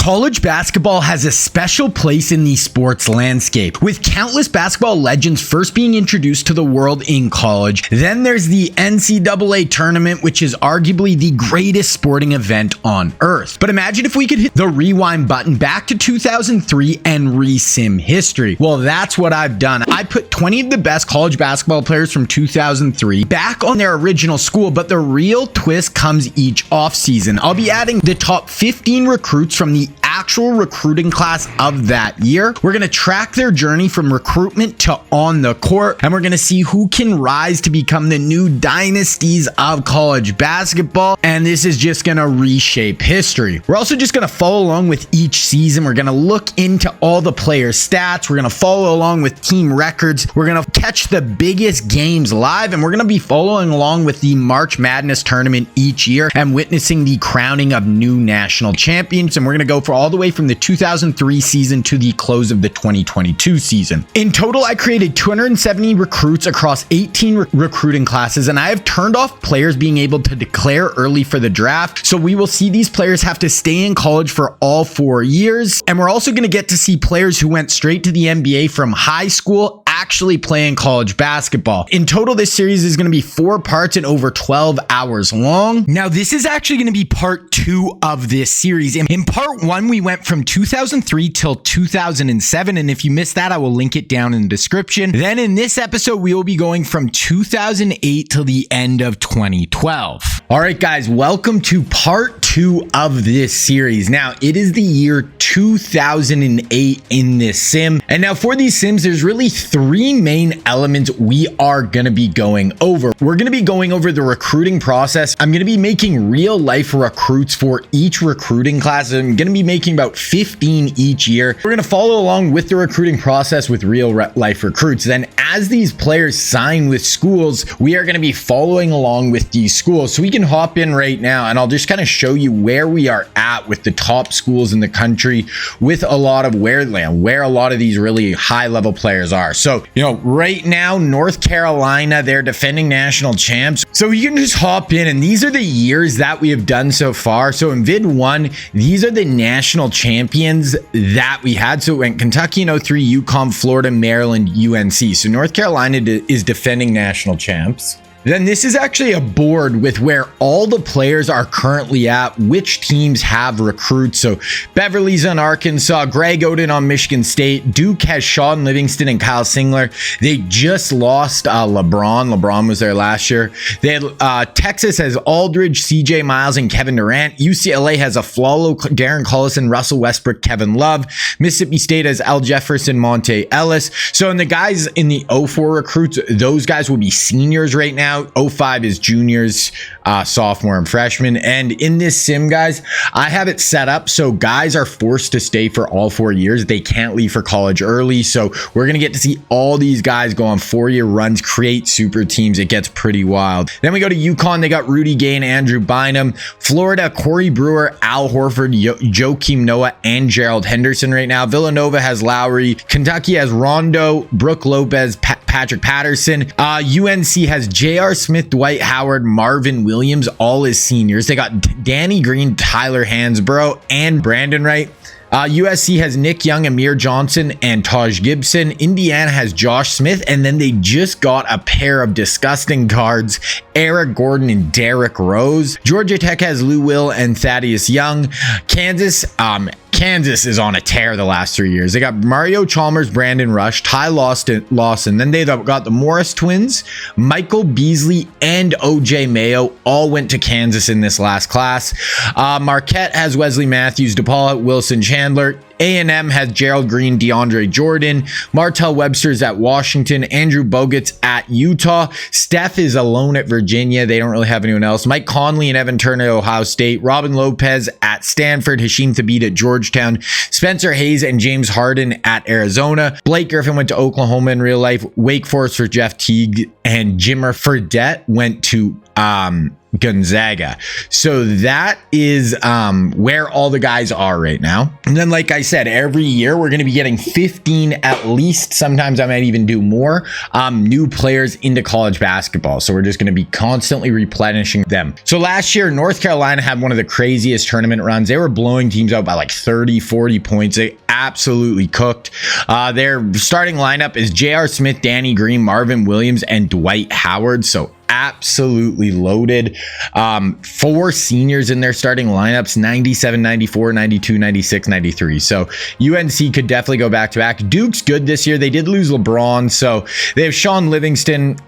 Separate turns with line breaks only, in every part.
College basketball has a special place in the sports landscape, with countless basketball legends first being introduced to the world in college. Then there's the NCAA tournament, which is arguably the greatest sporting event on earth. But imagine if we could hit the rewind button back to 2003 and re-sim history. Well, that's what I've done. I put 20 of the best college basketball players from 2003 back on their original school, but the real twist comes each offseason. I'll be adding the top 15 recruits from the actual recruiting class of that year. We're going to track their journey from recruitment to on the court, and we're going to see who can rise to become the new dynasties of college basketball. And this is just going to reshape history. We're also just going to follow along with each season. We're going to look into all the players' stats. We're going to follow along with team records. We're going to catch the biggest games live, and we're going to be following along with the March Madness tournament each year and witnessing the crowning of new national champions. And we're going to go for all the way from the 2003 season to the close of the 2022 season. In total, I created 270 recruits across 18 recruiting classes, and I have turned off players being able to declare early for the draft. So we will see these players have to stay in college for all 4 years. And we're also going to get to see players who went straight to the NBA from high school actually playing college basketball. In total, this series is going to be 4 parts and over 12 hours long. Now, this is actually going to be part 2 of this series. In part 1, we went from 2003 till 2007. And if you missed that, I will link it down in the description. Then in this episode, we will be going from 2008 till the end of 2012. All right, guys, welcome to part 2 of this series. Now, it is the year 2008 in this sim. And now for these sims, there's really 3 main elements we are going to be going over. We're going to be going over the recruiting process. I'm going to be making real life recruits for each recruiting class. I'm going to be making about 15 each year. We're going to follow along with the recruiting process with real life recruits. Then as these players sign with schools, we are going to be following along with these schools. So we can hop in right now and I'll just kind of show you where we are at with the top schools in the country with a lot of where a lot of these really high level players are. So, right now, North Carolina, they're defending national champs. So you can just hop in, and these are the years that we have done so far. So in vid 1, these are the national champions that we had. So it went Kentucky in 03, UConn, Florida, Maryland, UNC. So North Carolina is defending national champs. Then this is actually a board with where all the players are currently at, which teams have recruits. So Beverly's on Arkansas, Greg Oden on Michigan State, Duke has Sean Livingston and Kyle Singler. They just lost LeBron. LeBron was there last year. They had Texas has Aldridge, CJ Miles, and Kevin Durant. UCLA has Aflalo, Darren Collison, Russell Westbrook, Kevin Love. Mississippi State has Al Jefferson, Monte Ellis. So in the guys in the 04 recruits, those guys will be seniors right now. 05 is juniors, sophomore, and freshman. And in this sim, guys, I have it set up so guys are forced to stay for all 4 years. They can't leave for college early. So we're going to get to see all these guys go on 4-year runs, create super teams. It gets pretty wild. Then we go to UConn. They got Rudy Gay and Andrew Bynum. Florida, Corey Brewer, Al Horford, Joakim Noah, and Gerald Henderson right now. Villanova has Lowry. Kentucky has Rondo, Brooke Lopez, Patrick Patterson. UNC has J.R. Smith, Dwight Howard, Marvin Williams, all as seniors. They got Danny Green, Tyler Hansborough, and Brandon Wright. USC has Nick Young, Amir Johnson, and Taj Gibson. Indiana has Josh Smith, and then they just got a pair of disgusting guards, Eric Gordon and Derrick Rose. Georgia Tech has Lou Will and Thaddeus Young. Kansas is on a tear the last 3 years. They got Mario Chalmers, Brandon Rush, Ty Lawson. Then they got the Morris twins, Michael Beasley, and OJ Mayo all went to Kansas in this last class. Marquette has Wesley Matthews, DePaul, Wilson Chandler. A&M has Gerald Green, DeAndre Jordan. Martell Webster's at Washington. Andrew Bogut's at Utah. Steph is alone at Virginia. They don't really have anyone else. Mike Conley and Evan Turner at Ohio State. Robin Lopez at Stanford. Hashim Thabit at Georgetown. Spencer Hayes and James Harden at Arizona. Blake Griffin went to Oklahoma in real life. Wake Forest for Jeff Teague. And Jimmer Fredette went to Gonzaga. So that is where all the guys are right now. And then, like I said, every year we're going to be getting 15 at least. Sometimes I might even do more new players into college basketball. So we're just going to be constantly replenishing them. So last year, North Carolina had one of the craziest tournament runs. They were blowing teams out by like 30, 40 points. They absolutely cooked. Their starting lineup is J.R. Smith, Danny Green, Marvin Williams, and Dwight Howard. So absolutely loaded. 4 seniors in their starting lineups, 97, 94, 92, 96, 93. So UNC could definitely go back to back. Duke's good this year. They did lose LeBron, so they have Sean Livingston.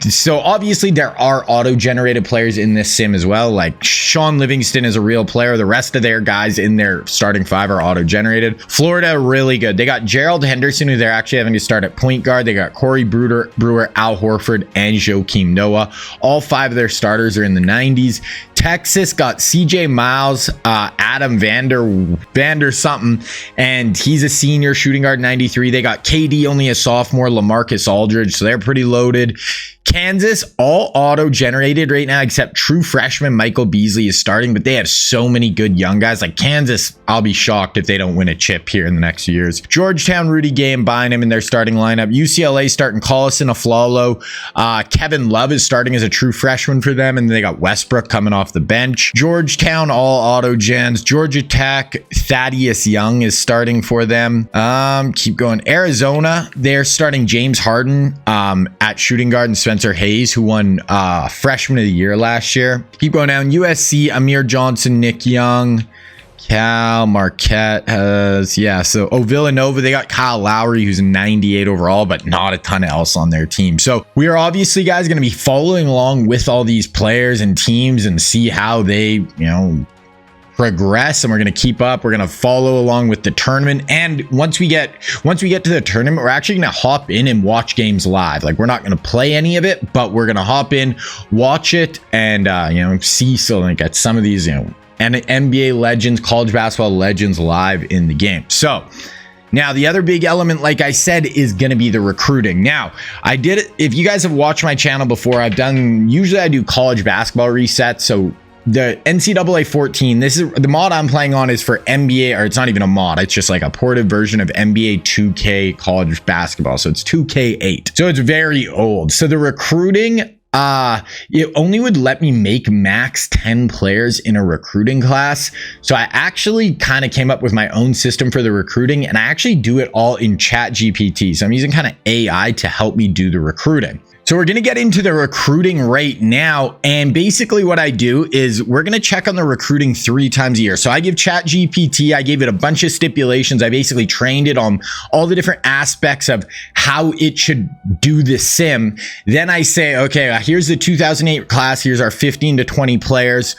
So obviously there are auto-generated players in this sim as well. Like Sean Livingston is a real player. The rest of their guys in their starting 5 are auto-generated. Florida, really good. They got Gerald Henderson, who they're actually having to start at point guard. They got Corey Brewer, Al Horford, and Joakim Noah. All 5 of their starters are in the 90s. Texas got CJ Miles, Adam Vander something, and he's a senior, shooting guard, 93. They got KD, only a sophomore, LaMarcus Aldridge, so they're pretty loaded. Kansas, all auto-generated right now, except true freshman Michael Beasley is starting, but they have so many good young guys. Like Kansas, I'll be shocked if they don't win a chip here in the next few years. Georgetown, Rudy Gay and Bynum in their starting lineup. UCLA starting Collison, Aflalo. Kevin Love is starting as a true freshman for them, and they got Westbrook coming off the bench. Georgetown, all auto-gens. Georgia Tech, Thaddeus Young is starting for them. Keep going. Arizona, they're starting James Harden at shooting guard and Spencer Hayes, who won Freshman of the Year last year. Keep going down. USC, Amir Johnson, Nick Young, Cal, Marquette has, so Villanova, they got Kyle Lowry, who's a 98 overall, but not a ton else on their team. So we are obviously, guys, going to be following along with all these players and teams and see how they, progress, and we're going to keep up. We're going to follow along with the tournament, and once we get to the tournament, we're actually going to hop in and watch games live. Like, we're not going to play any of it, but we're going to hop in, watch it, and see, so like at some of these and NBA legends, college basketball legends live in the game. So now, the other big element, like I said, is going to be the recruiting. Now, if you guys have watched my channel before, usually I do college basketball resets. So the NCAA 14, this is the mod I'm playing on, is for NBA, or it's not even a mod, it's just like a ported version of NBA 2K college basketball. So it's 2K8. So it's very old. So the recruiting, it only would let me make max 10 players in a recruiting class. So I actually kind of came up with my own system for the recruiting, and I actually do it all in ChatGPT. So I'm using kind of AI to help me do the recruiting. So we're going to get into the recruiting right now. And basically what I do is we're going to check on the recruiting 3 times a year. So I give ChatGPT, I gave it a bunch of stipulations. I basically trained it on all the different aspects of how it should do the sim. Then I say, okay, here's the 2008 class. Here's our 15 to 20 players.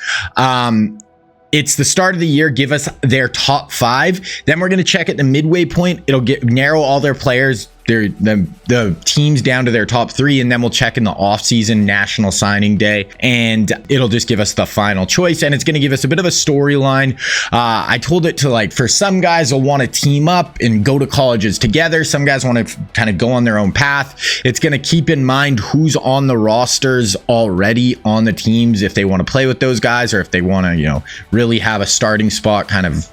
It's the start of the year. Give us their top 5. Then we're going to check at the midway point. It'll narrow all their players, the teams down to their top 3, and then we'll check in the offseason national signing day, and it'll just give us the final choice, and it's going to give us a bit of a storyline. I told it to, like, for some guys will want to team up and go to colleges together. Some guys want to kind of go on their own path. It's going to keep in mind who's on the rosters already on the teams, if they want to play with those guys, or if they want to, really have a starting spot kind of,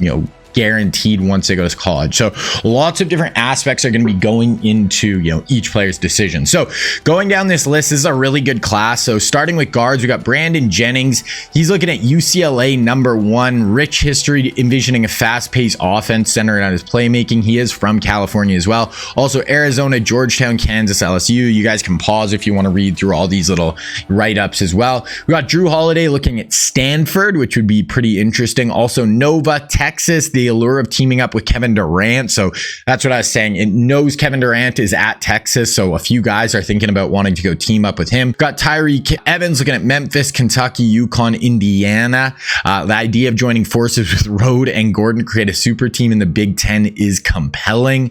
guaranteed once they go to college. So lots of different aspects are going to be going into each player's decision. So going down this list, this is a really good class. So starting with guards, we got Brandon Jennings. He's looking at UCLA #1, rich history, envisioning a fast-paced offense centered around his playmaking. He is from California as well. Also Arizona, Georgetown, Kansas, LSU. You guys can pause if you want to read through all these little write-ups as well. We got Drew Holiday looking at Stanford, which would be pretty interesting. Also Nova, Texas, the allure of teaming up with Kevin Durant. So that's what I was saying. It knows Kevin Durant is at Texas, so a few guys are thinking about wanting to go team up with him. Got Tyreek Evans looking at Memphis, Kentucky, UConn, Indiana. The idea of joining forces with Rode and Gordon to create a super team in the Big Ten is compelling.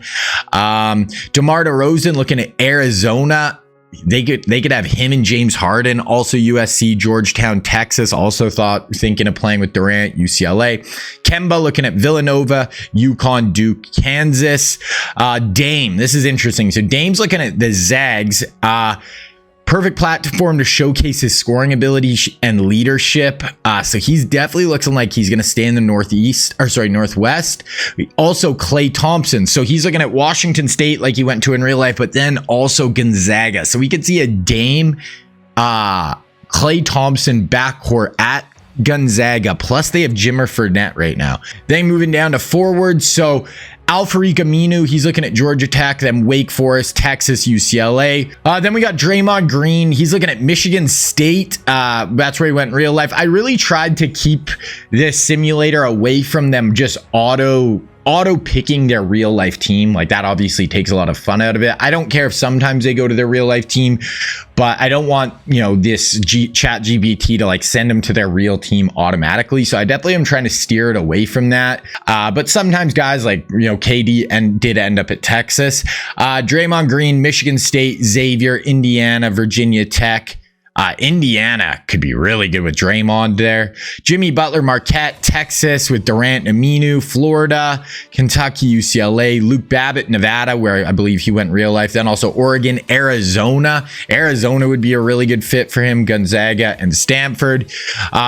DeMar DeRozan looking at Arizona. They could have him and James Harden. Also USC, Georgetown, Texas. Also thinking of playing with Durant, UCLA. Kemba looking at Villanova, UConn, Duke, Kansas. Dame, this is interesting. So Dame's looking at the Zags. Perfect platform to showcase his scoring ability and leadership. So he's definitely looking like he's going to stay in the Northwest. Also Klay Thompson. So he's looking at Washington State like he went to in real life, but then also Gonzaga. So we could see a Dame, Klay Thompson backcourt at Gonzaga. Plus they have Jimmer Fredette right now. Then moving down to forwards. So Al-Farouq Aminu, he's looking at Georgia Tech, then Wake Forest, Texas, UCLA. Then we got Draymond Green. He's looking at Michigan State. That's where he went in real life. I really tried to keep this simulator away from them just auto picking their real life team. Like that obviously takes a lot of fun out of it. I don't care if sometimes they go to their real life team, but I don't want, this chat GPT to like send them to their real team automatically. So I definitely am trying to steer it away from that. But sometimes guys like, KD did end up at Texas. Draymond Green, Michigan State, Xavier, Indiana, Virginia Tech. Indiana could be really good with Draymond there. Jimmy Butler, Marquette, Texas with Durant and Aminu. Florida, Kentucky, UCLA. Luke Babbitt, Nevada, where I believe he went in real life. Then also Oregon, Arizona. Arizona would be a really good fit for him. Gonzaga and Stanford.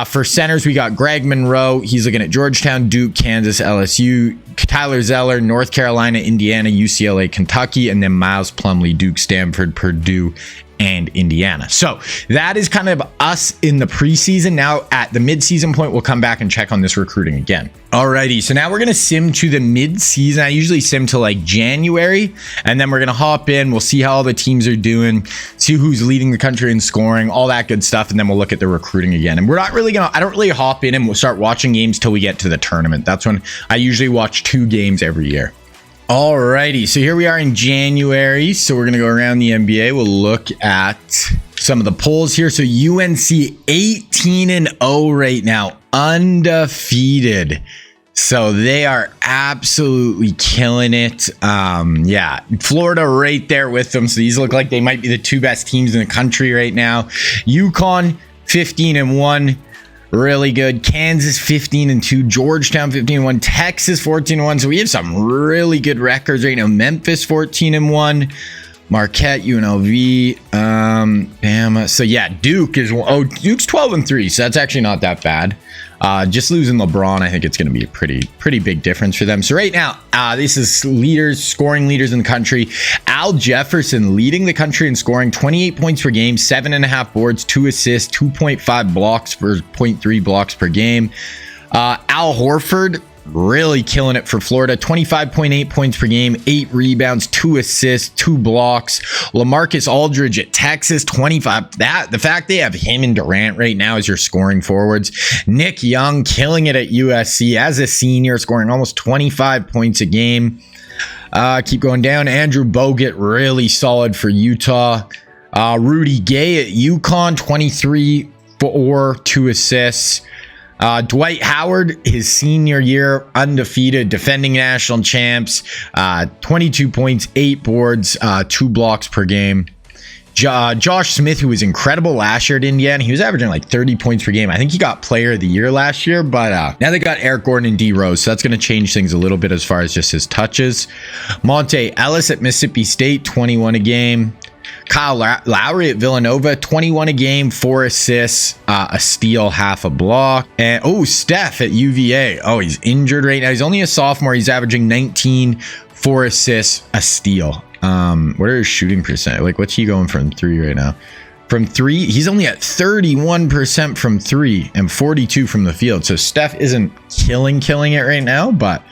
For centers, we got Greg Monroe. He's looking at Georgetown, Duke, Kansas, LSU. Tyler Zeller, North Carolina, Indiana, UCLA, Kentucky. And then Miles Plumlee, Duke, Stanford, Purdue, and Indiana. So that is kind of us in the preseason. Now at the midseason point, we'll come back and check on this recruiting again. Alrighty, so now we're going to sim to the midseason. I usually sim to like January, and then we're going to hop in. We'll see how all the teams are doing, see who's leading the country in scoring, all that good stuff, and then we'll look at the recruiting again. And we're not really I don't really hop in and we'll start watching games till we get to the tournament. That's when I usually watch 2 games every year. Alrighty, so here we are in January. So we're going to go around the NBA. We'll look at some of the polls here. So UNC 18-0 right now, undefeated. So they are absolutely killing it. Yeah, Florida right there with them. So these look like they might be the 2 best teams in the country right now. UConn 15-1. Really good. Kansas 15-2, Georgetown 15-1, Texas 14-1. So we have some really good records right now. Memphis 14-1, Marquette, UNLV, Bama. So yeah, Duke is Duke's 12-3. So that's actually not that bad. Just losing LeBron, I think it's going to be a pretty big difference for them. So right now, this is scoring leaders in the country. Al Jefferson leading the country in scoring, 28 points per game, 7.5 boards, 2 assists, 2.5 blocks for 0.3 blocks per game. Al Horford really killing it for Florida, 25.8 points per game, 8 rebounds, 2 assists, 2 blocks. LaMarcus Aldridge at Texas, 25. The fact they have him and Durant right now as your scoring forwards. Nick Young killing it at USC as a senior, scoring almost 25 points a game. Keep going down. Andrew Bogut, really solid for Utah. Rudy Gay at UConn, 23 for 2 assists. Dwight Howard, his senior year, undefeated, defending national champs, 22 points, 8 boards, 2 blocks per game. Josh Smith, who was incredible last year at Indiana, he was averaging like 30 points per game. I think he got player of the year last year, but now they got Eric Gordon and D Rose, so that's going to change things a little bit as far as just his touches. Monte Ellis at Mississippi State, 21 a game. Kyle Lowry at Villanova, 21 a game, 4 assists, a steal, half a block. And Steph at UVA. He's injured right now. He's only a sophomore. He's averaging 19, 4 assists, a steal. What are his shooting percent? Like, what's he going from 3 right now? From 3, he's only at 31% from 3 and 42 from the field. So Steph isn't killing it right now. But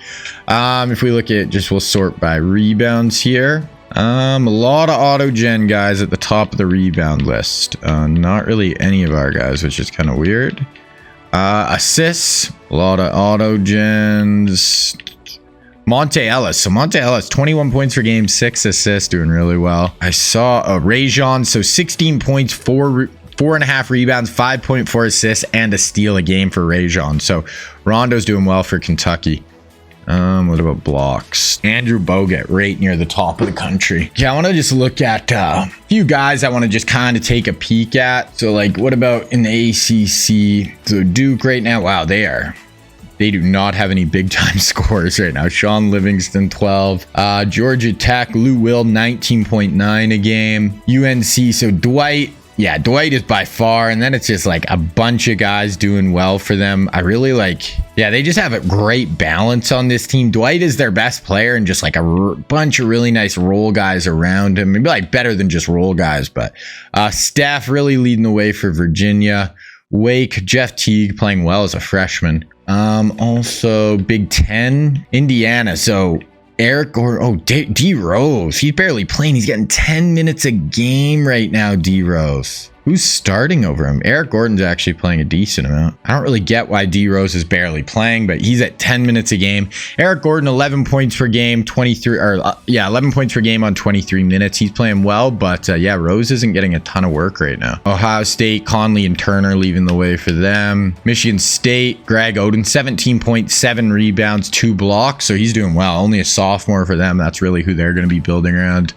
if we look at we'll sort by rebounds here. A lot of auto gen guys at the top of the rebound list. Not really any of our guys, which is kind of weird. Assists, a lot of auto gens. Monte Ellis. So Monte Ellis, 21 points per game, 6 assists, doing really well. I saw a Rajon, so 16 points, 4.5 rebounds, 5.4 assists, and a steal a game for Rajon. So Rondo's doing well for Kentucky. What about blocks? Andrew Bogut, right near the top of the country. Yeah, I want to just look at a few guys I want to just kind of take a peek at. So, like, what about in the ACC? So, Duke right now, wow, they do not have any big-time scorers right now. Sean Livingston, 12. Georgia Tech, Lou Will, 19.9 a game. UNC, so Dwight, yeah, Dwight is by far, and then it's just like a bunch of guys doing well for them. I really like, yeah, they just have a great balance on this team. Dwight is their best player, and just like a bunch of really nice role guys around him. Maybe like better than just role guys, but Steph really leading the way for Virginia. Wake, Jeff Teague playing well as a freshman. Also Big Ten, Indiana. So Eric Gordon, D Rose, he's barely playing. He's getting 10 minutes a game right now, D Rose. Who's starting over him? Eric Gordon's actually playing a decent amount. I don't really get why D Rose is barely playing, but he's at 10 minutes a game. Eric Gordon, 11 points per game, 11 points per game on 23 minutes. He's playing well, but yeah, Rose isn't getting a ton of work right now. Ohio State, Conley and Turner leaving the way for them. Michigan State, Greg Oden, 17.7 rebounds, 2 blocks. So he's doing well. Only a sophomore for them. That's really who they're going to be building around.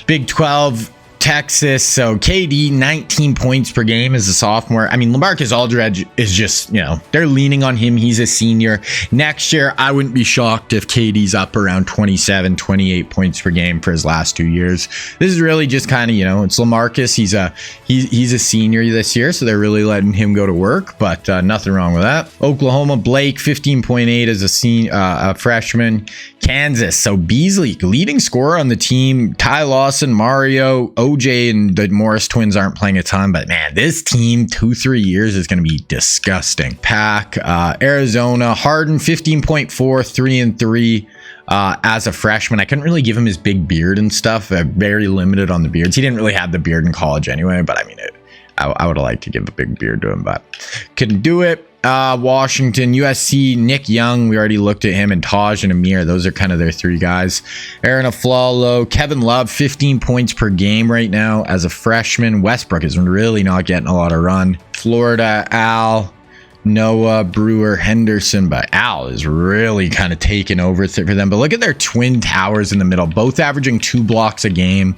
Big 12, Texas, so KD 19 points per game as a sophomore. I mean, LaMarcus Aldridge is just, you know, they're leaning on him. He's a senior. Next year, I wouldn't be shocked if KD's up around 27, 28 points per game for his last 2 years. This is really just kind of, you know, it's LaMarcus. He's a senior this year, so they're really letting him go to work, but nothing wrong with that. Oklahoma, Blake 15.8 as a freshman. Kansas, so Beasley, leading scorer on the team. Ty Lawson, Mario, OJ, and the Morris twins aren't playing a ton, but man, this team 2-3 years is going to be disgusting. Pack, Arizona, Harden 15.4, 3-3 as a freshman. I couldn't really give him his big beard and stuff. Very limited on the beards. He didn't really have the beard in college anyway, but I mean, I would have liked to give a big beard to him, but couldn't do it. Washington, USC, Nick Young, we already looked at him, and Taj and Amir. Those are kind of their 3 guys. Aaron Aflalo, Kevin Love, 15 points per game right now as a freshman. Westbrook is really not getting a lot of run. Florida, Al, Noah, Brewer, Henderson, but Al is really kind of taking over for them. But look at their twin towers in the middle, both averaging 2 blocks a game.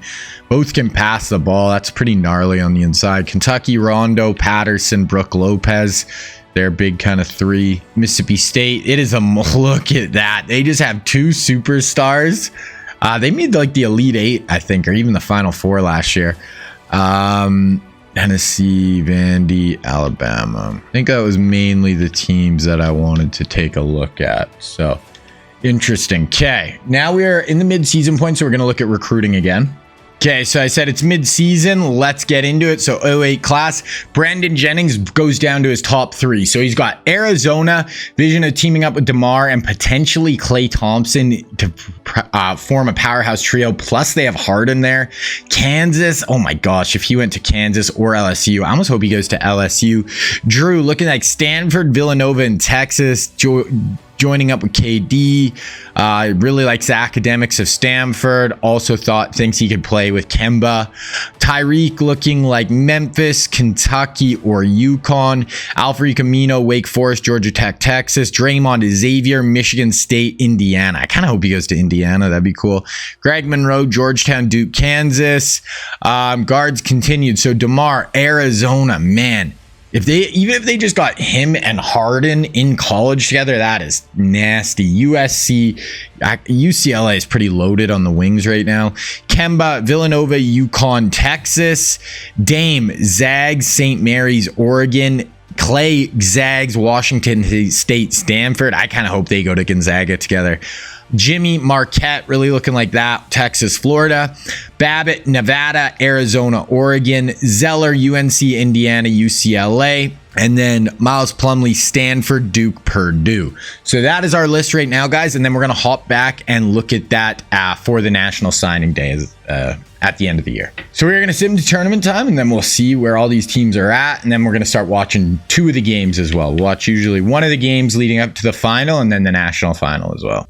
Both can pass the ball. That's pretty gnarly on the inside. Kentucky, Rondo, Patterson, Brooke Lopez. Their big kind of 3. Mississippi State, it is a look at that. They just have 2 superstars. They made like the Elite 8, I think, or even the Final 4 last year. Tennessee, Vandy, Alabama. I think that was mainly the teams that I wanted to take a look at. So interesting. Okay, now we are in the mid-season point, so we're going to look at recruiting again. Okay, so I said it's mid-season. Let's get into it. So 08 class, Brandon Jennings goes down to his top 3. So he's got Arizona, vision of teaming up with DeMar and potentially Klay Thompson to form a powerhouse trio. Plus they have Harden there. Kansas, oh my gosh, if he went to Kansas or LSU, I almost hope he goes to LSU. Drew looking like Stanford, Villanova, and Texas. Joining up with KD, really likes the academics of Stanford. Also thinks he could play with Kemba. Tyreek looking like Memphis, Kentucky, or UConn. Alfred Camino, Wake Forest, Georgia Tech, Texas. Draymond is Xavier, Michigan State, Indiana. I kind of hope he goes to Indiana. That'd be cool. Greg Monroe, Georgetown, Duke, Kansas. Guards continued. So DeMar, Arizona, man. Even if they just got him and Harden in college together, that is nasty. USC, UCLA is pretty loaded on the wings right now. Kemba, Villanova, UConn, Texas. Dame, Zags, St. Mary's, Oregon. Clay, Zags, Washington State, Stanford. I kind of hope they go to Gonzaga together. Jimmy, Marquette, really looking like that. Texas, Florida. Babbitt, Nevada, Arizona, Oregon. Zeller, UNC, Indiana, UCLA. And then Miles Plumlee, Stanford, Duke, Purdue. So that is our list right now, guys. And then we're going to hop back and look at that for the National Signing Day at the end of the year. So we're going to sit into tournament time, and then we'll see where all these teams are at. And then we're going to start watching 2 of the games as well. We'll watch usually one of the games leading up to the final and then the national final as well.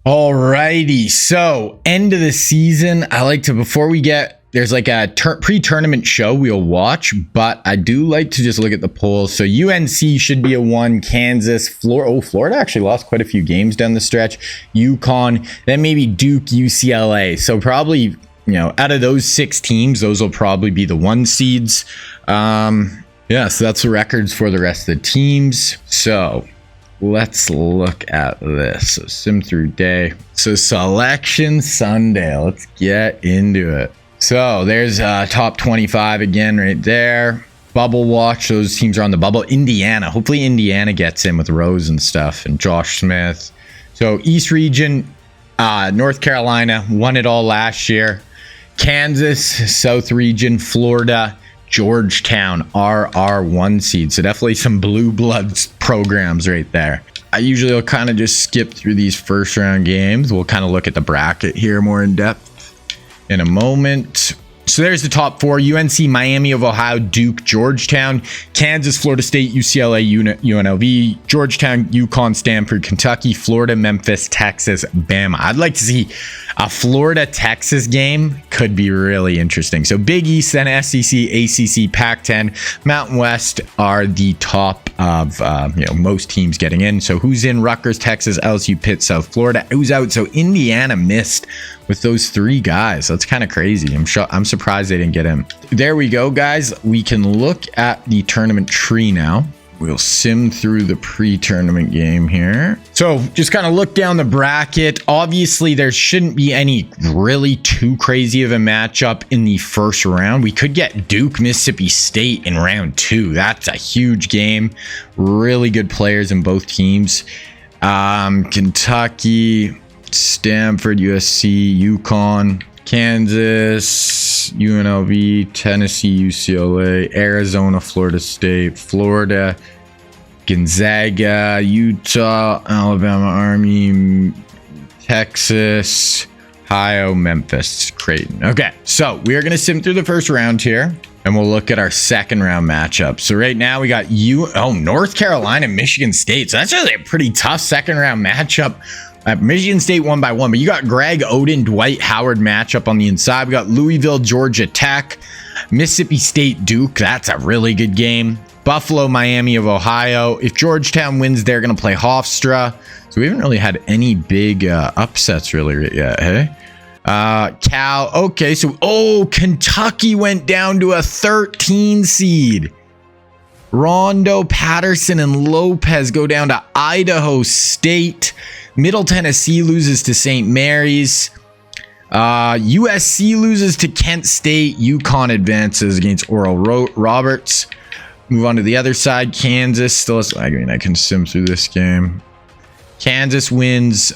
Alrighty, so end of the season. I like to, before we get, there's like a pre-tournament show we'll watch, but I do like to just look at the polls. So UNC should be a 1, Kansas, Florida actually lost quite a few games down the stretch. UConn, then maybe Duke, UCLA. So probably, you know, out of those 6 teams, those will probably be the 1 seeds. Yeah, so that's the records for the rest of the teams. So let's look at this. So sim through day. So selection Sunday. Let's get into it. So there's top 25 again right there. Bubble watch. Those teams are on the bubble. Indiana. Hopefully Indiana gets in with Rose and stuff and Josh Smith. So East region, North Carolina won it all last year. Kansas, South region, Florida, Georgetown, RR1 seed. So definitely some blue bloods programs right there. I usually will kind of just skip through these first round games. We'll kind of look at the bracket here more in depth in a moment. So there's the top 4: UNC, Miami of Ohio, Duke, Georgetown, Kansas, Florida State, UCLA, UNLV, Georgetown, UConn, Stanford, Kentucky, Florida, Memphis, Texas, Bama. I'd like to see a Florida-Texas game. Could be really interesting. So Big East, then SEC, ACC, Pac-10, Mountain West are the top of most teams getting in. So who's in? Rutgers, Texas, LSU, Pitt, South Florida. Who's out? So Indiana missed with those 3 guys. That's kind of crazy. I'm surprised they didn't get in. There we go, guys. We can look at the tournament tree now. We'll sim through the pre-tournament game here. So just kind of look down the bracket. Obviously, there shouldn't be any really too crazy of a matchup in the first round. We could get Duke, Mississippi State in round 2. That's a huge game. Really good players in both teams. Kentucky, Stanford, USC, UConn, Kansas, UNLV, Tennessee, UCLA, Arizona, Florida State, Florida, Gonzaga, Utah, Alabama, Army, Texas, Ohio, Memphis, Creighton. Okay, so we are going to sim through the first round here, and we'll look at our second round matchup. So right now we got North Carolina, Michigan State. So that's really a pretty tough second round matchup. Michigan State won by 1, but you got Greg Oden, Dwight Howard matchup on the inside. We got Louisville, Georgia Tech, Mississippi State, Duke. That's a really good game. Buffalo, Miami of Ohio. If Georgetown wins, they're going to play Hofstra. So we haven't really had any big upsets really yet, hey? Cal. Okay, so Kentucky went down to a 13 seed. Rondo, Patterson, and Lopez go down to Idaho State. Middle Tennessee loses to St. Mary's. USC loses to Kent State. UConn advances against Oral Roberts. Move on to the other side. Kansas. I can sim through this game. Kansas wins.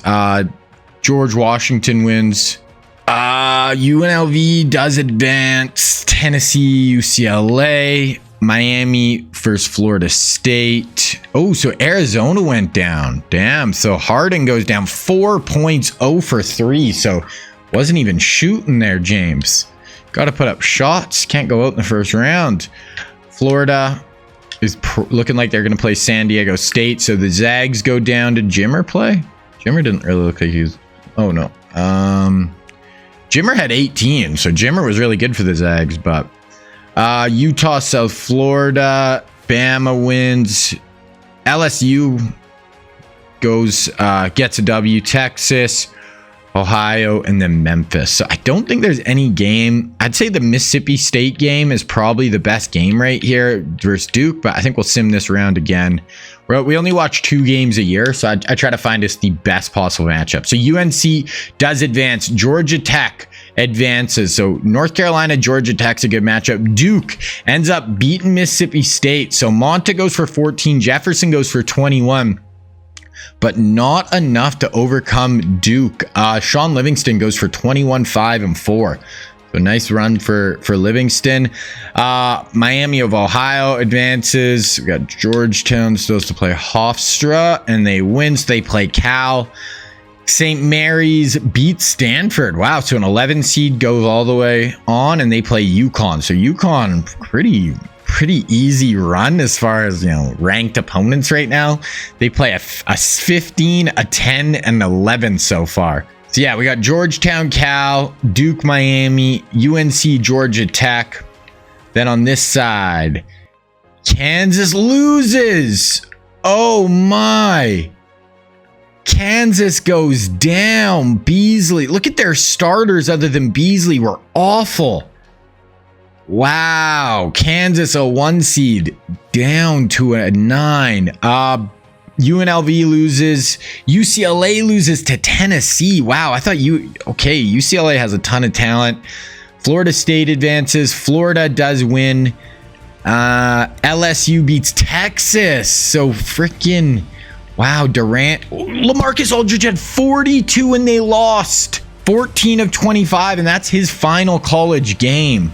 George Washington wins. UNLV does advance. Tennessee, UCLA. Miami versus Florida State. Oh, so Arizona went down. Damn. So Harden goes down 4 points, 0 for 3. So wasn't even shooting there, James. Got to put up shots. Can't go out in the first round. Florida is looking like they're going to play San Diego State. So the Zags go down to Jimmer play. Jimmer didn't really look like he was. Oh, no. Jimmer had 18. So Jimmer was really good for the Zags, but Utah, South Florida, Bama wins. LSU gets a W. Texas, Ohio, and then Memphis. So I don't think there's any game. I'd say the Mississippi State game is probably the best game right here versus Duke, but I think we'll sim this round again. We only watch 2 games a year, so I try to find us the best possible matchup. So UNC does advance. Georgia Tech advances. So North Carolina, Georgia Tech's a good matchup. Duke ends up beating Mississippi State. So Monta goes for 14. Jefferson goes for 21. But not enough to overcome Duke. Sean Livingston goes for 21, 5, and 4. So nice run for Livingston. Miami of Ohio advances. We got Georgetown supposed to play Hofstra, and they win. So they play Cal. St. Mary's beats Stanford. Wow, so an 11 seed goes all the way on, and they play UConn. So UConn, pretty easy run as far as, ranked opponents right now. They play a 15, a 10, and 11 so far. So yeah, we got Georgetown, Cal, Duke, Miami, UNC, Georgia Tech. Then on this side, Kansas loses. Oh my. Kansas goes down. Beasley. Look at their starters other than Beasley were awful. Wow. Kansas, a 1 seed, down to a 9. UNLV loses. UCLA loses to Tennessee. Wow. I thought UCLA has a ton of talent. Florida State advances. Florida does win. LSU beats Texas. So freaking, wow, Durant. LaMarcus Aldridge had 42 and they lost. 14 of 25, and that's his final college game.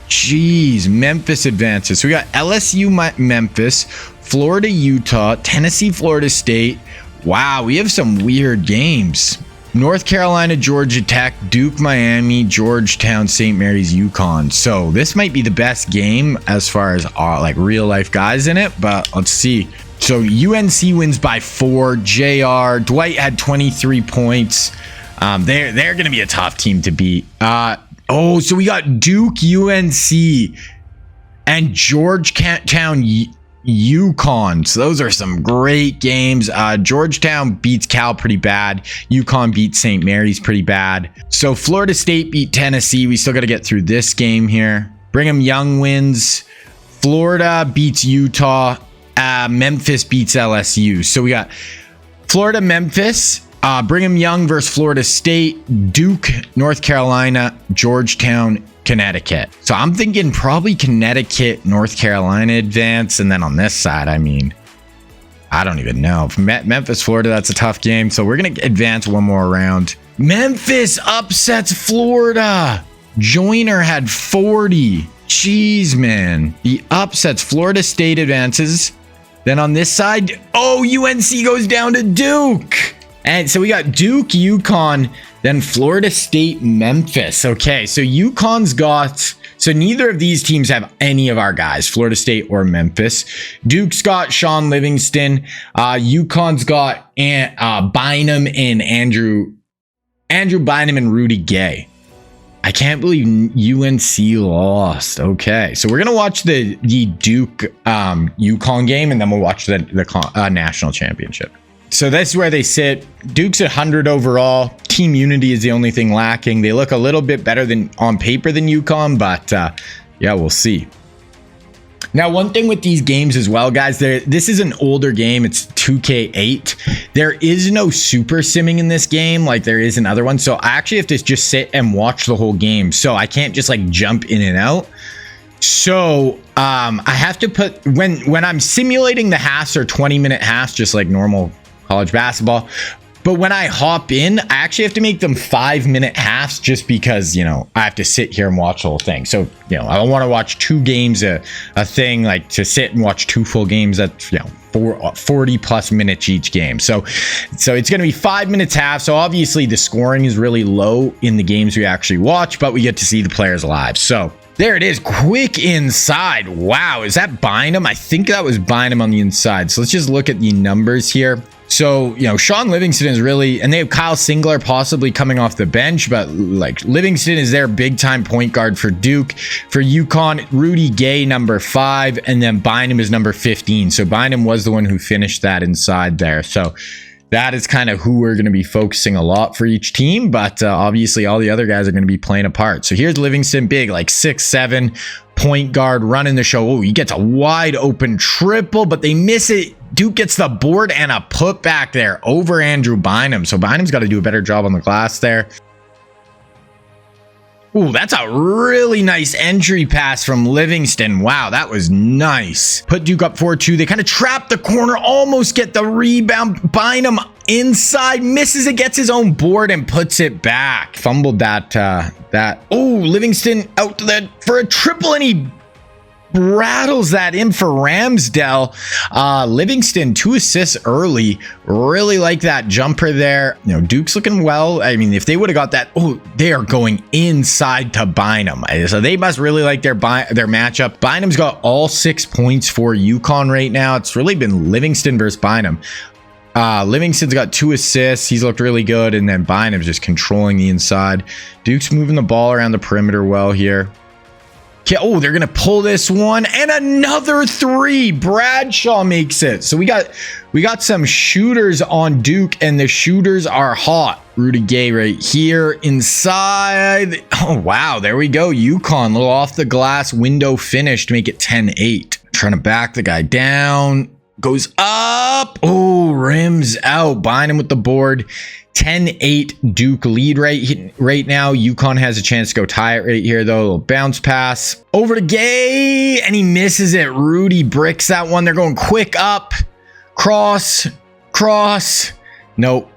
Jeez, Memphis advances. So we got LSU, Memphis, Florida, Utah, Tennessee, Florida State. Wow, we have some weird games. North Carolina, Georgia Tech, Duke, Miami, Georgetown, St. Mary's, UConn. So this might be the best game as far as like real life guys in it, but let's see. So UNC wins by 4. JR, Dwight had 23 points. They're going to be a tough team to beat. So we got Duke, UNC, and Georgetown, UConn. So those are some great games. Georgetown beats Cal pretty bad. UConn beats St. Mary's pretty bad. So Florida State beat Tennessee. We still got to get through this game here. Brigham Young wins. Florida beats Utah. Memphis beats LSU. So we got Florida, Memphis. Brigham Young versus Florida State, Duke, North Carolina, Georgetown, Connecticut. So I'm thinking probably Connecticut, North Carolina advance. And then on this side, I mean, I don't even know. Memphis, Florida, that's a tough game. So we're going to advance one more round. Memphis upsets Florida. Joyner had 40. Jeez, man. He upsets. Florida State advances. Then on this side, UNC goes down to Duke. And so we got Duke, UConn, then Florida State, Memphis. Okay, so UConn's got... So neither of these teams have any of our guys, Florida State or Memphis. Duke's got Sean Livingston. UConn's got Bynum and Andrew Bynum and Rudy Gay. I can't believe UNC lost. Okay, so we're gonna watch the Duke UConn game, and then we'll watch the national championship. So that's where they sit. Duke's at 100 overall. Team unity is the only thing lacking. They look a little bit better than on paper than UConn, but yeah, we'll see. Now, one thing with these games as well, guys, this is an older game. It's 2K8. There is no super simming in this game like there is in other ones. So I actually have to just sit and watch the whole game. So I can't just like jump in and out. So I have to put, when I'm simulating the halves or 20-minute halves, just like normal college basketball, but when I hop in, I actually have to make them 5-minute halves just because, you know, I have to sit here and watch the whole thing. So, you know, I don't want to watch 2 games a thing, like to sit and watch 2 full games at, you know, 40 plus minutes each game. So it's going to be 5 minutes half. So obviously the scoring is really low in the games we actually watch, but we get to see the players live. So there it is, quick inside. Wow, is that Bynum? I think that was Bynum on the inside. So let's just look at the numbers here. So, you know, Sean Livingston is really, and they have Kyle Singler possibly coming off the bench, but like Livingston is their big time point guard for Duke. For UConn, Rudy Gay, number 5, and then Bynum is number 15. So Bynum was the one who finished that inside there. So that is kind of who we're going to be focusing a lot for each team, but obviously all the other guys are going to be playing a part. So here's Livingston, big, like 6'7", point guard, running the show. Oh, he gets a wide open triple, but they miss it. Duke gets the board and a putback there over Andrew Bynum. So Bynum's got to do a better job on the glass there. Ooh, that's a really nice entry pass from Livingston. Wow, that was nice. Put Duke up 4-2. They kind of trap the corner, almost get the rebound. Bynum inside, misses it, gets his own board and puts it back. Fumbled that. Oh, Livingston out to that for a triple, and he rattles that in for Ramsdell. Livingston 2 assists early. Really like that jumper there. You know, Duke's looking well. I mean, if they would have got that, they are going inside to Bynum. So they must really like their matchup. Bynum's got all 6 points for UConn right now. It's really been Livingston versus Bynum. Livingston's got 2 assists. He's looked really good. And then Bynum's just controlling the inside. Duke's moving the ball around the perimeter well here. Okay, they're going to pull this one, and another 3. Bradshaw makes it. So we got some shooters on Duke, and the shooters are hot. Rudy Gay right here inside. Oh, wow. There we go. UConn, little off the glass window finish to make it 10-8. Trying to back the guy down. goes up. Oh, rims out. Bynum with the board. 10-8 Duke lead right now. UConn has a chance to go tie it right here, though. A little bounce pass over to Gay, and he misses it. Rudy bricks that one. They're going quick up. Cross. Nope.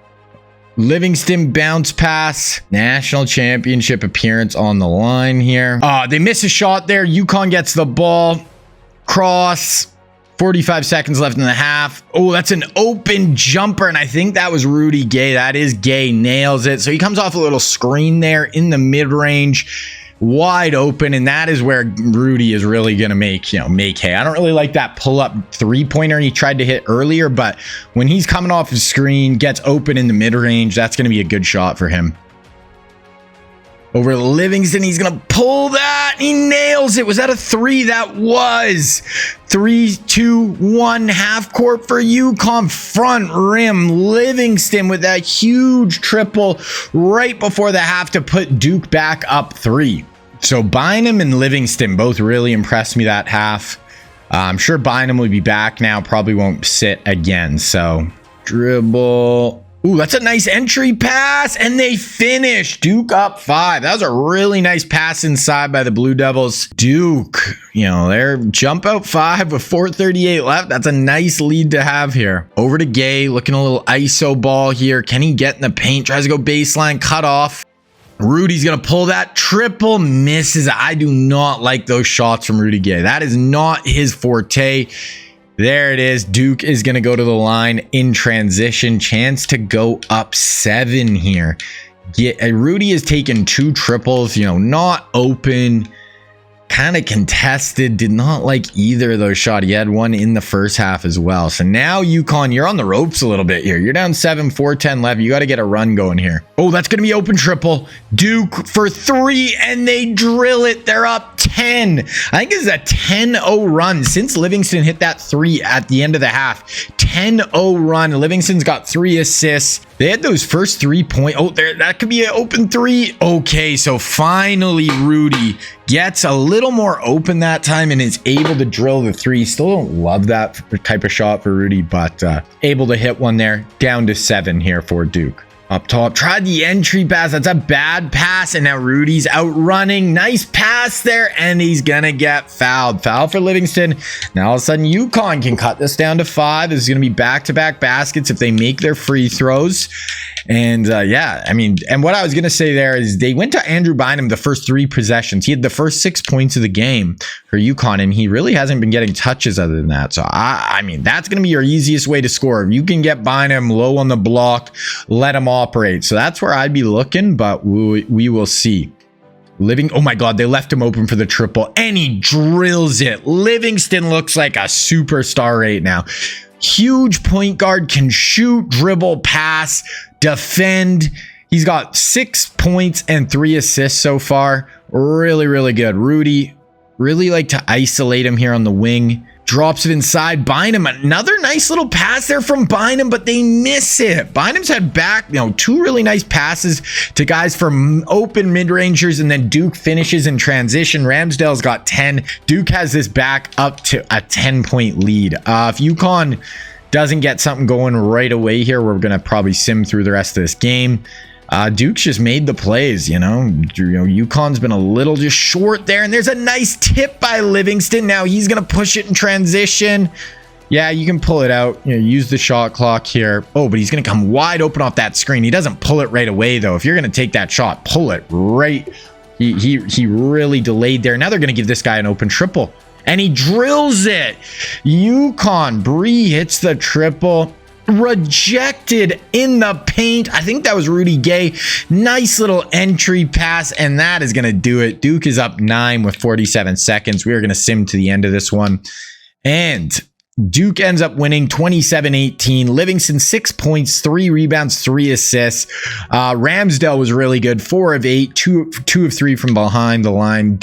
Livingston bounce pass. National championship appearance on the line here. They miss a shot there. UConn gets the ball. Cross. 45 seconds left in the half. Oh, that's an open jumper, and I think that was Rudy Gay. That is Gay. Nails it. So he comes off a little screen there in the mid-range. Wide open, and that is where Rudy is really going to make hay. I don't really like that pull-up three-pointer he tried to hit earlier, but when he's coming off his screen, gets open in the mid-range, that's going to be a good shot for him. Over to Livingston, he's going to pull that. He nails it. Was that a three? That was. 3-2-1 half court for UConn. Front rim. Livingston with that huge triple right before the half to put Duke back up 3. So Bynum and Livingston both really impressed me that half. I'm sure Bynum will be back now. Probably won't sit again. So dribble. Ooh, that's a nice entry pass, and they finish. Duke up 5. That was a really nice pass inside by the Blue Devils. Duke, they're jump out 5 with 4:38 left. That's a nice lead to have here. Over to Gay, looking a little ISO ball here. Can he get in the paint? Tries to go baseline, cut off. Rudy's going to pull that triple, misses. I do not like those shots from Rudy Gay. That is not his forte. There it is. Duke is going to go to the line in transition. Chance to go up 7 here. Rudy has taken 2 triples, not open, kind of contested. Did not like either of those shots. He had one in the first half as well. So now UConn, you're on the ropes a little bit here. You're down 7, 4-10 left. You got to get a run going here. Oh, that's going to be open triple. Duke for 3, and they drill it. They're up 10. I think it's a 10-0 run since Livingston hit that 3 at the end of the half. 10-0 run. Livingston's got 3 assists. They had those first 3 point. Oh, there, that could be an open 3. Okay, so finally Rudy gets a little more open that time and is able to drill the 3. Still don't love that type of shot for Rudy, but able to hit one there. Down to 7 here for Duke. Up top, tried the entry pass. That's a bad pass, and now Rudy's outrunning. Nice pass there, and he's gonna get fouled. Foul for Livingston. Now all of a sudden, UConn can cut this down to 5. This is gonna be back-to-back baskets if they make their free throws. And and what I was gonna say there is they went to Andrew Bynum the first 3 possessions. He had the first 6 points of the game for UConn, and he really hasn't been getting touches other than that. So that's gonna be your easiest way to score. If you can get Bynum low on the block, let him operate. So that's where I'd be looking, but we will see. Oh my God, they left him open for the triple, and he drills it. Livingston looks like a superstar right now. Huge point guard, can shoot, dribble, pass, defend. He's got 6 points and 3 assists so far. Really, really good. Rudy, really like to isolate him here on the wing. Drops it inside. Bynum, another nice little pass there from Bynum, but they miss it. Bynum's had back, 2 really nice passes to guys from open mid-rangers, and then Duke finishes in transition. Ramsdale's got 10. Duke has this back up to a 10-point lead. If UConn doesn't get something going right away here, we're going to probably sim through the rest of this game. Duke's just made the plays, UConn's been a little just short there, and there's a nice tip by Livingston. Now he's going to push it in transition. Yeah, you can pull it out, use the shot clock here. Oh, but he's going to come wide open off that screen. He doesn't pull it right away, though. If you're going to take that shot, pull it right. He really delayed there. Now they're going to give this guy an open triple, and he drills it. UConn, Bree hits the triple. Rejected in the paint. I think that was Rudy Gay. Nice little entry pass, and that is going to do it. Duke is up 9 with 47 seconds. We are going to sim to the end of this one, and Duke ends up winning 27-18. Livingston 6 points, 3 rebounds, 3 assists. Ramsdale was really good, 4 of 8, 2 of 3 from behind the line.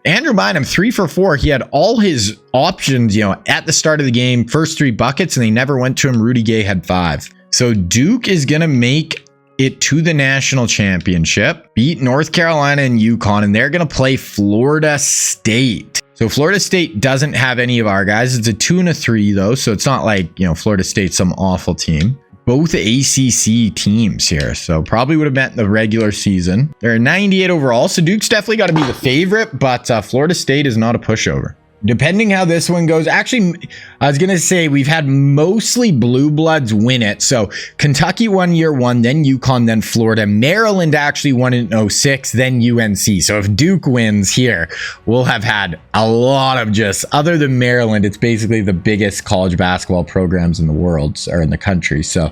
Andrew Bynum 3 for 4. He had all his options, at the start of the game, first 3 buckets, and they never went to him. Rudy Gay had 5. So Duke is gonna make it to the national championship, beat North Carolina and UConn, and they're gonna play Florida State. So Florida State doesn't have any of our guys. It's a 2 and a 3 though. So it's not like, Florida State's some awful team. Both ACC teams here. So probably would have met in the regular season. They're 98 overall. So Duke's definitely got to be the favorite, but Florida State is not a pushover. Depending how this one goes, actually, I was going to say we've had mostly blue bloods win it. So Kentucky won year 1, then UConn, then Florida. Maryland actually won in 06, then UNC. So if Duke wins here, we'll have had a lot of just, other than Maryland, it's basically the biggest college basketball programs in the world or in the country. So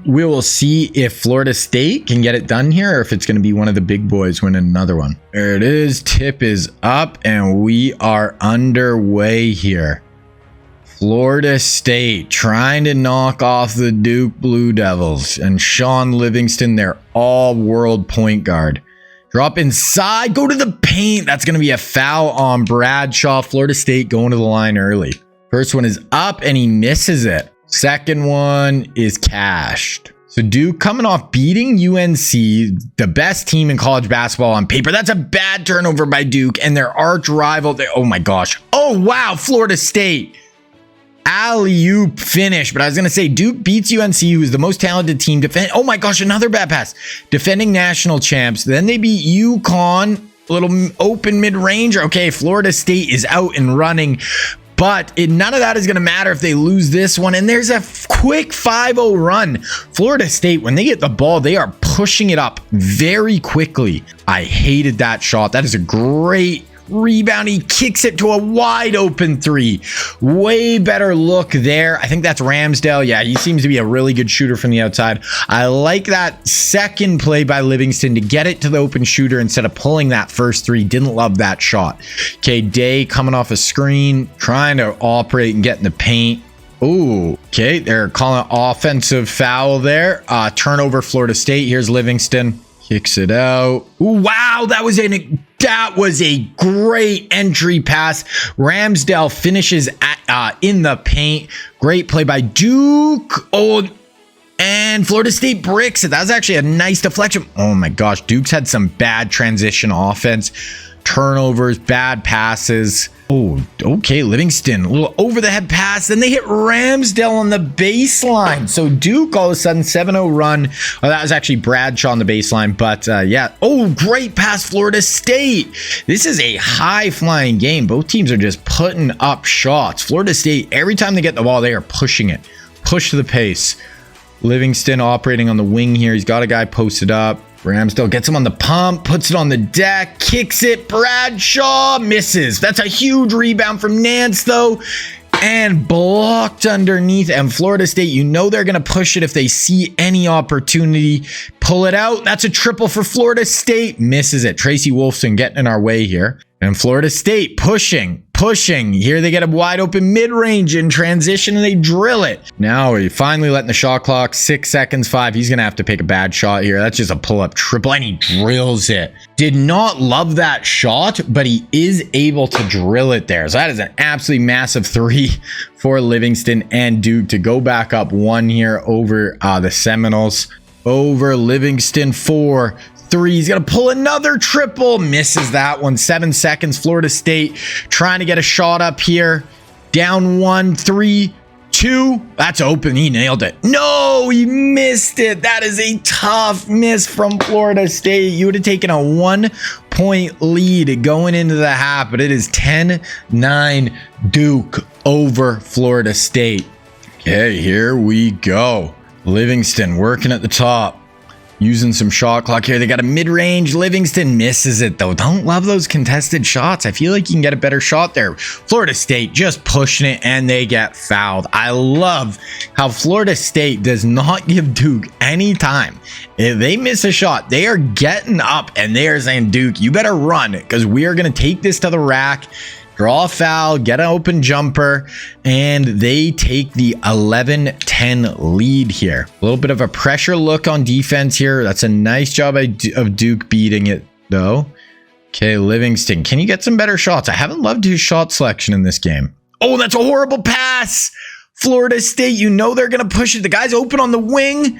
we will see if Florida State can get it done here or if it's going to be one of the big boys winning another one. There it is. Tip is up and we are underway here. Florida State trying to knock off the Duke Blue Devils and Sean Livingston, their all-world point guard. Drop inside, go to the paint. That's going to be a foul on Bradshaw. Florida State going to the line early. First one is up and he misses it. Second one is cashed. So Duke coming off beating UNC, the best team in college basketball on paper. That's a bad turnover by Duke and their arch rival. Oh my gosh. Oh wow, Florida State. Alley-oop finish. But I was going to say Duke beats UNC, who's the most talented team. Oh my gosh, another bad pass. Defending national champs. Then they beat UConn. A little open mid-range. Okay, Florida State is out and running. But none of that is going to matter if they lose this one. And there's a quick 5-0 run. Florida State, when they get the ball, they are pushing it up very quickly. I hated that shot. That is a great rebound. He kicks it to a wide open 3. Way better look there. I think that's Ramsdale. Yeah, he seems to be a really good shooter from the outside. I like that second play by Livingston to get it to the open shooter instead of pulling that first 3. Didn't love that shot. Okay, Day coming off a screen, trying to operate and get in the paint. Ooh, okay, they're calling an offensive foul there. Turnover Florida State. Here's Livingston. Kicks it out. Ooh, wow, that was a great entry pass. Ramsdale finishes in the paint. Great play by Duke. Oh, and Florida State bricks it. That was actually a nice deflection. Oh my gosh, Duke's had some bad transition offense. Turnovers, bad passes. Oh, okay, Livingston, a little over the head pass. Then they hit Ramsdale on the baseline. So Duke all of a sudden 7-0 run. Oh, that was actually Bradshaw on the baseline, but yeah. Oh, great pass, Florida State. This is a high flying game. Both teams are just putting up shots. Florida State, every time they get the ball, they are pushing it. Push to the pace. Livingston operating on the wing here. He's got a guy posted up. Ramsdale gets him on the pump, puts it on the deck, kicks it. Bradshaw misses. That's a huge rebound from Nance, though, and blocked underneath. And Florida State, you know they're going to push it if they see any opportunity. Pull it out. That's a triple for Florida State. Misses it. Tracy Wolfson getting in our way here. And Florida State pushing. Here they get a wide open mid-range in transition and they drill it. Now we finally letting the shot clock. 6 seconds, 5. He's going to have to pick a bad shot here. That's just a pull-up triple and he drills it. Did not love that shot, but he is able to drill it there. So that is an absolutely massive 3 for Livingston and Duke to go back up 1 here over the Seminoles. Over Livingston 4. 3. He's going to pull another triple. Misses that one. 7 seconds. Florida State trying to get a shot up here. Down 1, 3, 2. That's open. He nailed it. No, he missed it. That is a tough miss from Florida State. You would have taken a 1-point lead going into the half, but it is 10-9 Duke over Florida State. Okay, here we go. Livingston working at the top. Using some shot clock here. They got a mid-range. Livingston misses it, though. Don't love those contested shots. I feel like you can get a better shot there. Florida State just pushing it, and they get fouled. I love how Florida State does not give Duke any time. If they miss a shot, they are getting up, and they are saying, Duke, you better run, because we are going to take this to the rack. Draw a foul, get an open jumper, and they take the 11-10 lead here. A little bit of a pressure look on defense here. That's a nice job of Duke beating it, though. Okay, Livingston, can you get some better shots? I haven't loved his shot selection in this game. Oh, that's a horrible pass. Florida State, you know they're going to push it. The guy's open on the wing.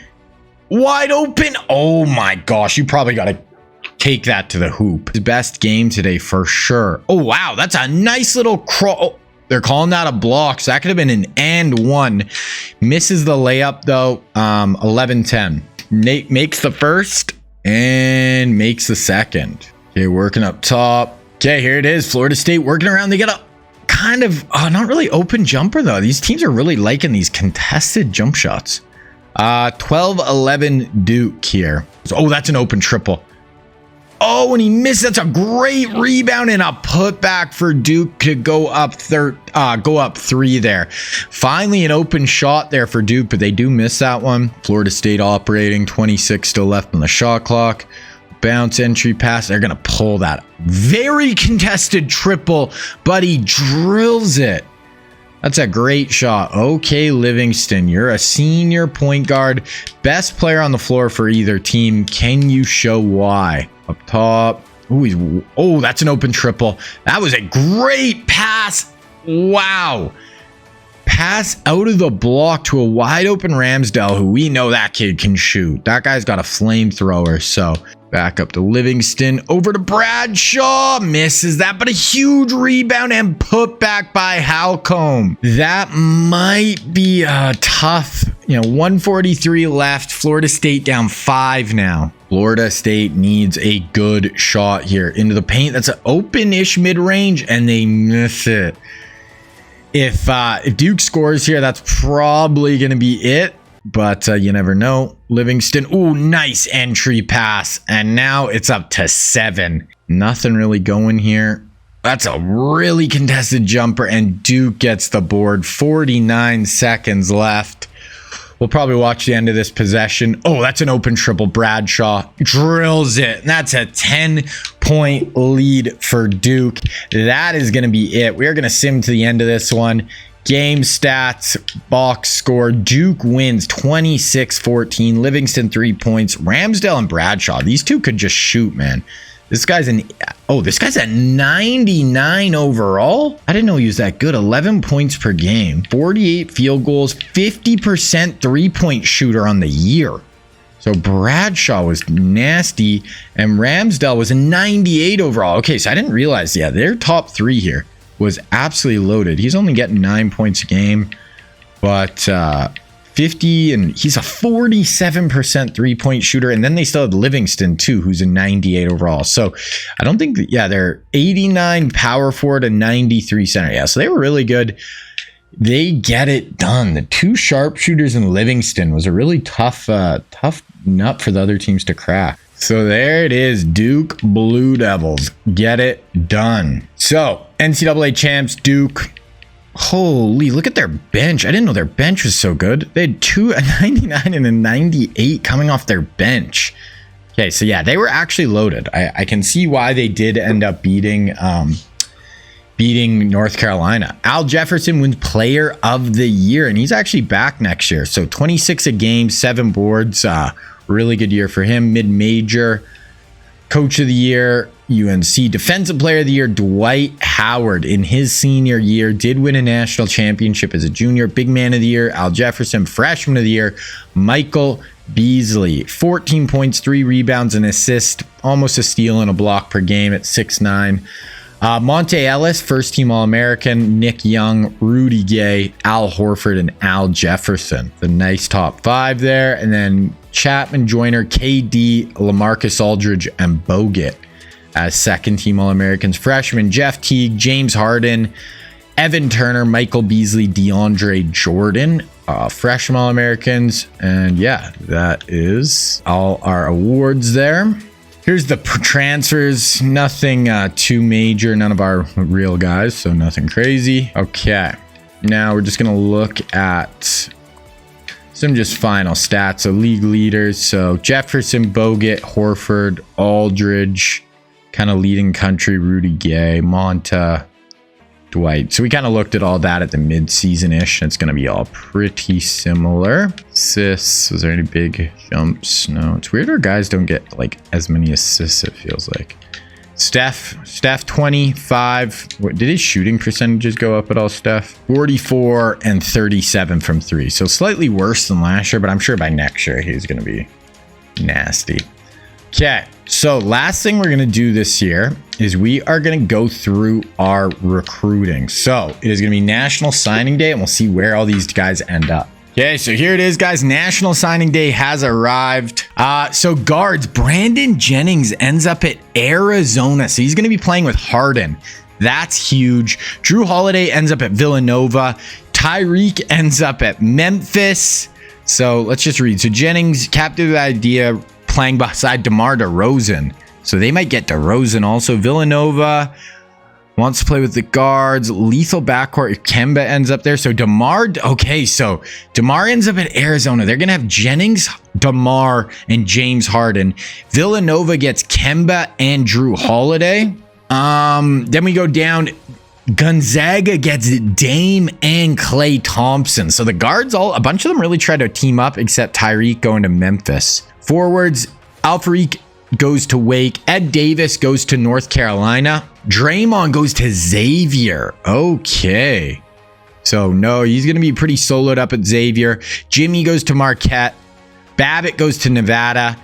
Wide open. Oh, my gosh. You probably got to take that to the hoop. His best game today for sure. Oh, wow. That's a nice little crawl. Oh, they're calling that a block. So that could have been an and one. Misses the layup, though. 11-10. Nate makes the first and makes the second. Okay, working up top. Okay, here it is. Florida State working around. They get a kind of not really open jumper, though. These teams are really liking these contested jump shots. 12-11 Duke here. Oh, that's an open triple. Oh, and he missed. That's a great rebound and a putback for Duke to go up three there. Finally, an open shot there for Duke, but they do miss that one. Florida State operating, 26 still left on the shot clock. Bounce entry pass. They're going to pull that. Very contested triple, but he drills it. That's a great shot. Okay, Livingston, you're a senior point guard. Best player on the floor for either team. Can you show why? Up top. Oh, that's an open triple. That was a great pass. Wow. Pass out of the block to a wide open Ramsdale, who we know that kid can shoot. That guy's got a flamethrower. So back up to Livingston. Over to Bradshaw. Misses that, but a huge rebound and put back by Halcombe. That might be tough. 143 left. Florida State down 5 now. Florida State needs a good shot here into the paint. That's an open-ish mid-range, and they miss it. If Duke scores here, that's probably going to be it. But you never know. Livingston, ooh, nice entry pass. And now it's up to 7. Nothing really going here. That's a really contested jumper, and Duke gets the board. 49 seconds left. We'll probably watch the end of this possession. Oh, that's an open triple. Bradshaw drills it. And that's a 10-point lead for Duke. That is going to be it. We are going to sim to the end of this one. Game stats, box score. Duke wins 26-14. Livingston 3 points. Ramsdale and Bradshaw. These two could just shoot, man. This guy's at 99 overall. I didn't know he was that good. 11 points per game, 48 field goals, 50% three-point shooter on the year. So Bradshaw was nasty, and Ramsdale was a 98 overall. Okay, so I didn't realize, their top 3 here was absolutely loaded. He's only getting 9 points a game, but 50, and he's a 47% three-point shooter. And then they still had Livingston too, who's a 98 overall. So I don't think they're 89 power forward and 93 center. So they were really good. They get it done. The 2 sharpshooters in Livingston was a really tough nut for the other teams to crack. So there it is. Duke Blue Devils get it done. So NCAA champs, Duke. Holy, look at their bench. I didn't know their bench was so good. They had a 99 and a 98 coming off their bench. Okay, so they were actually loaded. I can see why they did end up beating North Carolina. Al Jefferson wins player of the year, and he's actually back next year. So 26 a game, 7 boards. Really good year for him. Mid-major. Coach of the year, UNC. Defensive player of the year, Dwight Howard in his senior year did win a national championship as a junior. Big man of the year, Al Jefferson. Freshman of the year, Michael Beasley. 14 points, 3 rebounds, and assist. Almost a steal and a block per game at 6'9". Monte Ellis, first team All-American. Nick Young, Rudy Gay, Al Horford, and Al Jefferson. The nice top 5 there. And then Chapman, Joyner, KD, LaMarcus Aldridge, and Bogut as second team All-Americans. Freshman Jeff Teague, James Harden, Evan Turner, Michael Beasley, DeAndre Jordan, freshman All-Americans. And that is all our awards there. Here's the transfers. Nothing too major. None of our real guys, so nothing crazy. Okay, now we're just going to look at some just final stats of league leaders. So Jefferson, Bogut, Horford, Aldridge, kind of leading country, Rudy Gay, Monta, Dwight. So we kind of looked at all that at the mid-season-ish, and it's going to be all pretty similar. Assists, was there any big jumps? No. It's weird our guys don't get like as many assists, it feels like. Steph 25. Did his shooting percentages go up at all, Steph? 44 and 37 from 3. So slightly worse than last year, but I'm sure by next year he's going to be nasty. Okay, so last thing we're going to do this year is we are going to go through our recruiting. So it is going to be National Signing Day, and we'll see where all these guys end up. Okay, so here it is, guys. National Signing Day has arrived. So guards, Brandon Jennings ends up at Arizona. So he's going to be playing with Harden. That's huge. Drew Holiday ends up at Villanova. Tyreek ends up at Memphis. So let's just read. So Jennings, captive of the idea, playing beside DeMar DeRozan. So they might get DeRozan also. Villanova wants to play with the guards. Lethal backcourt. Kemba ends up there. So DeMar. Okay, so DeMar ends up at Arizona. They're going to have Jennings, DeMar, and James Harden. Villanova gets Kemba and Drew Holiday. Then we go down. Gonzaga gets Dame and Klay Thompson. So the guards, a bunch of them really try to team up, except Tyreek going to Memphis. Forwards, Alfariq goes to Wake. Ed Davis goes to North Carolina. Draymond goes to Xavier. Okay. So no, he's going to be pretty soloed up at Xavier. Jimmy goes to Marquette. Babbitt goes to Nevada.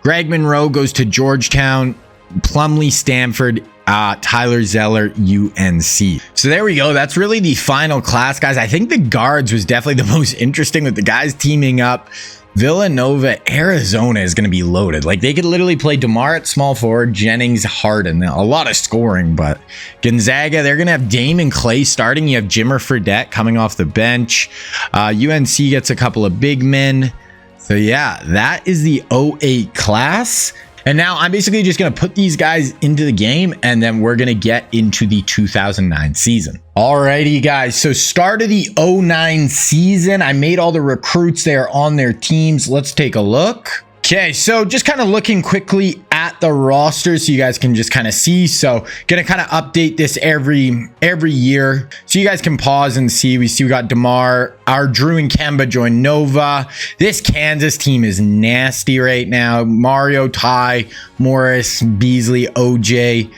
Greg Monroe goes to Georgetown. Plumlee, Stanford. Tyler Zeller, UNC. So there we go. That's really the final class, guys. I think the guards was definitely the most interesting with the guys teaming up. Villanova, Arizona is going to be loaded. Like, they could literally play DeMar at small forward, Jennings, Harden. A lot of scoring, but Gonzaga, they're going to have Dame and Klay starting. You have Jimmer Fredette coming off the bench. UNC gets a couple of big men. So yeah, that is the 08 class. And now I'm basically just going to put these guys into the game, and then we're going to get into the 2009 season. Alrighty, guys. So start of the 09 season. I made all the recruits there on their teams. Let's take a look. Okay, so just kind of looking quickly at the roster so you guys can just kind of see. So gonna kind of update this every year so you guys can pause and see. We got DeMar, our Drew and Kemba joined Nova. This Kansas team is nasty right now. Mario, Ty, Morris, Beasley, OJ.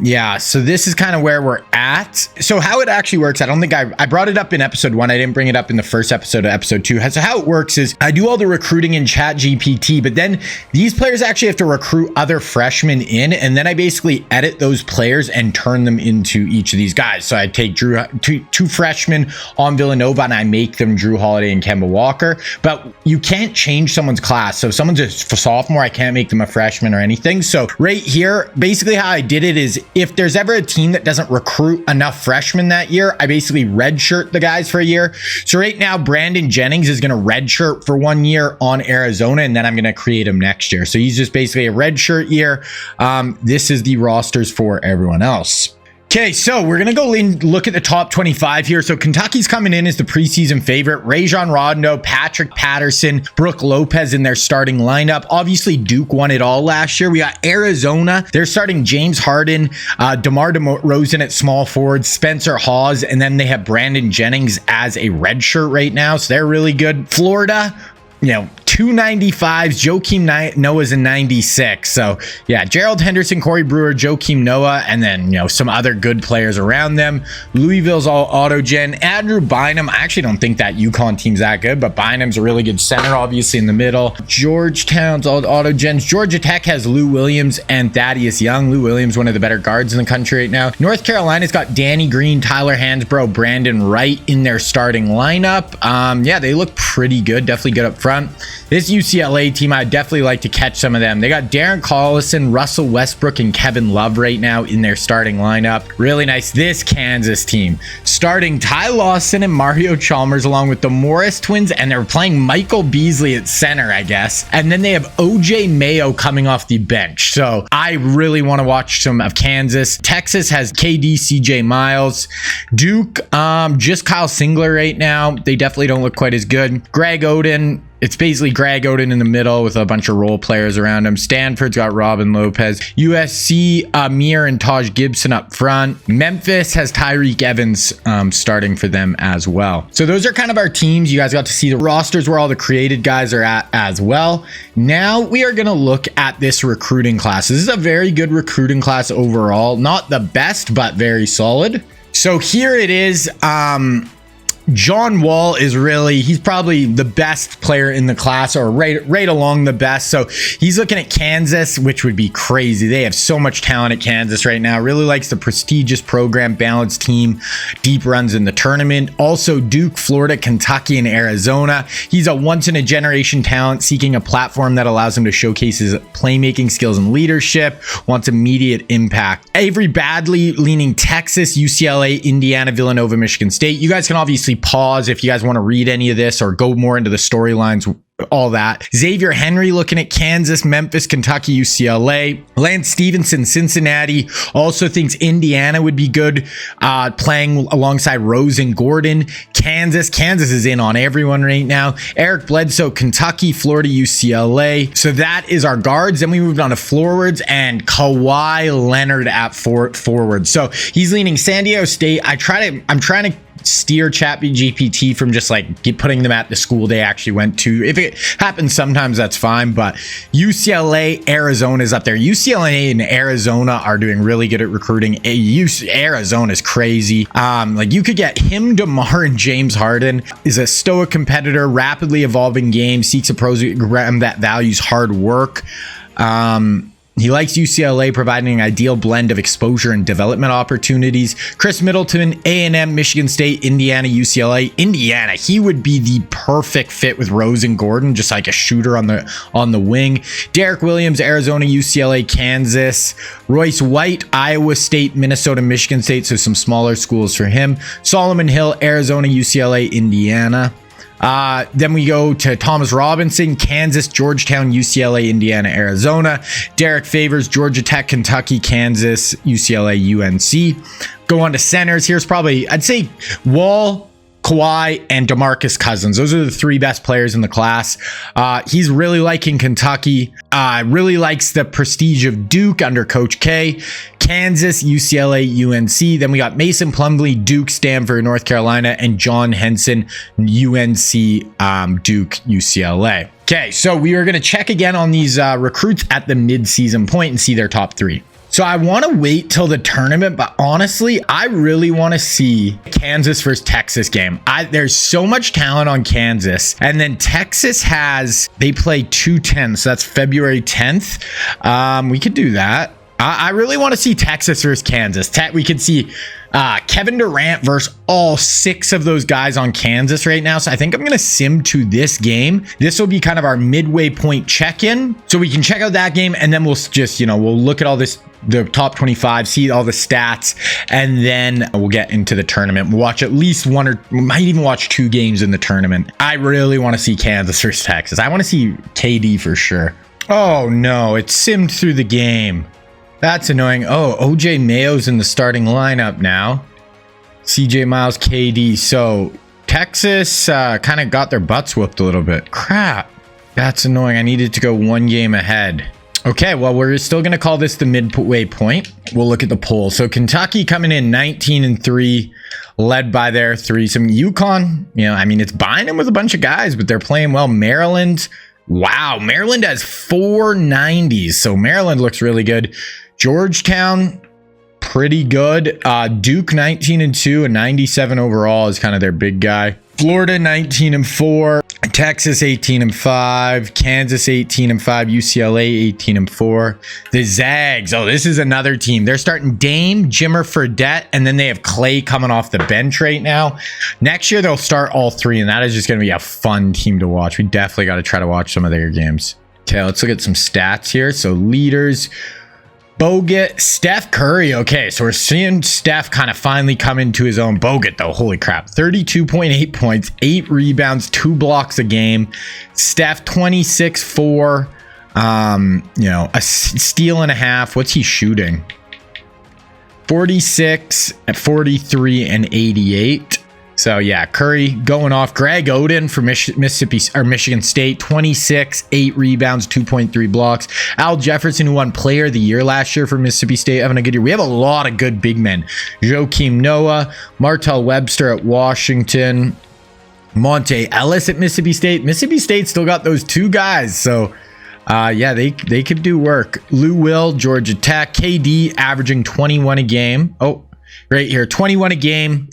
Yeah, so this is kind of where we're at. So how it actually works, I don't think I brought it up in episode 1. I didn't bring it up in the first episode of episode 2. So how it works is I do all the recruiting in ChatGPT, but then these players actually have to recruit other freshmen in, and then I basically edit those players and turn them into each of these guys. So I take two freshmen on Villanova and I make them Drew Holiday and Kemba Walker, but you can't change someone's class. So if someone's a sophomore, I can't make them a freshman or anything. So right here, basically how I did it is if there's ever a team that doesn't recruit enough freshmen that year, I basically redshirt the guys for a year. So right now, Brandon Jennings is going to redshirt for 1 year on Arizona, and then I'm going to create him next year. So he's just basically a redshirt year. This is the rosters for everyone else. Okay, so we're going to go look at the top 25 here. So Kentucky's coming in as the preseason favorite. Rajon Rondo, Patrick Patterson, Brooke Lopez in their starting lineup. Obviously, Duke won it all last year. We got Arizona. They're starting James Harden, DeMar DeRozan at small forward, Spencer Hawes, and then they have Brandon Jennings as a redshirt right now. So they're really good. Florida, 295s. Joakim Noah's a 96. So yeah, Gerald Henderson, Corey Brewer, Joakim Noah, and then some other good players around them. Louisville's all auto-gen. Andrew Bynum, I actually don't think that UConn team's that good, but Bynum's a really good center, obviously in the middle. Georgetown's all auto-gens. Georgia Tech has Lou Williams and Thaddeus Young. Lou Williams, one of the better guards in the country right now. North Carolina's got Danny Green, Tyler Hansbrough, Brandon Wright in their starting lineup. Yeah, they look pretty good, definitely good up front. This UCLA team, I'd definitely like to catch some of them. They got Darren Collison, Russell Westbrook, and Kevin Love right now in their starting lineup. Really nice. This Kansas team, starting Ty Lawson and Mario Chalmers along with the Morris twins, and they're playing Michael Beasley at center, I guess. And then they have OJ Mayo coming off the bench. So I really want to watch some of Kansas. Texas has KD, CJ Miles. Duke, just Kyle Singler right now. They definitely don't look quite as good. Greg Oden. It's basically Greg Oden in the middle with a bunch of role players around him. Stanford's got Robin Lopez. USC, Amir and Taj Gibson up front. Memphis has Tyreek Evans starting for them as well. So those are kind of our teams. You guys got to see the rosters where all the created guys are at as well. Now we are going to look at this recruiting class. This is a very good recruiting class overall. Not the best, but very solid. So here it is. John Wall is he's probably the best player in the class, or right along the best. So he's looking at Kansas, which would be crazy. They have so much talent at Kansas right now. Really likes the prestigious program, balanced team, deep runs in the tournament. Also Duke, Florida, Kentucky, and Arizona. He's a once-in-a-generation talent seeking a platform that allows him to showcase his playmaking skills and leadership. Wants immediate impact. Avery Badley leaning Texas, UCLA, Indiana, Villanova, Michigan State. You guys can obviously pause if you guys want to read any of this or go more into the storylines, all that. Xavier Henry looking at Kansas, Memphis, Kentucky, UCLA. Lance Stevenson, Cincinnati, also thinks Indiana would be good, playing alongside Rose and Gordon. Kansas is in on everyone right now. Eric Bledsoe, Kentucky, Florida, UCLA. So that is our guards. Then we moved on to forwards, and Kawhi Leonard at forward. So he's leaning San Diego State. I'm trying to steer ChatGPT from just like putting them at the school they actually went to. If it happens sometimes, that's fine, but UCLA, Arizona is up there. UCLA and Arizona are doing really good at recruiting. Arizona is crazy. Like you could get him, DeMar, and James Harden. Is a stoic competitor, rapidly evolving game, seeks a program that values hard work. He likes UCLA, providing an ideal blend of exposure and development opportunities. Chris Middleton, A&M, Michigan State, Indiana, UCLA. Indiana, he would be the perfect fit with Rose and Gordon, just like a shooter on the wing. Derek Williams, Arizona, UCLA, Kansas. Royce White, Iowa State, Minnesota, Michigan State, so some smaller schools for him. Solomon Hill, Arizona, UCLA, Indiana. Then we go to Thomas Robinson, Kansas, Georgetown, UCLA, Indiana, Arizona. Derek Favors, Georgia Tech, Kentucky, Kansas, UCLA, UNC. Go on to centers. Here's probably, I'd say Wall, Kawhi, and DeMarcus Cousins. Those are the three best players in the class. He's really liking Kentucky. Really likes the prestige of Duke under Coach K. Kansas, UCLA, UNC. Then we got Mason Plumlee, Duke, Stanford, North Carolina, and John Henson, UNC, Duke, UCLA. Okay, so we are going to check again on these recruits at the mid-season point and see their top three. So I want to wait till the tournament, but honestly, I really want to see Kansas versus Texas game. There's so much talent on Kansas, and then Texas they play 2-10, so that's February 10th. We could do that. I really want to see Texas versus Kansas. We could see Kevin Durant versus all 6 of those guys on Kansas right now. So I think I'm going to sim to this game. This will be kind of our midway point check-in. So we can check out that game, and then we'll just, we'll look at all this, the top 25, see all the stats, and then we'll get into the tournament. We'll watch at least one, or we might even watch 2 games in the tournament. I really want to see Kansas versus Texas. I want to see KD for sure. Oh no, it simmed through the game. That's annoying. Oh, OJ Mayo's in the starting lineup now. CJ Miles, KD. So Texas kind of got their butts whooped a little bit. Crap. That's annoying. I needed to go 1 game ahead. Okay, well, we're still going to call this the midway point. We'll look at the poll. So Kentucky coming in 19-3, led by their 3. Some UConn, it's buying them with a bunch of guys, but they're playing well. Maryland, wow, Maryland has 4 90s. So Maryland looks really good. Georgetown, pretty good. Duke 19-2 and 97 overall is kind of their big guy. Florida 19-4, Texas 18-5, Kansas 18-5, UCLA 18-4. The Zags, oh, this is another team. They're starting Dame, Jimmer Fredette, and then they have Clay coming off the bench right now. Next year they'll start all 3, and that is just going to be a fun team to watch. We definitely got to try to watch some of their games. Okay, let's look at some stats here. So leaders. Bogut, Steph Curry. Okay, so we're seeing Steph kind of finally come into his own. Bogut, though, holy crap. 32.8 points, 8 rebounds, 2 blocks a game. Steph, 26-4. A steal and a half. What's he shooting? 46 at 43 and 88. So yeah, Curry going off. Greg Oden for Michigan State, 26, 8 rebounds, 2.3 blocks. Al Jefferson, who won Player of the Year last year for Mississippi State, having a good year. We have a lot of good big men. Joakim Noah, Martell Webster at Washington, Monte Ellis at Mississippi State. Mississippi State still got those 2 guys, so yeah, they could do work. Lou Will, Georgia Tech. KD averaging 21 a game. Oh, right here, 21 a game.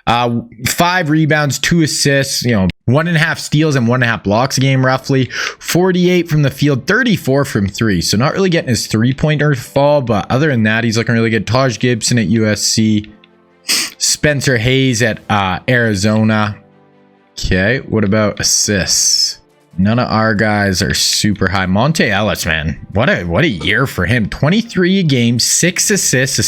5 rebounds, 2 assists, 1.5 steals and 1.5 blocks a game roughly. 48 from the field, 34 from 3. So not really getting his 3-pointer fall, but other than that, he's looking really good. Taj Gibson at USC. Spencer Hayes at Arizona. Okay, what about assists? None of our guys are super high. Monte Ellis, man, what a year for him. 23 a game, 6 assists, a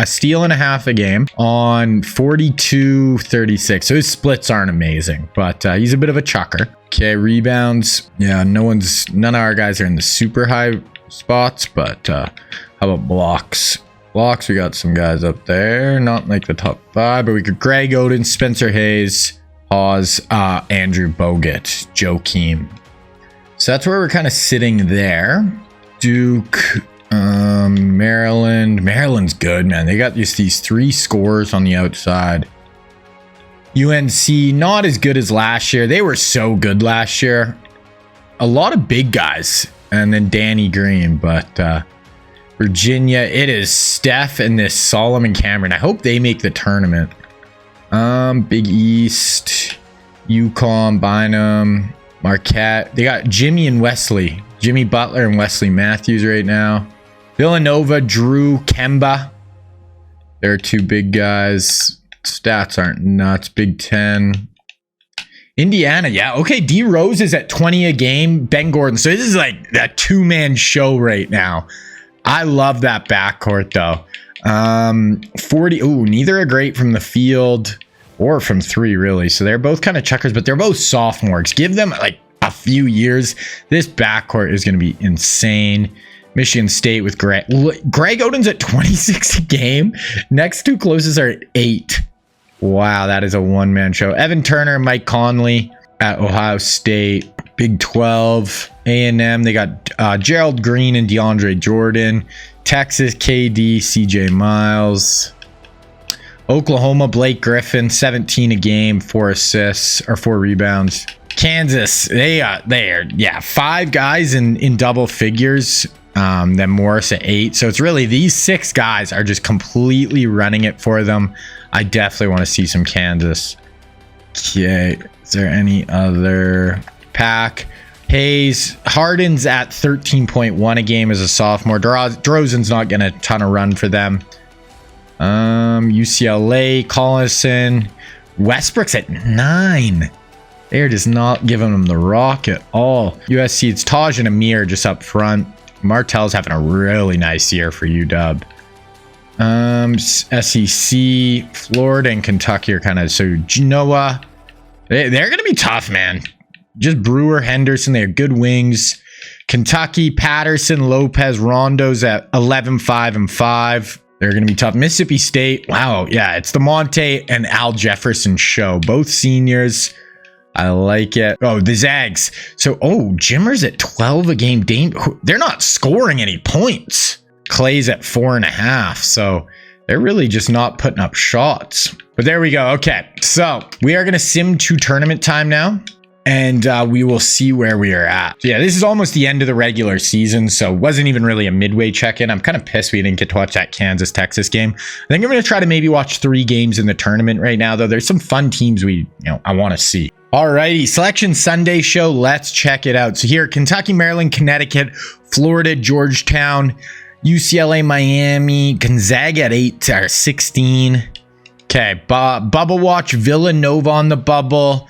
steal and a half a game on 42-36. So his splits aren't amazing, but he's a bit of a chucker. Okay, rebounds. Yeah, none of our guys are in the super high spots, but how about blocks? Blocks, we got some guys up there, not like the top 5, but we could Greg Oden, Spencer Hayes, Oz, Andrew Bogut, Joakim. So that's where we're kind of sitting there. Duke, Maryland. Maryland's good, man. They got these 3 scorers on the outside. UNC, not as good as last year. They were so good last year. A lot of big guys. And then Danny Green, but Virginia, it is Steph and this Solomon Cameron. I hope they make the tournament. Big East, UConn, Bynum, Marquette. They got Jimmy and Wesley. Jimmy Butler and Wesley Matthews right now. Villanova, Drew, Kemba. They're 2 big guys. Stats aren't nuts. Big Ten. Indiana, yeah. Okay, D Rose is at 20 a game. Ben Gordon. So this is like a 2-man show right now. I love that backcourt though. 40. Ooh, neither are great from the field or from 3 really. So they're both kind of chuckers, but they're both sophomores. Give them like a few years. This backcourt is going to be insane. Michigan State with Greg Oden's at 26 a game. Next 2 closest are 8. Wow, that is a 1-man show. Evan Turner and Mike Conley at Ohio State. Big 12. A&M, they got Gerald Green and DeAndre Jordan. Texas, KD, CJ Miles. Oklahoma, Blake Griffin, 17 a game, 4 assists or 4 rebounds. Kansas, they are 5 guys in double figures. Then Morris at 8. So it's really these 6 guys are just completely running it for them. I definitely want to see some Kansas. Okay, is there any other pack? Hayes, Harden's at 13.1 a game as a sophomore. DeRozan's not getting a ton of run for them. UCLA, Collison, Westbrook's at 9. They're just not giving him the rock at all. USC, it's Taj and Amir just up front. Martell's having a really nice year for UW. SEC, Florida and Kentucky are kind of so Genoa. They're going to be tough, man. Just Brewer, Henderson, they have good wings. Kentucky, Patterson, Lopez, Rondo's at 11-5-5. They're going to be tough. Mississippi State, wow, yeah, it's the Monte and Al Jefferson show. Both seniors. I like it. Oh, the Zags. So, Jimmer's at 12 a game. They're not scoring any points. Clay's at 4.5. So they're really just not putting up shots. But there we go. Okay, so we are going to sim to tournament time now. And we will see where we are at. So yeah, this is almost the end of the regular season, so it wasn't even really a midway check-in. I'm kind of pissed we didn't get to watch that Kansas-Texas game. I think I'm going to try to maybe watch 3 games in the tournament right now, though. There's some fun teams I want to see. Alrighty, Selection Sunday show. Let's check it out. So here, Kentucky, Maryland, Connecticut, Florida, Georgetown, UCLA, Miami, Gonzaga at 8 or 16. Okay, bubble watch, Villanova on the bubble.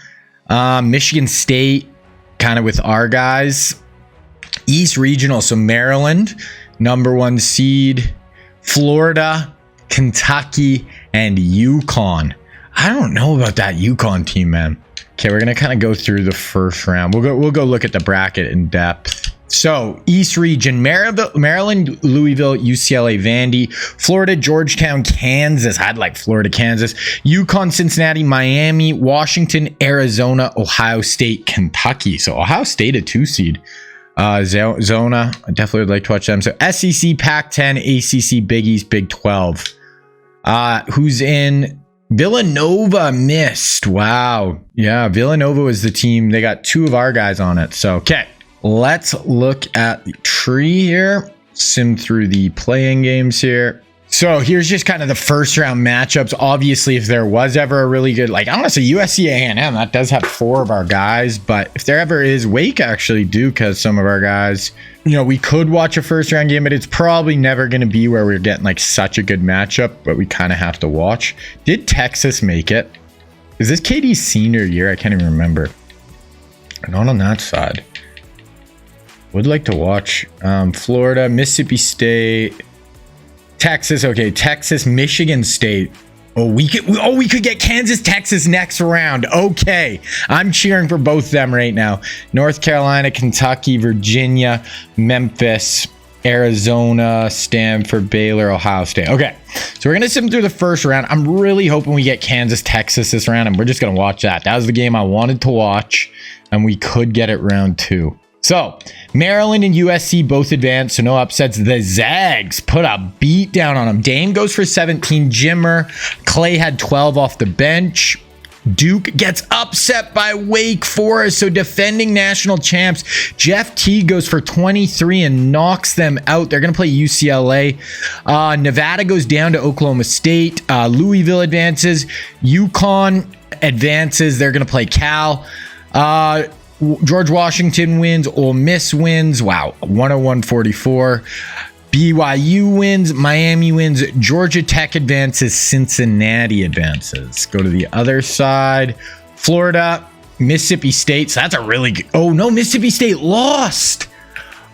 Michigan State, kind of with our guys. East Regional, so Maryland, number 1 seed. Florida, Kentucky, and UConn. I don't know about that UConn team, man. Okay, we're gonna kind of go through the first round. We'll go look at the bracket in depth. So East Region, Maryland, Louisville, UCLA, Vandy, Florida, Georgetown, Kansas. I'd like Florida, Kansas, UConn, Cincinnati, Miami, Washington, Arizona, Ohio State, Kentucky. So Ohio State a 2 seed. Zona, I definitely would like to watch them. So SEC, Pac-10, ACC, Big East, Big 12. Who's in? Villanova missed. Wow. Yeah, Villanova was the team. They got 2 of our guys on it. So, okay. Let's look at the tree here. Sim through the playing games here. So here's just kind of the first round matchups. Obviously, if there was ever a really good, like I want to say USC A&M, that does have 4 of our guys, but if there ever is, Wake actually Duke has some of our guys. You know, we could watch a first round game, but it's probably never going to be where we're getting like such a good matchup, but we kind of have to watch. Did Texas make it? Is this KD's senior year? I can't even remember. Not on that side. Would like to watch Florida, Mississippi State, Texas. Okay, Texas, Michigan State. We could get Kansas, Texas next round. Okay, I'm cheering for both of them right now. North Carolina, Kentucky, Virginia, Memphis, Arizona, Stanford, Baylor, Ohio State. Okay, so we're gonna sim through the first round. I'm really hoping we get Kansas, Texas this round, and we're just gonna watch that. That was the game I wanted to watch, and we could get it round 2. So, Maryland and USC both advanced, so no upsets. The Zags put a beat down on them. Dame goes for 17. Jimmer. Clay had 12 off the bench. Duke gets upset by Wake Forest, so defending national champs. Jeff Teague goes for 23 and knocks them out. They're going to play UCLA. Nevada goes down to Oklahoma State. Louisville advances. UConn advances. They're going to play Cal. George Washington wins. Ole Miss wins. Wow, 101-44. BYU wins. Miami wins. Georgia Tech advances. Cincinnati advances. Go to the other side. Florida, Mississippi State. So that's a really good. Oh, no, Mississippi State lost.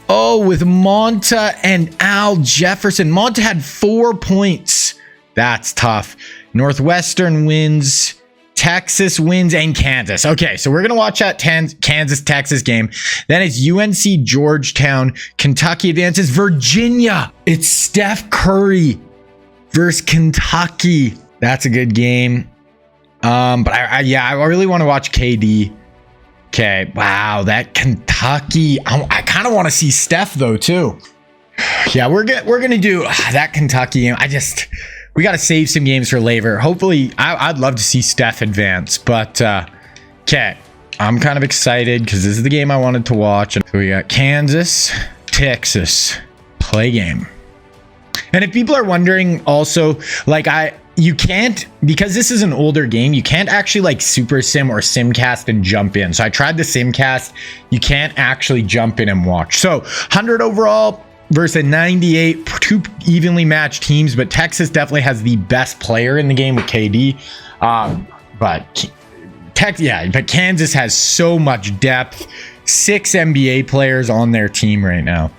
Oh, with Monta and Al Jefferson. Monta had 4 points. That's tough. Northwestern wins. Texas wins and Kansas. Okay, so we're going to watch that Kansas-Texas game. Then it's UNC Georgetown. Kentucky advances. Virginia. It's Steph Curry versus Kentucky. That's a good game. But I really want to watch KD. Okay, wow, that Kentucky. I kind of want to see Steph though too. Yeah, we're gonna do that Kentucky game. We got to save some games for later. Hopefully, I'd love to see Steph advance. But, okay. I'm kind of excited because this is the game I wanted to watch. So we got Kansas, Texas, play game. And if people are wondering also, like you can't, because this is an older game, you can't actually like super sim or simcast and jump in. So I tried the simcast. You can't actually jump in and watch. So 100 overall versus a 98, 2 evenly matched teams, but Texas definitely has the best player in the game with KD. But Kansas has so much depth. 6 NBA players on their team right now.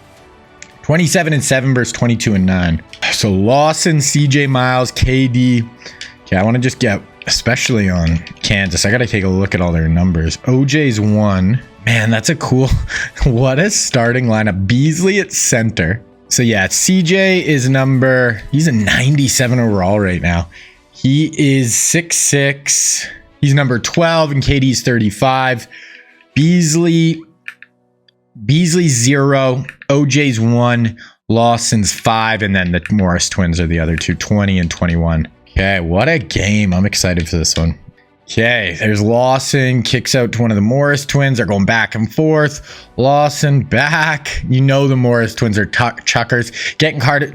27-7 versus 22-9. So Lawson, CJ Miles, KD. Okay, I want to just get, especially on Kansas, I got to take a look at all their numbers. OJ's 1. Man, that's a cool, what a starting lineup. Beasley at center. So yeah, CJ is he's a 97 overall right now. He is 6'6". He's number 12 and KD's 35. Beasley's 0. OJ's 1. Lawson's 5. And then the Morris twins are the other two, 20 and 21. Okay, what a game. I'm excited for this one. Okay, there's Lawson, kicks out to one of the Morris twins. They're going back and forth. Lawson back. You know the Morris twins are chuckers. Getting guarded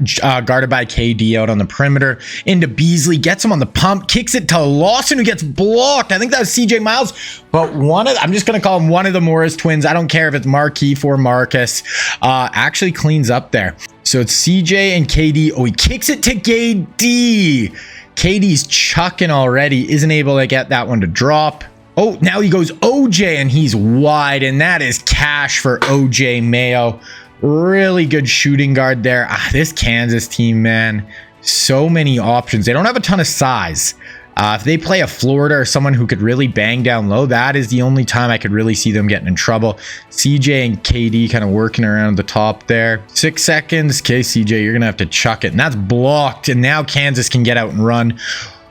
by KD out on the perimeter. Into Beasley, gets him on the pump, kicks it to Lawson, who gets blocked. I think that was CJ Miles, but I'm just going to call him one of the Morris twins. I don't care if it's Markeith or Marcus. Actually cleans up there. So it's CJ and KD. Oh, he kicks it to KD. KD's chucking already, isn't able to get that one to drop. Oh, now he goes OJ and he's wide, and that is cash for OJ Mayo. Really good shooting guard there. This Kansas team, man, so many options. They don't have a ton of size. If they play a Florida or someone who could really bang down low, that is the only time I could really see them getting in trouble. CJ and KD kind of working around the top there. 6 seconds. Okay, CJ, you're going to have to chuck it. And that's blocked. And now Kansas can get out and run.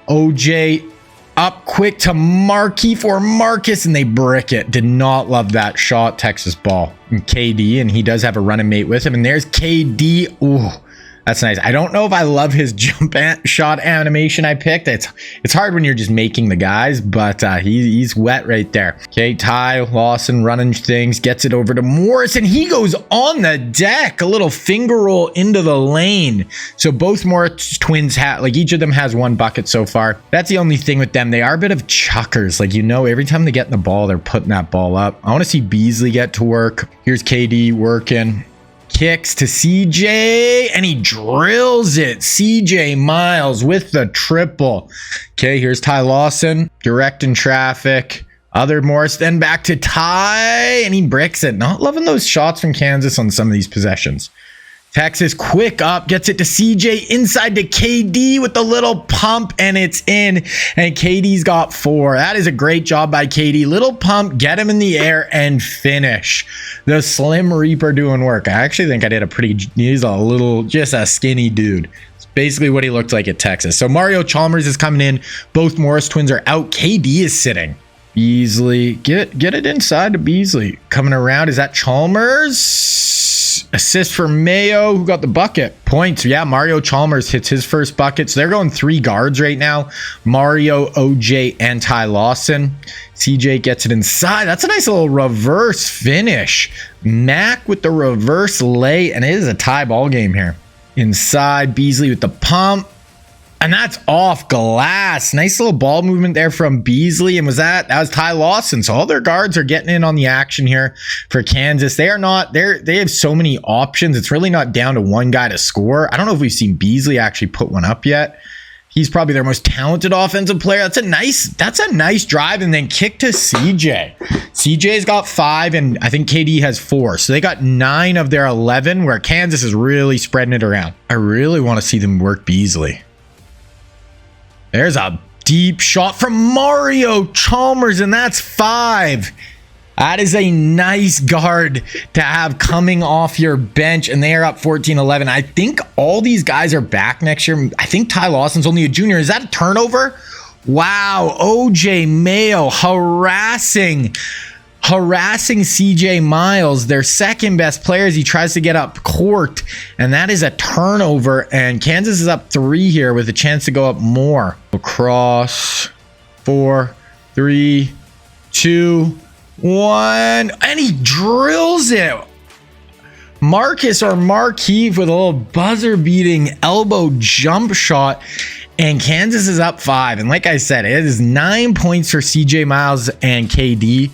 OJ up quick to Markeith or Marcus, and they brick it. Did not love that shot. Texas ball. And KD, and he does have a running mate with him. And there's KD. Ooh, That's nice. I don't know if I love his jump shot animation I picked. It's hard when you're just making the guys, but he's wet right there. Okay, Ty Lawson running things, gets it over to Morris, and he goes on the deck. A little finger roll into the lane. So both Morris twins have, like, each of them has 1 bucket so far. That's the only thing with them. They are a bit of chuckers. Like, you know, every time they get in the ball, they're putting that ball up. I want to see Beasley get to work. Here's KD working. Kicks to CJ, and he drills it. CJ Miles with the triple. Okay, here's Ty Lawson, directing traffic. Other Morris, then back to Ty, and he bricks it. Not loving those shots from Kansas on some of these possessions. Texas quick up, gets it to CJ, inside to KD with the little pump, and it's in, and KD's got 4. That is a great job by KD. Little pump, get him in the air, and finish. The Slim Reaper doing work. I actually think I did he's a little, just a skinny dude. It's basically what he looked like at Texas. So Mario Chalmers is coming in. Both Morris twins are out. KD is sitting. Beasley, get it inside to Beasley. Coming around, is that Chalmers? Assist for Mayo, who got the bucket. Points, yeah, Mario Chalmers hits his first bucket. So they're going 3 guards right now. Mario, OJ, and Ty Lawson. CJ gets it inside. That's a nice little reverse finish. Mac with the reverse lay, and it is a tie ball game here. Inside, Beasley with the pump. And that's off glass. Nice little ball movement there from Beasley. And that was Ty Lawson. So all their guards are getting in on the action here for Kansas. They have so many options. It's really not down to one guy to score. I don't know if we've seen Beasley actually put one up yet. He's probably their most talented offensive player. That's a nice drive, and then kick to CJ. CJ's got 5, and I think KD has 4. So they got 9 of their 11, where Kansas is really spreading it around. I really want to see them work Beasley. There's a deep shot from Mario Chalmers, and that's 5. That is a nice guard to have coming off your bench, and they are up 14-11. I think all these guys are back next year. I think Ty Lawson's only a junior. Is that a turnover? Wow, OJ Mayo harassing CJ Miles, their second best player, as he tries to get up court, and that is a turnover, and Kansas is up 3 here with a chance to go up more. Across 4, 3, 2, 1, and he drills it. Marcus or Markeith with a little buzzer beating elbow jump shot, and Kansas is up 5. And like I said, it is 9 points for CJ Miles and KD.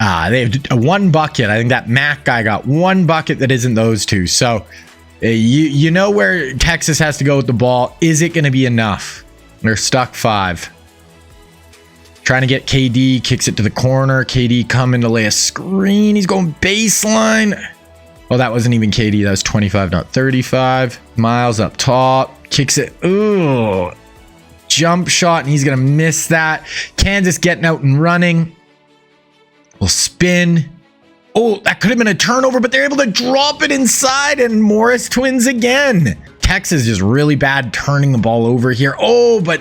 They have 1 bucket. I think that Mac guy got 1 bucket that isn't those 2. So you know where Texas has to go with the ball. Is it going to be enough? They're stuck 5. Trying to get KD, kicks it to the corner. KD coming to lay a screen. He's going baseline. Oh, that wasn't even KD. That was 25, not 35. Miles up top. Kicks it. Ooh. Jump shot, and he's going to miss that. Kansas getting out and running. Will spin. Oh, that could have been a turnover, but they're able to drop it inside, and Morris twins again. Texas is really bad turning the ball over here. Oh, but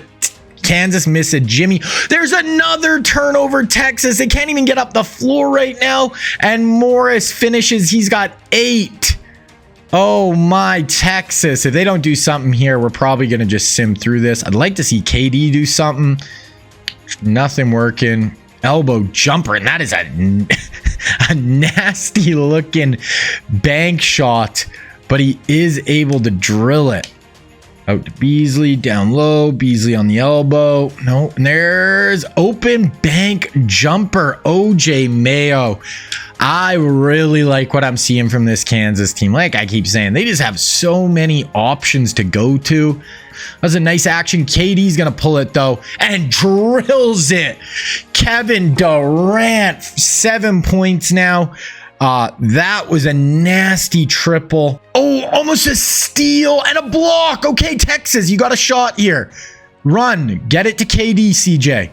Kansas missed a Jimmy. There's another turnover, Texas. They can't even get up the floor right now, and Morris finishes. He's got 8. Oh my, Texas. If they don't do something here, we're probably going to just sim through this. I'd like to see KD do something. Nothing working. Elbow jumper, and that is a nasty looking bank shot, but he is able to drill it. Out to Beasley, down low, Beasley on the elbow. No, and there's open bank jumper, OJ Mayo. I really like what I'm seeing from this Kansas team. Like I keep saying, they just have so many options to go to. That's a nice action. KD's going to pull it, though, and drills it. Kevin Durant, 7 points now. That was a nasty triple. Oh, almost a steal and a block. Okay, Texas, you got a shot here. Run. Get it to KD, CJ.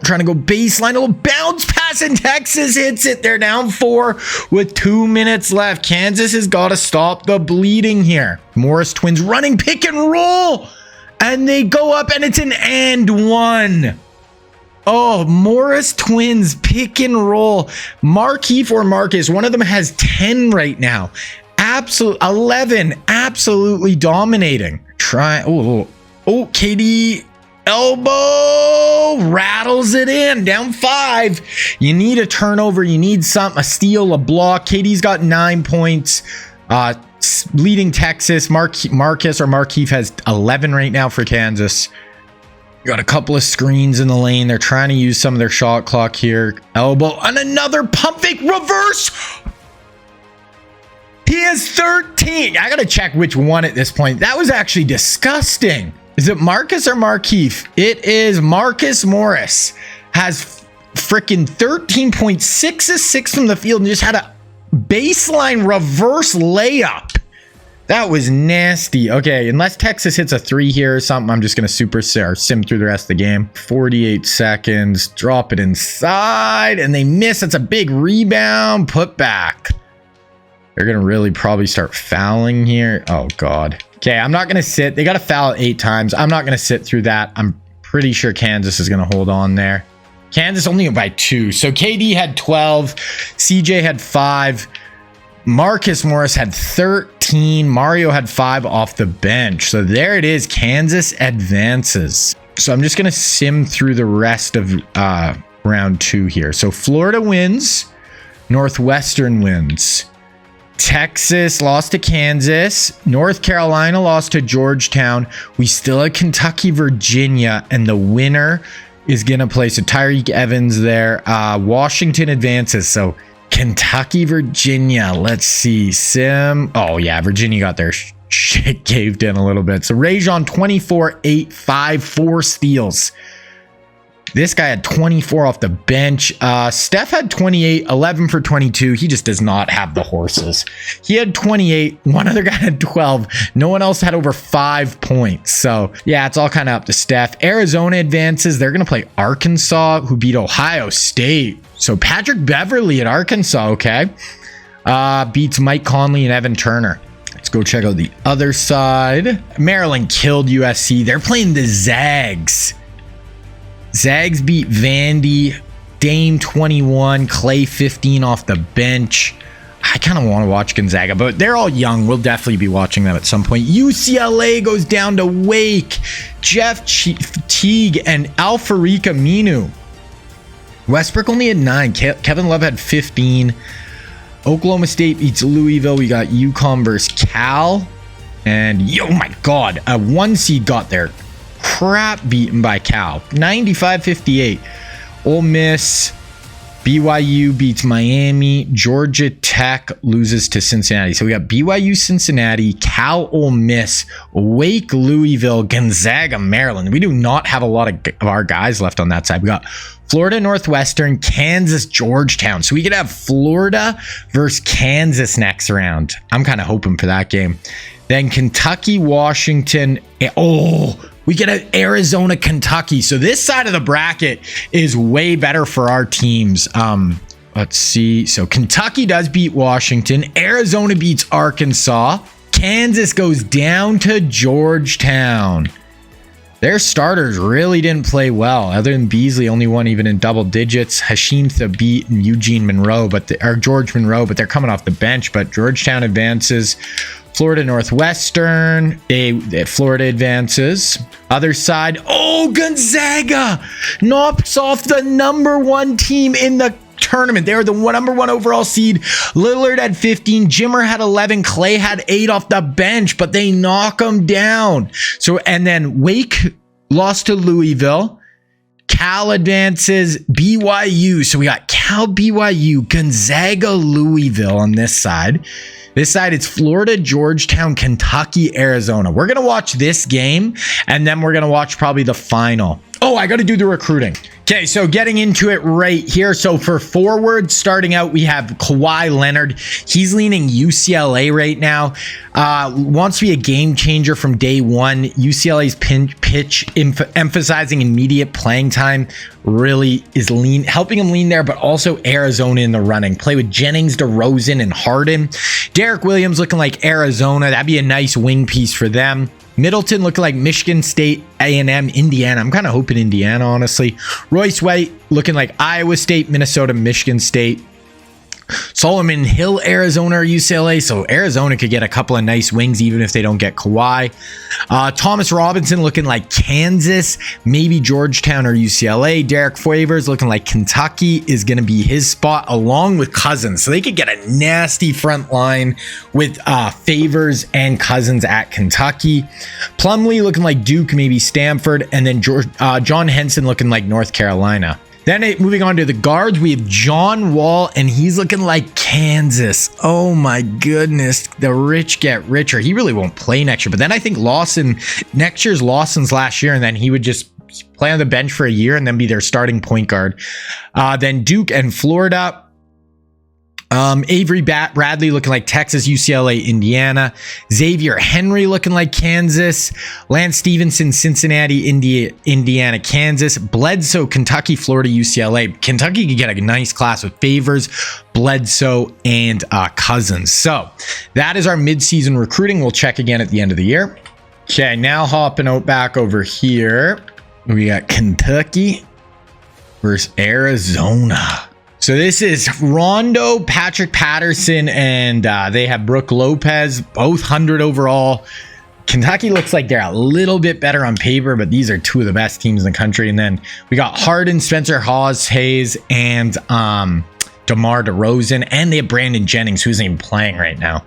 Trying to go baseline. A little bounce pass, and Texas hits it. They're down 4 with 2 minutes left. Kansas has got to stop the bleeding here. Morris twins running pick and roll. And they go up, and it's an and 1. Oh, Morris twins pick and roll. Markeith or Marcus, one of them has 10 right now. absolute 11, absolutely dominating. Try, KD elbow rattles it in, down 5. You need a turnover, you need something, a steal, a block. KD's got 9 points. Leading Texas, Marcus or Markeith has 11 right now for Kansas. Got a couple of screens in the lane. They're trying to use some of their shot clock here. Elbow and another pump fake reverse. He has 13. I gotta check which one at this point. That was actually disgusting. Is it Marcus or Markeith? It is Marcus Morris. Has freaking 13.6 assists from the field and just had a baseline reverse layup. That was nasty. Okay, unless Texas hits a 3 here or something, I'm just going to sim through the rest of the game. 48 seconds. Drop it inside. And they miss. That's a big rebound. Put back. They're going to really probably start fouling here. Oh, God. Okay, I'm not going to sit. They got to foul 8 times. I'm not going to sit through that. I'm pretty sure Kansas is going to hold on there. Kansas only by 2. So KD had 12. CJ had 5. Marcus Morris had 13. Mario had 5 off the bench. So there it is. Kansas advances. So I'm just going to sim through the rest of round 2 here. So Florida wins. Northwestern wins. Texas lost to Kansas. North Carolina lost to Georgetown. We still have Kentucky, Virginia. And the winner is going to play. So Tyreek Evans there. Washington advances. So Kentucky, Virginia. Let's see. Oh, yeah. Virginia got their shit caved in a little bit. So Rajon, 24, 8, 5, 4 steals. This guy had 24 off the bench. Steph had 28, 11 for 22. He just does not have the horses. He had 28. One other guy had 12. No one else had over 5 points. So, yeah, it's all kind of up to Steph. Arizona advances. They're going to play Arkansas, who beat Ohio State. So, Patrick Beverly at Arkansas, okay, beats Mike Conley and Evan Turner. Let's go check out the other side. Maryland killed USC. They're playing the Zags. Zags beat Vandy. Dame 21, Clay 15 off the bench. I kind of want to watch Gonzaga, but they're all young. We'll definitely be watching them at some point. UCLA goes down to Wake. Jeff Teague and Alfarika Minu. Westbrook only had 9. Kevin Love had 15. Oklahoma State beats Louisville. We got UConn versus Cal. And, oh my God, a 1 seed got their crap beaten by Cal. 95-58. Ole Miss, BYU beats Miami. Georgia Tech loses to Cincinnati. So we got BYU, Cincinnati, Cal, Ole Miss, Wake, Louisville, Gonzaga, Maryland. We do not have a lot of our guys left on that side. We got Florida, Northwestern, Kansas, Georgetown. So we could have Florida versus Kansas next round. I'm kind of hoping for that game. Then Kentucky, Washington. Oh, we get an Arizona, Kentucky. So this side of the bracket is way better for our teams. Let's see. So Kentucky does beat Washington. Arizona beats Arkansas. Kansas goes down to Georgetown. Their starters really didn't play well. Other than Beasley, only one even in double digits. Hashim Thabit and George Monroe, but they're coming off the bench. But Georgetown advances. Florida Northwestern, Florida advances. Other side, oh, Gonzaga knocks off the number 1 team in the tournament. They were the number 1 overall seed. Lillard had 15, Jimmer had 11, Clay had 8 off the bench, but they knock them down. So, and then Wake lost to Louisville. Cal advances, BYU. So we got Cal, BYU, Gonzaga, Louisville on this side. This side, it's Florida, Georgetown, Kentucky, Arizona. We're going to watch this game, and then we're going to watch probably the final. Oh, I got to do the recruiting. Okay, so getting into it right here. So for forward, starting out, we have Kawhi Leonard. He's leaning UCLA right now. Wants to be a game changer from day one. UCLA's pitch emphasizing immediate playing time really is helping him lean there, but also Arizona in the running. Play with Jennings, DeRozan, and Harden. Derek Williams looking like Arizona. That'd be a nice wing piece for them. Middleton looking like Michigan State, A&M, Indiana. I'm kind of hoping Indiana, honestly. Royce White looking like Iowa State, Minnesota, Michigan State. Solomon Hill, Arizona or UCLA. So Arizona could get a couple of nice wings even if they don't get Kawhi. Thomas Robinson looking like Kansas, maybe Georgetown or UCLA. Derek Favors looking like Kentucky is going to be his spot along with Cousins. So they could get a nasty front line with Favors and Cousins at Kentucky. Plumlee looking like Duke, maybe Stanford. And then John Henson looking like North Carolina. Then moving on to the guards, we have John Wall, and he's looking like Kansas. Oh my goodness, the rich get richer. He really won't play next year, but then I think next year's Lawson's last year, and then he would just play on the bench for a year and then be their starting point guard. Then Duke and Florida. Avery Bradley looking like Texas, UCLA, Indiana. Xavier Henry looking like Kansas. Lance Stevenson, Cincinnati, Indiana, Kansas. Bledsoe, Kentucky, Florida, UCLA. Kentucky could get a nice class with Favors, Bledsoe, and Cousins. So that is our midseason recruiting. We'll check again at the end of the year. Okay, now hopping out back over here. We got Kentucky versus Arizona. So this is Rondo, Patrick Patterson, and they have Brooke Lopez, both 100 overall. Kentucky looks like they're a little bit better on paper, but these are two of the best teams in the country. And then we got Harden, Spencer Hawes, Hayes, and DeMar DeRozan, and they have Brandon Jennings, who isn't even playing right now.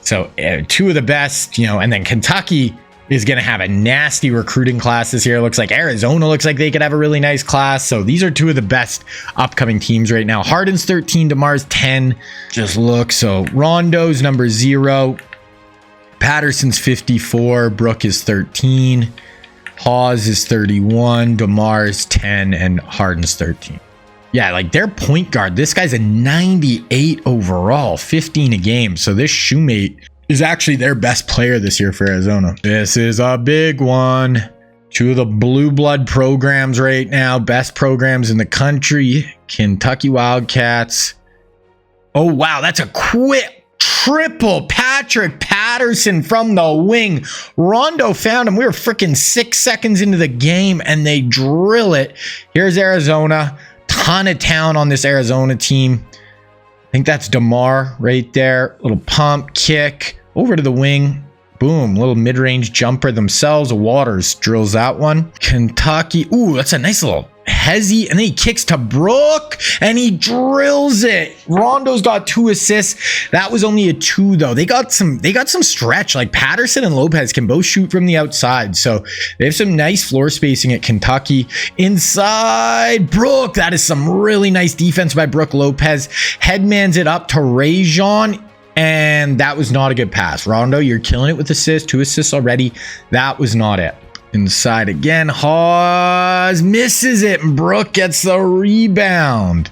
So two of the best, and then Kentucky is going to have a nasty recruiting class this year. It looks like Arizona looks like they could have a really nice class. So these are two of the best upcoming teams right now. Harden's 13, DeMar's 10. Just look. So Rondo's number 0. Patterson's 54. Brooke is 13. Hawes is 31. DeMar is 10. And Harden's 13. Yeah, like their point guard, this guy's a 98 overall, 15 a game. So this shoemate is actually their best player this year for Arizona. This is a big one. Two of the blue blood programs right now, best programs in the country. Kentucky Wildcats. Oh, wow, that's a quick triple. Patrick Patterson from the wing. Rondo found him. We were freaking 6 seconds into the game, and they drill it. Here's Arizona. Ton of talent on this Arizona team. I think that's DeMar right there. Little pump, kick. Over to the wing. Boom. Little mid-range jumper themselves. Waters drills that one. Kentucky. Ooh, that's a nice little hezzy. And then he kicks to Brooke. And he drills it. Rondo's got 2 assists. That was only a 2, though. They got some stretch. Like Patterson and Lopez can both shoot from the outside. So they have some nice floor spacing at Kentucky. Inside Brooke. That is some really nice defense by Brooke Lopez. Headmans it up to Rajon. And that was not a good pass. Rondo, you're killing it with assists. 2 assists already. That was not it. Inside again. Hawes misses it. And Brooke gets the rebound.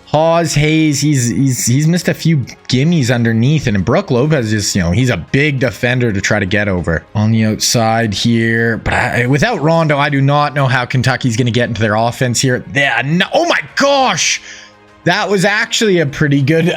Hawes, Hayes, he's missed a few gimmies underneath. And Brooke Lopez just, he's a big defender to try to get over. On the outside here. But without Rondo, I do not know how Kentucky's going to get into their offense here. Oh my gosh. That was actually a pretty good,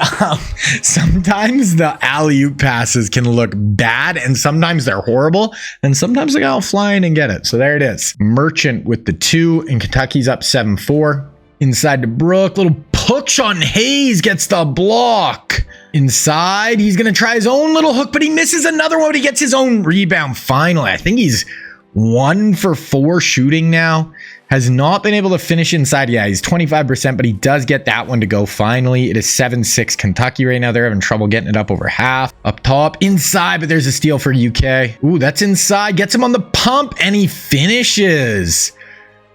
sometimes the alley-oop passes can look bad and sometimes they're horrible and sometimes they gotta fly in and get it. So there it is. Merchant with the 2 and Kentucky's up 7-4. Inside to Brooke, little push on Hayes gets the block. Inside, he's gonna try his own little hook, but he misses another one, but he gets his own rebound finally. I think he's 1 for 4 shooting now. Has not been able to finish inside. Yeah, he's 25%, but he does get that one to go finally. It is 7-6 Kentucky right now. They're having trouble getting it up over half. Up top, inside, but there's a steal for UK. Ooh, that's inside. Gets him on the pump, and he finishes.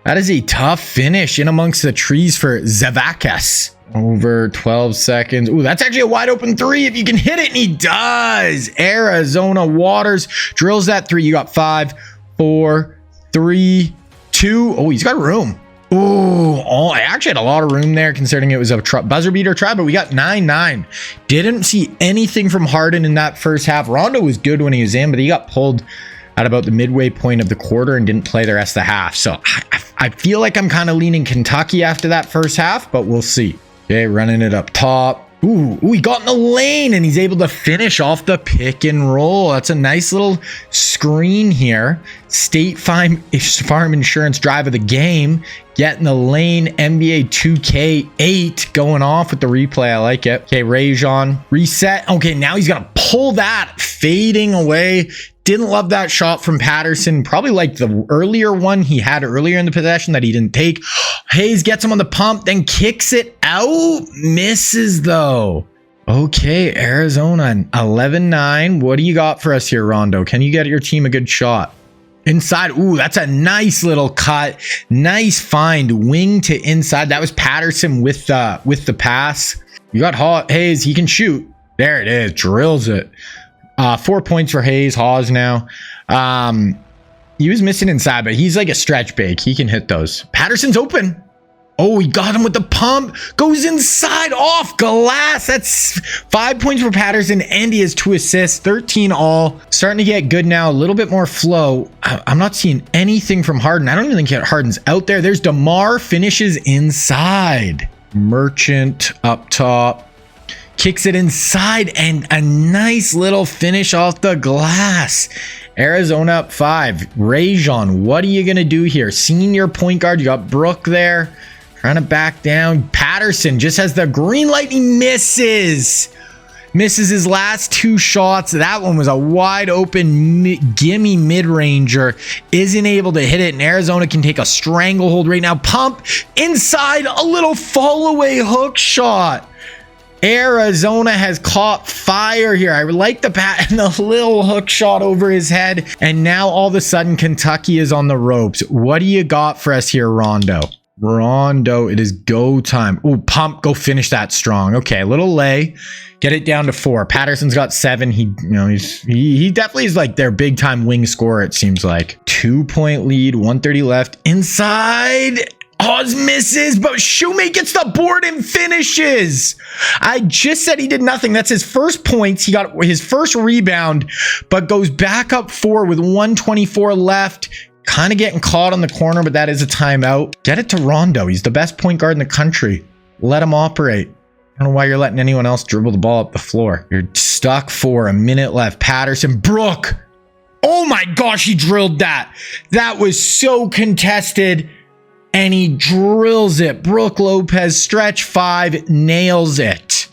That is a tough finish in amongst the trees for Zavakas. Over 12 seconds. Ooh, that's actually a wide open 3 if you can hit it, and he does. Arizona Waters drills that 3. You got 5, 4, 3, 2. Oh, he's got room. I actually had a lot of room there considering it was a buzzer beater try, but we got 9-9. Didn't see anything from Harden in that first half. Rondo was good when he was in, but he got pulled at about the midway point of the quarter and didn't play the rest of the half. So I feel like I'm kind of leaning Kentucky after that first half, but we'll see. Okay, running it up top. Ooh, he got in the lane and he's able to finish off the pick and roll. That's a nice little screen here. State Farm Insurance drive of the game. Get in the lane. NBA 2K8 going off with the replay. I like it. Okay, Rajon. Reset. Okay, now he's going to pull that. Fading away. Didn't love that shot from Patterson. Probably like the earlier one he had earlier in the possession that he didn't take. Hayes gets him on the pump, then kicks it out. Misses though. Okay, Arizona 11-9. What do you got for us here, Rondo? Can you get your team a good shot? Inside. Ooh, that's a nice little cut. Nice find. Wing to inside. That was Patterson with the pass. You got Hayes. He can shoot. There it is. Drills it. 4 points for Hayes. Hawes now. He was missing inside, but he's like a stretch big. He can hit those. Patterson's open. Oh, he got him with the pump. Goes inside off glass. That's 5 points for Patterson, and he has 2 assists. 13 all. Starting to get good now. A little bit more flow. I'm not seeing anything from Harden. I don't even think Harden's out there. There's DeMar. Finishes inside. Merchant up top. Kicks it inside, and a nice little finish off the glass. Arizona up 5. Rajon, what are you going to do here? Senior point guard. You got Brook there. Trying to back down. Patterson just has the green light. He misses. Misses his last 2 shots. That one was a wide open gimme mid-ranger. Isn't able to hit it, and Arizona can take a stranglehold right now. Pump inside. A little fall away hook shot. Arizona has caught fire here. I like the pat and the little hook shot over his head. And now all of a sudden Kentucky is on the ropes. What do you got for us here, Rondo? Rondo, it is go time. Oh, pump, go finish that strong. Okay, little lay. Get it down to 4. Patterson's got 7. He definitely is like their big time wing scorer, it seems like. 2-point lead, 1:30 left. Inside. Hawes misses, but Shoemate gets the board and finishes. I just said he did nothing. That's his first points. He got his first rebound, but goes back up 4 with 1:24 left. Kind of getting caught on the corner, but that is a timeout. Get it to Rondo. He's the best point guard in the country. Let him operate. I don't know why you're letting anyone else dribble the ball up the floor. You're stuck for a minute left. Patterson. Brook. Oh my gosh, he drilled that. That was so contested. And he drills it. Brook Lopez, stretch 5, nails it.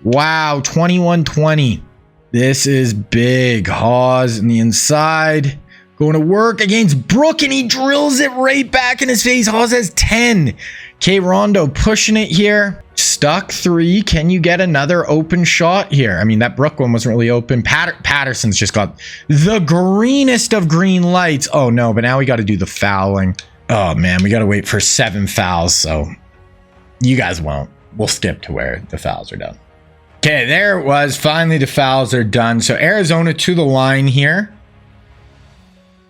Wow, 21-20. This is big. Hawes in the inside. Going to work against Brook, and he drills it right back in his face. Hawes has 10. Okay, Rondo pushing it here. Stuck 3. Can you get another open shot here? I mean, that Brook one wasn't really open. Patterson's just got the greenest of green lights. Oh, no, but now we got to do the fouling. Oh, man, we got to wait for 7 fouls, so you guys won't. We'll skip to where the fouls are done. Okay, there it was. Finally, the fouls are done. So Arizona to the line here.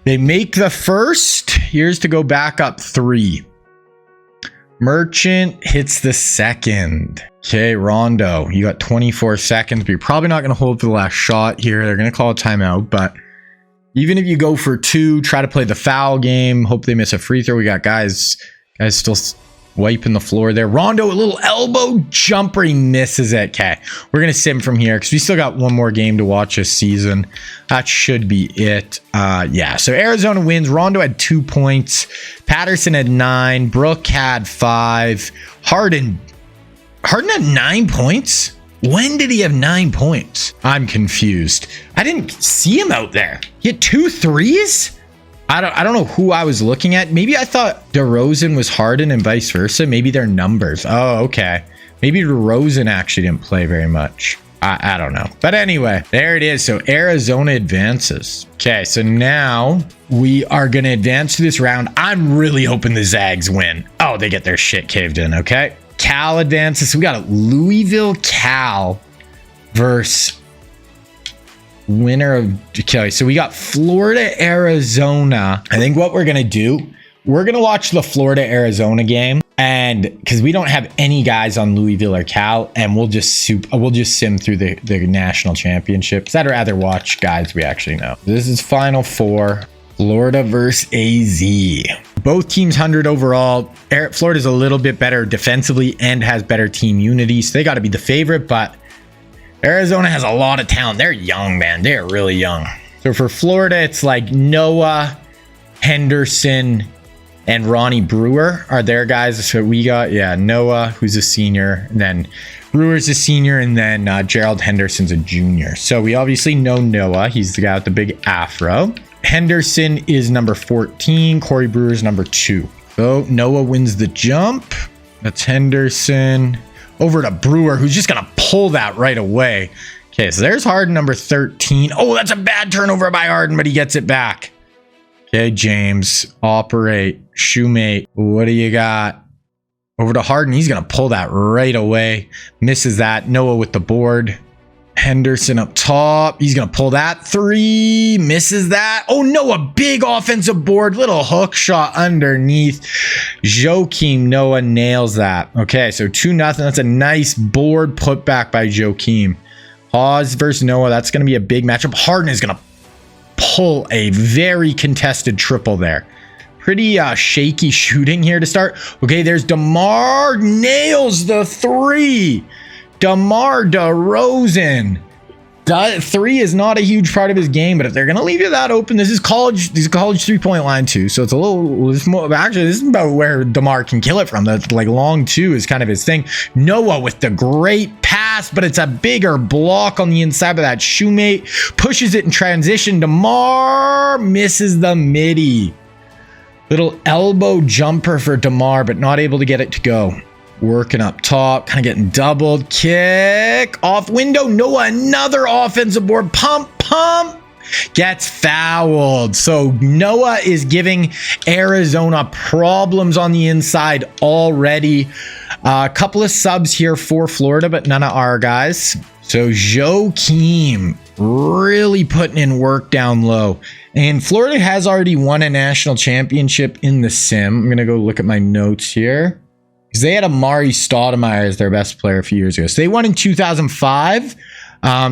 They make the first. Here's to go back up 3. Merchant hits the second. Okay, Rondo, you got 24 seconds, but you're probably not going to hold for the last shot here. They're going to call a timeout, but even if you go for 2, try to play the foul game. Hope they miss a free throw. We got guys still wiping the floor there. Rondo, a little elbow jumper. He misses it. Okay, we're going to sim from here because we still got one more game to watch this season. That should be it. Yeah, so Arizona wins. Rondo had 2 points. Patterson had 9. Brook had 5. Harden had 9 points? When did he have 9 points? I'm confused. I didn't see him out there. He had 2 threes? I don't know who I was looking at. Maybe I thought DeRozan was Harden and vice versa. Maybe they're numbers. Oh, okay. Maybe DeRozan actually didn't play very much. I don't know. But anyway, there it is. So Arizona advances. Okay, so now we are going to advance to this round. I'm really hoping the Zags win. Oh, they get their shit caved in, okay? Cal advances. We got a Louisville Cal versus winner of, okay, so we got Florida Arizona. I think what we're gonna do, we're gonna watch the Florida Arizona game, and because we don't have any guys on Louisville or Cal, and we'll just sim through the national championship, because I'd rather watch guys we actually know. This is Final Four. Florida versus AZ. Both teams 100 overall. Florida's a little bit better defensively and has better team unity, so they got to be the favorite, but Arizona has a lot of talent. They're young, man. They're really young. So for Florida, it's like Noah, Henderson, and Ronnie Brewer are their guys. So we got, yeah, Noah, who's a senior, and then Brewer's a senior, and then Gerald Henderson's a junior. So we obviously know Noah. He's the guy with the big afro. Henderson is number 14. Corey Brewer's number 2. So Noah wins the jump. That's Henderson. Over to Brewer, who's just going to pull that right away. Okay, so there's Harden, number 13. Oh, that's a bad turnover by Harden, but he gets it back. Okay, James, operate, shoemate. What do you got? Over to Harden. He's going to pull that right away. Misses that. Noah with the board. Henderson up top. He's going to pull that 3. Misses that. Oh, Noah, big offensive board. Little hook shot underneath. Joakim Noah nails that. Okay, so 2-0. That's a nice board put back by Joakim. Hawes versus Noah. That's going to be a big matchup. Harden is going to pull a very contested triple there. Pretty shaky shooting here to start. Okay, there's DeMar. Nails the 3. DeMar DeRozan. 3 is not a huge part of his game, but if they're going to leave you that open, this is college. This is a college 3-point line too. So it's a little, actually, this is about where DeMar can kill it from. That's like long 2 is kind of his thing. Noah with the great pass, but it's a bigger block on the inside of that shoemate. Pushes it in transition. DeMar misses the midi. Little elbow jumper for DeMar, but not able to get it to go. Working up top, kind of getting doubled. Kick off window. Noah, another offensive board. Pump. Gets fouled. So Noah is giving Arizona problems on the inside already. A couple of subs here for Florida, but none of our guys. So Joakim really putting in work down low. And Florida has already won a national championship in the sim. I'm going to go look at my notes here. Because they had Amari Stoudemire as their best player a few years ago. So they won in 2005.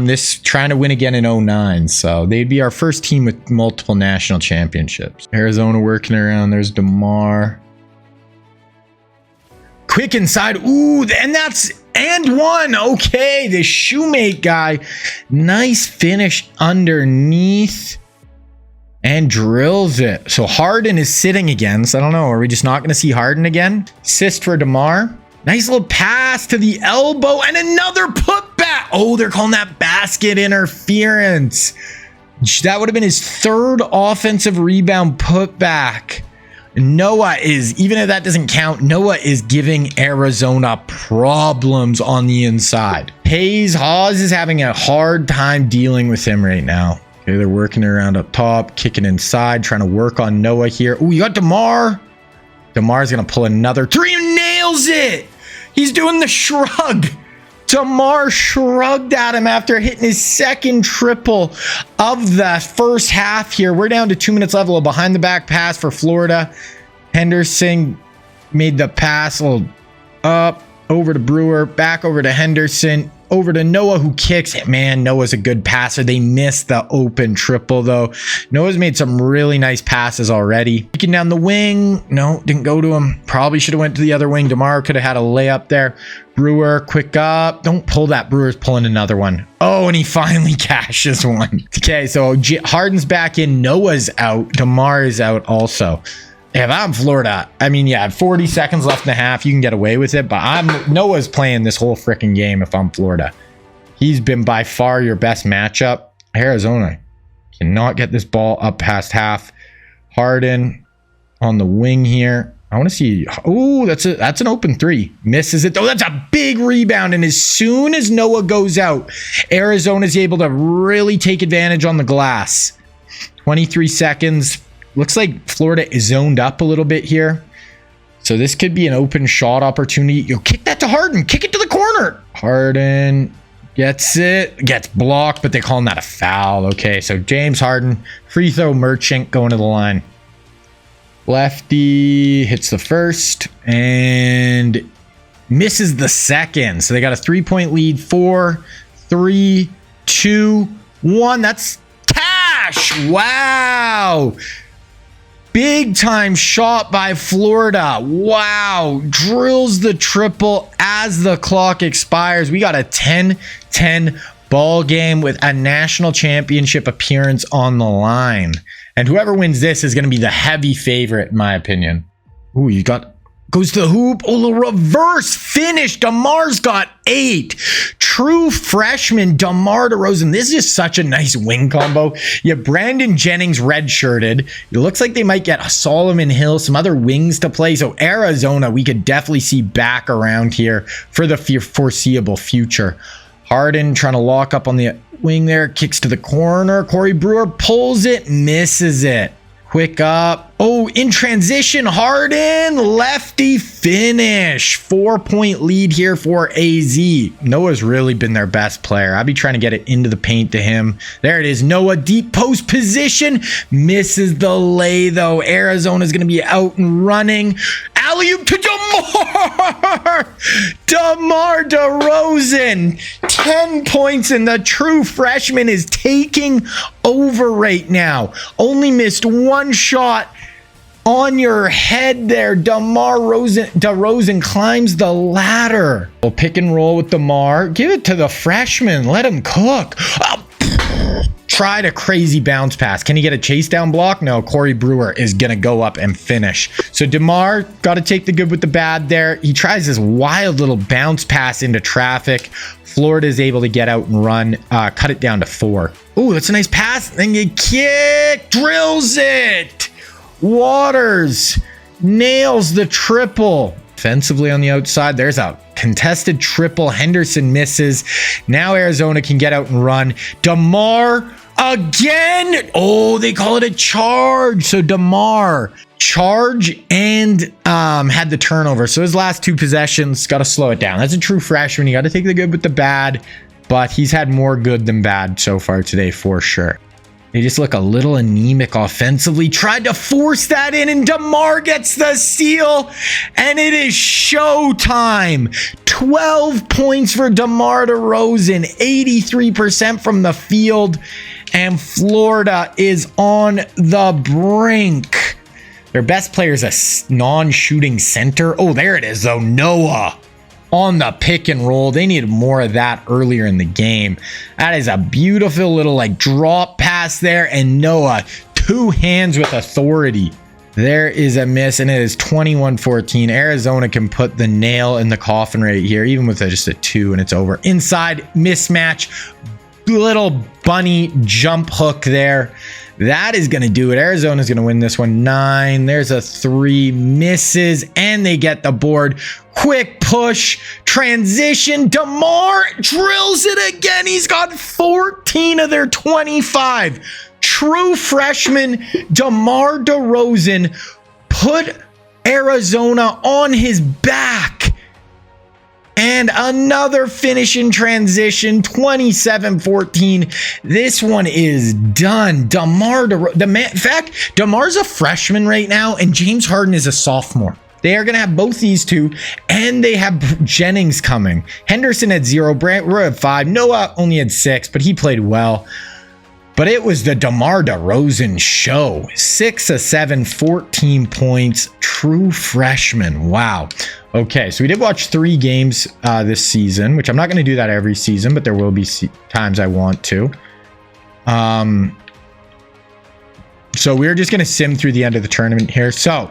This trying to win again in 2009. So they'd be our first team with multiple national championships. Arizona working around. There's DeMar. Quick inside. Ooh, and that's and 1. Okay, the shoemate guy. Nice finish underneath. And drills it. So Harden is sitting again. So I don't know. Are we just not going to see Harden again? Assist for DeMar. Nice little pass to the elbow. And another putback. Oh, they're calling that basket interference. That would have been his 3rd offensive rebound putback. Noah is, even if that doesn't count, Noah is giving Arizona problems on the inside. Hawes is having a hard time dealing with him right now. Okay, they're working around up top, kicking inside, trying to work on Noah here. Oh, you got DeMar. DeMar's going to pull another 3 and nails it. He's doing the shrug. DeMar shrugged at him after hitting his 2nd triple of the first half here. We're down to 2 minutes level of behind the back pass for Florida. Henderson made the pass a little up, over to Brewer, back over to Henderson, over to Noah, who kicks it. Man, Noah's a good passer. They missed the open triple though. Noah's made some really nice passes already. Kicking down the wing. No, didn't go to him. Probably should have went to the other wing. DeMar could have had a layup there. Brewer, quick up. Don't pull that. Brewer's pulling another one. Oh, and he finally cashes one. Okay, so Harden's back in. Noah's out. DeMar is out also. If I'm Florida, I mean, yeah, 40 seconds left in the half, you can get away with it, but Noah's playing this whole freaking game if I'm Florida. He's been by far your best matchup. Arizona cannot get this ball up past half. Harden on the wing here. I want to see. Oh, that's an open 3. Misses it though. That's a big rebound. And as soon as Noah goes out, Arizona's able to really take advantage on the glass. 23 seconds. Looks like Florida is zoned up a little bit here. So this could be an open shot opportunity. You'll kick that to Harden. Kick it to the corner. Harden gets it. Gets blocked, but they call that a foul. Okay, so James Harden, free throw merchant going to the line. Lefty hits the first and misses the second. So they got a 3-point lead. 4, 3, 2, 1. That's cash. Wow. Big time shot by Florida. Wow. Drills the triple as the clock expires. We got a 10-10 ball game with a national championship appearance on the line. And whoever wins this is going to be the heavy favorite, in my opinion. Ooh, you got... Goes to the hoop. Oh, the reverse finish. DeMar's got 8. True freshman DeMar DeRozan. This is just such a nice wing combo. You have Brandon Jennings redshirted. It looks like they might get Solomon Hill, some other wings to play. So Arizona, we could definitely see back around here for the foreseeable future. Harden trying to lock up on the wing there. Kicks to the corner. Corey Brewer pulls it. Misses it. Quick up. Oh, in transition, Harden, lefty finish. 4-point lead here for AZ. Noah's really been their best player. I'll be trying to get it into the paint to him. There it is. Noah, deep post position. Misses the lay, though. Arizona's going to be out and running. Alley-oop to DeMar. DeMar DeRozan. 10 points, and the true freshman is taking over right now. Only missed one shot on your head there. DeMar DeRozan climbs the ladder. We'll pick and roll with DeMar. Give it to the freshman. Let him cook. Tried a crazy bounce pass. Can he get a chase down block? No, Corey Brewer is going to go up and finish. So DeMar got to take the good with the bad there. He tries this wild little bounce pass into traffic. Florida is able to get out and run, cut it down to 4. Ooh, that's a nice pass. Then you kick, drills it. Waters nails the triple. Offensively on the outside, there's a contested triple. Henderson misses. Now Arizona can get out and run. DeMar again. Oh, they call it a charge. So DeMar charge and had the turnover. So his last 2 possessions, got to slow it down. That's a true freshman. You got to take the good with the bad, but he's had more good than bad so far today for sure. They just look a little anemic offensively. Tried to force that in, and DeMar gets the steal, and it is showtime. 12 points for DeMar DeRozan, 83% from the field, and Florida is on the brink. Their best player is a non-shooting center. Oh, there it is, though. Noah on the pick and roll. They needed more of that earlier in the game. That is a beautiful little like drop pass there, and Noah, 2 hands with authority. There is a miss, and it is 21-14. Arizona can put the nail in the coffin right here, even with just a 2, and it's over. Inside mismatch, little bunny jump hook there. That is going to do it. Arizona's going to win this one. 9. There's a 3. Misses, and they get the board. Quick push. Transition. DeMar drills it again. He's got 14 of their 25. True freshman DeMar DeRozan put Arizona on his back. And another finish in transition, 27-14. This one is done. DeMar DeRozan. In fact, DeMar's a freshman right now, and James Harden is a sophomore. They are going to have both these two, and they have Jennings coming. Henderson had 0, Brant had 5, Noah only had 6, but he played well. But it was the DeMar DeRozan show. 6 of 7, 14 points. True freshman. Wow. Okay, so we did watch 3 games this season, which I'm not going to do that every season, but there will be times I want to. So we're just going to sim through the end of the tournament here. So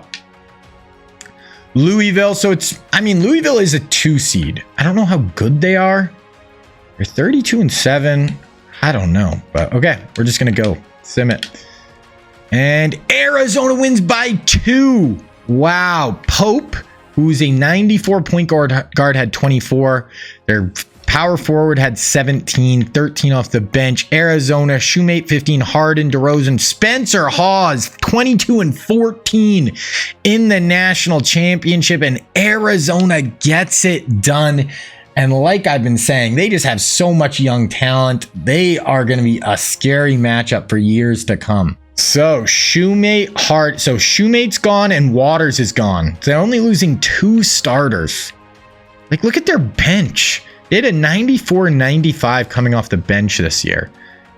Louisville. So Louisville is a 2 seed. I don't know how good they are. They're 32-7. I don't know, but okay, we're just going to go sim it. And Arizona wins by 2. Wow. Pope, who's a 94 point guard, had 24. Their power forward had 17, 13 off the bench. Arizona, Shoemate 15, Harden, DeRozan, Spencer Hawes 22 and 14 in the national championship, and Arizona gets it done. And like I've been saying, they just have so much young talent. They are going to be a scary matchup for years to come. So Shoemate's gone and Waters is gone. They're only losing 2 starters. Like, look at their bench. They had a 94 and 95 coming off the bench this year.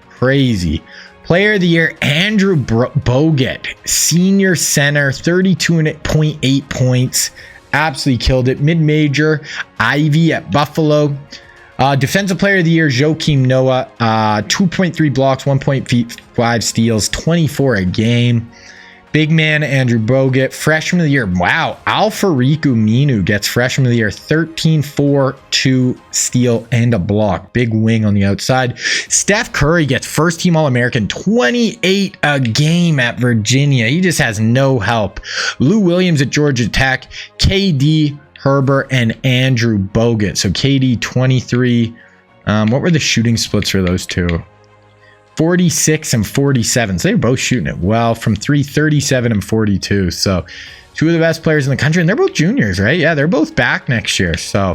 Crazy. Player of the year, Andrew Bogut, senior center, 32.8 points. Absolutely killed it. Mid-major, Ivy at Buffalo. Defensive player of the year, Joakim Noah. 2.3 blocks, 1.5 steals, 24 a game. Big man Andrew Bogut, freshman of the year. Wow, Alfariku Minu gets freshman of the year. 13, 4, 2 steal and a block. Big wing on the outside. Steph Curry gets first team All-American, 28 a game at Virginia. He just has no help. Lou Williams at Georgia Tech. KD, Herbert, and Andrew Bogut. So KD 23. What were the shooting splits for those two? 46 and 47. So they're both shooting it well from 3, 37 and 42. So two of the best players in the country, and they're both juniors, right? Yeah, they're both back next year. So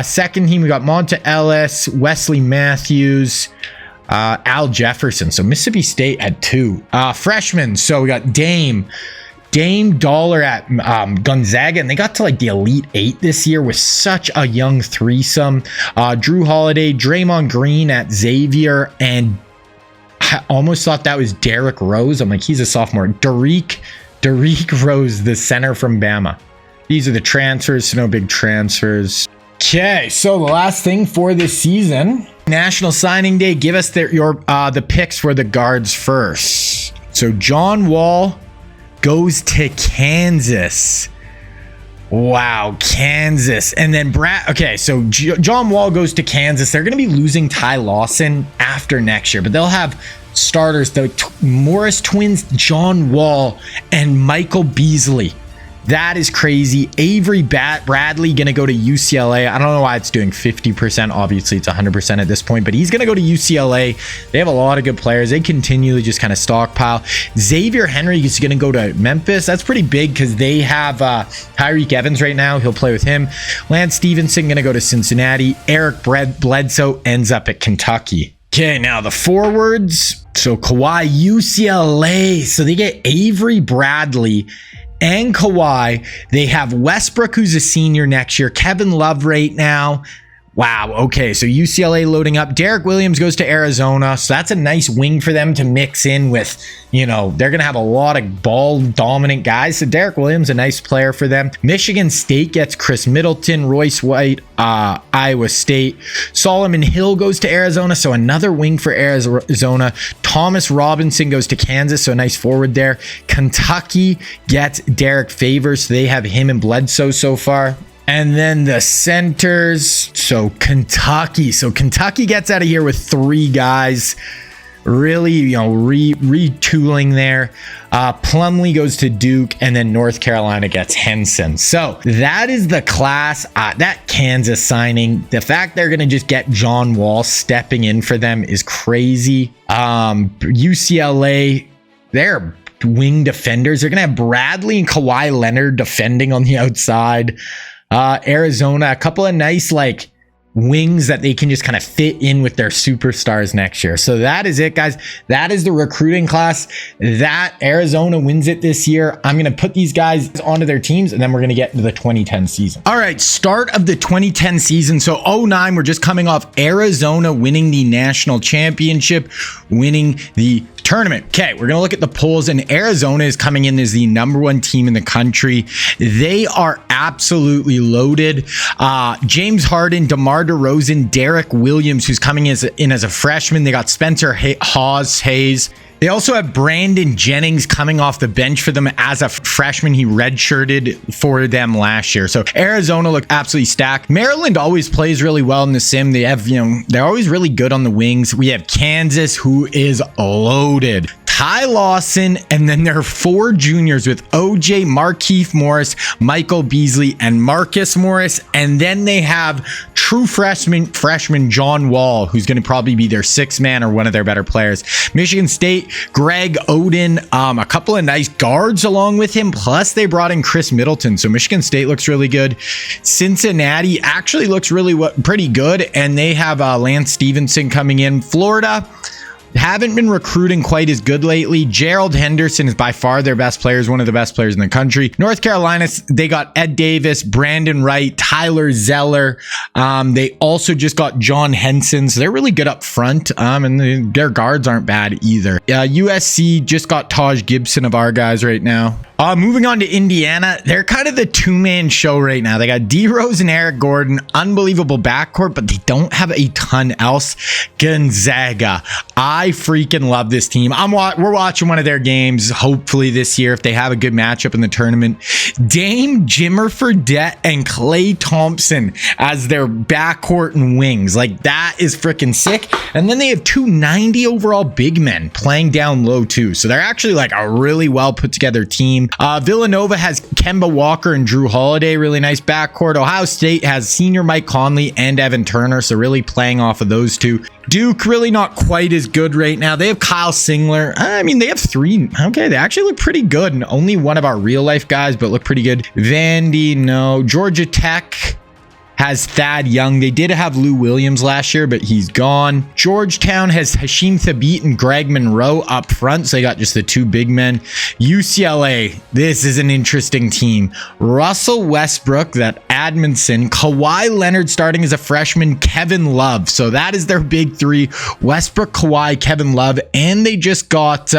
second team, we got Monta Ellis, Wesley Matthews, Al Jefferson. So Mississippi State had 2 freshmen. So we got Dame Dollar at Gonzaga, and they got to like the Elite 8 this year with such a young threesome. Drew Holiday, Draymond Green at Xavier, and I almost thought that was Derrick Rose. I'm like, he's a sophomore. Derrick Rose, the center from Bama. These are the transfers, so no big transfers. Okay, so the last thing for this season, National Signing Day. Give us the picks for the guards first. So John Wall goes to Kansas. Wow, Kansas. And then okay, so John Wall goes to Kansas. They're going to be losing Ty Lawson after next year, but they'll have starters, the Morris twins, John Wall, and Michael Beasley. That is crazy. Avery Bradley going to go to UCLA. I don't know why it's doing 50%. Obviously, it's 100% at this point, but he's going to go to UCLA. They have a lot of good players. They continually just kind of stockpile. Xavier Henry is going to go to Memphis. That's pretty big because they have Tyreek Evans right now. He'll play with him. Lance Stevenson going to go to Cincinnati. Eric Bledsoe ends up at Kentucky. Okay, now the forwards. So Kawhi, UCLA. So they get Avery Bradley and Kawhi. They have Westbrook, who's a senior next year. Kevin Love right now. Wow. Okay. So UCLA loading up. Derek Williams goes to Arizona. So that's a nice wing for them to mix in with, they're going to have a lot of ball dominant guys. So Derek Williams, a nice player for them. Michigan State gets Chris Middleton, Royce White, Iowa State. Solomon Hill goes to Arizona. So another wing for Arizona. Thomas Robinson goes to Kansas. So a nice forward there. Kentucky gets Derek Favors. So they have him and Bledsoe so far. And then the centers. So Kentucky. So Kentucky gets out of here with 3 guys. Really, retooling there. Plumlee goes to Duke, and then North Carolina gets Henson. So that is the class. That Kansas signing, the fact they're going to just get John Wall stepping in for them is crazy. UCLA, they're wing defenders. They're going to have Bradley and Kawhi Leonard defending on the outside. Arizona, a couple of nice wings that they can just kind of fit in with their superstars next year. So that is it, guys. That is the recruiting class. That Arizona wins it this year. I'm going to put these guys onto their teams, and then we're going to get into the 2010 season. All right, start of the 2010 season. So 09, we're just coming off Arizona winning the national championship, winning the tournament. Okay, we're gonna look at the polls, and Arizona is coming in as the #1 team in the country. They are absolutely loaded. James Harden, DeMar DeRozan, Derek Williams, who's coming in as a freshman. They got Spencer Hayes. They also have Brandon Jennings coming off the bench for them as a freshman. He redshirted for them last year. So Arizona look absolutely stacked. Maryland always plays really well in the sim. They have, they're always really good on the wings. We have Kansas, who is loaded. Ty Lawson, and then there are 4 juniors with OJ, Markieff Morris, Michael Beasley, and Marcus Morris. And then they have true freshman John Wall, who's going to probably be their 6th man or one of their better players. Michigan State, Greg Oden, a couple of nice guards along with him. Plus they brought in Chris Middleton. So Michigan State looks really good. Cincinnati actually looks pretty good. And they have Lance Stevenson coming in. Florida haven't been recruiting quite as good lately. Gerald Henderson is by far their best player, one of the best players in the country. North Carolina, they got Ed Davis, Brandon Wright, Tyler Zeller. They also just got John Henson, so they're really good up front. And their guards aren't bad either. USC just got Taj Gibson of our guys right now. Moving on to Indiana, they're kind of the two-man show right now. They got D Rose and Eric Gordon, unbelievable backcourt, but they don't have a ton else. Gonzaga, I freaking love this team. We're watching one of their games, hopefully this year if they have a good matchup in the tournament. Dame, Jimmer Fredette, and Klay Thompson as their backcourt and wings. Like, that is freaking sick. And then they have 290 overall big men playing down low too. So they're actually like a really well put together team. Villanova has Kemba Walker and Drew Holiday, really nice backcourt. Ohio State has senior Mike Conley and Evan Turner, so really playing off of those two. Duke, really not quite as good right now. They have Kyle Singler. I mean, they have three. Okay, they actually look pretty good. And only one of our real life guys, but look pretty good. Vandy, no. Georgia Tech has Thad Young. They did have Lou Williams last year, but he's gone. Georgetown has Hashim Thabit and Greg Monroe up front, so they got just the two big men. UCLA, this is an interesting team. Russell Westbrook, that Admonson, Kawhi Leonard starting as a freshman, Kevin Love. So that is their big three: Westbrook, Kawhi, Kevin Love, and they just got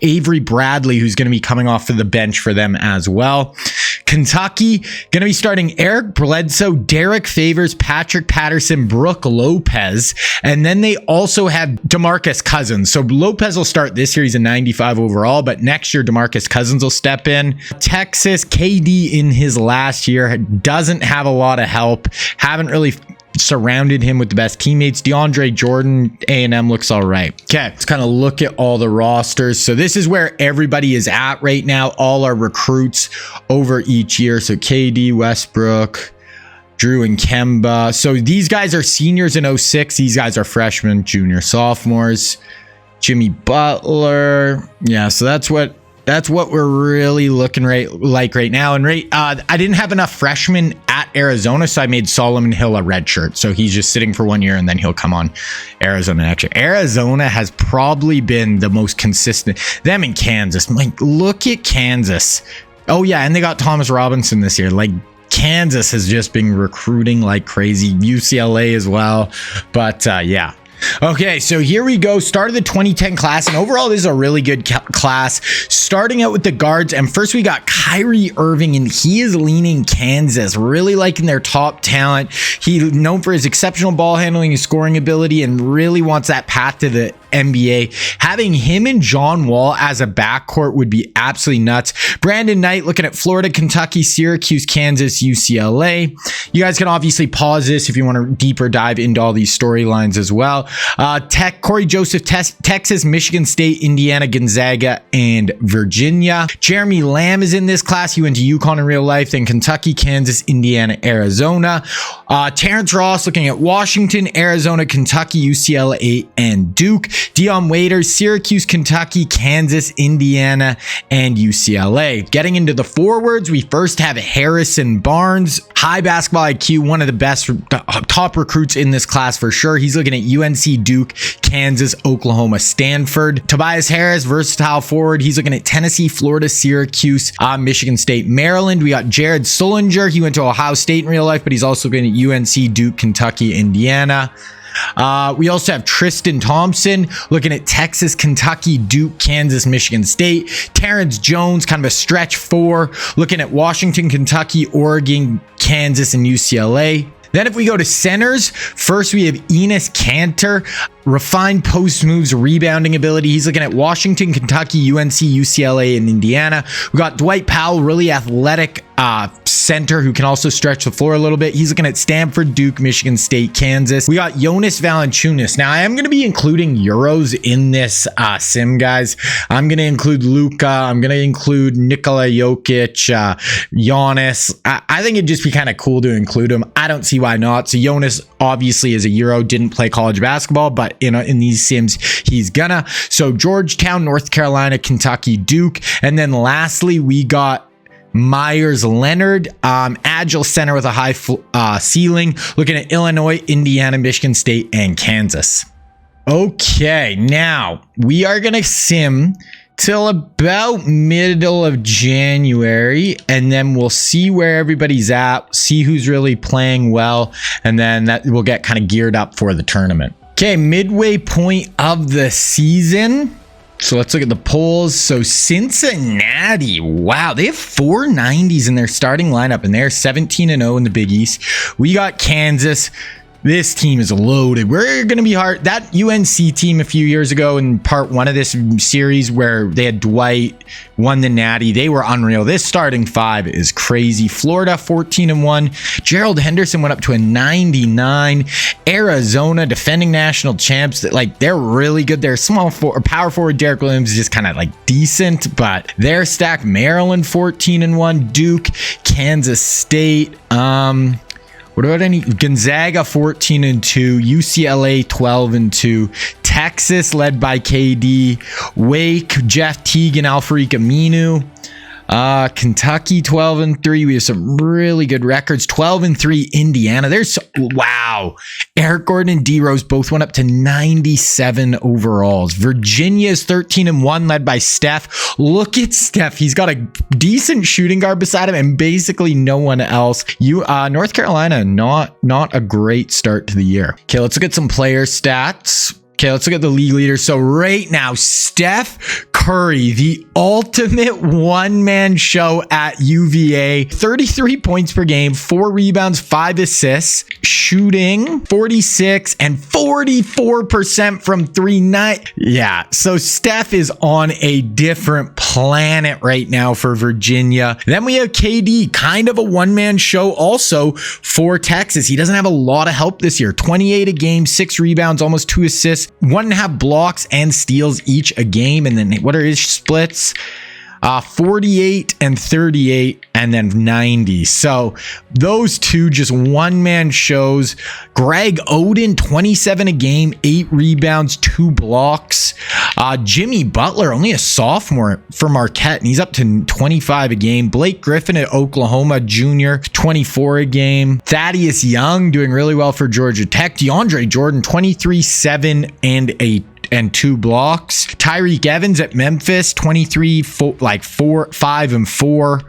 Avery Bradley, who's going to be coming off of the bench for them as well. Kentucky, going to be starting Eric Bledsoe, Derek Favors, Patrick Patterson, Brooke Lopez, and then they also have DeMarcus Cousins. So Lopez will start this year. He's a 95 overall, but next year DeMarcus Cousins will step in. Texas, KD in his last year doesn't have a lot of help. Haven't really surrounded him with the best teammates. DeAndre Jordan, A&M looks all right. Okay, let's kind of look at all the rosters. So this is where everybody is at right now. All our recruits over each year. So KD, Westbrook, Drew, and Kemba. So these guys are seniors in 06. These guys are freshmen, junior, sophomores. Jimmy Butler. Yeah, so that's what we're really looking like right now. And I didn't have enough freshmen at Arizona, so I made Solomon Hill a redshirt. So he's just sitting for 1 year, and then he'll come on Arizona next year. Arizona has probably been the most consistent. Them in Kansas. Like, look at Kansas. Oh yeah, and they got Thomas Robinson this year. Like, Kansas has just been recruiting like crazy. UCLA as well. But yeah. Okay, so here we go. Start of the 2010 class, and overall this is a really good class. Starting out with the guards, and first we got Kyrie Irving, and he is leaning Kansas, really liking their top talent. He's known for his exceptional ball handling, his scoring ability, and really wants that path to the NBA. Having him and John Wall as a backcourt would be absolutely nuts. Brandon Knight looking at Florida, Kentucky, Syracuse, Kansas, UCLA. You guys can obviously pause this if you want to deeper dive into all these storylines as well. Corey Joseph, Texas, Michigan State, Indiana, Gonzaga, and Virginia. Jeremy Lamb is in this class. He went to UConn in real life, then Kentucky, Kansas, Indiana, Arizona. Terrence Ross looking at Washington, Arizona, Kentucky, UCLA, and Duke. Dion Waiters, Syracuse, Kentucky, Kansas, Indiana, and UCLA. Getting into the forwards, we first have Harrison Barnes, high basketball IQ, one of the best top recruits in this class for sure. He's looking at UNC, Duke, Kansas, Oklahoma, Stanford. Tobias Harris, versatile forward. He's looking at Tennessee, Florida, Syracuse, Michigan State, Maryland. We got Jared Sullinger. He went to Ohio State in real life, but he's also looking at UNC, Duke, Kentucky, Indiana. We also have Tristan Thompson looking at Texas, Kentucky, Duke, Kansas, Michigan State. Terrence Jones, kind of a stretch four, looking at Washington, Kentucky, Oregon, Kansas, and UCLA. Then if we go to centers, first we have Enes Kanter, refined post moves, rebounding ability. He's looking at Washington, Kentucky, UNC, UCLA, and Indiana. We got Dwight Powell, really athletic center who can also stretch the floor a little bit. He's looking at Stanford, Duke, Michigan State, Kansas. We got Jonas Valanciunas. Now I am going to be including Euros in this sim, guys. I'm going to include Luka. I'm going to include Nikola Jokic, Giannis. I think it'd just be kind of cool to include him. I don't see why not. So Jonas obviously is a Euro, didn't play college basketball, but in these sims he's gonna. So Georgetown, North Carolina, Kentucky, Duke, and then lastly we got Myers Leonard, agile center with a high ceiling, looking at Illinois, Indiana, Michigan State, and Kansas. Okay, now we are gonna sim till about middle of January, and then we'll see where everybody's at, see who's really playing well, and then that we'll get kind of geared up for the tournament. Okay, midway point of the season. So let's look at the polls. So Cincinnati, wow, they have 4 90s in their starting lineup, and they're 17-0 in the Big East. We got Kansas. This team is loaded. We're going to be hard. That UNC team a few years ago in part 1 of this series where they had Dwight won the Natty, they were unreal. This starting 5 is crazy. Florida 14-1. Gerald Henderson went up to a 99. Arizona defending national champs. They're really good. They're power forward. Derek Williams is just kind of decent, but they're stacked. Maryland 14-1. Duke, Kansas State. What about Gonzaga 14-2, UCLA 12-2, Texas led by KD, Wake, Jeff Teague, Alfred Aminu, Kentucky 12-3. We have some really good records. 12-3 Indiana. Wow. Eric Gordon and D Rose both went up to 97 overalls. Virginia is 13-1, led by Steph. Look at Steph. He's got a decent shooting guard beside him and basically no one else. North Carolina, not a great start to the year. Okay, let's look at some player stats. Okay, let's look at the league leaders. So right now, Steph Curry, the ultimate one-man show at UVA. 33 points per game, 4 rebounds, 5 assists, shooting 46 and 44% from 3 Yeah, so Steph is on a different planet right now for Virginia. Then we have KD, kind of a one-man show also for Texas. He doesn't have a lot of help this year. 28 a game, 6 rebounds, almost 2 assists, 1.5 blocks and steals each a game. And then what are his splits? 48 and 38 and then 90. So those two just one-man shows. Greg Oden, 27 a game, 8 rebounds, 2 blocks. Jimmy Butler, only a sophomore for Marquette, and he's up to 25 a game. Blake Griffin at Oklahoma, junior, 24 a game. Thaddeus Young doing really well for Georgia Tech. DeAndre Jordan, 23, 7 and 8. And 2 blocks. Tyreek Evans at Memphis, 23, 5 and 4.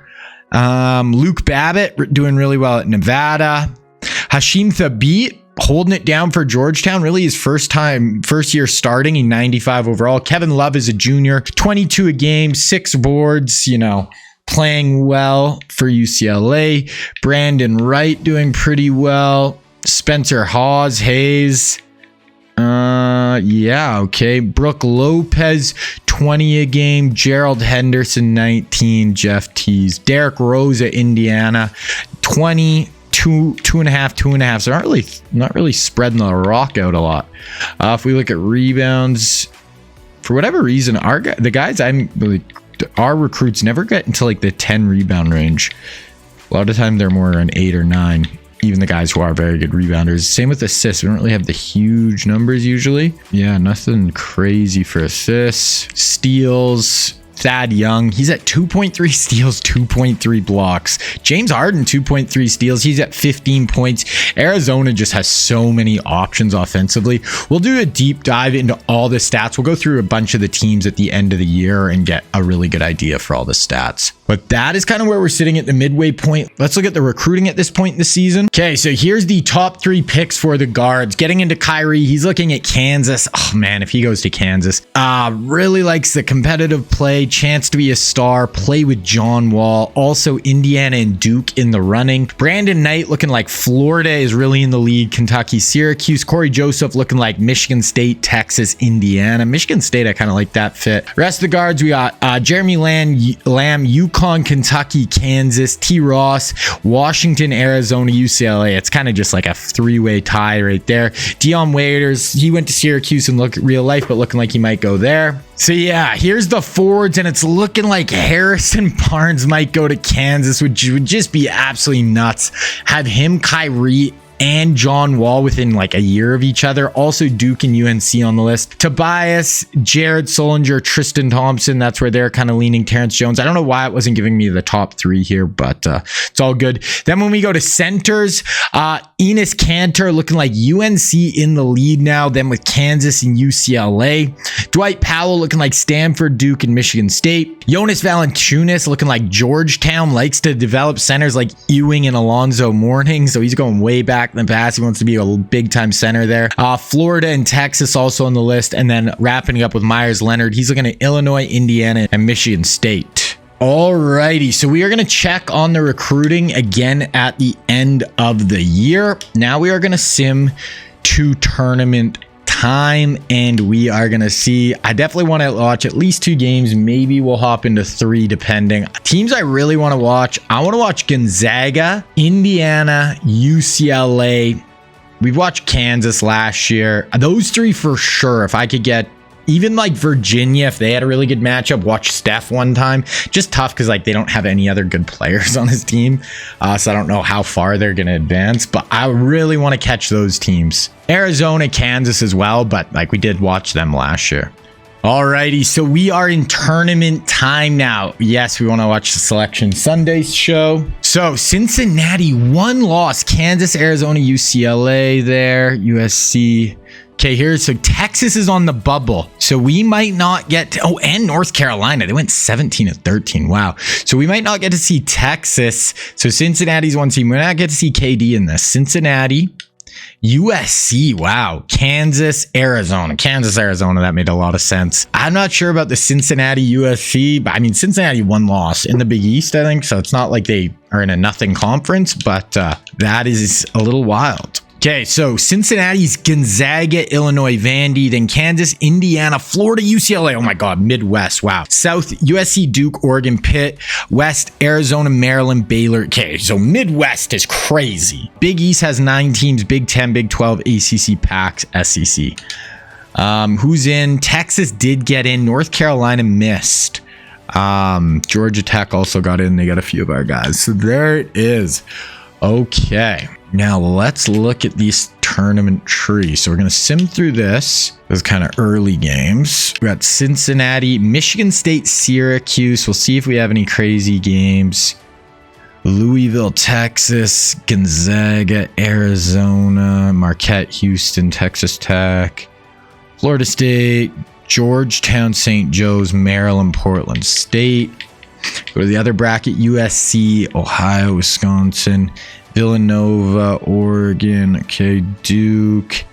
Luke Babbitt doing really well at Nevada. Hashim Thabit holding it down for Georgetown. Really his first year starting in 95 overall. Kevin Love is a junior, 22 a game, 6 boards, playing well for UCLA. Brandon Wright doing pretty well. Spencer Hayes. Okay. Brooke Lopez, 20 a game. Gerald Henderson, 19. Jeff Tease. Derrick Rose at Indiana, 20, 2.5. So not really spreading the rock out a lot. If we look at rebounds, for whatever reason, our recruits never get into the 10 rebound range. A lot of time they're more around 8 or 9. Even the guys who are very good rebounders. Same with assists. We don't really have the huge numbers usually. Yeah, nothing crazy for assists. Steals. Thad Young, he's at 2.3 steals, 2.3 blocks. James Harden, 2.3 steals. He's at 15 points. Arizona just has so many options offensively. We'll do a deep dive into all the stats. We'll go through a bunch of the teams at the end of the year and get a really good idea for all the stats. But that is kind of where we're sitting at the midway point. Let's look at the recruiting at this point in the season. Okay, so here's the top 3 picks for the guards. Getting into Kyrie, he's looking at Kansas. Oh man, if he goes to Kansas, really likes the competitive play, chance to be a star, play with John Wall. Also Indiana and Duke in the running. Brandon Knight looking like Florida is really in the lead. Kentucky, Syracuse. Corey Joseph looking like Michigan State, Texas, Indiana. Michigan State, I kind of like that fit. Rest of the guards, we got Jeremy Lamb, UConn, Kentucky, Kansas. T. Ross, Washington, Arizona, UCLA. It's kind of just like a 3-way tie right there. Dion Waiters, he went to Syracuse in real life, but looking like he might go there. So yeah, here's the forwards, and it's looking like Harrison Barnes might go to Kansas, which would just be absolutely nuts. Have him, Kyrie, and John Wall within a year of each other. Also Duke and UNC on the list. Tobias, Jared Solinger, Tristan Thompson. That's where they're kind of leaning. Terrence Jones. I don't know why it wasn't giving me the top 3 here, but it's all good. Then when we go to centers, Enes Kanter looking like UNC in the lead now. Then with Kansas and UCLA. Dwight Powell looking like Stanford, Duke, and Michigan State. Jonas Valanciunas looking like Georgetown. Likes to develop centers like Ewing and Alonzo Mourning. So he's going way back. in the past. He wants to be a big time center there. Florida and Texas also on the list. And then wrapping up with Myers Leonard, he's looking at Illinois, Indiana, and Michigan State. Alrighty, so we are going to check on the recruiting again at the end of the year. Now we are going to sim to tournament time, and we are going to see. I definitely want to watch at least 2 games. Maybe we'll hop into 3 depending. Teams I really want to watch. I want to watch Gonzaga, Indiana, UCLA. We've watched Kansas last year. Those 3 for sure. If I could get even like Virginia, if they had a really good matchup, watch Steph one time. Just tough because like they don't have any other good players on his team. So I don't know how far they're going to advance, but I really want to catch those teams. Arizona, Kansas as well, but like we did watch them last year. Alrighty, so we are in tournament time now. Yes, we want to watch the Selection Sundays show. So Cincinnati, 1 loss. Kansas, Arizona, UCLA there, USC. Okay, so Texas is on the bubble. So we might not get to, and North Carolina. They went 17-13. Wow. So we might not get to see Texas. So Cincinnati's 1 team. We're not get to see KD in this. Cincinnati, USC. Wow. Kansas, Arizona. That made a lot of sense. I'm not sure about the Cincinnati USC, but I mean, Cincinnati 1 loss in the Big East, I think. So it's not like they are in a nothing conference, but that is a little wild. Okay, so Cincinnati's Gonzaga, Illinois, Vandy, then Kansas, Indiana, Florida, UCLA. Oh my God, Midwest. Wow. South, USC, Duke, Oregon, Pitt. West, Arizona, Maryland, Baylor. Okay, so Midwest is crazy. Big East has 9 teams, Big 10, Big 12, ACC, PAC, SEC. Who's in? Texas did get in. North Carolina missed. Georgia Tech also got in. They got a few of our guys. So there it is. Okay. Now let's look at these tournament trees. So we're going to sim through this. Those kind of early games. We got Cincinnati, Michigan State, Syracuse. We'll see if we have any crazy games. Louisville, Texas, Gonzaga, Arizona, Marquette, Houston, Texas Tech, Florida State, Georgetown, St. Joe's, Maryland, Portland State. Go to the other bracket, USC, Ohio, Wisconsin, Villanova, Oregon, okay, Duke,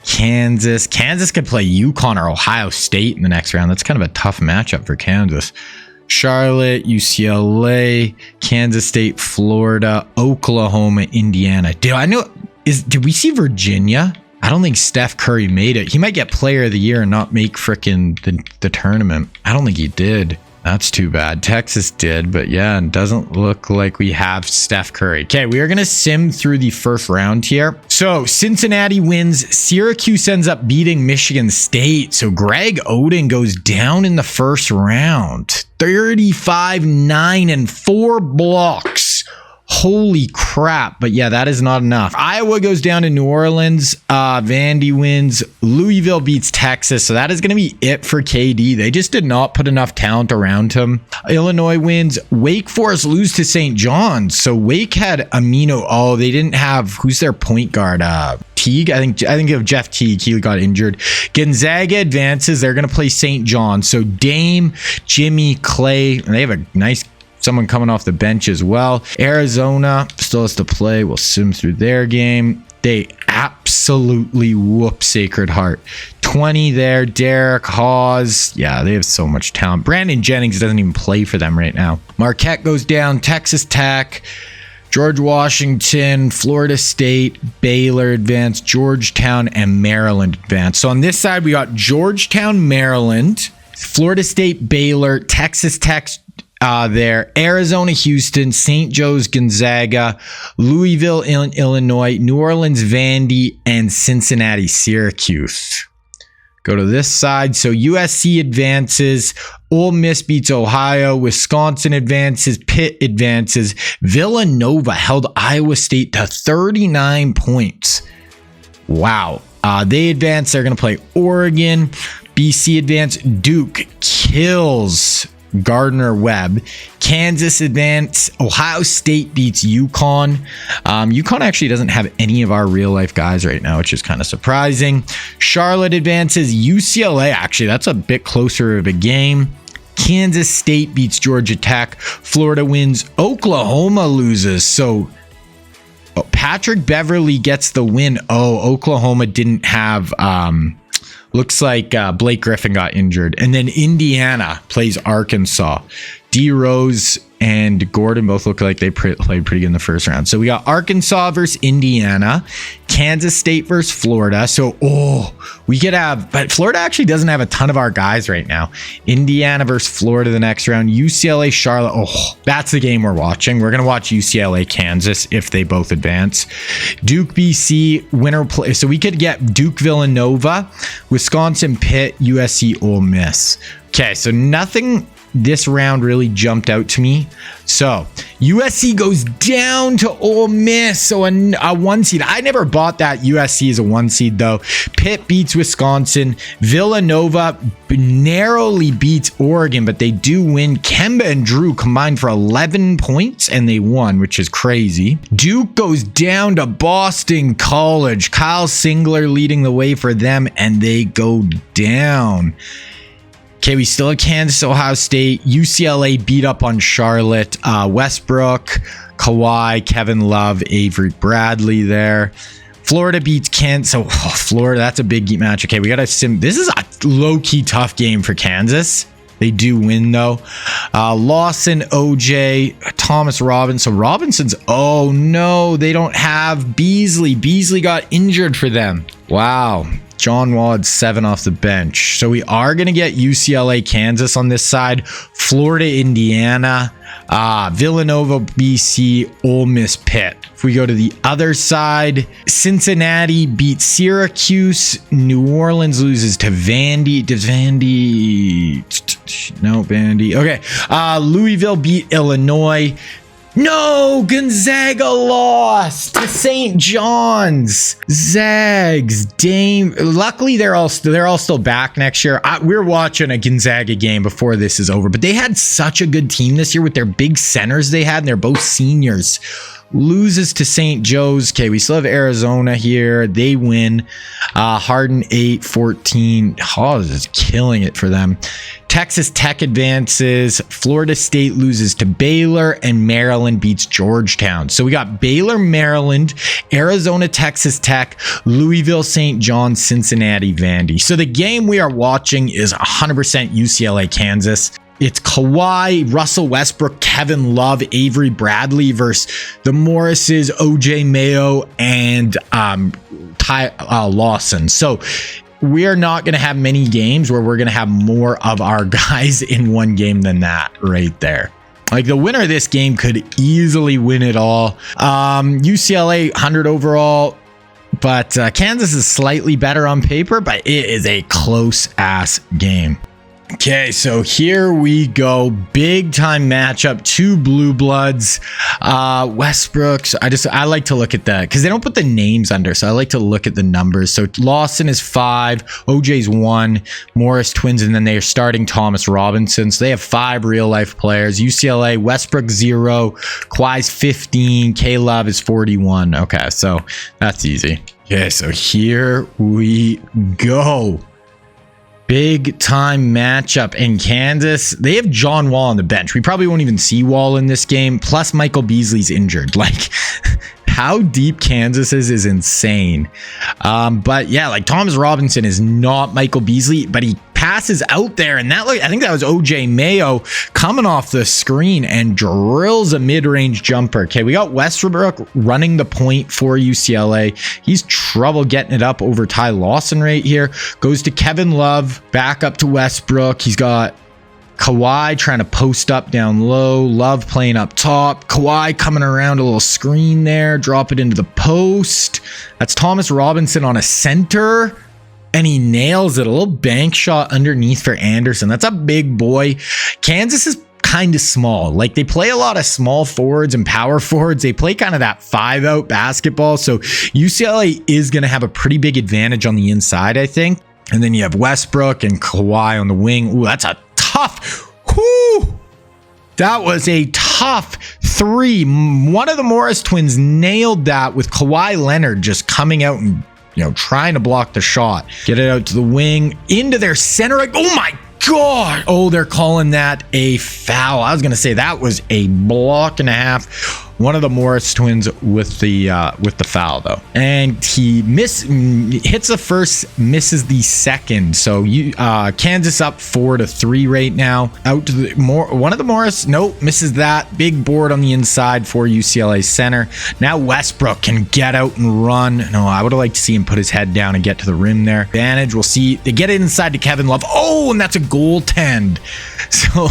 Kansas. Kansas could play UConn or Ohio State in the next round. That's kind of a tough matchup for Kansas. Charlotte, UCLA, Kansas State, Florida, Oklahoma, Indiana. Did we see Virginia? I don't think Steph Curry made it. He might get player of the year and not make frickin' the tournament. I don't think he did. That's too bad. Texas did, but yeah, it doesn't look like we have Steph Curry. Okay, we are going to sim through the first round here. So Cincinnati wins. Syracuse ends up beating Michigan State. So Greg Oden goes down in the first round. 35-9 and 4 blocks. Holy crap. But yeah, that is not enough. Iowa goes down to New Orleans. Vandy wins. Louisville beats Texas. So that is going to be it for KD. They just did not put enough talent around him. Illinois wins. Wake Forest lose to St. John's. So Wake had Amino. Oh, they didn't have, who's their point guard? Teague. I think of Jeff Teague. He got injured. Gonzaga advances. They're going to play St. John's. So Dame, Jimmy, Clay, and they have a nice someone coming off the bench as well. Arizona still has to play. We'll sim through their game. They absolutely whoop Sacred Heart. 20 there. Derek Hawes. Yeah, they have so much talent. Brandon Jennings doesn't even play for them right now. Marquette goes down. Texas Tech. George Washington, Florida State, Baylor advanced, Georgetown, and Maryland advanced. So on this side, we got Georgetown, Maryland, Florida State, Baylor, Texas Tech, there, Arizona, Houston, St. Joe's, Gonzaga, Louisville, Illinois, New Orleans, Vandy, and Cincinnati, Syracuse. Go to this side. So USC advances. Ole Miss beats Ohio. Wisconsin advances. Pitt advances. Villanova held Iowa State to 39 points. Wow. They advance. They're going to play Oregon. BC advance. Duke kills Gardner-Webb. Kansas advance. Ohio State beats UConn. UConn actually doesn't have any of our real life guys right now, which is kind of surprising. Charlotte advances. UCLA, actually, that's a bit closer of a game. Kansas State beats Georgia Tech. Florida wins. Oklahoma loses. So Patrick Beverly gets the win. Oh, Oklahoma didn't have, looks like Blake Griffin got injured. And then Indiana plays Arkansas. D Rose and Gordon both look like they played pretty good in the first round. So we got Arkansas versus Indiana, Kansas State versus Florida. So, we could have, but Florida actually doesn't have a ton of our guys right now. Indiana versus Florida the next round. UCLA, Charlotte. Oh, that's the game we're watching. We're going to watch UCLA, Kansas if they both advance. Duke, BC, winner play. So we could get Duke, Villanova, Wisconsin, Pitt, USC, Ole Miss. Okay, so nothing this round really jumped out to me. So USC goes down to Ole Miss, so a 1 seed. I never bought that USC as a 1 seed though. Pitt beats Wisconsin. Villanova narrowly beats Oregon, but they do win. Kemba and Drew combined for 11 points and they won, which is crazy. Duke goes down to Boston College. Kyle Singler leading the way for them and they go down. Okay, we still have Kansas, Ohio State. UCLA beat up on Charlotte. Westbrook, Kawhi, Kevin Love, Avery Bradley there. Florida beats Kansas. So, Florida, that's a big match. Okay, we got to this is a low-key tough game for Kansas. They do win, though. Lawson, OJ, Thomas Robinson. So, Robinson's... Oh, no, they don't have Beasley. Beasley got injured for them. Wow. John Wall had 7 off the bench. So we are going to get UCLA, Kansas on this side. Florida, Indiana. Villanova, BC, Ole Miss, Pitt. If we go to the other side, Cincinnati beats Syracuse. New Orleans loses to Vandy. Does Vandy... No, Vandy. Okay. Louisville beat Illinois. No, Gonzaga lost to St. John's. Zags, Dame. Luckily, they're all still back next year. We're watching a Gonzaga game before this is over, but they had such a good team this year with their big centers they had, and they're both seniors. Loses to St. Joe's. Okay, we still have Arizona here. They win. Harden 8-14. Hawes is killing it for them. Texas Tech advances. Florida State loses to Baylor, and Maryland beats Georgetown. So we got Baylor, Maryland, Arizona, Texas Tech, Louisville, St. John's, Cincinnati, Vandy. So the game we are watching is 100% UCLA, Kansas. It's Kawhi, Russell Westbrook, Kevin Love, Avery Bradley versus the Morrises, OJ Mayo, and Lawson. So we are not going to have many games where we're going to have more of our guys in one game than that right there. Like the winner of this game could easily win it all. UCLA 100 overall, but Kansas is slightly better on paper, but it is a close ass game. Okay, so here we go. Big time matchup. 2 blue bloods. Westbrooks. I like to look at that because they don't put the names under. So I like to look at the numbers. So Lawson is 5, OJ's 1, Morris twins, and then they are starting Thomas Robinson. So they have 5 real life players. UCLA, Westbrook 0, Kawhi's 15, K Love is 41. Okay, so that's easy. Okay, so here we go. Big time matchup in Kansas. They have John Wall on the bench. We probably won't even see Wall in this game. Plus Michael Beasley's injured. Like how deep Kansas is insane. But yeah, like Thomas Robinson is not Michael Beasley, but he passes out there, and that I think that was OJ Mayo coming off the screen and drills a mid-range jumper. Okay, we got Westbrook running the point for UCLA. He's trouble getting it up over Ty Lawson right here. Goes to Kevin Love, back up to Westbrook. He's got Kawhi trying to post up down low. Love playing up top. Kawhi coming around a little screen there. Drop it into the post. That's Thomas Robinson on a center. And he nails it. A little bank shot underneath for Anderson. That's a big boy. Kansas is kind of small. Like they play a lot of small forwards and power forwards. They play kind of that 5-out basketball. So UCLA is going to have a pretty big advantage on the inside, I think. And then you have Westbrook and Kawhi on the wing. Ooh, that's a tough. Whoo! That was a tough 3. One of the Morris twins nailed that with Kawhi Leonard just coming out and trying to block the shot. Get it out to the wing, into their center. Oh my God. Oh, they're calling that a foul. I was going to say that was a block and a half. one of the Morris twins with the foul though, and he hits the first, misses the second. So Kansas up 4-3 right now. Out to the one of the Morris, nope, misses that. Big board on the inside for UCLA center. Now Westbrook can get out and run. No, I would have liked to see him put his head down and get to the rim there. Advantage, we'll see. They get it inside to Kevin Love. Oh, and that's a goaltend. So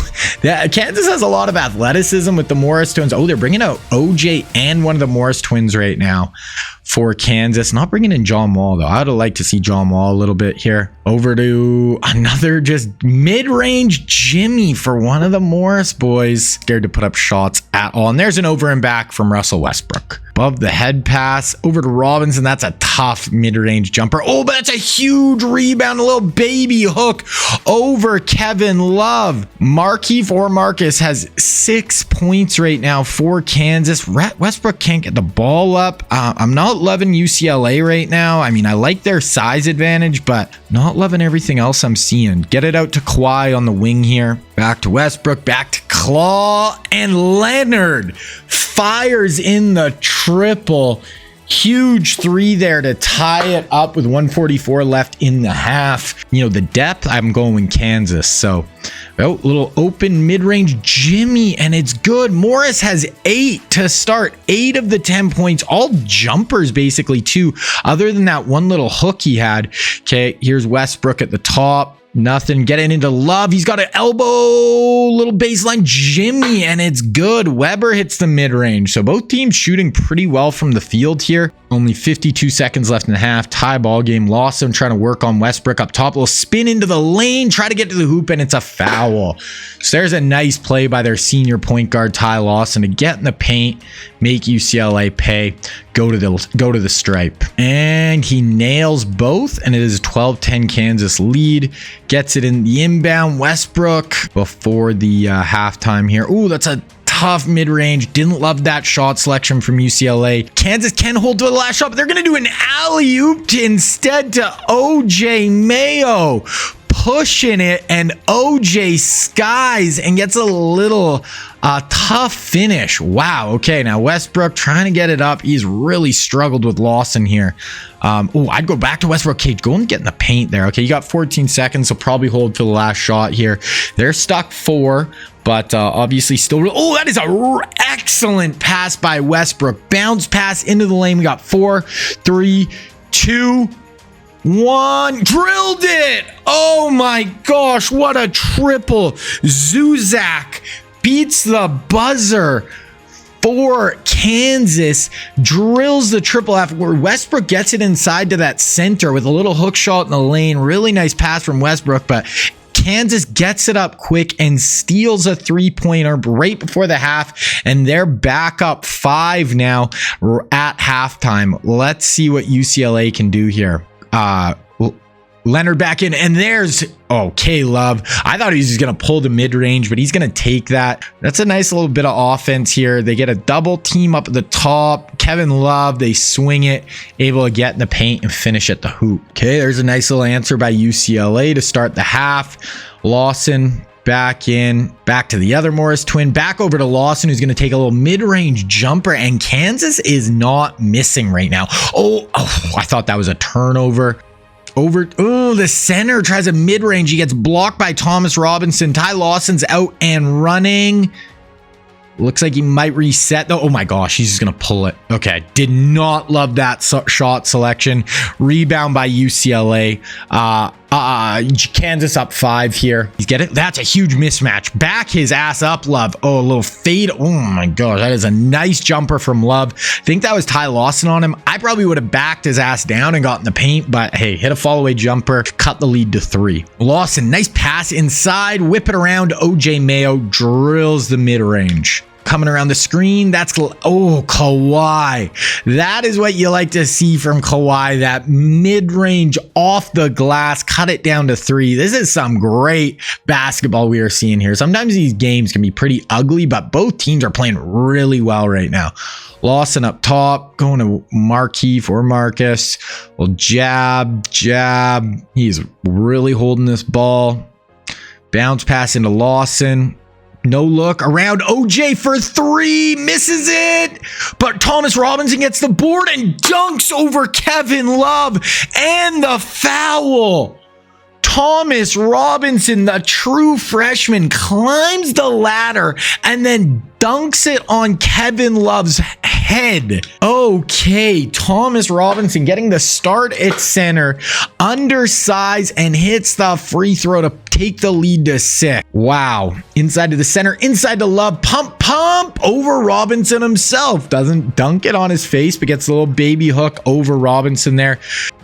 Kansas has a lot of athleticism with the Morris twins. Oh, they're bringing out OJ and one of the Morris twins right now for Kansas. Not bringing in John Wall though. I would have liked to see John Wall a little bit here. Over to another just mid-range Jimmy for one of the Morris boys. Scared to put up shots at all. And there's an over and back from Russell Westbrook. Above the head pass over to Robinson. That's a tough mid-range jumper. Oh, but that's a huge rebound. A little baby hook over Kevin Love. Markieff or Marcus has 6 points right now for Kansas. Westbrook can't get the ball up. I'm not loving UCLA right now. I mean, I like their size advantage, but not loving everything else I'm seeing. Get it out to Kawhi on the wing here. Back to Westbrook, back to Claw, and Leonard fires in the triple. Huge three there to tie it up with 1:44 left in the half. You know, the depth, I'm going Kansas. So, little open mid-range Jimmy, and it's good. Morris has 8 to start. 8 of the 10 points, all jumpers basically too, other than that one little hook he had. Okay, here's Westbrook at the top. Nothing getting into Love. He's got an elbow, little baseline Jimmy, and it's good. Weber hits the mid-range. So both teams shooting pretty well from the field here. Only 52 seconds left in the half. Tie ball game. Lawson trying to work on Westbrook up top. Little spin into the lane. Try to get to the hoop, and it's a foul. So there's a nice play by their senior point guard, Ty Lawson, to get in the paint, make UCLA pay, go to the stripe. And he nails both, and it is a 12-10 Kansas lead. Gets it in the inbound. Westbrook before the halftime here. Ooh, that's a tough mid-range. Didn't love that shot selection from UCLA. Kansas can hold to the last shot, but they're going to do an alley-oop instead to OJ Mayo. Pushing it, and OJ skies and gets a little tough finish. Wow. Okay, now Westbrook trying to get it up. He's really struggled with Lawson here. I'd go back to Westbrook. Cage, go and get in the paint there. Okay, you got 14 seconds, so probably hold for the last shot here. They're stuck 4, but obviously still. Oh, that is a excellent pass by Westbrook. Bounce pass into the lane. We got 4, 3, 2, 1. Drilled it. Oh my gosh, what a triple. Zuzak beats the buzzer for Kansas, drills the triple after where Westbrook gets it inside to that center with a little hook shot in the lane. Really nice pass from Westbrook, but Kansas gets it up quick and steals a 3-pointer right before the half, and they're back up 5 now at halftime. Let's see what UCLA can do here. Leonard back in, and there's K-Love. I thought he was just going to pull the mid-range, but he's going to take that. That's a nice little bit of offense here. They get a double team up at the top. Kevin Love, they swing it, able to get in the paint and finish at the hoop. Okay, there's a nice little answer by UCLA to start the half. Lawson back in, back to the other Morris twin, back over to Lawson, who's going to take a little mid-range jumper, and Kansas is not missing right now. I thought that was a turnover. The center tries a mid-range. He gets blocked by Thomas Robinson. Ty Lawson's out and running. Looks like he might reset though. Oh my gosh, he's just gonna pull it. Okay, did not love that shot selection. Rebound by UCLA. Kansas up 5 here. He's getting, that's a huge mismatch. Back his ass up, Love. Oh, a little fade. Oh my gosh, that is a nice jumper from Love. I think that was Ty Lawson on him. I probably would have backed his ass down and got in the paint, but hey, hit a fall away jumper, cut the lead to 3. Lawson, nice pass inside, whip it around. OJ Mayo drills the mid-range. Coming around the screen, that's Kawhi. That is what you like to see from Kawhi, that mid-range off the glass, cut it down to 3. This is some great basketball we are seeing here. Sometimes these games can be pretty ugly, but both teams are playing really well right now. Lawson up top, going to Markieff or Marcus. Well, jab. He's really holding this ball. Bounce pass into Lawson. No look around. OJ for 3, misses it. But Thomas Robinson gets the board and dunks over Kevin Love, and the foul. Thomas Robinson, the true freshman, climbs the ladder and then dunks it on Kevin Love's head. Okay, Thomas Robinson getting the start at center, undersized, and hits the free throw to take the lead to 6. Wow. Inside to the center, inside to Love, pump over Robinson himself. Doesn't dunk it on his face, but gets a little baby hook over Robinson there.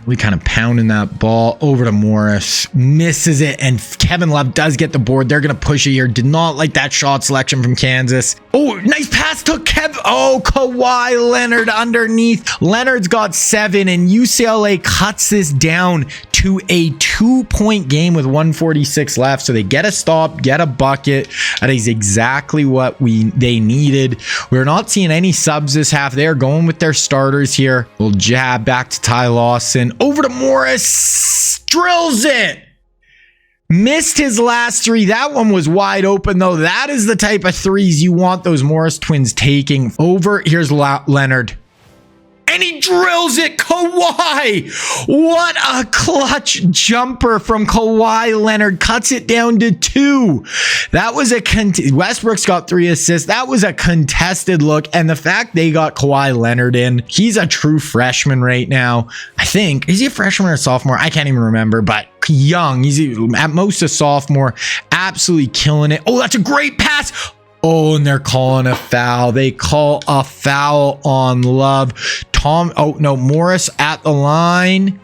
We kind of pounding that ball over to Morris, misses it, and Kevin Love does get the board. They're going to push it here. Did not like that shot selection from Kansas. Oh, nice pass to Kawhi Leonard underneath. Leonard's got 7, and UCLA cuts this down to a 2-point game with 1:46 left. So they get a stop, get a bucket. That is exactly what they needed. We're not seeing any subs this half. They're going with their starters here. Little jab back to Ty Lawson. Over to Morris. Drills it. Missed his last 3. That one was wide open, though. That is the type of threes you want those Morris twins taking. Over. Here's Leonard. And he drills it. Kawhi. What a clutch jumper from Kawhi Leonard. Cuts it down to 2. That was Westbrook's got 3 assists. That was a contested look. And the fact they got Kawhi Leonard in, he's a true freshman right now. I think. Is he a freshman or a sophomore? I can't even remember, but young. He's at most a sophomore. Absolutely killing it. Oh, that's a great pass. Oh, and they're calling a foul. They call a foul on Love. Morris at the line.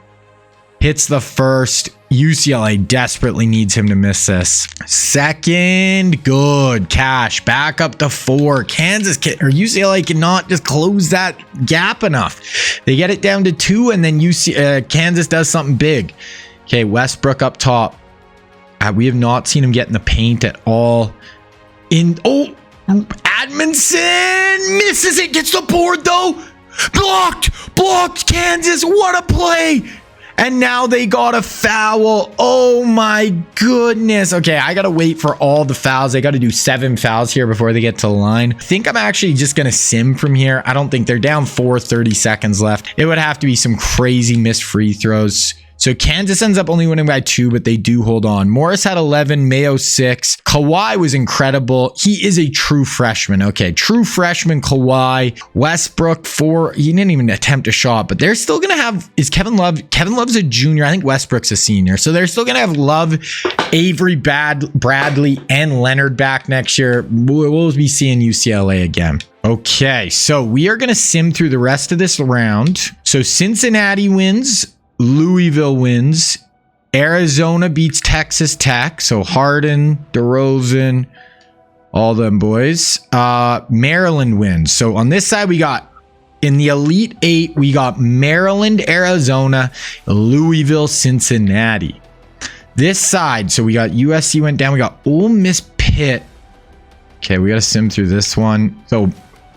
Hits the first. UCLA desperately needs him to miss this. Second, good. Cash back up to 4. UCLA cannot just close that gap enough. They get it down to 2, and then Kansas does something big. Okay, Westbrook up top. We have not seen him get in the paint at all. Admonson misses it, gets the board though. Blocked, Kansas. What a play. And now they got a foul. Oh my goodness. Okay, I gotta wait for all the fouls. They gotta do 7 fouls here before they get to the line. I think I'm actually just gonna sim from here. I don't think they're down 4, 30 seconds left. It would have to be some crazy missed free throws. So Kansas ends up only winning by 2, but they do hold on. Morris had 11, Mayo 6. Kawhi was incredible. He is a true freshman. Okay, true freshman Kawhi. Westbrook 4. He didn't even attempt a shot, but they're still going to have... Is Kevin Love... Kevin Love's a junior. I think Westbrook's a senior. So they're still going to have Love, Avery, Bradley, and Leonard back next year. We'll be seeing UCLA again. Okay, so we are going to sim through the rest of this round. So Cincinnati wins. Louisville wins. Arizona beats Texas Tech. So Harden, DeRozan, all them boys. Maryland wins. So on this side, we got in the Elite 8, we got Maryland, Arizona, Louisville, Cincinnati. This side, so we got USC went down. We got Ole Miss, Pitt. Okay, we got to sim through this one. So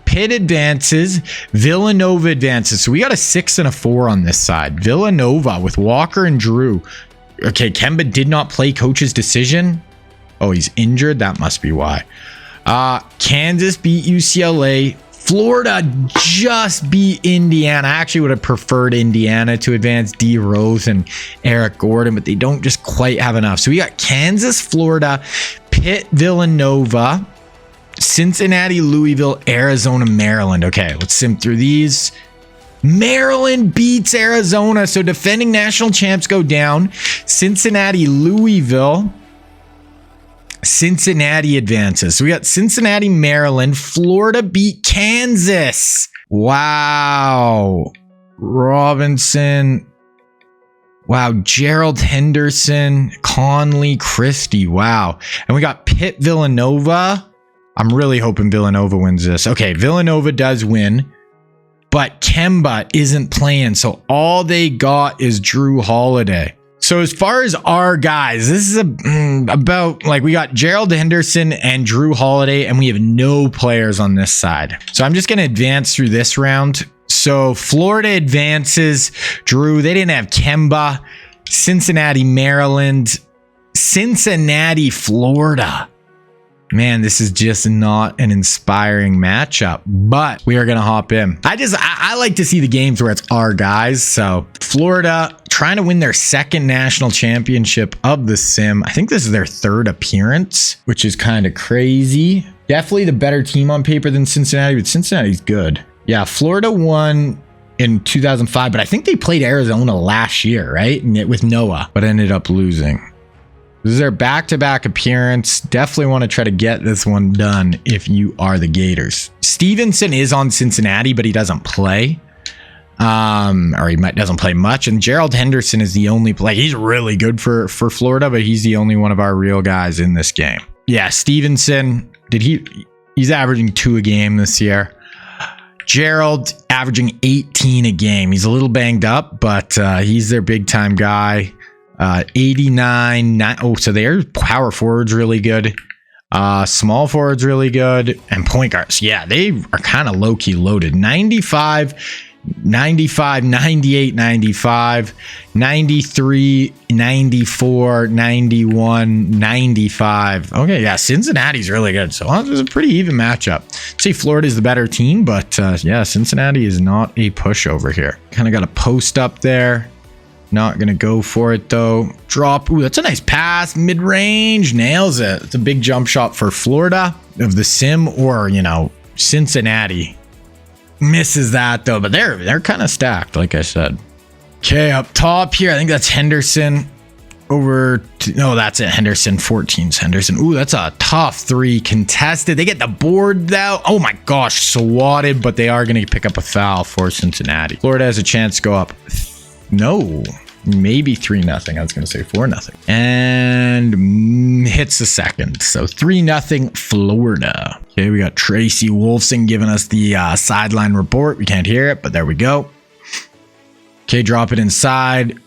Pitt advances, Villanova advances. So we got a 6 and a 4 on this side. Villanova with Walker and Drew. Okay, Kemba did not play coach's decision. Oh, he's injured. That must be why. Kansas beat UCLA. Florida just beat Indiana. I actually would have preferred Indiana to advance. D Rose and Eric Gordon, but they don't just quite have enough. So we got Kansas, Florida, Pitt, Villanova, Cincinnati, Louisville, Arizona, Maryland. Okay, let's sim through these. Maryland beats Arizona. So defending national champs go down. Cincinnati, Louisville. Cincinnati advances. So we got Cincinnati, Maryland. Florida beat Kansas. Wow. Robinson. Wow. Gerald Henderson. Conley, Christie. Wow. And we got Pitt, Villanova. I'm really hoping Villanova wins this. Okay, Villanova does win, but Kemba isn't playing, so all they got is Drew Holiday. So as far as our guys, this is about, like, we got Gerald Henderson and Drew Holiday, and we have no players on this side. So I'm just going to advance through this round. So Florida advances. Drew, they didn't have Kemba. Cincinnati, Maryland. Cincinnati, Florida. Man, this is just not an inspiring matchup, but we are going to hop in. I like to see the games where it's our guys. So Florida trying to win their second national championship of the sim. I think this is their third appearance, which is kind of crazy. Definitely the better team on paper than Cincinnati, but Cincinnati's good. Yeah, Florida won in 2005, but I think they played Arizona last year, right? With Noah, but ended up losing. This is their back-to-back appearance. Definitely want to try to get this one done if you are the Gators. Stevenson is on Cincinnati, but he doesn't play. Or he doesn't play much. And Gerald Henderson is the only play. He's really good for Florida, but he's the only one of our real guys in this game. Yeah, Stevenson, he's averaging 2 a game this year. Gerald averaging 18 a game. He's a little banged up, but he's their big time guy. 89. So their power forward's really good. Small forward's really good. And point guards. Yeah, they are kind of low key loaded. 95, 98, 95, 93, 94, 91, 95. Okay, yeah, Cincinnati's really good. So it was a pretty even matchup. I'd say Florida's the better team, but yeah, Cincinnati is not a pushover here. Kind of got a post up there. Not going to go for it, though. Drop. Ooh, that's a nice pass. Mid-range. Nails it. It's a big jump shot for Florida of the sim, or, Cincinnati. Misses that, though. But they're kind of stacked, like I said. Okay, up top here. I think that's Henderson. That's it. Henderson. 14's Henderson. Ooh, that's a tough 3. Contested. They get the board, though. Oh, my gosh. Swatted, but they are going to pick up a foul for Cincinnati. Florida has a chance to go up. No, maybe 3-0. I was going to say 4-0. And hits the second. So 3-0 Florida. Okay, we got Tracy Wolfson giving us the sideline report. We can't hear it, but there we go. Okay, drop it inside.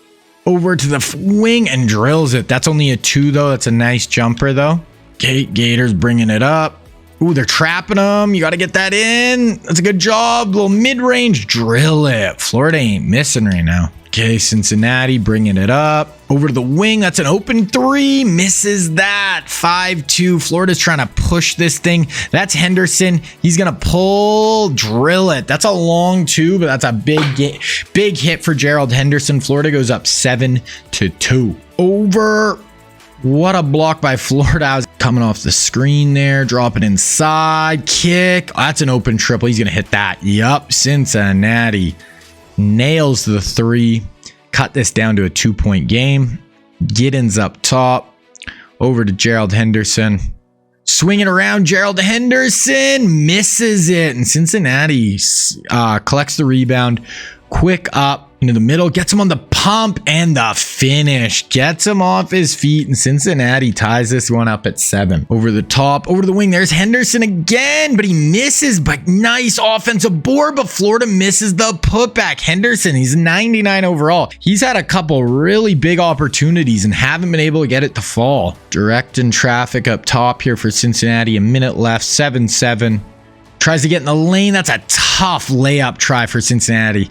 Over to the wing and drills it. That's only a 2, though. That's a nice jumper, though. Okay, Gators bringing it up. Ooh, they're trapping them. You got to get that in. That's a good job. Little mid-range. Drill it. Florida ain't missing right now. Okay, Cincinnati bringing it up. Over to the wing. That's an open 3. Misses that. 5-2. Florida's trying to push this thing. That's Henderson. He's going to pull. Drill it. That's a long 2, but that's a big hit for Gerald Henderson. Florida goes up 7-2. Over. What a block by Florida. I was coming off the screen there. Drop it inside. Kick. Oh, that's an open triple. He's going to hit that. Yup. Cincinnati nails the 3. Cut this down to a 2-point game. Giddens up top. Over to Gerald Henderson. Swinging around. Gerald Henderson misses it. And Cincinnati collects the rebound. Quick up into the middle. Gets him on the pump and the finish. Gets him off his feet. And Cincinnati ties this one up at 7. Over the top. Over the wing. There's Henderson again. But he misses. But nice offensive board. But Florida misses the putback. Henderson, he's 99 overall. He's had a couple really big opportunities and haven't been able to get it to fall. Directing traffic up top here for Cincinnati. A minute left. 7-7. Tries to get in the lane. That's a tough layup try for Cincinnati.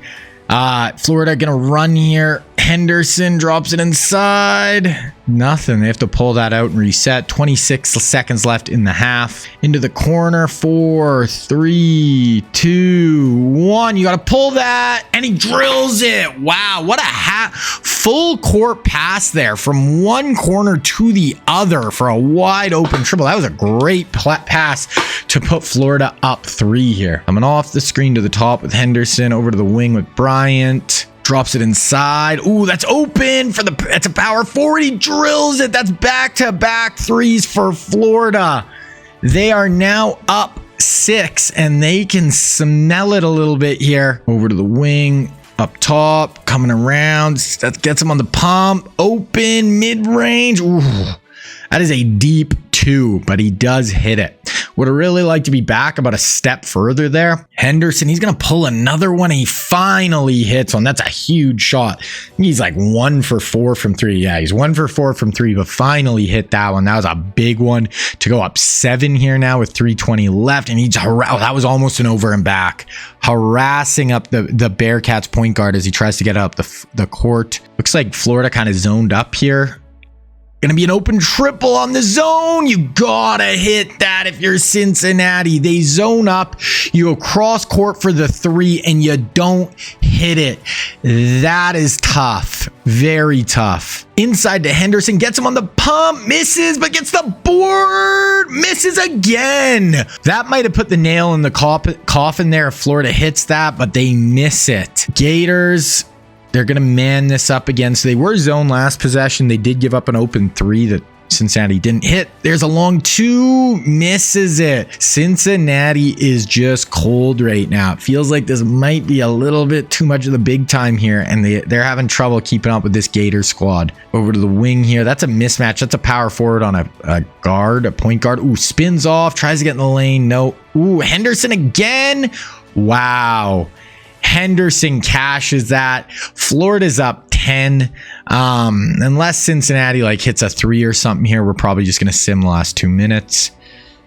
Florida gonna run here. Henderson drops it inside. Nothing. They have to pull that out and reset. 26 seconds left in the half. Into the corner. 4, 3, 2, 1. You got to pull that. And he drills it. Wow. What a full court pass there from one corner to the other for a wide open triple. That was a great pass to put Florida up 3 here. Coming off the screen to the top with Henderson. Over to the wing with Bryant. Drops it inside. Ooh, that's open for that's a power forward. He drills it. That's back-to-back 3s for Florida. They are now up 6, and they can smell it a little bit here. Over to the wing, up top, coming around. That gets him on the pump. Open, mid-range. Ooh, that is a deep 2, but he does hit it. Would have really liked to be back about a step further there. Henderson, he's going to pull another one. And he finally hits one. That's a huge shot. He's like 1 for 4 from 3. Yeah, he's 1 for 4 from 3, but finally hit that one. That was a big one to go up 7 here now with 3:20 left. And that was almost an over and back. Harassing up the Bearcats point guard as he tries to get up the court. Looks like Florida kind of zoned up here. Gonna be an open triple on the zone. You gotta hit that if you're Cincinnati. They zone up. You go cross court for the 3 and you don't hit it. That is tough. Very tough. Inside to Henderson. Gets him on the pump. Misses, but gets the board. Misses again. That might have put the nail in the coffin there if Florida hits that, but they miss it. Gators, they're going to man this up again. So they were zone last possession. They did give up an open 3 that Cincinnati didn't hit. There's a long 2. Misses it. Cincinnati is just cold right now. It feels like this might be a little bit too much of the big time here. And they're having trouble keeping up with this Gator squad. Over to the wing here. That's a mismatch. That's a power forward on a guard, a point guard. Ooh, spins off. Tries to get in the lane. No. Ooh, Henderson again. Wow. Henderson cashes that. Florida's up 10. Unless Cincinnati like hits a 3 or something here, we're probably just going to sim the last 2 minutes.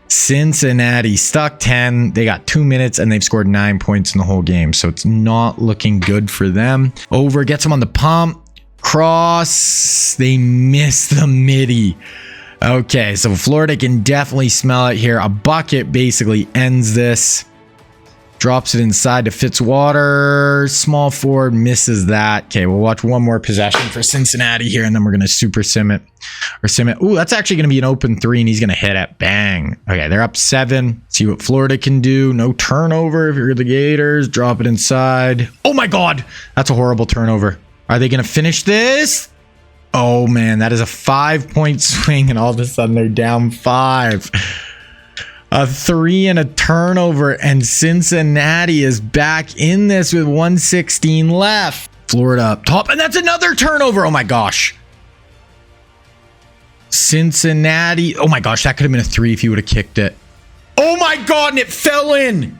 Cincinnati stuck 10. They got 2 minutes and they've scored 9 points in the whole game. So it's not looking good for them. Over, gets them on the pump. Cross. They miss the midi. Okay, so Florida can definitely smell it here. A bucket basically ends this. Drops it inside to Fitzwater. Small forward misses that. Okay, we'll watch one more possession for Cincinnati here, and then we're going to super sim it. Or sim it. Ooh, that's actually going to be an open 3, and he's going to hit it. Bang. Okay, they're up 7. See what Florida can do. No turnover if you're the Gators. Drop it inside. Oh my God. That's a horrible turnover. Are they going to finish this? Oh man, that is a 5-point swing, and all of a sudden they're down 5. A 3 and a turnover, and Cincinnati is back in this with 1:16 left. Florida up top, and that's another turnover. Oh my gosh. Cincinnati. Oh my gosh, that could have been a 3 if he would have kicked it. Oh my God, and it fell in.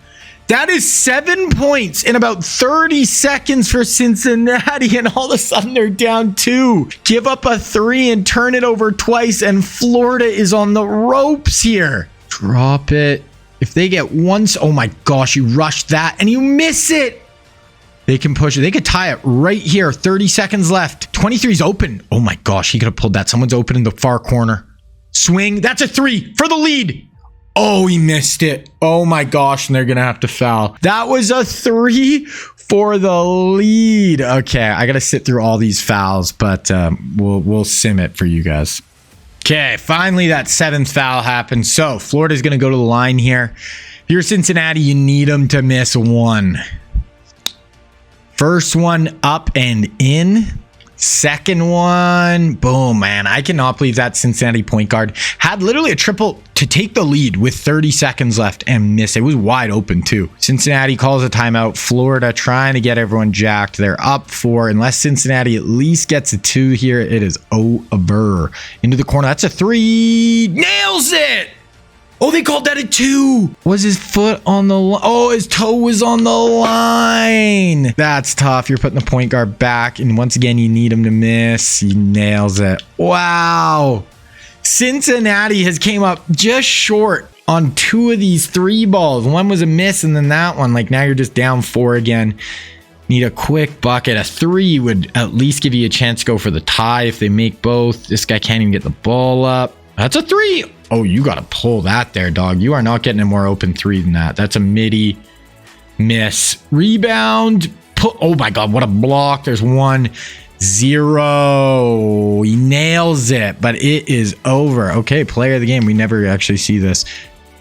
That is 7 points in about 30 seconds for Cincinnati, and all of a sudden they're down 2. Give up a 3 and turn it over twice, and Florida is on the ropes here. Drop it. If they get once, oh my gosh, you rushed that and you miss it. They can push it. They could tie it right here. 30 seconds left. 23's open. Oh my gosh, he could have pulled that. Someone's open in the far corner. Swing. That's a 3 for the lead. Oh, he missed it. Oh my gosh, and they're going to have to foul. That was a 3 for the lead. Okay, I got to sit through all these fouls, but we'll sim it for you guys. Okay, finally that 7th foul happened. So Florida's going to go to the line here. If you're Cincinnati, you need them to miss 1. First one up and in. Second one, boom, man. I cannot believe that Cincinnati point guard had literally a triple to take the lead with 30 seconds left and miss. It was wide open too. Cincinnati calls a timeout. Florida trying to get everyone jacked. They're up 4. Unless Cincinnati at least gets a 2 here, it is over. Into the corner. That's a 3. Nails it. Oh, they called that a 2. Was his foot on the line? Oh, his toe was on the line. That's tough. You're putting the point guard back, and once again, you need him to miss. He nails it. Wow. Cincinnati has came up just short on 2 of these 3 balls. One was a miss, and then that one. Like, now you're just down 4 again. Need a quick bucket. A 3 would at least give you a chance to go for the tie if they make both. This guy can't even get the ball up. That's a 3. Oh, you got to pull that there, dog. You are not getting a more open 3 than that. That's a midi. Miss. Rebound. Oh my God, what a block. There's 1-0. He nails it, but it is over. Okay, player of the game. We never actually see this.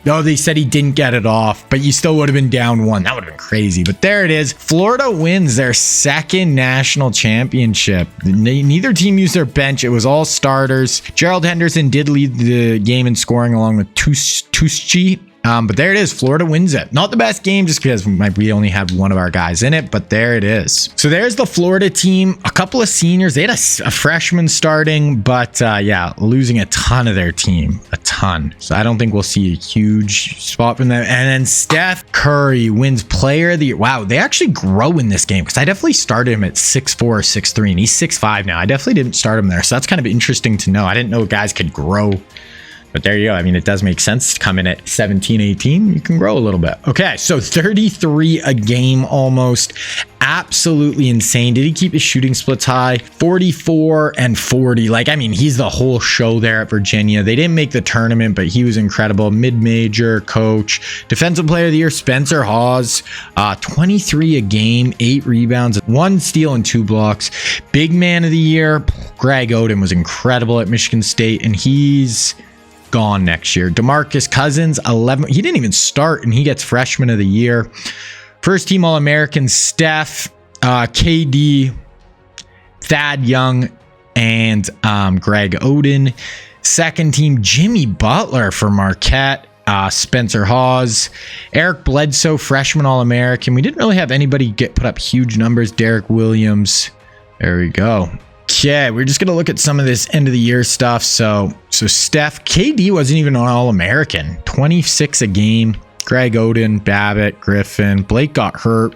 No, they said he didn't get it off, but you still would have been down 1. That would have been crazy. But there it is. Florida wins their 2nd national championship. Neither team used their bench. It was all starters. Gerald Henderson did lead the game in scoring along with Tuschi. But there it is. Florida wins it. Not the best game just because we only had one of our guys in it, but there it is. So there's the Florida team. A couple of seniors. They had a freshman starting, but yeah, losing a ton of their team. A ton. So I don't think we'll see a huge spot from them. And then Steph Curry wins player of the year. Wow, they actually grow in this game because I definitely started him at 6'4" or 6'3", and he's 6'5" now. I definitely didn't start him there. So that's kind of interesting to know. I didn't know guys could grow But there you go. I mean, it does make sense to come in at 17, 18. You can grow a little bit. Okay, so 33 a game almost. Absolutely insane. Did he keep his shooting splits high? 44 and 40. Like, I mean, he's the whole show there at Virginia. They didn't make the tournament, but he was incredible. Mid-major coach. Defensive player of the year, Spencer Hawes. 23 a game, 8 rebounds, 1 steal and 2 blocks. Big man of the year, Greg Oden was incredible at Michigan State, and he's gone next year. DeMarcus Cousins, 11. He didn't even start, and he gets freshman of the year. First team All-American, Steph, KD, Thad Young, and Greg Oden. Second team, Jimmy Butler for Marquette. Spencer Hawes, Eric Bledsoe, freshman All-American. We didn't really have anybody put up huge numbers. Derek Williams. There we go. Okay, we're just going to look at some of this end of the year stuff. So Steph, KD wasn't even an All-American. 26 a game. Greg Oden, Babbitt, Griffin. Blake got hurt.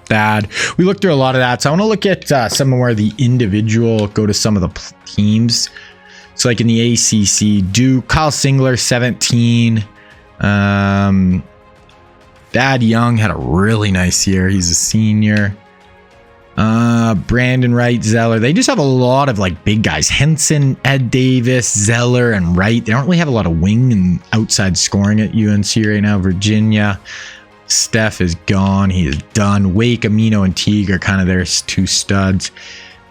Thad. We looked through a lot of that. So I want to look at some of where the individual go to some of the teams. So like in the ACC, Duke, Kyle Singler, 17. Thad Young had a really nice year. He's a senior. Brandon Wright, Zeller. They just have a lot of like big guys. Henson, Ed Davis, Zeller, and Wright. They don't really have a lot of wing and outside scoring at UNC right now. Virginia. Steph is gone. He is done. Wake, Amino, and Teague are kind of their 2 studs.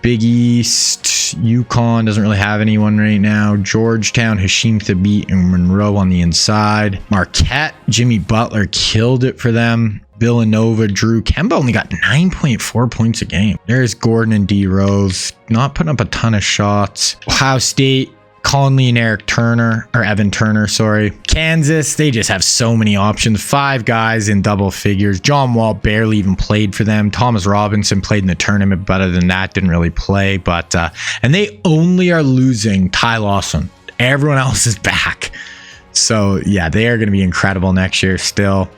Big East, UConn doesn't really have anyone right now. Georgetown, Hashim Thabit, and Monroe on the inside. Marquette, Jimmy Butler killed it for them. Villanova, Drew Kemba only got 9.4 points a game. There's Gordon and D Rose, not putting up a ton of shots. Ohio State, Conley and Evan Turner, sorry. Kansas, they just have so many options. 5 guys in double figures. John Wall barely even played for them. Thomas Robinson played in the tournament, but other than that, didn't really play. But and they only are losing Ty Lawson. Everyone else is back. So yeah, they are going to be incredible next year still.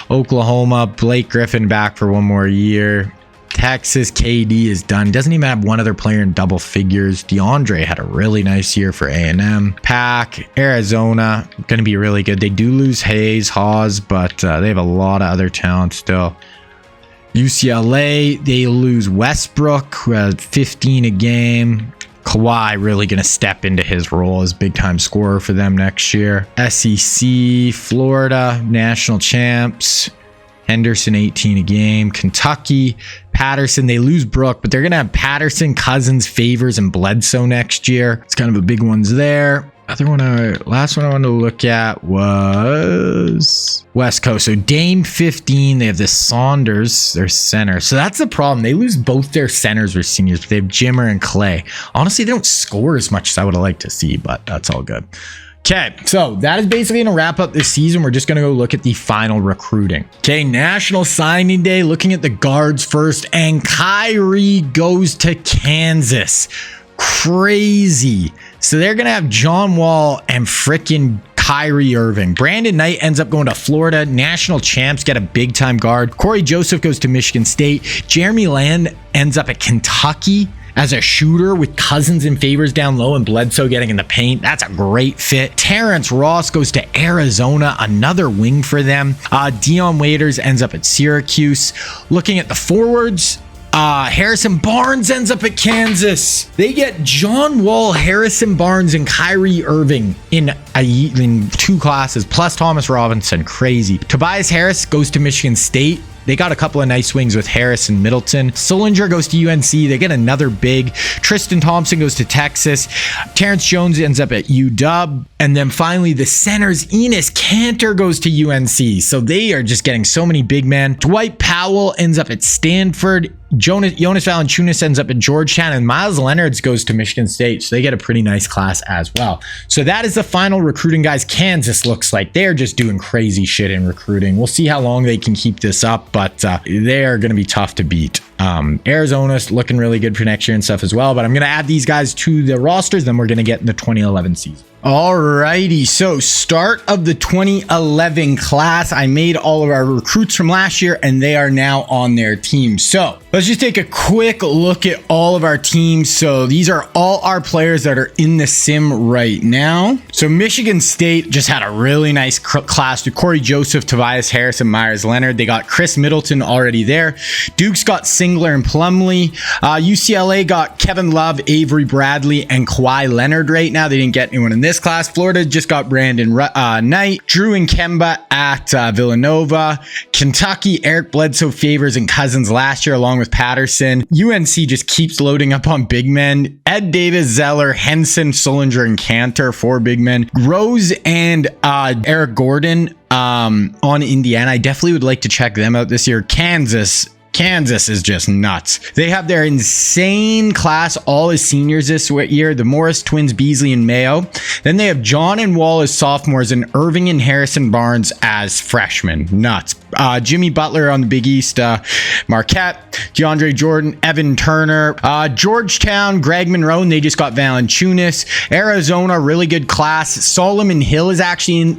Oklahoma, Blake Griffin back for 1 more year. Texas, KD is done. Doesn't even have one other player in double figures. DeAndre had a really nice year for A&M. Pack, Arizona, going to be really good. They do lose Hayes, Hawes, but they have a lot of other talent still. UCLA, they lose Westbrook, who had 15 a game. Kawhi really going to step into his role as big time scorer for them next year. SEC, Florida, national champs. Henderson, 18 a game. Kentucky, Patterson, they lose Brook, but they're going to have Patterson, Cousins, Favors, and Bledsoe next year. It's kind of a big ones there. Last one I wanted to look at was West Coast. So Dame, 15. They have this Saunders, their center. So that's the problem. They lose both their centers or seniors, but they have Jimmer and Clay. Honestly, they don't score as much as I would have liked to see, but that's all good. Okay, so that is basically going to wrap up this season. We're just going to go look at the final recruiting. Okay, National Signing Day, looking at the guards first, and Kyrie goes to Kansas. Crazy. So they're going to have John Wall and frickin' Kyrie Irving. Brandon Knight ends up going to Florida. National champs get a big time guard. Corey Joseph goes to Michigan State. Jeremy Lamb ends up at Kentucky as a shooter with Cousins and Favors down low and Bledsoe getting in the paint. That's a great fit. Terrence Ross goes to Arizona, another wing for them. Dion Waiters ends up at Syracuse. Looking at the forwards, Harrison Barnes ends up at Kansas. They get John Wall, Harrison Barnes, and Kyrie Irving in 2 classes, plus Thomas Robinson. Crazy. Tobias Harris goes to Michigan State. They got a couple of nice wings with Harris and Middleton. Sullinger goes to UNC. They get another big. Tristan Thompson goes to Texas. Terrence Jones ends up at UW. And then finally, the centers, Enes Kanter goes to UNC. So they are just getting so many big men. Dwight Powell ends up at Stanford. Jonas Valanciunas ends up at Georgetown, and Miles Leonard goes to Michigan State. So they get a pretty nice class as well. So that is the final recruiting, guys. Kansas looks like they're just doing crazy shit in recruiting. We'll see how long they can keep this up, but they are going to be tough to beat. Arizona's looking really good for next year and stuff as well, but I'm going to add these guys to the rosters, then we're going to get in the 2011 season. Alrighty, so start of the 2011 class. I made all of our recruits from last year, and they are now on their team. So Let's just take a quick look at all of our teams. So these are all our players that are in the sim right now. So Michigan State just had a really nice class with Corey Joseph, Tobias Harris, and Myers Leonard. They got Chris Middleton already there. Duke's got Singler and Plumlee. UCLA got Kevin Love, Avery Bradley, and Kawhi Leonard right now. They didn't get anyone in this class. Florida just got Brandon Knight, Drew and Kemba at Villanova. Kentucky, Eric Bledsoe, Favors, and Cousins last year, along with Patterson. UNC just keeps loading up on big men. Ed Davis, Zeller, Henson, Sullinger, and Cantor, 4 big men. Rose and Eric Gordon on Indiana. I definitely would like to check them out this year. Kansas is just nuts. They have their insane class, all as seniors this year. The Morris twins, Beasley and Mayo. Then they have John and Wall as sophomores and Irving and Harrison Barnes as freshmen. Nuts. Jimmy Butler on the Big East, Marquette, DeAndre Jordan, Evan Turner, Georgetown, Greg Monroe, and they just got Valanciunas. Arizona, really good class. Solomon Hill is actually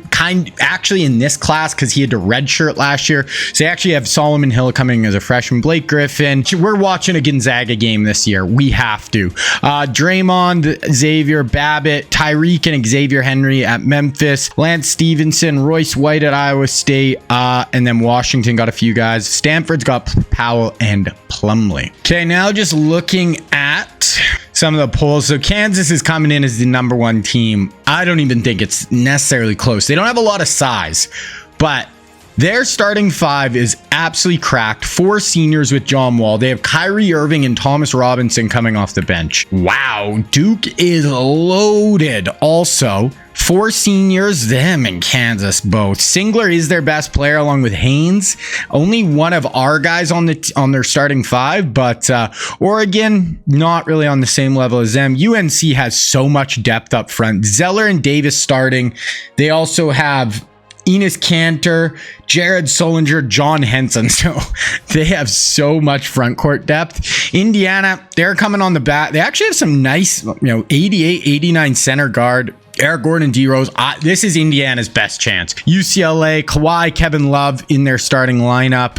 in this class because he had to redshirt last year. So they actually have Solomon Hill coming as a freshman. Blake Griffin. We're watching a Gonzaga game this year. We have to. Draymond, Xavier, Babbitt, Tyreek, and Xavier Henry at Memphis. Lance Stevenson, Royce White at Iowa State, and then Washington got a few guys. Stanford's got Powell and Plumlee. Okay, now just looking at some of the polls. So Kansas is coming in as the #1 team. I don't even think it's necessarily close. They don't have a lot of size, but their starting 5 is absolutely cracked. 4 seniors with John Wall. They have Kyrie Irving and Thomas Robinson coming off the bench. Wow, Duke is loaded. Also, 4 seniors, them and Kansas both. Singler is their best player along with Haynes. Only one of our guys on their starting 5, but Oregon not really on the same level as them. UNC has so much depth up front. Zeller and Davis starting. They also have Enes Kanter, Jared Sullinger, John Henson. So they have so much front court depth. Indiana, they're coming on the back. They actually have some nice, 88, 89 center guard. Eric Gordon, D Rose. This is Indiana's best chance. UCLA, Kawhi, Kevin Love in their starting lineup.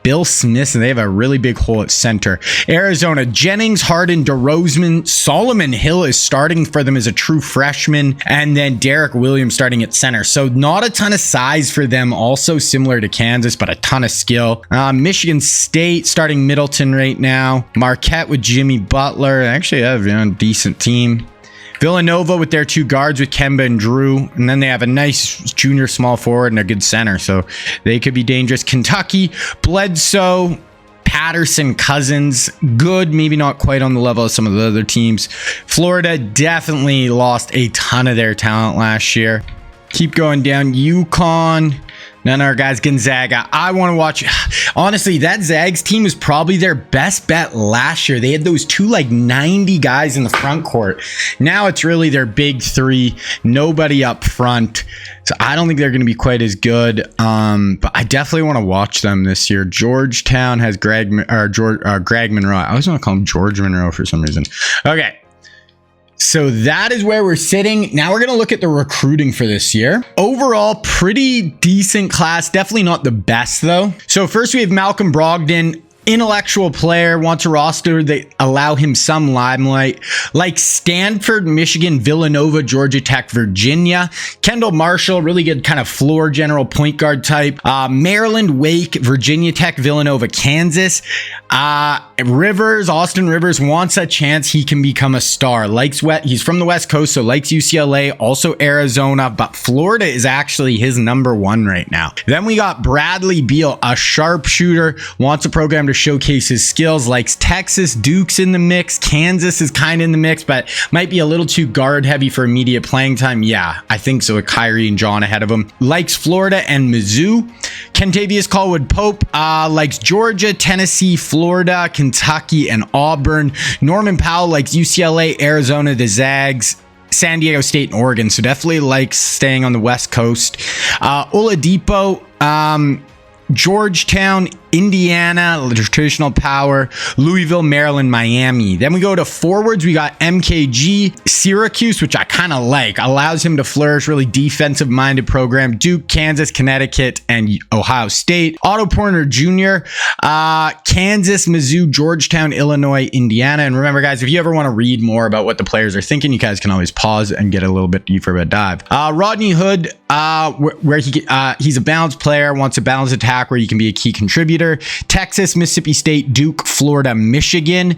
Bill Smith, and they have a really big hole at center. Arizona, Jennings, Harden, DeRozan, Solomon Hill is starting for them as a true freshman, and then Derek Williams starting at center. So not a ton of size for them, also similar to Kansas, but a ton of skill. Michigan State starting Middleton right now. Marquette with Jimmy Butler. They actually have a decent team. Villanova with their 2 guards with Kemba and Drew. And then they have a nice junior small forward and a good center. So they could be dangerous. Kentucky, Bledsoe, Patterson, Cousins. Good, maybe not quite on the level of some of the other teams. Florida definitely lost a ton of their talent last year. Keep going down. UConn. None of our guys. Gonzaga. I want to watch. Honestly, that Zags team was probably their best bet last year. They had those 2 90 guys in the front court. Now it's really their big 3. Nobody up front. So I don't think they're going to be quite as good. But I definitely want to watch them this year. Georgetown has Greg Monroe. I always want to call him George Monroe for some reason. Okay. So that is where we're sitting. Now we're going to look at the recruiting for this year. Overall, pretty decent class. Definitely not the best, though. So first we have Malcolm Brogdon. Intellectual player, wants a roster that allow him some limelight, like Stanford, Michigan, Villanova, Georgia Tech, Virginia. Kendall Marshall, really good kind of floor general point guard type. Maryland, Wake, Virginia Tech, Villanova, Kansas. Austin Rivers wants a chance he can become a star. He's from the West Coast, so likes UCLA, also Arizona, but Florida is actually his #1 right now. Then we got Bradley Beal, a sharpshooter, wants a program to showcase his skills, likes Texas. Duke's in the mix. Kansas is kind of in the mix, but might be a little too guard heavy for immediate playing time. Yeah, I think so, with Kyrie and John ahead of him. Likes Florida and Mizzou. Kentavious Caldwell Pope likes Georgia, Tennessee, Florida, Kentucky, and Auburn. Norman Powell likes UCLA, Arizona, the Zags, San Diego State, and Oregon. So definitely likes staying on the West Coast. Oladipo, Georgetown, Indiana, traditional power, Louisville, Maryland, Miami. Then we go to forwards. We got MKG, Syracuse, which I kind of like. Allows him to flourish. Really defensive-minded program. Duke, Kansas, Connecticut, and Ohio State. Otto Porter Jr., Kansas, Mizzou, Georgetown, Illinois, Indiana. And remember, guys, if you ever want to read more about what the players are thinking, you guys can always pause and get a little bit deeper of a dive. Rodney Hood, where he's a balanced player, wants a balanced attack where you can be a key contributor. Texas, Mississippi State, Duke, Florida, Michigan.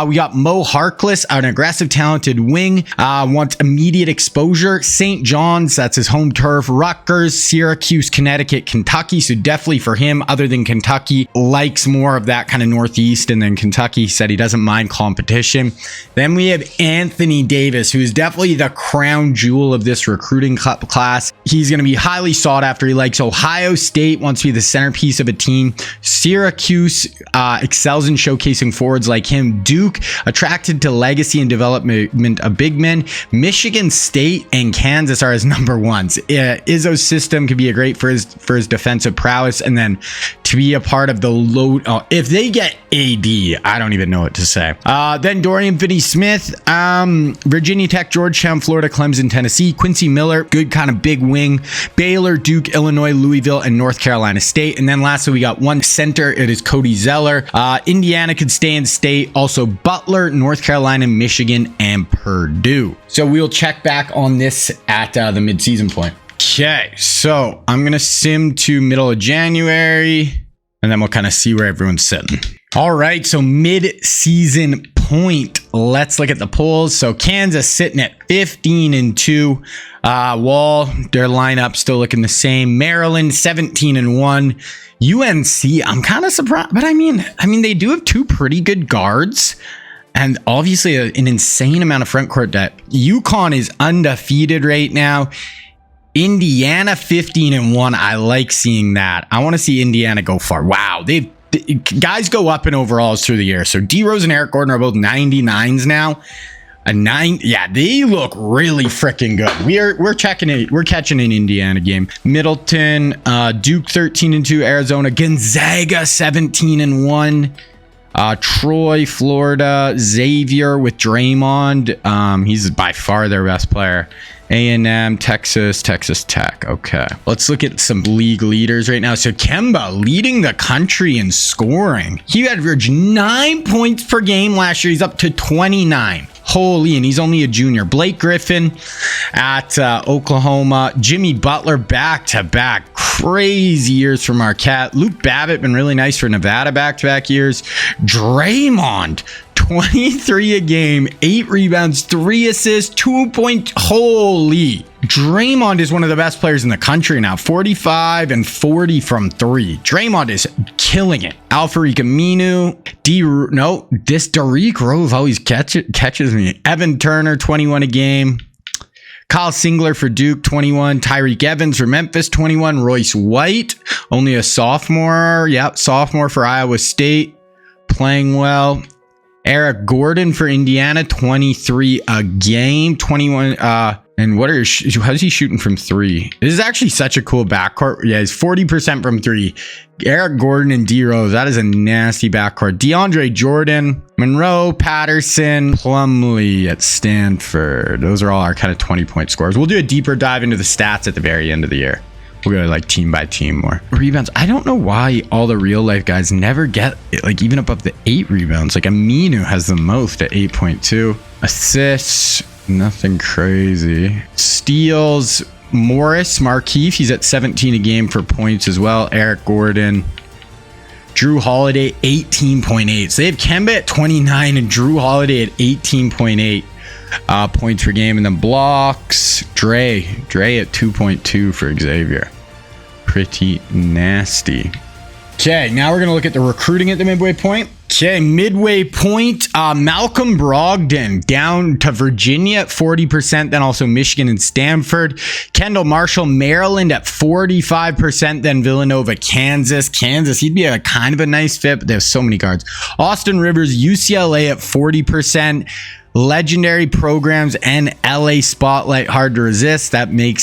We got Mo Harkless, an aggressive, talented wing, wants immediate exposure. St. John's, that's his home turf. Rutgers, Syracuse, Connecticut, Kentucky. So definitely for him, other than Kentucky, likes more of that kind of Northeast, and then Kentucky said he doesn't mind competition. Then we have Anthony Davis, who is definitely the crown jewel of this recruiting class. He's going to be highly sought after. He likes Ohio State, wants to be the centerpiece of a team. Syracuse excels in showcasing forwards like him. Duke, attracted to legacy and development of big men. Michigan State and Kansas are his number ones. Izzo's system could be a great for his defensive prowess, and then to be a part of the load. If they get AD, I don't even know what to say. Then Dorian Finney-Smith, Virginia Tech, Georgetown, Florida, Clemson, Tennessee. Quincy Miller, good kind of big wing. Baylor, Duke, Illinois, Louisville, and North Carolina State. And then lastly, we got one center. It is Cody Zeller. Indiana could stay in state. Also Butler, North Carolina, Michigan, and Purdue. So we'll check back on this at the midseason point. Okay, so I'm going to sim to middle of January, and then we'll kind of see where everyone's sitting. All right, so mid-season point. Let's look at the polls. So Kansas sitting at 15-2. Wall, their lineup still looking the same. Maryland 17-1. UNC, I'm kind of surprised, but I mean they do have two pretty good guards. And obviously an insane amount of front court depth. UConn is undefeated right now. Indiana 15-1. I like seeing that. I want to see Indiana go far. Wow, guys go up in overalls through the year. So D Rose and Eric Gordon are both 99s now. A 9, yeah, they look really freaking good. We're checking it. We're catching an Indiana game. Middleton, Duke 13-2, Arizona, Gonzaga 17-1. Troy, Florida, Xavier with Draymond. He's by far their best player. A&M, Texas Tech. Okay, let's look at some league leaders right now. So Kemba leading the country in scoring. He averaged 9 points per game last year. He's up to 29. Holy, and he's only a junior. Blake Griffin at Oklahoma. Jimmy Butler back-to-back. Crazy years for Marquette. Luke Babbitt been really nice for Nevada back-to-back years. Draymond, 23 a game, 8 rebounds, 3 assists, 2 points. Holy. Draymond is one of the best players in the country now. 45 and 40 from 3. Draymond is killing it. Alfred Aminu. This Derrick Rose always catches me. Evan Turner, 21 a game. Kyle Singler for Duke, 21. Tyreek Evans for Memphis, 21. Royce White, only a sophomore. Yep, sophomore for Iowa State. Playing well. Eric Gordon for Indiana, 23 a game. 21. And how's he shooting from 3? This is actually such a cool backcourt. Yeah, he's 40% from 3. Eric Gordon and D Rose. That is a nasty backcourt. DeAndre Jordan, Monroe, Patterson, Plumlee at Stanford. Those are all our kind of 20-point scores. We'll do a deeper dive into the stats at the very end of the year. We'll go like team by team more. Rebounds. I don't know why all the real life guys never get it, like even above the 8 rebounds. Like Aminu has the most at 8.2. Assists. Nothing crazy. Steals, Morris, Markeith, he's at 17 a game for points as well. Eric Gordon. Drew Holiday, 18.8. So they have Kemba at 29 and Drew Holiday at 18.8 points per game. And then blocks, Dre at 2.2 for Xavier. Pretty nasty. Okay, now we're going to look at the recruiting at the midway point. Okay, midway point, Malcolm Brogdon down to Virginia at 40%, then also Michigan and Stanford. Kendall Marshall, Maryland at 45%, then Villanova, Kansas. He'd be a kind of a nice fit, but they have so many guards. Austin Rivers, UCLA at 40%. legendary programs and LA spotlight hard to resist. That makes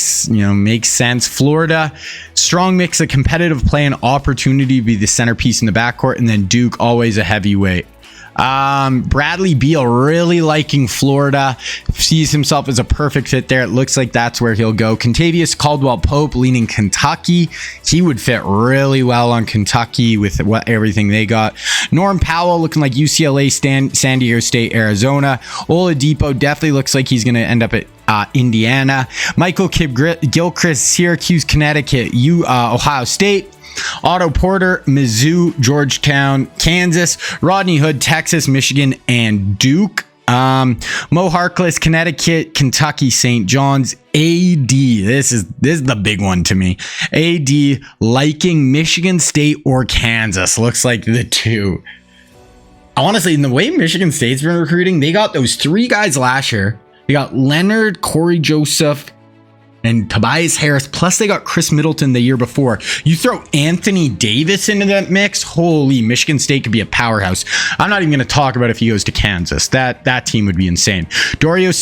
sense. Florida, strong mix of competitive play and opportunity to be the centerpiece in the backcourt, and then Duke, always a heavyweight. Bradley Beal, really liking Florida, sees himself as a perfect fit there. It looks like that's where he'll go. Contavious Caldwell-Pope, leaning Kentucky. He would fit really well on Kentucky with everything they got. Norm Powell looking like UCLA, San Diego State, Arizona. Oladipo definitely looks like he's going to end up at Indiana. Michael Gilchrist, Syracuse, Connecticut, Ohio State. Otto Porter, Mizzou, Georgetown, Kansas. Rodney Hood, Texas, Michigan, and Duke. Mo Harkless, Connecticut, Kentucky, St. John's. AD, this is the big one to me. AD liking Michigan State or Kansas. Looks like the two. Honestly, in the way Michigan State's been recruiting, they got those 3 guys last year. They got Leonard, Corey Joseph, and Tobias Harris, plus they got Chris Middleton the year before. You throw Anthony Davis into that mix, holy, Michigan State could be a powerhouse. I'm not even going to talk about if he goes to Kansas. That team would be insane. Dorian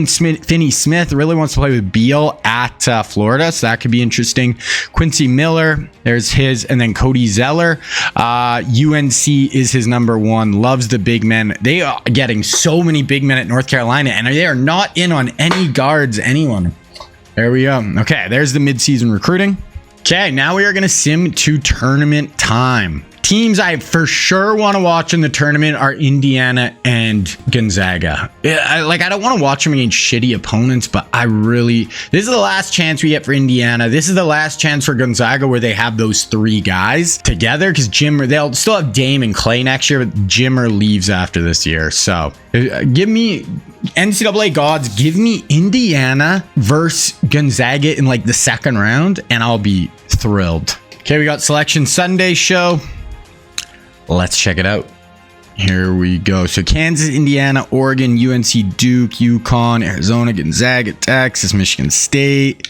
Finney-Smith really wants to play with Beal at Florida, so that could be interesting. Quincy Miller, there's his, and then Cody Zeller. UNC is his number 1, loves the big men. They are getting so many big men at North Carolina, and they are not in on any guards, anyone. There we go. Okay, there's the midseason recruiting. Okay, now we are going to sim to tournament time. Teams I for sure want to watch in the tournament are Indiana and Gonzaga. I don't want to watch them against shitty opponents, but this is the last chance we get for Indiana. This is the last chance for Gonzaga where they have those 3 guys together, because they'll still have Dame and Clay next year, but Jimmer leaves after this year. So give me NCAA gods, give me Indiana versus Gonzaga in like the second round, and I'll be thrilled. Okay, we got Selection Sunday show. Let's check it out. Here we go. So Kansas, Indiana, Oregon, UNC, Duke, UConn, Arizona, Gonzaga, Texas, Michigan State.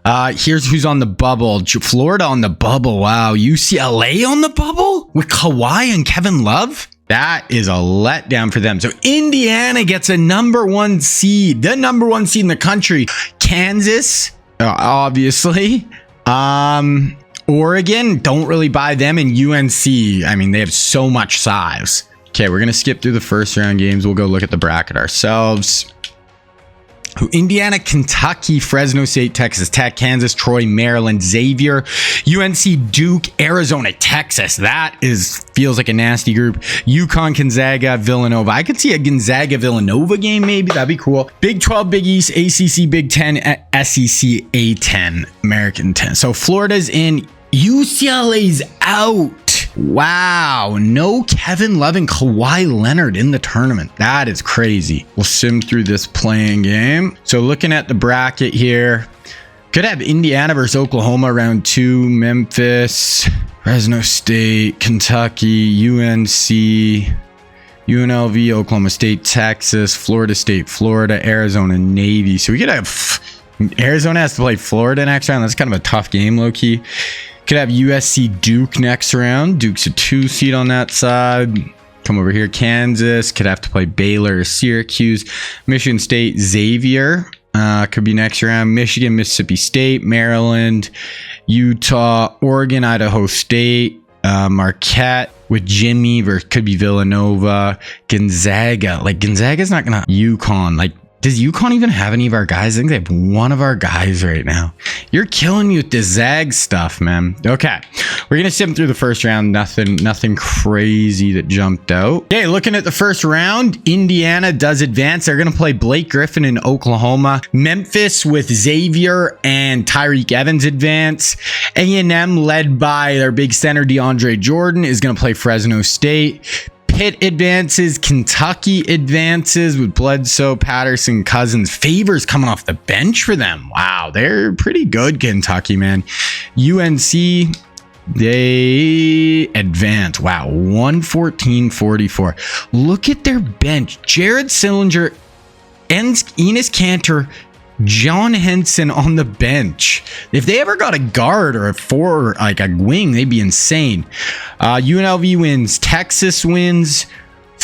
Here's who's on the bubble. Florida on the bubble. Wow. UCLA on the bubble with Kawhi and Kevin Love. That is a letdown for them. So Indiana gets a number 1 seed, the number 1 seed in the country. Kansas, obviously. Oregon, don't really buy them, and UNC, I mean, they have so much size. Okay, we're going to skip through the first round games. We'll go look at the bracket ourselves. Indiana, Kentucky, Fresno State, Texas Tech, Kansas, Troy, Maryland, Xavier, UNC, Duke, Arizona, Texas. That feels like a nasty group. UConn, Gonzaga, Villanova. I could see a Gonzaga-Villanova game maybe. That'd be cool. Big 12, Big East, ACC, Big 10, SEC, A10, American 10. So Florida's in. UCLA's out. Wow, no Kevin Love and Kawhi Leonard in the tournament. That is crazy. We'll sim through this playing game. So looking at the bracket here, could have Indiana versus Oklahoma round 2, Memphis, Fresno State, Kentucky, UNC, UNLV, Oklahoma State, Texas, Florida State, Florida, Arizona, Navy. So we could have Arizona has to play Florida next round. That's kind of a tough game, low-key. Could have USC Duke next round. Duke's a 2 seed on that side. Come over here. Kansas could have to play Baylor or Syracuse. Michigan State, Xavier could be next round. Michigan, Mississippi State, Maryland, Utah, Oregon, Idaho State, Marquette with Jimmy versus could be Villanova. Gonzaga. Like Gonzaga's not gonna. UConn. Does UConn even have any of our guys? I think they have one of our guys right now. You're killing me with the Zag stuff, man. Okay, we're gonna sim through the first round. Nothing crazy that jumped out. Okay, looking at the first round, Indiana does advance. They're gonna play Blake Griffin in Oklahoma. Memphis with Xavier and Tyreek Evans advance. A&M, led by their big center DeAndre Jordan, is gonna play Fresno State. Pitt advances. Kentucky advances with Bledsoe, Patterson, Cousins. Favors coming off the bench for them. Wow, they're pretty good, Kentucky, man. UNC, they advance. Wow, 114-44. Look at their bench. Jared Sillinger, Enes Kanter, John Henson on the bench. If they ever got a guard or a wing, they'd be insane. UNLV wins. Texas wins.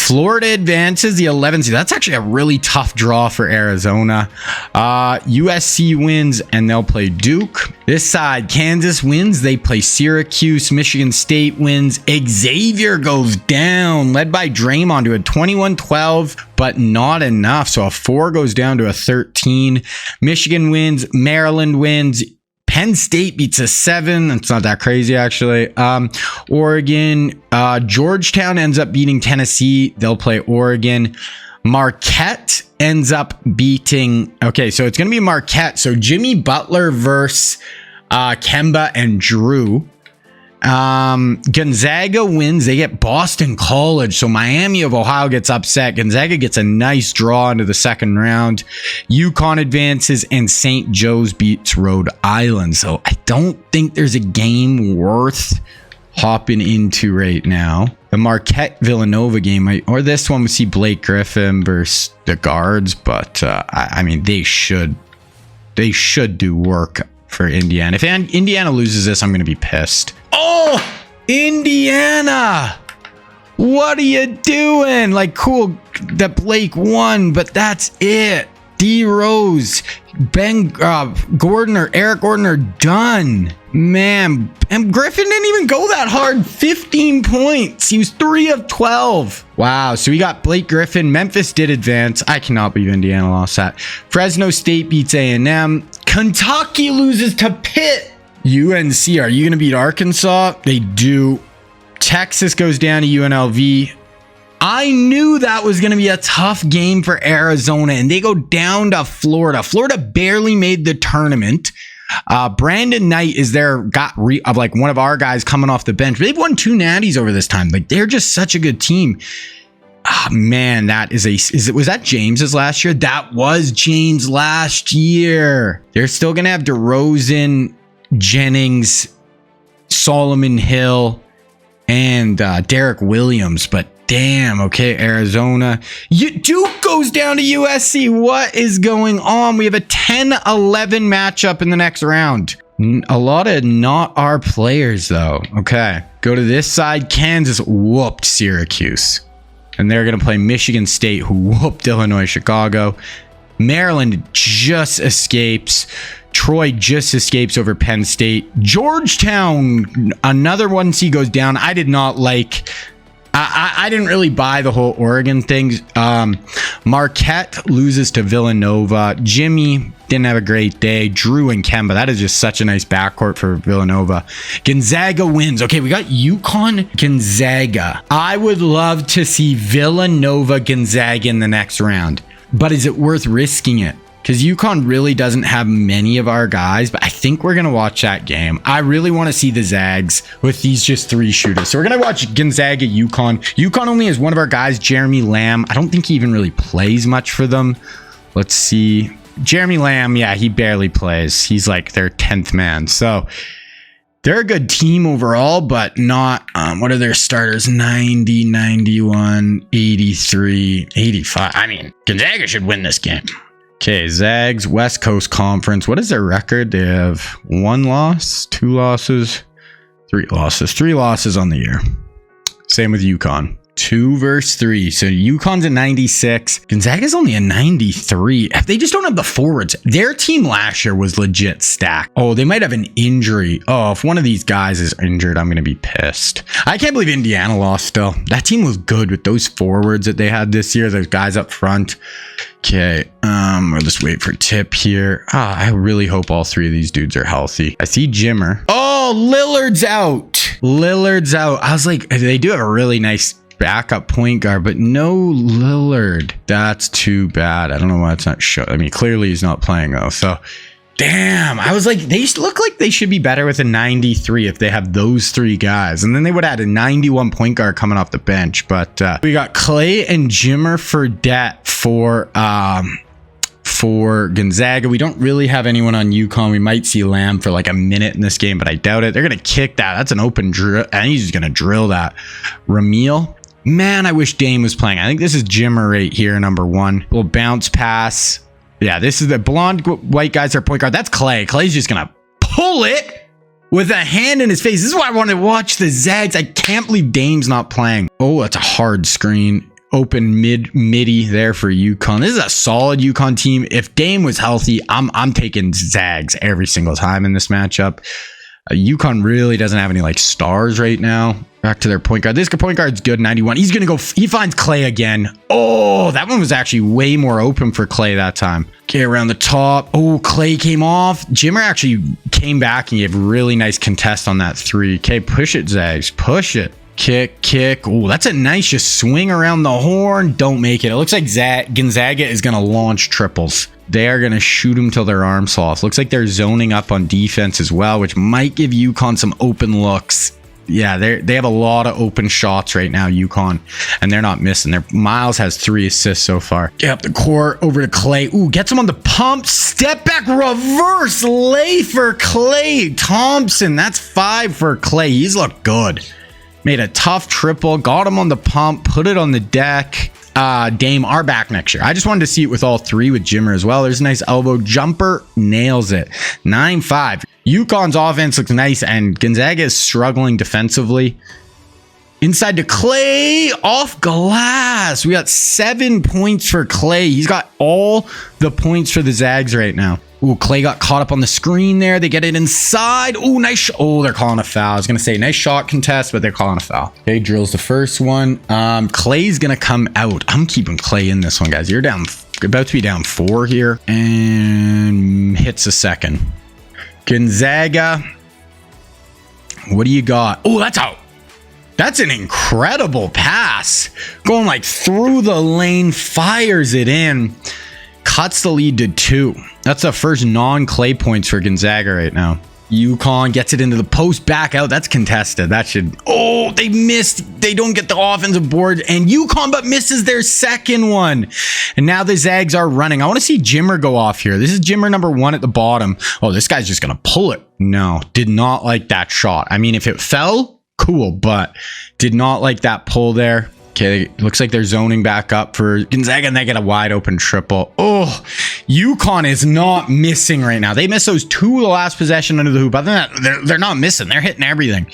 Florida advances the 11th seed. That's actually a really tough draw for Arizona. USC wins and they'll play Duke. This side, Kansas wins. They play Syracuse. Michigan State wins. Xavier goes down, led by Draymond to a 21-12, but not enough. So a 4 goes down to a 13. Michigan wins. Maryland wins. Penn State beats a 7. It's not that crazy, actually. Oregon, Georgetown ends up beating Tennessee. They'll play Oregon. Marquette ends up beating... Okay, so it's going to be Marquette. So Jimmy Butler versus Kemba and Drew. Gonzaga wins. They get Boston College. So Miami of Ohio gets upset. Gonzaga gets a nice draw into the second round. UConn advances and St. Joe's beats Rhode Island. So I don't think there's a game worth hopping into right now. The Marquette Villanova game, or this one, we see Blake Griffin versus the guards, but I mean, they should do work for Indiana. If Indiana loses this, I'm going to be pissed. Oh, Indiana! What are you doing? Like, cool that Blake won, but that's it. D Rose, Ben Gordon or Eric Gordon are done. Man, and Griffin didn't even go that hard. 15 points. He was 3 of 12. Wow. So we got Blake Griffin. Memphis did advance. I cannot believe Indiana lost that. Fresno State beats A&M. Kentucky loses to Pitt. UNC, are you going to beat Arkansas? They do. Texas goes down to UNLV. I knew that was going to be a tough game for Arizona, and they go down to Florida. Florida barely made the tournament. Brandon Knight is there, like one of our guys coming off the bench. They've won 2 natties over this time. Like, they're just such a good team. Oh, man, that was that James's last year? That was James last year. They're still going to have DeRozan, Jennings, Solomon Hill, and Derek Williams, but damn, okay, Arizona. Duke goes down to USC. What is going on? We have a 10-11 matchup in the next round. A lot of not our players, though. Okay, go to this side. Kansas whooped Syracuse. And they're going to play Michigan State, who whooped Illinois, Chicago. Maryland just escapes. Troy just escapes over Penn State. Georgetown, another 1C goes down. I did not like... I didn't really buy the whole Oregon thing. Marquette loses to Villanova. Jimmy didn't have a great day. Drew and Kemba. That is just such a nice backcourt for Villanova. Gonzaga wins. Okay, we got UConn, Gonzaga. I would love to see Villanova, Gonzaga in the next round. But is it worth risking it? Because UConn really doesn't have many of our guys, but I think we're going to watch that game. I really want to see the Zags with these just 3 shooters. So we're going to watch Gonzaga, UConn. UConn only has one of our guys, Jeremy Lamb. I don't think he even really plays much for them. Let's see. Jeremy Lamb, yeah, he barely plays. He's like their 10th man. So they're a good team overall, but not, what are their starters? 90, 91, 83, 85. I mean, Gonzaga should win this game. Okay, Zags, West Coast Conference. What is their record? They have 1 loss, 2 losses, 3 losses. 3 losses on the year. Same with UConn. 2 versus 3. So UConn's a 96. Gonzaga's only a 93. They just don't have the forwards. Their team last year was legit stacked. Oh, they might have an injury. Oh, if one of these guys is injured, I'm going to be pissed. I can't believe Indiana lost still. That team was good with those forwards that they had this year. Those guys up front. Okay, we'll just wait for tip here. I really hope all 3 of these dudes are healthy. I see Jimmer. Oh, Lillard's out. Lillard's out. I was like, they do have a really nice backup point guard, but no Lillard. That's too bad. I don't know why it's not show. I mean, clearly he's not playing though. So, damn. I was like, they look like they should be better with a 93 if they have those 3 guys, and then they would add a 91 point guard coming off the bench. But we got Clay and Jimmer Fredette for Gonzaga. We don't really have anyone on UConn. We might see Lamb for like a minute in this game, but I doubt it. They're gonna kick that. That's an open drill, and he's just gonna drill that. Ramil. Man, I wish Dame was playing. I think this is Jimmer right here, number 1. Little bounce pass. Yeah, this is the blonde white guy's our point guard. That's Clay. Clay's just going to pull it with a hand in his face. This is why I want to watch the Zags. I can't believe Dame's not playing. Oh, that's a hard screen. open midi there for UConn. This is a solid UConn team. If Dame was healthy, I'm taking Zags every single time in this matchup. UConn really doesn't have any like stars right now. Back to their point guard. This point guard's good, 91. He's gonna go. He finds Clay again. Oh, that one was actually way more open for Clay that time. Okay, around the top. Oh, Clay came off. Jimmer actually came back and gave a really nice contest on that three. Okay, push it, Zags. Push it. Kick. Oh, that's a nice just swing around the horn. Don't make it. It looks like Gonzaga is going to launch triples. They are going to shoot them till their arms fall off. Looks like they're zoning up on defense as well, which might give UConn some open looks. Yeah, they have a lot of open shots right now, UConn, and they're not missing. Miles has 3 assists so far. Get up the court, over to Clay. Ooh, gets him on the pump. Step back, reverse lay for Clay Thompson. That's 5 for Clay. He's looked good. Made a tough triple, got him on the pump, put it on the deck. Dame are back next year. I just wanted to see it with all 3 with Jimmer as well. There's a nice elbow jumper, nails it. 9-5. UConn's offense looks nice, and Gonzaga is struggling defensively. Inside to Clay, off glass. We got 7 points for Clay. He's got all the points for the Zags right now. Ooh, Clay got caught up on the screen there. They get it inside. Ooh, nice. Oh, they're calling a foul. I was going to say nice shot contest, but they're calling a foul. Okay, drills the first one. Clay's going to come out. I'm keeping Clay in this one, guys. You're down, about to be down 4 here, and hits a second. Gonzaga. What do you got? Oh, that's out. That's an incredible pass. Going like through the lane, fires it in. Cuts the lead to 2. That's the first non-Clay points for Gonzaga right now. UConn gets it into the post, back out. That's contested. That should... Oh, they missed. They don't get the offensive board. And UConn but misses their second one. And now the Zags are running. I want to see Jimmer go off here. This is Jimmer number 1 at the bottom. Oh, this guy's just going to pull it. No, did not like that shot. I mean, if it fell, cool, but did not like that pull there. Okay, looks like they're zoning back up for Gonzaga, and they get a wide open triple. Oh, UConn is not missing right now. They missed those 2 of the last possession under the hoop. Other than that, they're not missing. They're hitting everything.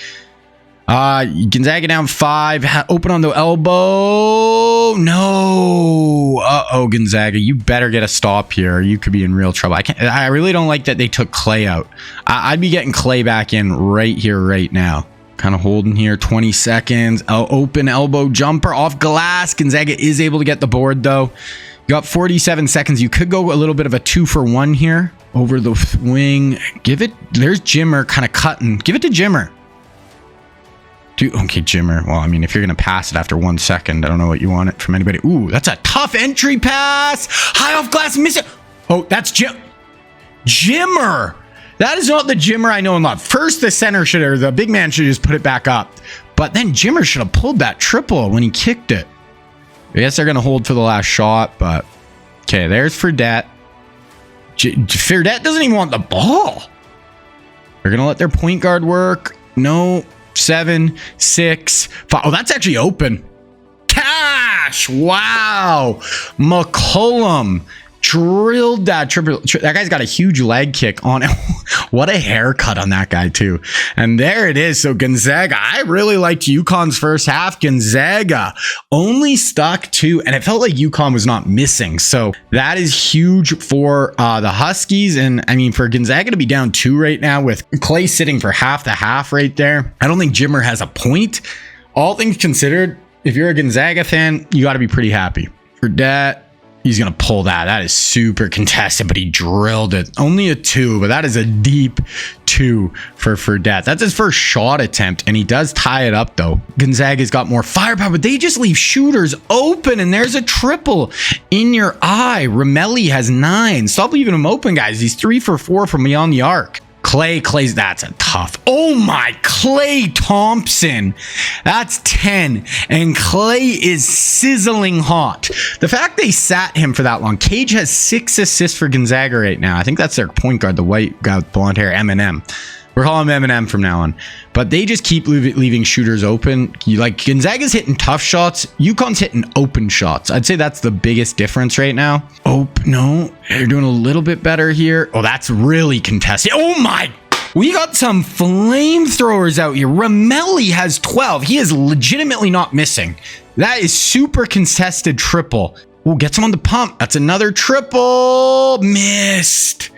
Gonzaga down 5. Open on the elbow. No. Uh-oh, Gonzaga. You better get a stop here, or you could be in real trouble. I really don't like that they took Clay out. I'd be getting Clay back in right here, right now. Kind of holding here, 20 seconds. Open elbow jumper off glass. Gonzaga is able to get the board, though. You got 47 seconds. You could go a little bit of a 2-for-1 here. Over the wing. Give it. There's Jimmer kind of cutting. Give it to Jimmer. Okay, Jimmer. Well, I mean, if you're going to pass it after 1 second, I don't know what you want it from anybody. Ooh, that's a tough entry pass. High off glass. Miss it. Oh, that's Jimmer. That is not the Jimmer I know and love. First, the center should, or the big man should just put it back up. But then Jimmer should have pulled that triple when he kicked it. I guess they're going to hold for the last shot, but... Okay, there's Fredette. Fredette doesn't even want the ball. They're going to let their point guard work. No. 7, 6, 5. Oh, that's actually open. Cash! Wow! McCollum drilled that triple. That guy's got a huge leg kick on it. What a haircut on that guy, too. And there it is. So Gonzaga, I really liked UConn's first half. Gonzaga only stuck 2, and it felt like UConn was not missing. So that is huge for the Huskies. And I mean, for Gonzaga to be down 2 right now with Clay sitting for half the half right there, I don't think Jimmer has a point. All things considered, if you're a Gonzaga fan, you got to be pretty happy. For that, he's going to pull that. That is super contested, but he drilled it. Only a 2, but that is a deep 2 for Fredette. That's his first shot attempt, and he does tie it up, though. Gonzaga's got more firepower, but they just leave shooters open, and there's a triple in your eye. Ramelli has 9. Stop leaving him open, guys. He's 3 for 4 from beyond the arc. Clay's, that's a tough. Oh my, Clay Thompson. That's 10. And Clay is sizzling hot. The fact they sat him for that long. Cage has 6 assists for Gonzaga right now. I think that's their point guard, the white guy with blonde hair, Eminem. We're calling him Eminem from now on. But they just keep leaving shooters open. Gonzaga's hitting tough shots. UConn's hitting open shots. I'd say that's the biggest difference right now. Oh, no. They're doing a little bit better here. Oh, that's really contested. Oh, my. We got some flamethrowers out here. Ramelli has 12. He is legitimately not missing. That is super contested triple. Oh, gets him on the pump. That's another triple. Missed.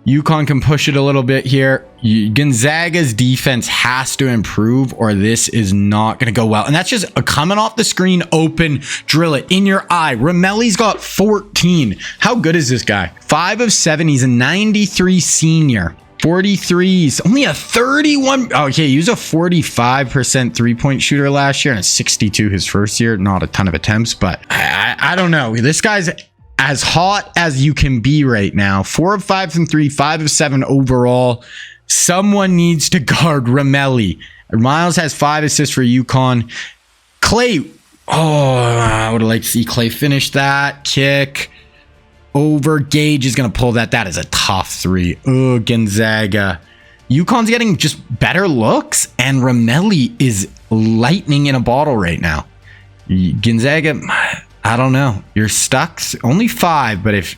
UConn can push it a little bit here. Gonzaga's defense has to improve or this is not going to go well. And that's just coming off the screen, open, drill it in your eye. Romelli's got 14. How good is this guy? 5 of 7. He's a 93 senior. 43s, only a 31. Okay, he was a 45% three-point shooter last year and a 62 his first year. Not a ton of attempts, but I don't know. This guy's as hot as you can be right now. 4 of 5 from 3, 5 of 7 overall. Someone needs to guard Romelli. Miles has 5 assists for UConn. Clay, I would have liked to see Clay finish that kick. Over. Gage is going to pull that. That is a tough 3. Oh, Gonzaga. UConn's getting just better looks, and Romelli is lightning in a bottle right now. Gonzaga, I don't know. You're stuck. Only 5, but if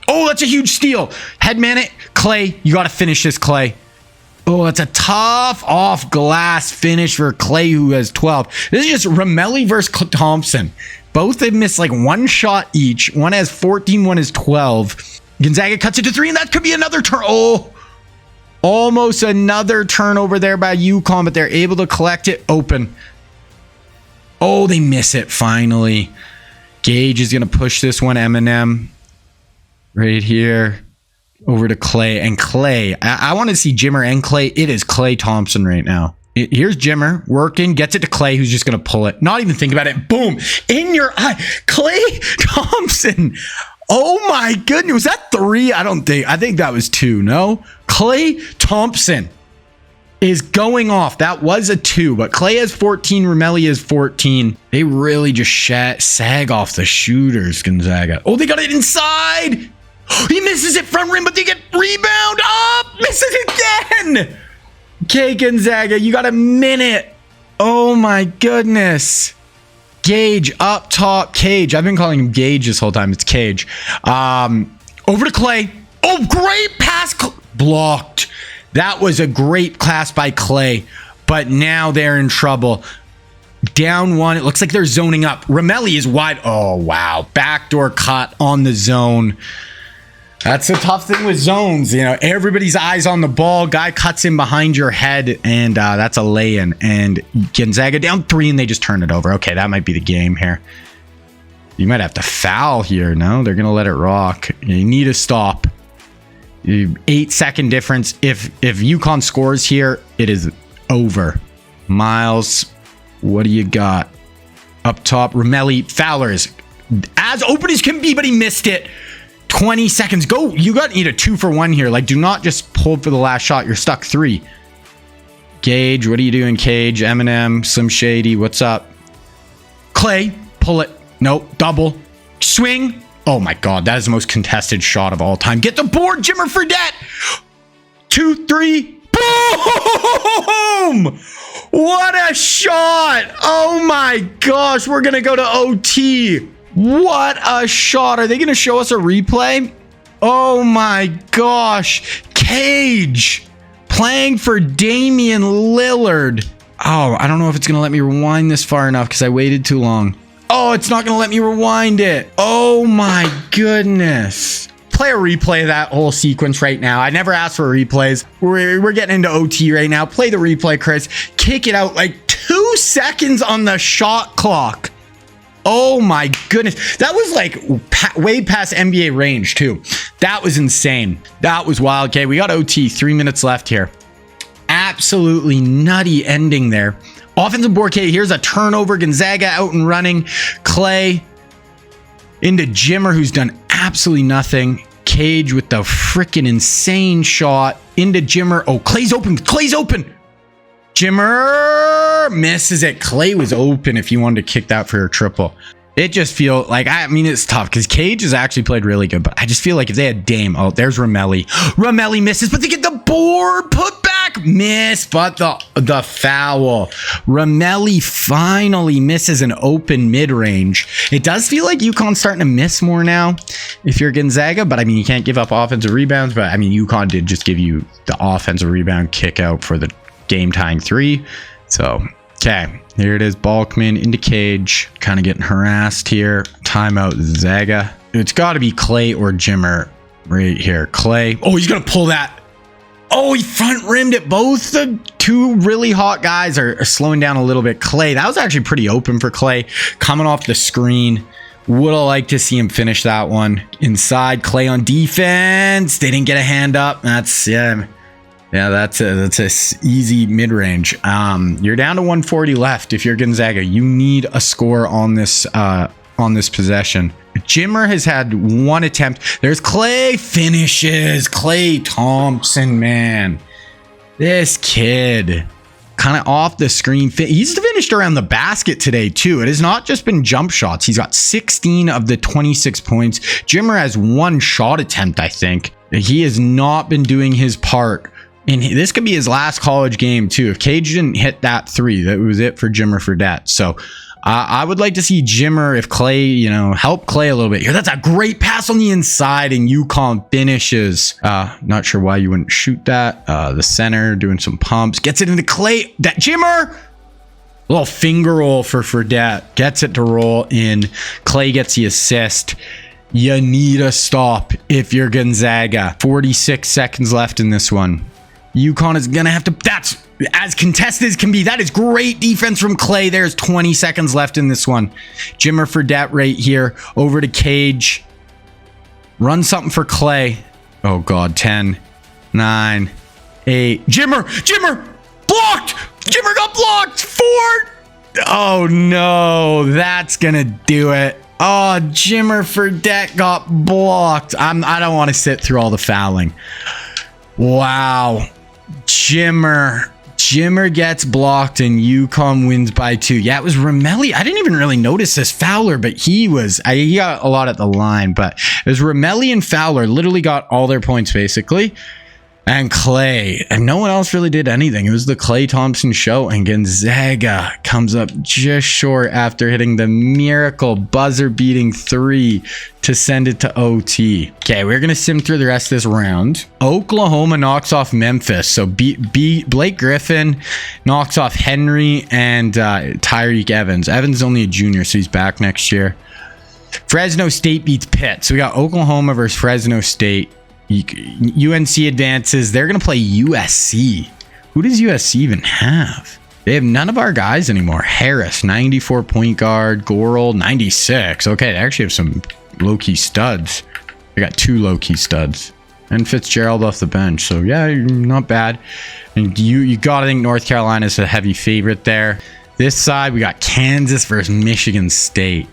oh, that's a huge steal. Headman it. Clay, you got to finish this, Clay. Oh, it's a tough off glass finish for Clay, who has 12. This is just Romelli versus Thompson. Both have missed like 1 shot each. One has 14, one has 12. Gonzaga cuts it to 3, and that could be another turn. Oh, almost another turnover there by UConn, but they're able to collect it open. Oh, they miss it finally. Gage is going to push this one. Eminem right here over to Clay. And Clay, I want to see Jimmer and Clay. It is Clay Thompson right now. Here's Jimmer working, gets it to Clay, who's just going to pull it. Not even think about it. Boom. In your eye. Clay Thompson. Oh my goodness. Was that 3? I think that was 2. No? Clay Thompson is going off. That was a 2, but Clay has 14. Romelli has 14. They really just sag off the shooters, Gonzaga. Oh, they got it inside. He misses it front rim, but they get rebound up. Misses again. Okay, Gonzaga, you got a minute. Oh my goodness. Gage up top. Cage. I've been calling him Gage this whole time. It's Cage. Over to Clay. Oh, great pass. Blocked. That was a great pass by Clay, but now they're in trouble. Down 1. It looks like they're zoning up. Romelli is wide. Oh, wow. Backdoor cut on the zone. That's the tough thing with zones. You know, everybody's eyes on the ball. Guy cuts in behind your head, and that's a lay-in. And Gonzaga down 3, and they just turn it over. Okay, that might be the game here. You might have to foul here. No, they're going to let it rock. You need to stop. 8-second difference. If UConn scores here, it is over. Miles, what do you got? Up top, Romelli. Fowler is as open as can be, but he missed it. 20 seconds. Go. You need a 2 for 1 here. Like, do not just pull for the last shot. You're stuck 3. Gage, what are you doing, Cage? Eminem, Slim Shady, what's up? Clay, pull it. Nope. Double. Swing. Oh my God, that is the most contested shot of all time. Get the board, Jimmer Fredette. 2, 3. Boom! What a shot. Oh my gosh, we're going to go to OT. What a shot. Are they going to show us a replay? Oh my gosh. Cage playing for Damian Lillard. Oh, I don't know if it's going to let me rewind this far enough because I waited too long. Oh, it's not going to let me rewind it. Oh my goodness. Play a replay of that whole sequence right now. I never asked for replays. We're getting into OT right now. Play the replay, Chris. Kick it out like 2 seconds on the shot clock. Oh my goodness. That was like way past NBA range too. That was insane. That was wild. Okay, we got OT. 3 minutes left here. Absolutely nutty ending there. Offensive board. Okay, here's a turnover. Gonzaga out and running. Clay into Jimmer, who's done absolutely nothing. Cage with the freaking insane shot into Jimmer. Oh, Clay's open. Clay's open. Jimmer misses it. Clay was open if you wanted to kick that for a triple. It just feels like, I mean, it's tough because Cage has actually played really good, but I just feel like if they had Dame, oh, there's Romelli. Romelli misses, but they get the board, put back, miss, but the foul. Romelli finally misses an open mid-range. It does feel like UConn's starting to miss more now if you're Gonzaga, but I mean, you can't give up offensive rebounds, but I mean, UConn did just give you the offensive rebound kick out for the game-tying 3. So Okay, here it is. Balkman into cage. Kind of getting harassed here. Timeout Zaga. It's got to be Clay or Jimmer right here. Clay. Oh, he's going to pull that. Oh, he front rimmed it. Both the two really hot guys are slowing down a little bit. Clay, that was actually pretty open for Clay. Coming off the screen. Would have liked to see him finish that one. Inside, Clay on defense. They didn't get a hand up. That's, yeah, that's a easy mid-range. You're down to 140 left. If you're Gonzaga, you need a score on this possession. Jimmer has had one attempt. There's Clay. Finishes. Clay Thompson, man. This kid. Kind of off the screen. He's finished around the basket today, too. It has not just been jump shots. He's got 16 of the 26 points. Jimmer has one shot attempt, I think. He has not been doing his part. And this could be his last college game, too. If Cage didn't hit that three, that was it for Jimmer Fredette. So I would like to see Jimmer, if Clay, help Clay a little bit here. That's a great pass on the inside, and UConn finishes. Not sure why you wouldn't shoot that. The center doing some pumps. Gets it into Clay. That Jimmer! Little finger roll for Fredette. Gets it to roll in. Clay gets the assist. You need a stop if you're Gonzaga. 46 seconds left in this one. UConn is going to have to... That's as contested as can be. That is great defense from Clay. There's 20 seconds left in this one. Jimmer Fredette right here. Over to Cage. Run something for Clay. Oh, God. 10, 9, 8. Jimmer! Blocked! Jimmer got blocked! 4! Oh, no. That's going to do it. Oh, Jimmer Fredette got blocked. I don't want to sit through all the fouling. Wow. Jimmer gets blocked and UConn wins by 2. Yeah, it was Romelli. I didn't even really notice this Fowler, but he got a lot at the line, but it was Romelli and Fowler literally got all their points basically. And Clay, and no one else really did anything. It was the Clay Thompson show, and Gonzaga comes up just short after hitting the miracle buzzer-beating 3 to send it to OT. Okay, we're going to sim through the rest of this round. Oklahoma knocks off Memphis. So Blake Griffin knocks off Henry and Tyreek Evans. Evans is only a junior, so he's back next year. Fresno State beats Pitt. So we got Oklahoma versus Fresno State. UNC advances. They're going to play USC. Who does USC even have? They have none of our guys anymore. Harris, 94 point guard. Goral, 96. Okay, they actually have some low-key studs. They got 2 low-key studs. And Fitzgerald off the bench. So, yeah, not bad. And you got to think North Carolina's a heavy favorite there. This side, we got Kansas versus Michigan State.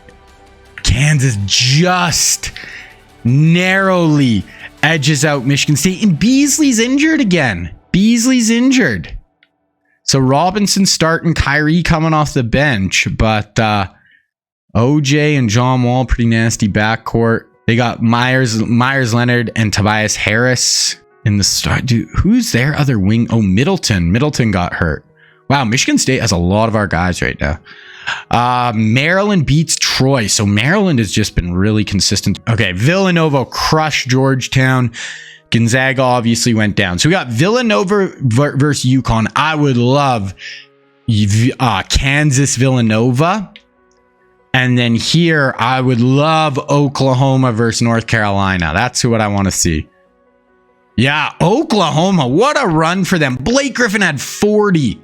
Kansas just narrowly edges out Michigan State, and Beasley's injured again. Beasley's injured. So Robinson's starting, Kyrie coming off the bench, but OJ and John Wall, pretty nasty backcourt. They got Myers Leonard and Tobias Harris in the start. Dude, who's their other wing? Oh, Middleton. Middleton got hurt. Wow, Michigan State has a lot of our guys right now. Maryland beats Troy. So Maryland has just been really consistent. Okay, Villanova crushed Georgetown. Gonzaga obviously went down. So we got Villanova versus UConn. I would love Kansas Villanova. And then here, I would love Oklahoma versus North Carolina. That's what I want to see. Yeah, Oklahoma. What a run for them. Blake Griffin had 40.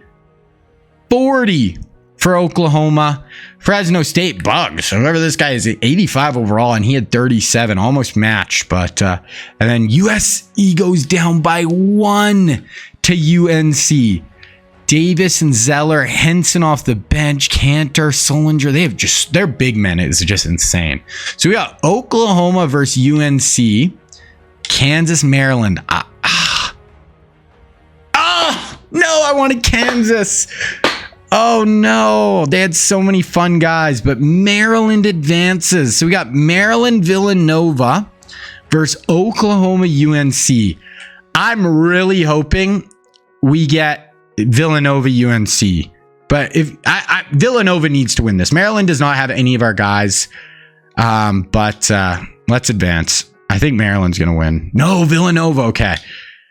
40 for Oklahoma. Fresno State bugs. Remember, this guy is 85 overall, and he had 37, almost matched. But and then USC goes down by 1 to UNC. Davis and Zeller, Henson off the bench, Cantor, Solinger. They have just their big men is just insane. So we got Oklahoma versus UNC, Kansas, Maryland. No, I wanted Kansas. Oh no, they had so many fun guys, but Maryland advances. So we got Maryland Villanova versus Oklahoma UNC. I'm really hoping we get Villanova UNC, but if Villanova needs to win this. Maryland does not have any of our guys, but let's advance. I think Maryland's gonna win. No, Villanova. Okay,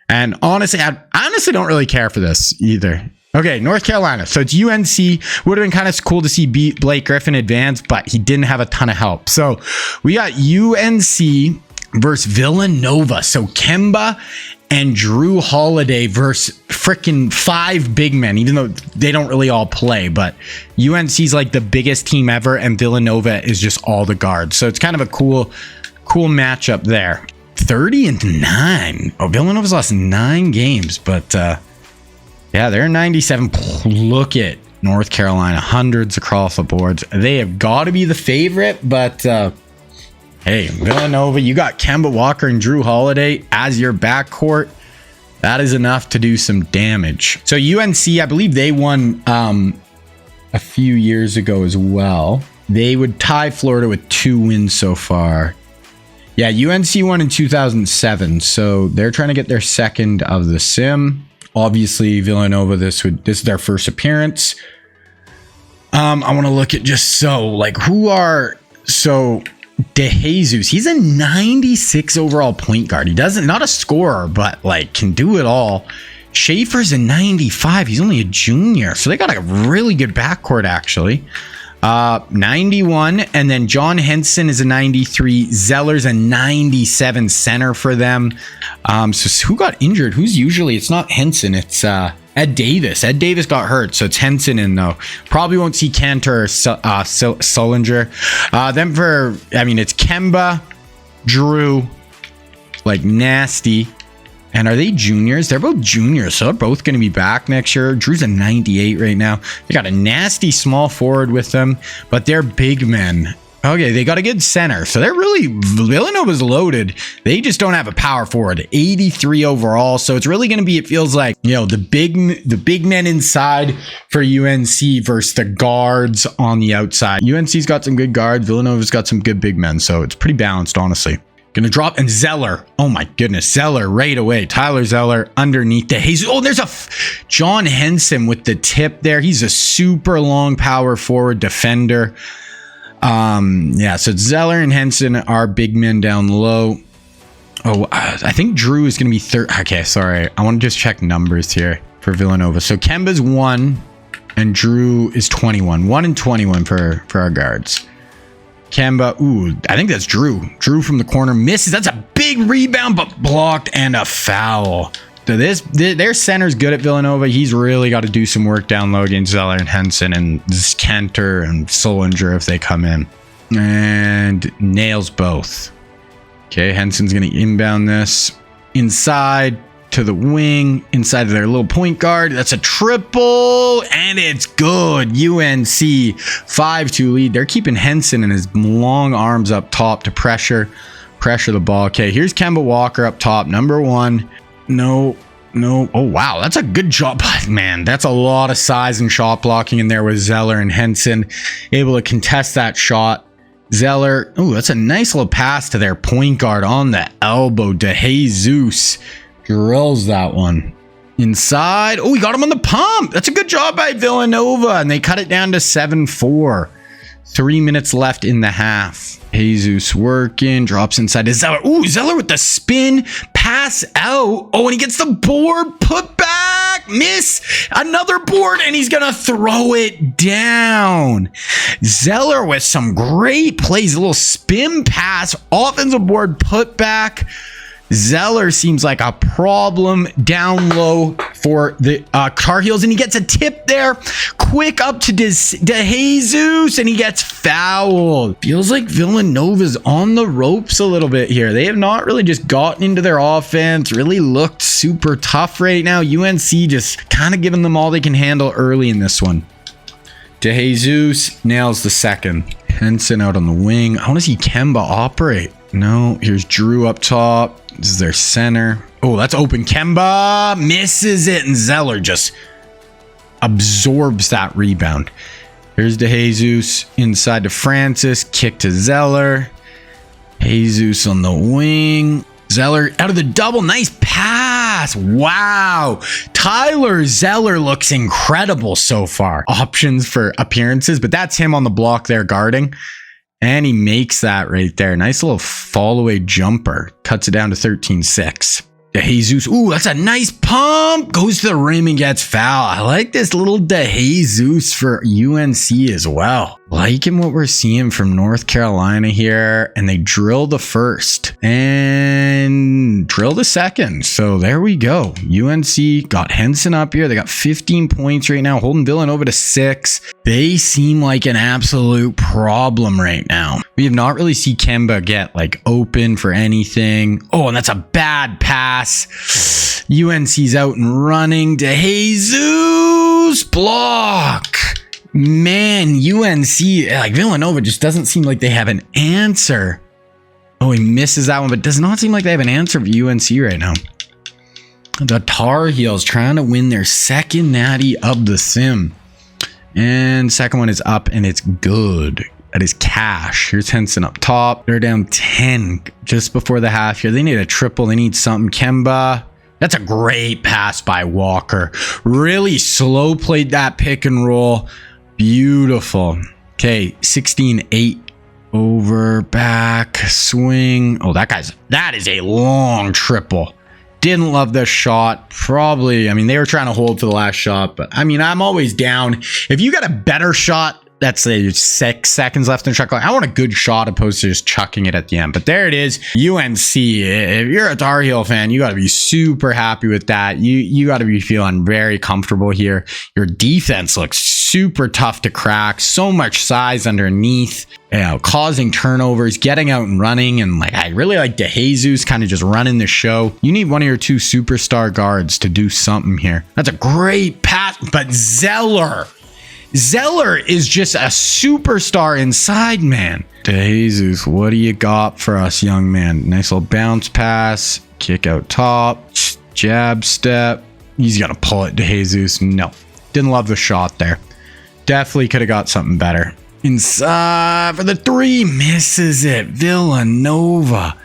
and honestly, I honestly don't really care for this either. Okay, North Carolina. So it's UNC. Would have been kind of cool to see Blake Griffin advance, but he didn't have a ton of help. So we got UNC versus Villanova. So Kemba and Drew Holiday versus freaking 5 big men, even though they don't really all play. But UNC's like the biggest team ever, and Villanova is just all the guards. So it's kind of a cool matchup there. 30-9. Oh, Villanova's lost 9 games, but yeah, they're 97. Look at North Carolina, hundreds across the boards. They have got to be the favorite, but hey, Villanova, you got Kemba Walker and Drew Holiday as your backcourt. That is enough to do some damage. So UNC, I believe they won a few years ago as well. They would tie Florida with 2 wins so far. Yeah, UNC won in 2007, so they're trying to get their second of the sim. Obviously, Villanova, this is their first appearance. I want to look at just DeJesus, he's a 96 overall point guard. He not a scorer, but like can do it all. Schaefer's a 95. He's only a junior, so they got a really good backcourt actually. 91, and then John Henson is a 93. Zeller's a 97 center for them. So who got injured? It's not Henson, it's Ed Davis. Ed Davis got hurt, so it's Henson in though. Probably won't see Cantor or Sullinger. It's Kemba, Drew, like nasty. And are they juniors? They're both juniors, so they're both going to be back next year. Drew's a 98 right now. They got a nasty small forward with them, but they're big men. Okay, they got a good center. So Villanova's loaded. They just don't have a power forward. 83 overall. So it's really going to be, it feels like, the big men inside for UNC versus the guards on the outside. UNC's got some good guards. Villanova's got some good big men. So it's pretty balanced, honestly. Gonna drop, and Zeller. Oh my goodness, Zeller right away. Tyler Zeller underneath the Hayes. Oh, there's John Henson with the tip there. He's a super long power forward defender. Yeah, so Zeller and Henson are big men down low. Oh, I think Drew is gonna be third. Okay, sorry. I want to just check numbers here for Villanova. So Kemba's 1 and Drew is 21. 1 and 21 for our guards. Kemba, I think that's Drew. Drew from the corner misses. That's a big rebound, but blocked, and a foul. So their center's good at Villanova. He's really got to do some work down low against Zeller and Henson and Cantor and Sullinger if they come in. And nails both. Okay, Henson's going to inbound this inside to the wing, inside of their little point guard. That's a triple, and it's good. UNC 5-2 lead. They're keeping Henson and his long arms up top to pressure the ball. Okay, here's Kemba Walker up top, number 1. No. Oh, wow, that's a good job. Man, that's a lot of size and shot blocking in there with Zeller and Henson able to contest that shot. Zeller, that's a nice little pass to their point guard on the elbow. DeJesus drills that one inside. Oh, he got him on the pump. That's a good job by Villanova, and they cut it down to 7-4. 3 minutes left in the half. Jesus working, drops inside to Zeller. Ooh, Zeller with the spin, pass out. Oh, and he gets the board, put back, miss, another board, and he's gonna throw it down. Zeller with some great plays, a little spin pass, offensive board, put back. Zeller seems like a problem down low for the Tar Heels, and he gets a tip there. Quick up to DeJesus, and he gets fouled. Feels like Villanova's on the ropes a little bit here. They have not really just gotten into their offense, really looked super tough right now. UNC just kind of giving them all they can handle early in this one. DeJesus nails the second. Henson out on the wing. I want to see Kemba operate. No, here's Drew up top. This is their center. Oh, that's open. Kemba misses it, and Zeller just absorbs that rebound. Here's DeJesus inside to Francis. Kick to Zeller. Jesus on the wing. Zeller out of the double. Nice pass. Wow. Tyler Zeller looks incredible so far. Options for appearances, but that's him on the block there guarding. And he makes that right there. Nice little fall away jumper. Cuts it down to 13-6. DeJesus. Ooh, that's a nice pump. Goes to the rim and gets fouled. I like this little DeJesus for UNC as well. Liking what we're seeing from North Carolina here. And they drill the first and drill the second. So there we go. UNC got Henson up here. They got 15 points right now, holding Villanova to 6. They seem like an absolute problem right now. We have not really seen Kemba get like open for anything. Oh, and that's a bad pass. UNC's out and running. DeJesus block. Man, UNC, like Villanova just doesn't seem like they have an answer. Oh, he misses that one, but does not seem like they have an answer for UNC right now. The Tar Heels trying to win their second natty of the sim. And second one is up and it's good. That is cash. Here's Henson up top. They're down 10 just before the half here. They need a triple. They need something. Kemba. That's a great pass by Walker. Really slow played that pick and roll. Beautiful. Okay, 16-8 over, back, swing. Oh, that is a long triple. Didn't love the shot. Probably, I mean, they were trying to hold to the last shot, but I mean, I'm always down. If you got a better shot, that's 6 seconds left in the shot clock. I want a good shot opposed to just chucking it at the end. But there it is. UNC. If you're a Tar Heel fan, you got to be super happy with that. You got to be feeling very comfortable here. Your defense looks super tough to crack. So much size underneath. Causing turnovers, getting out and running. And like, I really like DeJesus kind of just running the show. You need one of your 2 superstar guards to do something here. That's a great pass. But Zeller is just a superstar inside, man. DeJesus, what do you got for us, young man? Nice little bounce pass, kick out top, jab step. He's gonna pull it, DeJesus. No, didn't love the shot there. Definitely could have got something better. Inside for the 3, misses it. Villanova.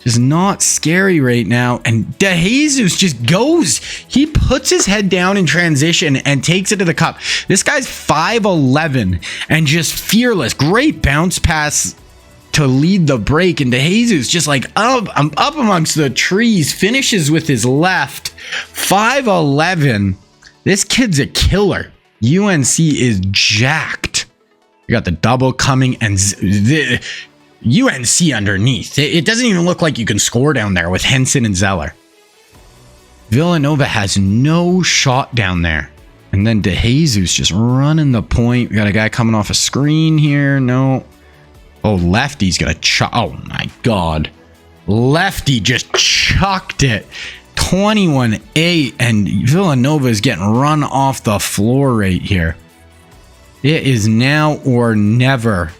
Just not scary right now. And DeJesus just goes. He puts his head down in transition and takes it to the cup. This guy's 5'11" and just fearless. Great bounce pass to lead the break. And DeJesus just like up amongst the trees. Finishes with his left. 5'11". This kid's a killer. UNC is jacked. You got the double coming and UNC underneath. It doesn't even look like you can score down there with Henson and Zeller. Villanova has no shot down there. And then DeJesus just running the point. We got a guy coming off a screen here. No. Oh, Lefty's going to chuck. Oh, my God. Lefty just chucked it. 21-8. And Villanova is getting run off the floor right here. It is now or never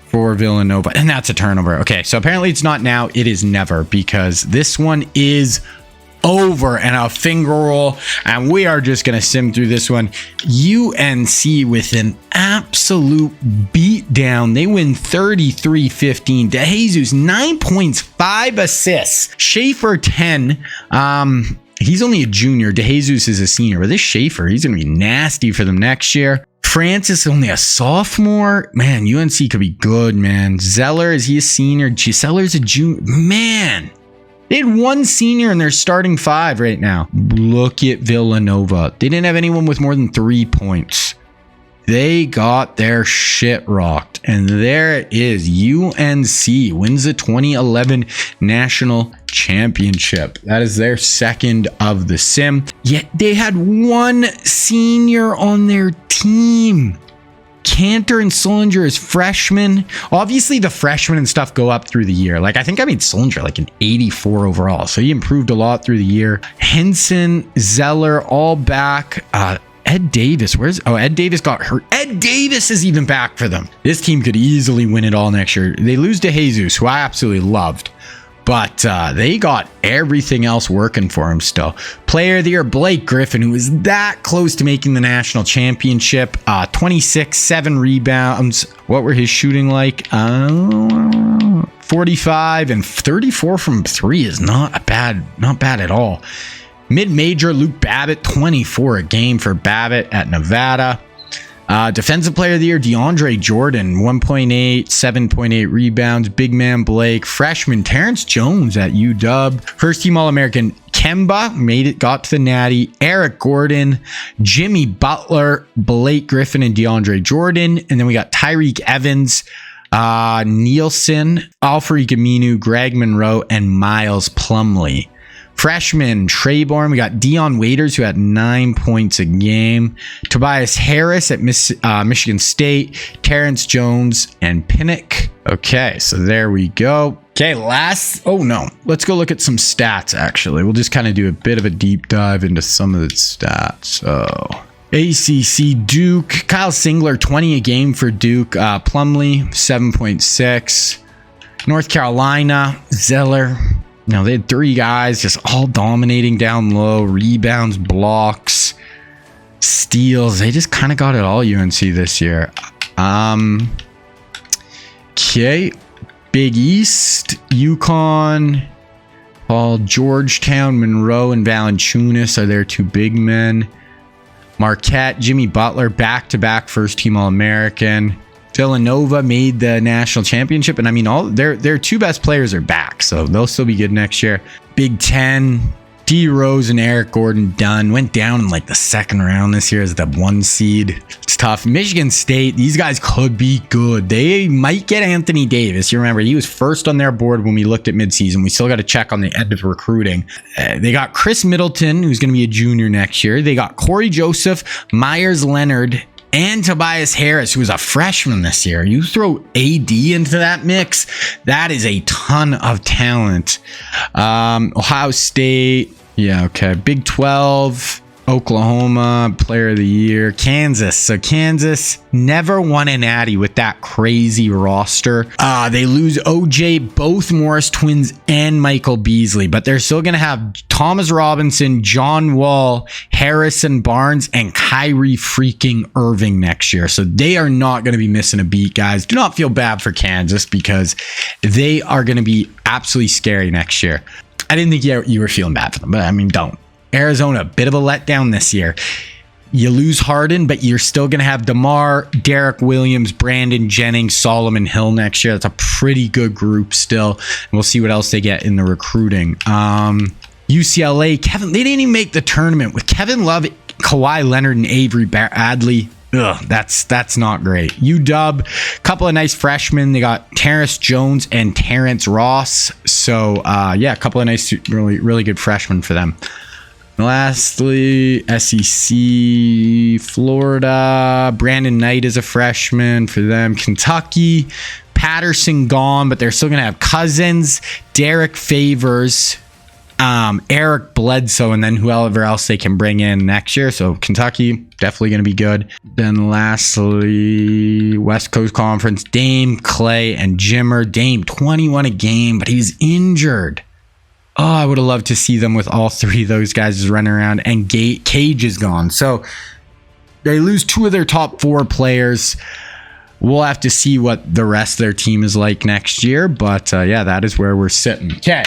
for Villanova. And that's a turnover. Okay, so apparently it's not now. It is never, because this one is over and a finger roll. And we are just going to sim through this one. UNC with an absolute beatdown. They win 33-15. DeJesus, 9 points, 5 assists. Schaefer, 10. He's only a junior. DeJesus is a senior. But this Schaefer, he's going to be nasty for them next year. Francis, only a sophomore. Man, UNC could be good, man. Zeller, is he a senior? Zeller's a junior. Man, they had 1 senior in their starting 5 right now. Look at Villanova. They didn't have anyone with more than 3 points. They got their shit rocked. And there it is. UNC wins the 2011 National Championship. That is their second of the sim. Yet they had 1 senior on their team. Cantor and Sullinger as freshmen. Obviously, the freshmen and stuff go up through the year. Like, I think I made Sullinger like an 84 overall. So he improved a lot through the year. Henson, Zeller, all back. Ed Davis, Ed Davis got hurt. Ed Davis is even back for them. This team could easily win it all next year. They lose to DeJesus, who I absolutely loved. But they got everything else working for him still. Player of the year, Blake Griffin, who was that close to making the national championship. 26, 7 rebounds. What were his shooting like? 45 and 34 from 3 is not bad at all. Mid-major, Luke Babbitt, 24 a game for Babbitt at Nevada. Defensive player of the year, DeAndre Jordan, 1.8, 7.8 rebounds. Big man Blake. Freshman Terrence Jones at UW. First team All-American Kemba got to the Natty. Eric Gordon, Jimmy Butler, Blake Griffin, and DeAndre Jordan. And then we got Tyreek Evans, Nielsen, Alfred Aminu, Greg Monroe, and Miles Plumlee. Freshman Trayborn, we got Dion Waiters, who had 9 points a game. Tobias Harris at Michigan State. Terrence Jones and Pinnock. Okay, so there we go. Okay, let's go look at some stats, actually. We'll just kind of do a bit of a deep dive into some of the stats. So, ACC Duke. Kyle Singler, 20 a game for Duke. Plumlee, 7.6. North Carolina, Zeller. Now, they had 3 guys just all dominating down low. Rebounds, blocks, steals. They just kind of got it all, UNC, this year. Okay. Big East, UConn, Georgetown, Monroe, and Valanciunas are their 2 big men. Marquette, Jimmy Butler, back-to-back first-team All-American. Villanova made the national championship, and I mean, all their 2 best players are back, so they'll still be good next year. Big Ten, D Rose and Eric Gordon went down in like the 2nd round this year as the 1 seed. It's tough. Michigan State, these guys could be good. They might get Anthony Davis. You remember, he was first on their board when we looked at midseason. We still got to check on the end of recruiting. They got Chris Middleton, who's going to be a junior next year. They got Corey Joseph, Myers Leonard, and Tobias Harris, who was a freshman this year. You throw AD into that mix, that is a ton of talent. Ohio State, yeah, okay. Big 12, Oklahoma, player of the year. Kansas. So Kansas never won a natty with that crazy roster. They lose OJ, both Morris twins, and Michael Beasley, but they're still going to have Thomas Robinson, John Wall, Harrison Barnes, and Kyrie freaking Irving next year. So they are not going to be missing a beat, guys. Do not feel bad for Kansas because they are going to be absolutely scary next year. I didn't think you were feeling bad for them, but I mean, don't. Arizona, a bit of a letdown this year. You lose Harden, but you're still going to have DeMar, Derek Williams, Brandon Jennings, Solomon Hill next year. That's a pretty good group still. And we'll see what else they get in the recruiting. UCLA, they didn't even make the tournament with Kevin Love, Kawhi Leonard, and Avery Bradley. Ugh, that's not great. UW, couple of nice freshmen. They got Terrence Jones and Terrence Ross. So, yeah, a couple of nice, really good freshmen for them. Lastly, SEC, Florida. Brandon Knight is a freshman for them. Kentucky, Patterson gone, but they're still going to have Cousins, Derek Favors, Eric Bledsoe, and then whoever else they can bring in next year. So Kentucky, definitely going to be good. Then lastly, West Coast Conference, Dame, Clay, and Jimmer. Dame, 21 a game, but he's injured. Oh, I would have loved to see them with all 3 of those guys just running around, and Cage is gone. So they lose 2 of their top 4 players. We'll have to see what the rest of their team is like next year. But yeah, that is where we're sitting. Okay,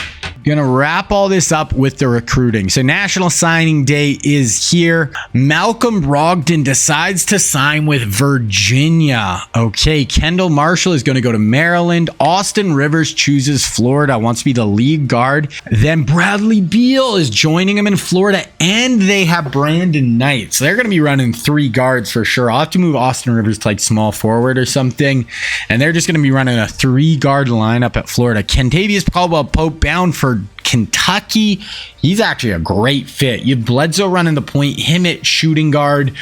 gonna wrap all this up with the recruiting. So National Signing Day is here. Malcolm Brogdon decides to sign with Virginia. Okay, Kendall Marshall is going to go to Maryland. Austin Rivers chooses Florida, wants to be the lead guard. Then Bradley Beal is joining him in Florida, and they have Brandon Knight. So they're going to be running 3 guards for sure. I'll have to move Austin Rivers to like small forward or something, and they're just going to be running a 3-guard lineup at Florida. Kentavious Caldwell-Pope bound for Kentucky. He's actually a great fit. You have Bledsoe running the point, him at shooting guard.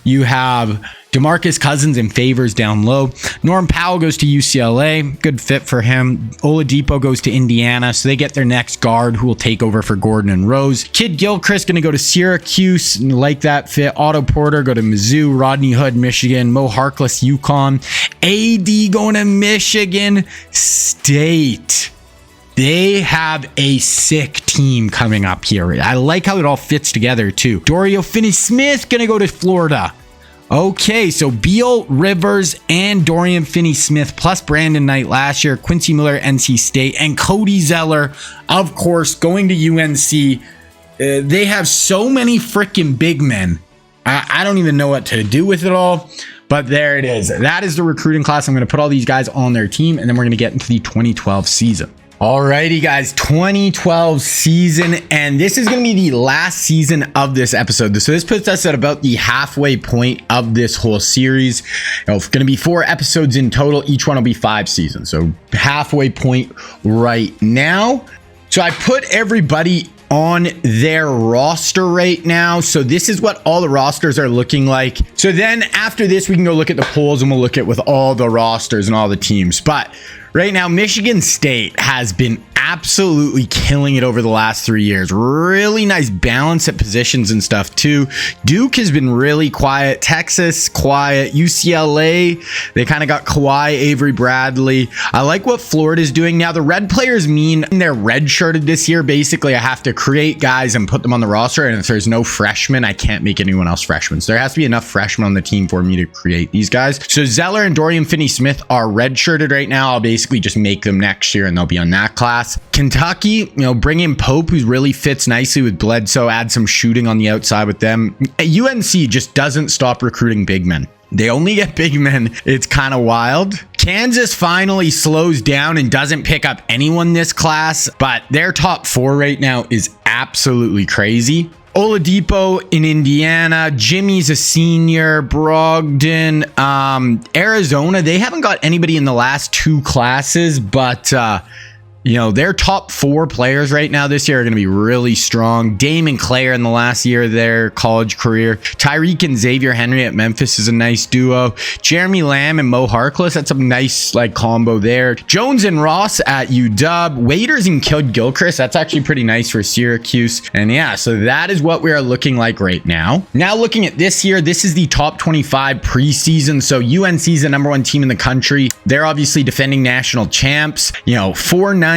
You have DeMarcus Cousins and Favors down low. Norm Powell goes to UCLA. Good fit for him. Oladipo goes to Indiana, so they get their next guard who will take over for Gordon and Rose. Kid Gilchrist going to go to Syracuse. Like that fit. Otto Porter go to Mizzou. Rodney Hood, Michigan. Mo Harkless, UConn. AD going to Michigan State. They have a sick team coming up here. I like how it all fits together too. Dorian Finney-Smith going to go to Florida. Okay, so Beal, Rivers, and Dorian Finney-Smith, plus Brandon Knight last year, Quincy Miller, NC State, and Cody Zeller, of course, going to UNC. They have so many freaking big men. I don't even know what to do with it all. But there it is. That is the recruiting class. I'm going to put all these guys on their team, and then we're going to get into the 2012 season. Alrighty guys, 2012 season, and this is going to be the last season of this episode. So this puts us at about the halfway point of this whole series. It's going to be 4 episodes in total. Each one will be 5 seasons. So halfway point right now. So I put everybody on their roster right now. So this is what all the rosters are looking like. So then after this, we can go look at the polls and we'll look at with all the rosters and all the teams. But right now, Michigan State has been absolutely killing it over the last 3 years. Really nice balance at positions and stuff too. Duke has been really quiet. Texas, quiet. UCLA, they kind of got Kawhi, Avery Bradley. I like what Florida's doing. Now, the red players mean they're red-shirted this year. Basically, I have to create guys and put them on the roster, and if there's no freshmen, I can't make anyone else freshmen. So there has to be enough freshmen on the team for me to create these guys. So Zeller and Dorian Finney-Smith are red-shirted right now. I'll basically just make them next year, and they'll be on that class. Kentucky, bring in Pope, who really fits nicely with Bledsoe, add some shooting on the outside with them. UNC just doesn't stop recruiting big men. They only get big men. It's kind of wild. Kansas finally slows down and doesn't pick up anyone this class, but their top 4 right now is absolutely crazy. Oladipo in Indiana, Jimmy's a senior, Brogdon, Arizona, they haven't got anybody in the last 2 classes, but their top 4 players right now this year are going to be really strong. Dame and Clay are in the last year of their college career. Tyreek and Xavier Henry at Memphis is a nice duo. Jeremy Lamb and Mo Harkless, that's a nice combo there. Jones and Ross at UW. Waiters and Gilchrist, that's actually pretty nice for Syracuse. And yeah, so that is what we are looking like right now. Now looking at this year, this is the top 25 preseason. So UNC is the #1 team in the country. They're obviously defending national champs.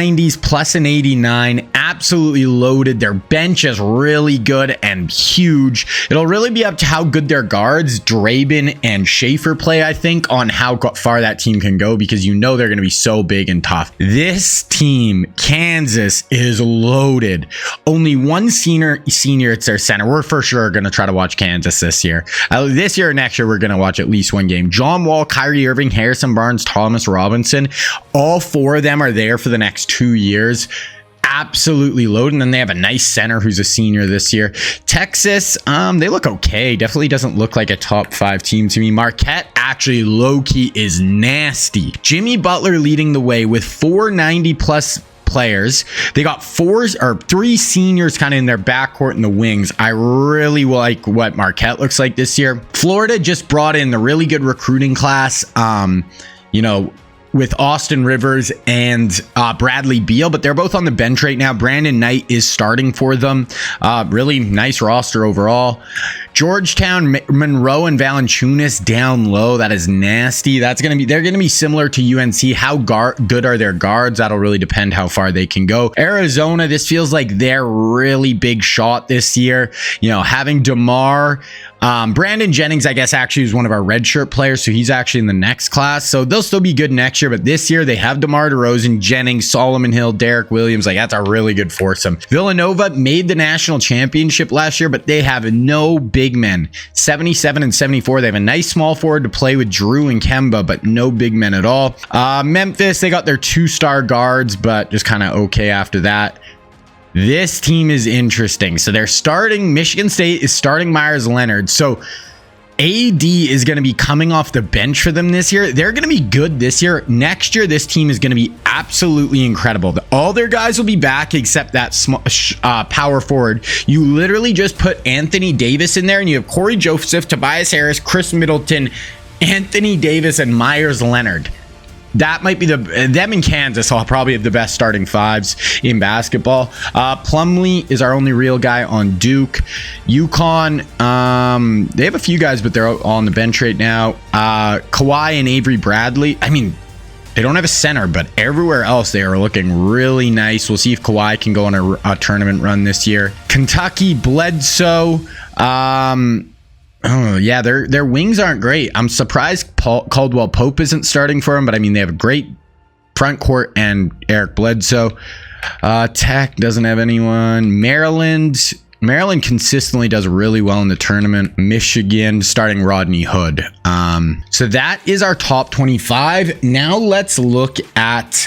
490s plus an 89, absolutely loaded. Their bench is really good and huge. It'll really be up to how good their guards, Draben and Schaefer, play, I think, on how far that team can go, because they're going to be so big and tough. This team, Kansas, is loaded. Only one senior it's their center. We're for sure going to try to watch Kansas this year. This year or next year, we're going to watch at least one game. John Wall, Kyrie Irving, Harrison Barnes, Thomas Robinson, all 4 of them are there for the next 2 years. Absolutely loaded. And then they have a nice center who's a senior this year. Texas, they look okay. Definitely doesn't look like a top 5 team to me. Marquette actually low-key is nasty. Jimmy Butler leading the way with 490 plus players. They got 3 seniors kind of in their backcourt and the wings. I really like what Marquette looks like this year. Florida just brought in the really good recruiting class. With Austin Rivers and Bradley Beal, but they're both on the bench right now. Brandon Knight is starting for them. Really nice roster overall. Georgetown, Monroe, and Valanciunas down low. That is nasty. They're going to be similar to UNC. How good are their guards? That'll really depend how far they can go. Arizona, this feels like their really big shot this year. Having DeMar, Brandon Jennings, I guess, actually is one of our redshirt players, so he's actually in the next class. So they'll still be good next year, but this year they have DeMar DeRozan, Jennings, Solomon Hill, Derek Williams. That's a really good foursome. Villanova made the national championship last year, but they have no big men. 77 and 74. They have a nice small forward to play with Drew and Kemba, but no big men at all. Memphis, they got their 2-star guards, but just kind of okay after that. This team is interesting. So Michigan State is starting Myers Leonard. So AD is going to be coming off the bench for them this year. They're going to be good this year. Next year, this team is going to be absolutely incredible. All their guys will be back except that power forward. You literally just put Anthony Davis in there, and you have Corey Joseph, Tobias Harris, Chris Middleton, Anthony Davis, and Myers Leonard. That might be them in Kansas. I'll probably have the best starting 5s in basketball. Plumlee is our only real guy on Duke. UConn, they have a few guys, but they're all on the bench right now. Kawhi and Avery Bradley. They don't have a center, but everywhere else they are looking really nice. We'll see if Kawhi can go on a tournament run this year. Kentucky, Bledsoe. Oh yeah, their wings aren't great. I'm surprised Caldwell Pope isn't starting for them, but they have a great front court and Eric Bledsoe. Tech doesn't have anyone. Maryland, Maryland consistently does really well in the tournament. Michigan starting Rodney Hood. So that is our top 25. Now let's look at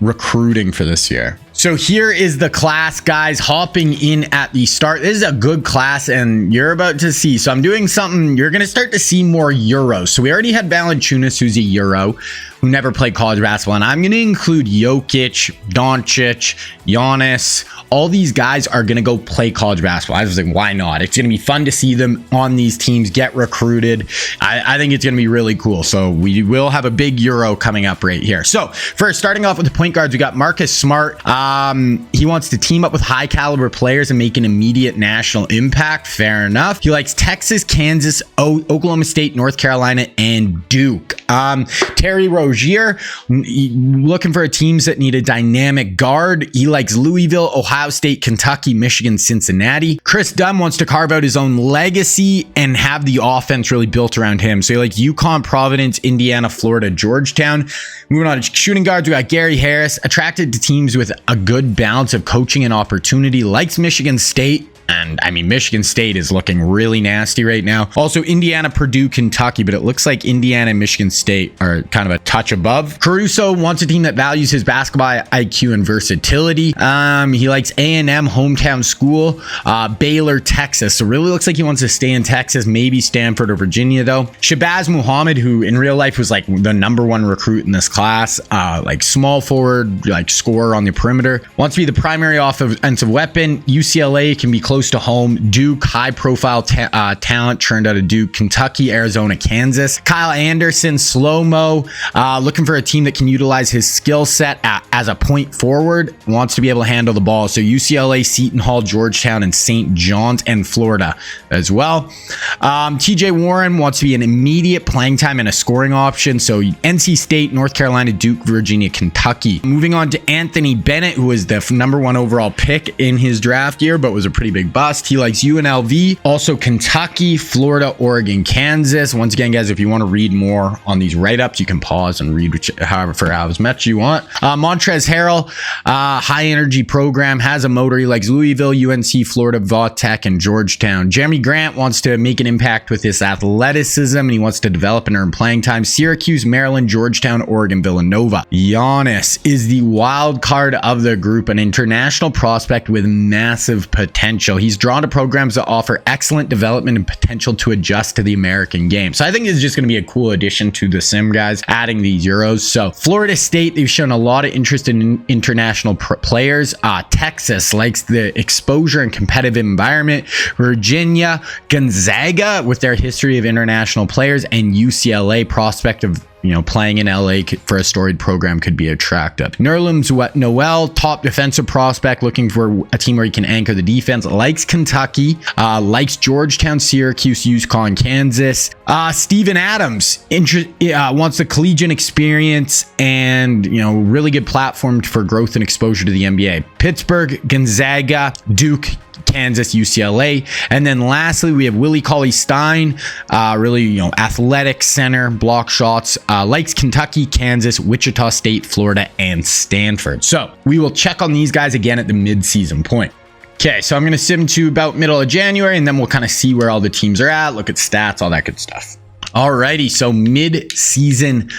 recruiting for this year. So here is the class, guys, hopping in at the start. This is a good class, and you're about to see. So I'm doing something. You're going to start to see more Euros. So we already had Valanciunas, who's a Euro, who never played college basketball. And I'm going to include Jokic, Doncic, Giannis. All these guys are going to go play college basketball. I was like, why not? It's going to be fun to see them on these teams get recruited. I think it's going to be really cool. So we will have a big Euro coming up right here. So first, starting off with the point guards, we got Marcus Smart. He wants to team up with high caliber players and make an immediate national impact. Fair enough. He likes Texas, Kansas, Oklahoma State, North Carolina, and Duke. Terry Rozier, looking for teams that need a dynamic guard. He likes Louisville, Ohio State, Kentucky, Michigan, Cincinnati. Chris Dunn wants to carve out his own legacy and have the offense really built around him. So he likes UConn, Providence, Indiana, Florida, Georgetown. Moving on to shooting guards, we got Gary Harris, attracted to teams with a good balance of coaching and opportunity, likes Michigan State. And I mean, Michigan State is looking really nasty right now. Also, Indiana, Purdue, Kentucky, but it looks like Indiana and Michigan State are kind of a touch above. Caruso wants a team that values his basketball IQ and versatility. He likes A&M, hometown school, Baylor, Texas. So really looks like he wants to stay in Texas, maybe Stanford or Virginia though. Shabazz Muhammad, who in real life was like the #1 recruit in this class, like small forward, like scorer on the perimeter, wants to be the primary offensive weapon. UCLA can be close to home. Duke, high profile talent churned out of Duke. Kentucky, Arizona, Kansas. Kyle Anderson, slow-mo, looking for a team that can utilize his skill set as a point forward, wants to be able to handle the ball. So UCLA, Seton Hall, Georgetown, and St. John's, and Florida as well. TJ Warren wants to be an immediate playing time and a scoring option. So NC State, North Carolina, Duke, Virginia, Kentucky. Moving on to Anthony Bennett, who was the #1 overall pick in his draft year, but was a pretty big bust. He likes UNLV, also Kentucky, Florida, Oregon, Kansas. Once again, guys, if you want to read more on these write-ups, you can pause and read however much you want. Montrezl Harrell, high energy program, has a motor. He likes Louisville, UNC, Florida, Vautech, and Georgetown. Jeremy Grant wants to make an impact with his athleticism, and he wants to develop and earn playing time. Syracuse, Maryland, Georgetown, Oregon, Villanova. Giannis is the wild card of the group, an international prospect with massive potential. He's drawn to programs that offer excellent development and potential to adjust to the American game. So I think it's just going to be a cool addition to the sim, guys, adding these Euros. So Florida State, they've shown a lot of interest in international players. Texas likes the exposure and competitive environment. Virginia, Gonzaga, with their history of international players, and UCLA, prospect of playing in LA for a storied program could be attractive. Nerlens Noel, top defensive prospect, looking for a team where he can anchor the defense. Likes Kentucky, likes Georgetown, Syracuse, UConn, Kansas. Steven Adams wants the collegiate experience and really good platform for growth and exposure to the NBA. Pittsburgh, Gonzaga, Duke, Kansas, UCLA. And then lastly, we have Willie Cauley-Stein, really, athletic center, block shots, likes Kentucky, Kansas, Wichita State, Florida, and Stanford. So we will check on these guys again at the mid-season point. Okay, so I'm going to sim to about middle of January, and then we'll kind of see where all the teams are at, look at stats, all that good stuff. Alrighty, so mid-season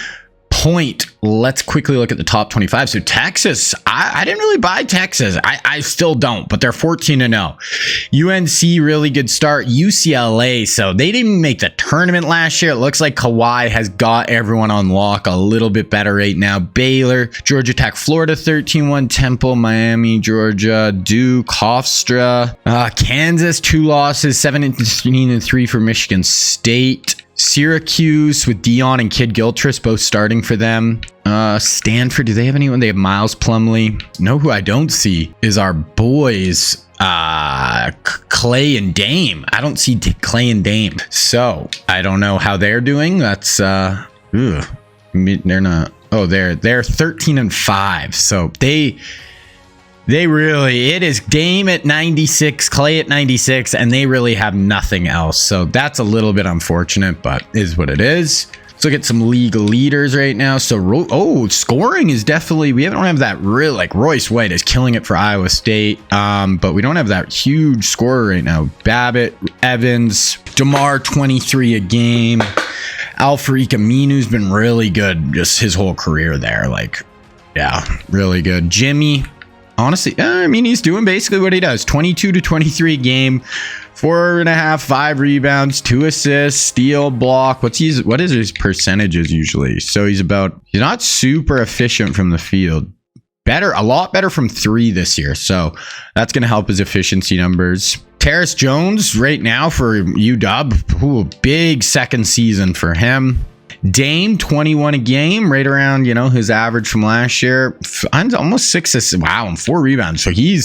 point, let's quickly look at the top 25. So Texas, I didn't really buy Texas. I still don't, but they're 14-0. UNC, really good start. UCLA, so they didn't make the tournament last year. It looks like Kawhi has got everyone on lock a little bit better right now. Baylor, Georgia Tech, Florida 13-1, Temple, Miami, Georgia, Duke, Hofstra, Kansas, 2 losses, 17-3 for Michigan State. Syracuse with Dion and Kid Gilchrist both starting for them. Stanford, do they have anyone? They have Miles Plumlee. No, who I don't see is our boys, Clay and Dame. I don't see Clay and Dame. So I don't know how they're doing. That's they're not. Oh, they're 13-5. So It is Dame at 96, Clay at 96, and they really have nothing else. So that's a little bit unfortunate, but is what it is. Let's look at some league leaders right now. So, scoring is definitely, we don't have that real, like Royce White is killing it for Iowa State. But we don't have that huge scorer right now. Babbitt, Evans, DeMar 23 a game. Al-Farouq Aminu's been really good just his whole career there. Like, yeah, really good. Jimmy, honestly, he's doing basically what he does. 22 to 23 a game, 4.5, 5 rebounds, 2 assists, steal, block. What is his percentages usually? So he's not super efficient from the field. A lot better from 3 this year. So that's going to help his efficiency numbers. Terrace Jones right now for UW. Big second season for him. Dame 21 a game, right around his average from last year. Almost 6 assists. Wow, and 4 rebounds. So he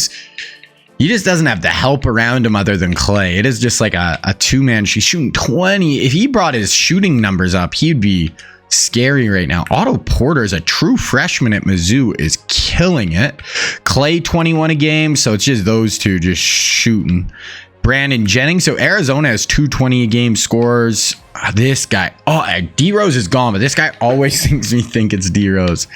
just doesn't have the help around him other than Clay. It is just like a two-man. She's shooting 20. If he brought his shooting numbers up, he'd be scary right now. Otto Porter is a true freshman at Mizzou, is killing it. Clay 21 a game, so it's just those two just shooting. Brandon Jennings, so Arizona has 220 a game scores. This guy, D-Rose is gone, but this guy always makes me think it's D-Rose.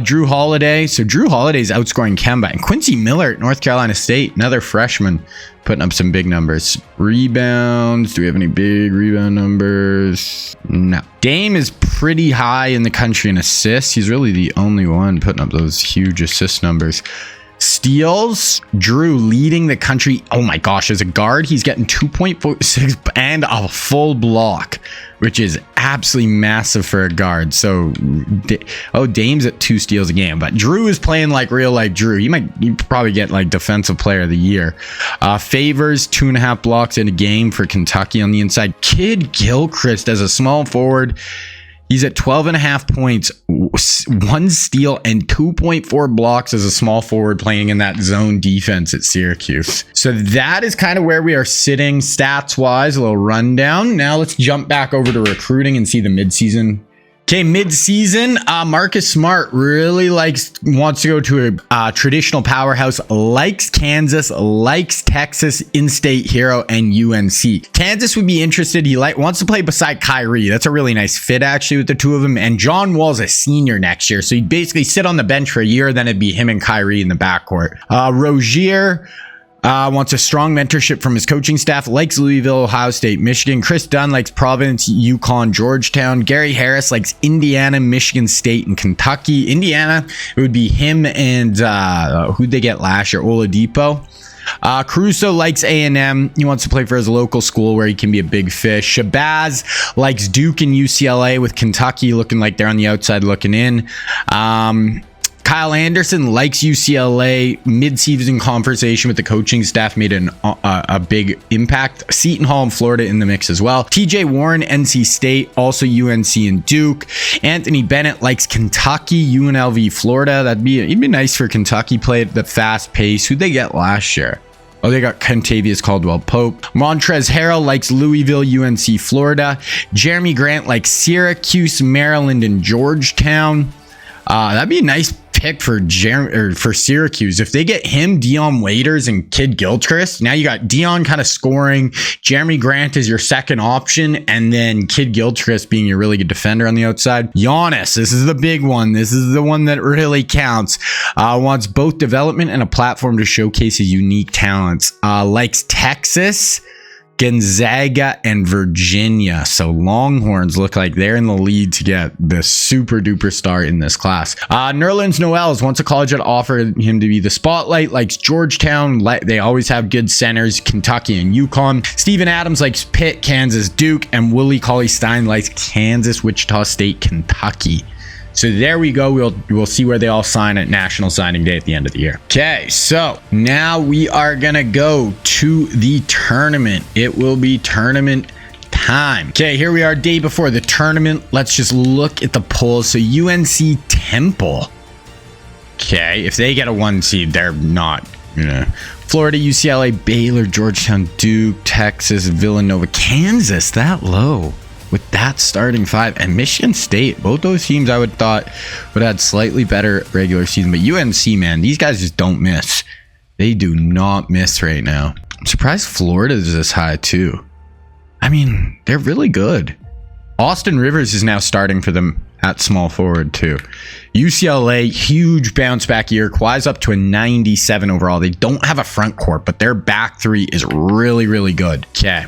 Drew Holiday, so Drew Holiday's outscoring Kemba. And Quincy Miller at North Carolina State, another freshman, putting up some big numbers. Rebounds, do we have any big rebound numbers? No. Dame is pretty high in the country in assists. He's really the only one putting up those huge assist numbers. Steals, Drew leading the country. Oh my gosh, as a guard, he's getting 2.46 and a full block, which is absolutely massive for a guard. So, Dame's at 2 steals a game, but Drew is playing like real life Drew. He probably get like defensive player of the year. Favors 2.5 blocks in a game for Kentucky on the inside. Kid Gilchrist as a small forward. He's at 12.5 points, 1 steal, and 2.4 blocks as a small forward playing in that zone defense at Syracuse. So that is kind of where we are sitting stats-wise, a little rundown. Now let's jump back over to recruiting and see the midseason. Okay, mid-season, Marcus Smart really wants to go to a traditional powerhouse, likes Kansas, likes Texas, in-state hero, and UNC. Kansas would be interested. He wants to play beside Kyrie. That's a really nice fit, actually, with the two of them. And John Wall's a senior next year, so he'd basically sit on the bench for a year, then it'd be him and Kyrie in the backcourt. Rozier wants a strong mentorship from his coaching staff, likes Louisville, Ohio State, Michigan. Chris Dunn likes Providence, UConn, Georgetown. Gary Harris likes Indiana, Michigan State, and Kentucky. Indiana, it would be him and who'd they get last year? Oladipo. Caruso likes A&M. He wants to play for his local school where he can be a big fish. Shabazz likes Duke and UCLA, with Kentucky looking like they're on the outside looking in. Kyle Anderson likes UCLA. Mid-season conversation with the coaching staff made a big impact. Seton Hall in Florida in the mix as well. TJ Warren, NC State, also UNC and Duke. Anthony Bennett likes Kentucky, UNLV, Florida. It'd be nice for Kentucky. Play at the fast pace. Who'd they get last year? Oh, they got Kentavious Caldwell-Pope. Montrezl Harrell likes Louisville, UNC, Florida. Jeremy Grant likes Syracuse, Maryland, and Georgetown. That'd be a nice pick for Syracuse. If they get him, Dion Waiters, and Kid Gilchrist, now you got Dion kind of scoring, Jeremy Grant is your second option, and then Kid Gilchrist being your really good defender on the outside. Giannis, this is the big one. This is the one that really counts. Wants both development and a platform to showcase his unique talents. Likes Texas, Gonzaga, and Virginia. So Longhorns look like they're in the lead to get the super duper star in this class. Nerlens Noel wants a college that offered him to be the spotlight. Likes Georgetown. They always have good centers. Kentucky and UConn. Steven Adams likes Pitt, Kansas, Duke, and Willie Cauley-Stein likes Kansas, Wichita State, Kentucky. So there we go. We'll see where they all sign at National Signing Day at the end of the year. Okay, so now we are gonna go to the tournament. It will be tournament time. Okay, here we are, day before the tournament. Let's just look at the polls. So UNC Temple. Okay, if they get a 1 seed, they're not, Florida, UCLA, Baylor, Georgetown, Duke, Texas, Villanova, Kansas, that low. with that starting five. And Michigan State, both those teams I would thought would have had slightly better regular season. But UNC, man, these guys just don't miss. They do not miss right now. I'm surprised Florida is this high too. I mean, they're really good. Austin Rivers is now starting for them at small forward too. UCLA, huge bounce back year. Kawhi's up to a 97 overall. They don't have a front court, but their back three is really, really good. Okay,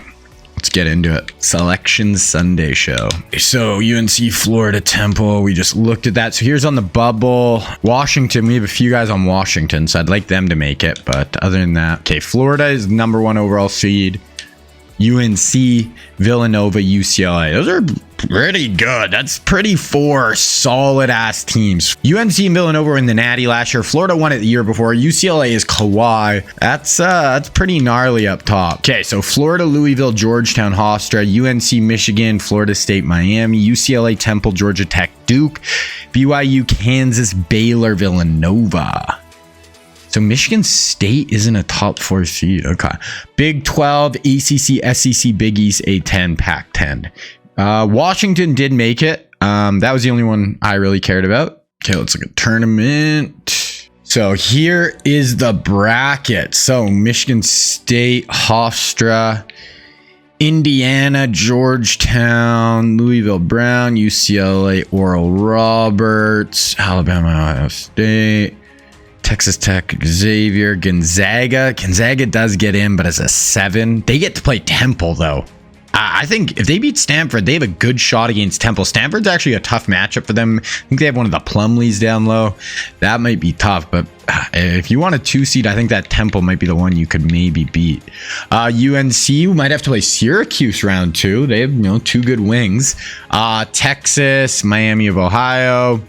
let's get into it. Selection Sunday show. So UNC, Florida, Temple. We just looked at that. So here's on the bubble. Washington, we have a few guys on Washington, so I'd like them to make it. But other than that, okay, Florida is number 1 overall seed. UNC, Villanova, UCLA. Those are pretty good. That's pretty 4 solid ass teams. UNC and Villanova were in the Natty last year. Florida won it the year before. UCLA is Kawhi. That's pretty gnarly up top. Okay, so Florida, Louisville, Georgetown, Hofstra, UNC, Michigan, Florida State, Miami, UCLA, Temple, Georgia Tech, Duke, BYU, Kansas, Baylor, Villanova. So Michigan State isn't a top 4 seed. Okay. Big 12, ACC, SEC, Big East, A10, Pac-10. Washington did make it. That was the only one I really cared about. Okay, let's look at tournament. So here is the bracket. So Michigan State, Hofstra, Indiana, Georgetown, Louisville Brown, UCLA, Oral Roberts, Alabama, Ohio State, Texas Tech, Xavier, Gonzaga. Gonzaga does get in, but as a 7. They get to play Temple, though. I think if they beat Stanford, they have a good shot against Temple. Stanford's actually a tough matchup for them. I think they have one of the Plumleys down low. That might be tough, but if you want a 2 seed, I think that Temple might be the one you could maybe beat. UNC might have to play Syracuse round 2. They have, 2 good wings. Texas, Miami of Ohio,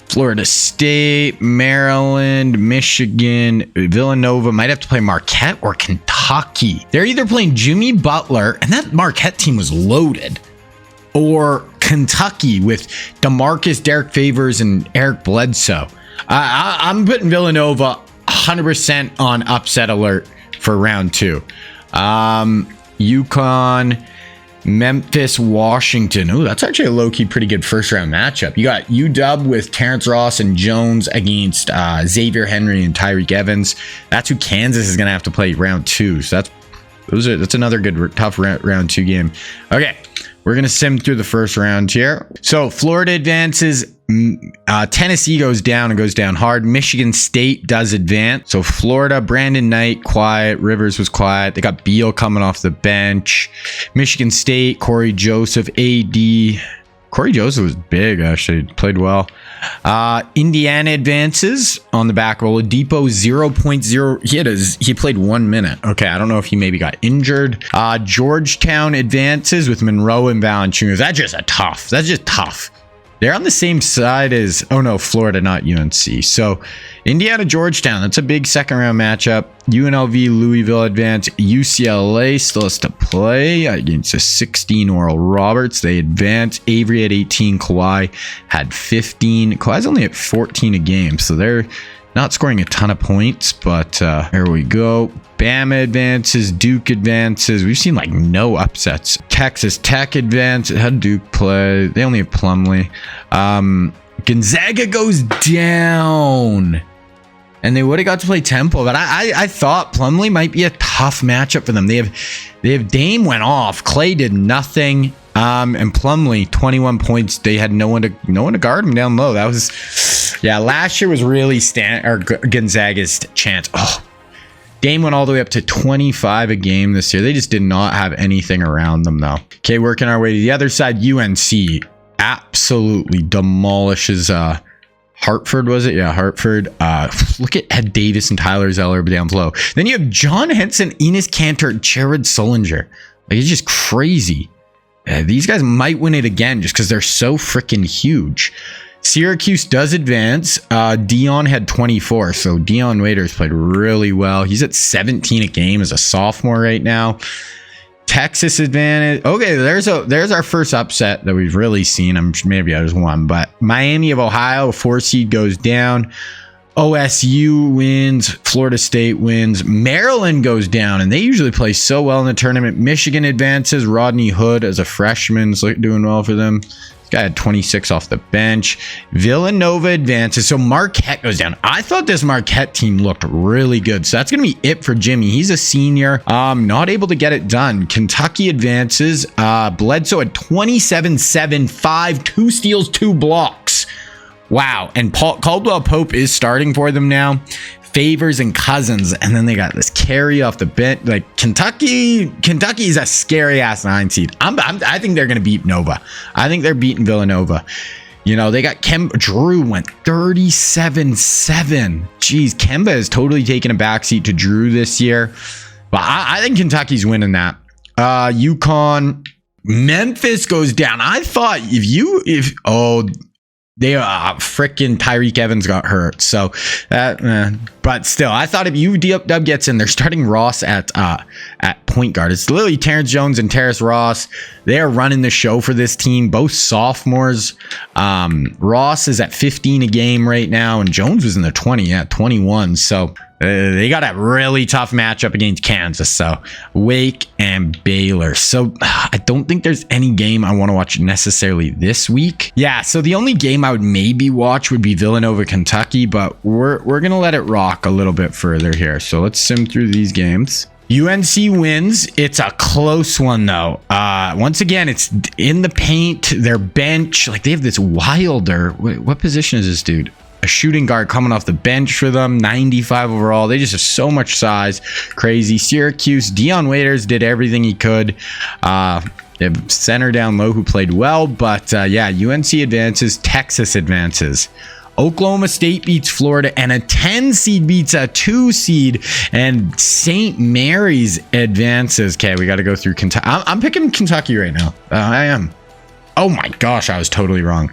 Florida State, Maryland, Michigan, Villanova might have to play Marquette or Kentucky. They're either playing Jimmy Butler, and that Marquette team was loaded, or Kentucky with DeMarcus, Derek Favors, and Eric Bledsoe. I'm putting Villanova 100% on upset alert for round 2. UConn, Memphis, Washington. Oh, that's actually a low-key pretty good first-round matchup. You got UW with Terrence Ross and Jones against Xavier Henry and Tyreek Evans. That's who Kansas is going to have to play round 2. So that's another good, tough round 2 game. Okay, we're going to sim through the first round here. So Florida advances. Tennessee goes down and goes down hard. Michigan State does advance. So Florida, Brandon Knight, quiet. Rivers was quiet. They got Beal coming off the bench. Michigan State, Corey Joseph, AD. Corey Joseph was big, actually. Played well. Indiana advances on the back roll. Oladipo 0.0. He played 1 minute. Okay, I don't know if he maybe got injured. Georgetown advances with Monroe and Valanciunas. That's just tough. They're on the same side as, Florida, not UNC. So Indiana, Georgetown, that's a big second round matchup. UNLV, Louisville advance. UCLA still has to play against a 16 Oral Roberts. They advance. Avery at 18. Kawhi had 15. Kawhi's only at 14 a game, so they're not scoring a ton of points, but here we go. Bama advances, Duke advances. We've seen no upsets. Texas Tech advances. How did Duke play? They only have Plumlee. Gonzaga goes down. And they would have got to play Temple, but I thought Plumlee might be a tough matchup for them. They have Dame went off. Clay did nothing. And Plumlee 21 points. They had no one to guard him down low. That was last year was really Gonzaga's chance. Dame went all the way up to 25 a game this year. They just did not have anything around them, though. Okay, working our way to the other side. UNC absolutely demolishes Hartford, was it? Yeah, Hartford. Look at Ed Davis and Tyler Zeller down below. Then you have John Henson, Enes Kanter, Jared Sullinger. It's just crazy. These guys might win it again just because they're so freaking huge. Syracuse does advance. Dion had 24, so Dion Waiters played really well. He's at 17 a game as a sophomore right now. Texas advantage. Okay, there's our first upset that we've really seen. Maybe there's one, but Miami of Ohio, 4 seed goes down. OSU wins, Florida State wins, Maryland goes down, and they usually play so well in the tournament. Michigan advances, Rodney Hood as a freshman is doing well for them. This guy had 26 off the bench. Villanova advances, so Marquette goes down. I thought this Marquette team looked really good, so that's going to be it for Jimmy. He's a senior, not able to get it done. Kentucky advances, Bledsoe at 27-7, 5, 2 steals, 2 blocks. Wow. And Caldwell Pope is starting for them now. Favors and Cousins. And then they got this carry off the bench. Like Kentucky is a scary ass 9 seed. I think they're going to beat Nova. I think they're beating Villanova. You know, they got Drew went 37-7. Jeez, Kemba has totally taken a backseat to Drew this year. But I think Kentucky's winning that. UConn, Memphis goes down. I thought they freaking Tyreek Evans got hurt, so that but still I thought if UW gets in, they're starting Ross at point guard. It's literally Terrence Jones and Terrace Ross. They are running the show for this team, both sophomores. Ross is at 15 a game right now, and Jones was in the 21, so they got a really tough matchup against Kansas. So Wake and Baylor. So I don't think there's any game I want to watch necessarily this week. Yeah, so the only game I would maybe watch would be Villanova, Kentucky, but we're going to let it rock a little bit further here. So let's sim through these games. UNC wins. It's a close one though. Once again, it's in the paint. Their bench, like they have this Wilder. What position is this dude? A shooting guard coming off the bench for them, 95 overall. They just have so much size. Crazy. Syracuse, Dion Waiters did everything he could. They have center down low who played well, but yeah, UNC advances, Texas advances. Oklahoma State beats Florida, and a 10 seed beats a 2 seed, and St. Mary's advances. Okay, we got to go through Kentucky. I'm picking Kentucky right now. I am. Oh my gosh, I was totally wrong.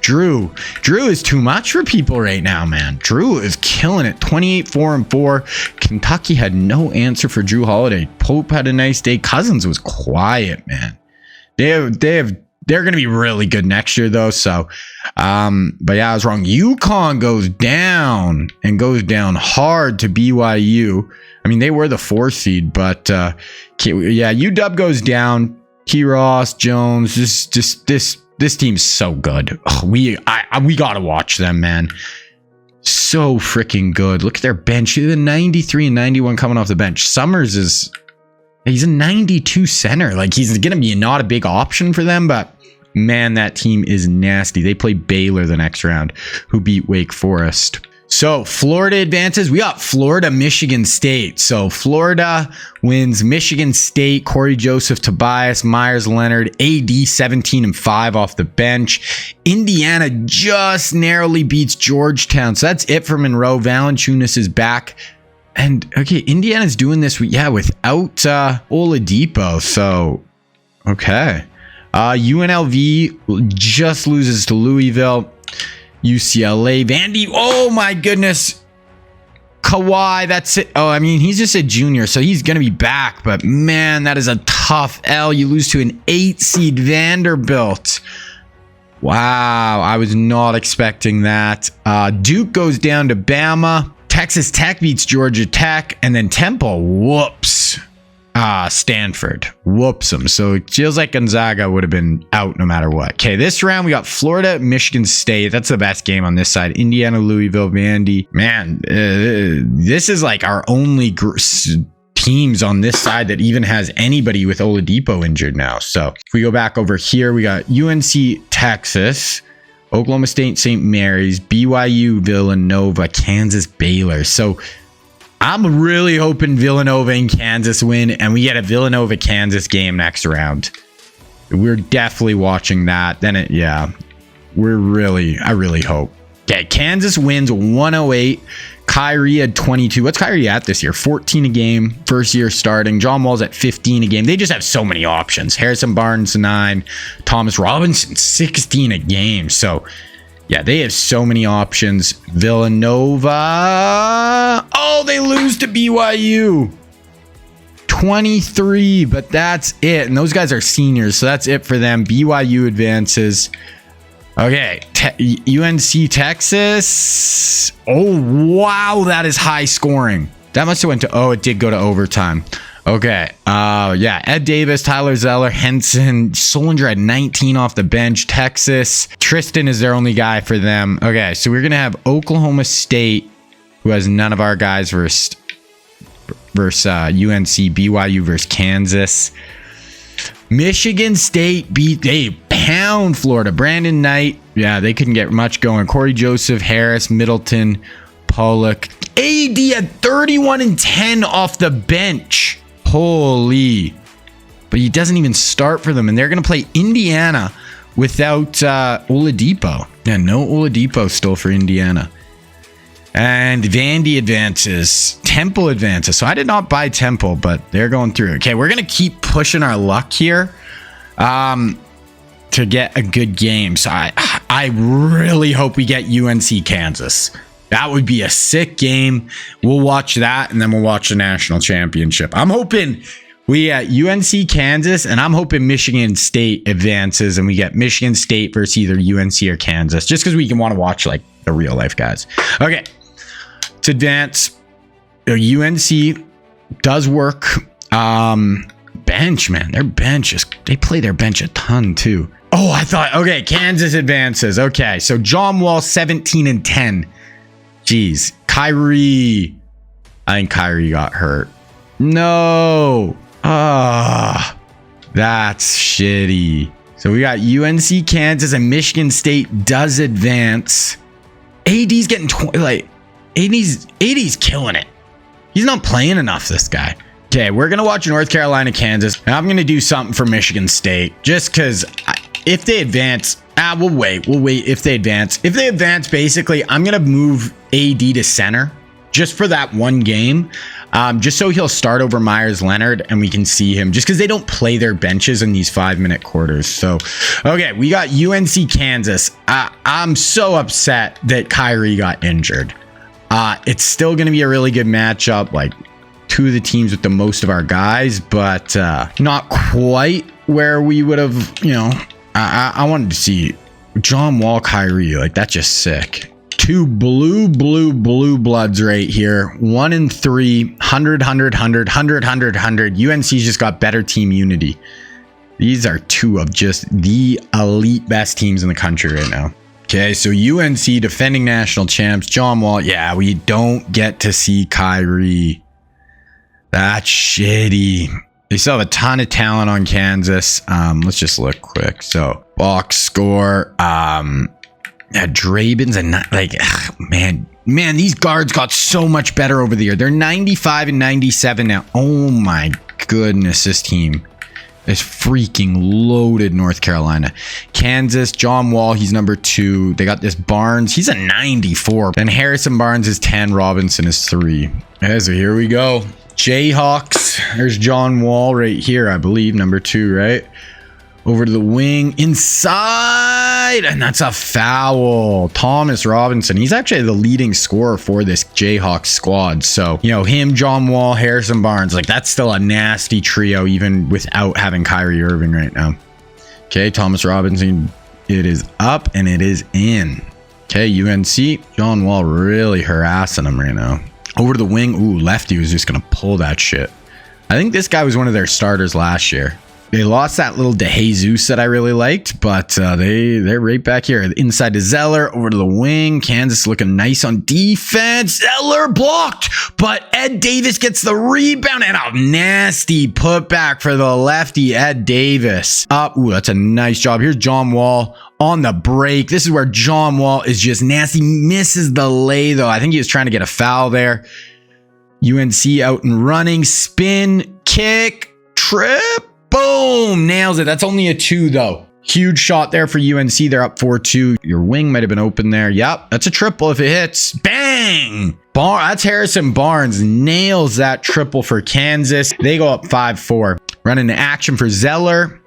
Drew is too much for people right now, man. Drew is killing it. 28-4-4. Kentucky had no answer for Drew Holiday. Pope had a nice day. Cousins was quiet, man. They're going to be really good next year though. So, but yeah, I was wrong. UConn goes down and goes down hard to BYU. I mean, they were the 4 seed, but yeah, UW goes down. Key Ross, Jones, this team's so good. Oh, we gotta watch them, man. So freaking good. Look at their bench. The 93 and 91 coming off the bench. Summers he's a 92 center. Like he's gonna be not a big option for them, but man, that team is nasty. They play Baylor the next round, who beat Wake Forest. So Florida advances. We got Florida, Michigan State. So Florida wins. Michigan State, Corey Joseph, Tobias, Myers, Leonard, AD 17-5 off the bench. Indiana just narrowly beats Georgetown. So that's it for Monroe. Valanciunas is back. And okay, Indiana's doing this, without Oladipo. So, okay. UNLV just loses to Louisville. UCLA, Vandy, oh my goodness. Kawhi, that's it. Oh, I mean, he's just a junior, so he's going to be back. But man, that is a tough L. You lose to an 8 seed Vanderbilt. Wow, I was not expecting that. Duke goes down to Bama. Texas Tech beats Georgia Tech. And then Temple, whoops. Stanford whoops them. So it feels like Gonzaga would have been out no matter what. Okay, this round we got Florida, Michigan State. That's the best game on this side. Indiana, Louisville, Vandy. Man, this is like our only teams on this side that even has anybody with Oladipo injured now. So if we go back over here, we got UNC, Texas, Oklahoma State, St. Mary's, BYU, Villanova, Kansas, Baylor. So I'm really hoping Villanova and Kansas win, and we get a Villanova-Kansas game next round. We're definitely watching that. I really hope. Okay, Kansas wins 108. Kyrie had 22. What's Kyrie at this year? 14 a game, first year starting. John Wall's at 15 a game. They just have so many options. Harrison Barnes, 9. Thomas Robinson, 16 a game. So, yeah, they have so many options. Villanova. Oh, they lose to BYU. 23, but that's it. And those guys are seniors, so that's it for them. BYU advances. Okay, UNC Texas. Oh, wow, that is high scoring. That must have went to, oh, it did go to overtime. Okay, yeah, Ed Davis, Tyler Zeller, Henson, Solinger had 19 off the bench. Texas, Tristan is their only guy for them. Okay, so we're going to have Oklahoma State, who has none of our guys, versus UNC, BYU versus Kansas. Michigan State pound Florida. Brandon Knight, yeah, they couldn't get much going. Corey Joseph, Harris, Middleton, Pollock. AD at 31 and 10 off the bench. Holy. But he doesn't even start for them, and they're going to play Indiana without Oladipo. Yeah, no Oladipo still for Indiana. And Vandy advances. Temple advances. So I did not buy Temple, but they're going through. Okay, we're going to keep pushing our luck here to get a good game. So I really hope we get UNC Kansas. That would be a sick game. We'll watch that, and then we'll watch the national championship. I'm hoping we get UNC Kansas, and I'm hoping Michigan State advances, and we get Michigan State versus either UNC or Kansas, just because we can want to watch like the real life guys. Okay. To advance, UNC does work. Bench, man, their bench is, they play their bench a ton too. Oh, I thought, okay, Kansas advances. Okay, so John Wall 17 and 10. Jeez, Kyrie. I think Kyrie got hurt. No. That's shitty. So we got UNC, Kansas, and Michigan State does advance. AD's getting AD's killing it. He's not playing enough, this guy. Okay, we're going to watch North Carolina, Kansas. And I'm going to do something for Michigan State. Just because if they advance, we'll wait. We'll wait if they advance. If they advance, basically, I'm going to move AD to center. Just for that one game. Just so he'll start over Myers Leonard and we can see him. Just because they don't play their benches in these 5-minute quarters. So, okay, we got UNC, Kansas. I'm so upset that Kyrie got injured. It's still going to be a really good matchup, like two of the teams with the most of our guys, but not quite where we would have, I wanted to see John Wall, Kyrie, like that's just sick. Two blue bloods right here. 1 and 3, 100, 100, 100, 100, 100, 100. UNC's just got better team unity. These are two of just the elite best teams in the country right now. Okay, so UNC defending national champs, John Wall. Yeah, we don't get to see Kyrie. That's shitty. They still have a ton of talent on Kansas. Let's just look quick. So box score. Draben's and man, these guards got so much better over the year. They're 95 and 97 now. Oh my goodness, this team is freaking loaded. North Carolina, Kansas, John Wall, he's number 2. They got this Barnes, he's a 94. Then Harrison Barnes is 10, Robinson is 3. Okay, so here we go. Jayhawks, there's John Wall right here, I believe, number 2, right? Over to the wing, inside, and that's a foul. Thomas Robinson, he's actually the leading scorer for this Jayhawks squad. So, him, John Wall, Harrison Barnes, like that's still a nasty trio, even without having Kyrie Irving right now. Okay, Thomas Robinson, it is up and it is in. Okay, UNC, John Wall really harassing him right now. Over to the wing, ooh, lefty was just going to pull that shit. I think this guy was one of their starters last year. They lost that little DeJesus that I really liked, but they're right back here. Inside to Zeller, over to the wing. Kansas looking nice on defense. Zeller blocked, but Ed Davis gets the rebound and a nasty putback for the lefty, Ed Davis. Ooh, that's a nice job. Here's John Wall on the break. This is where John Wall is just nasty. Misses the lay, though. I think he was trying to get a foul there. UNC out and running. Spin, kick, trip. Boom! Nails it. That's only a 2, though. Huge shot there for UNC. They're up 4-2. Your wing might have been open there. Yep, that's a triple if it hits. Bang! That's Harrison Barnes. Nails that triple for Kansas. They go up 5-4. Running to action for Zeller.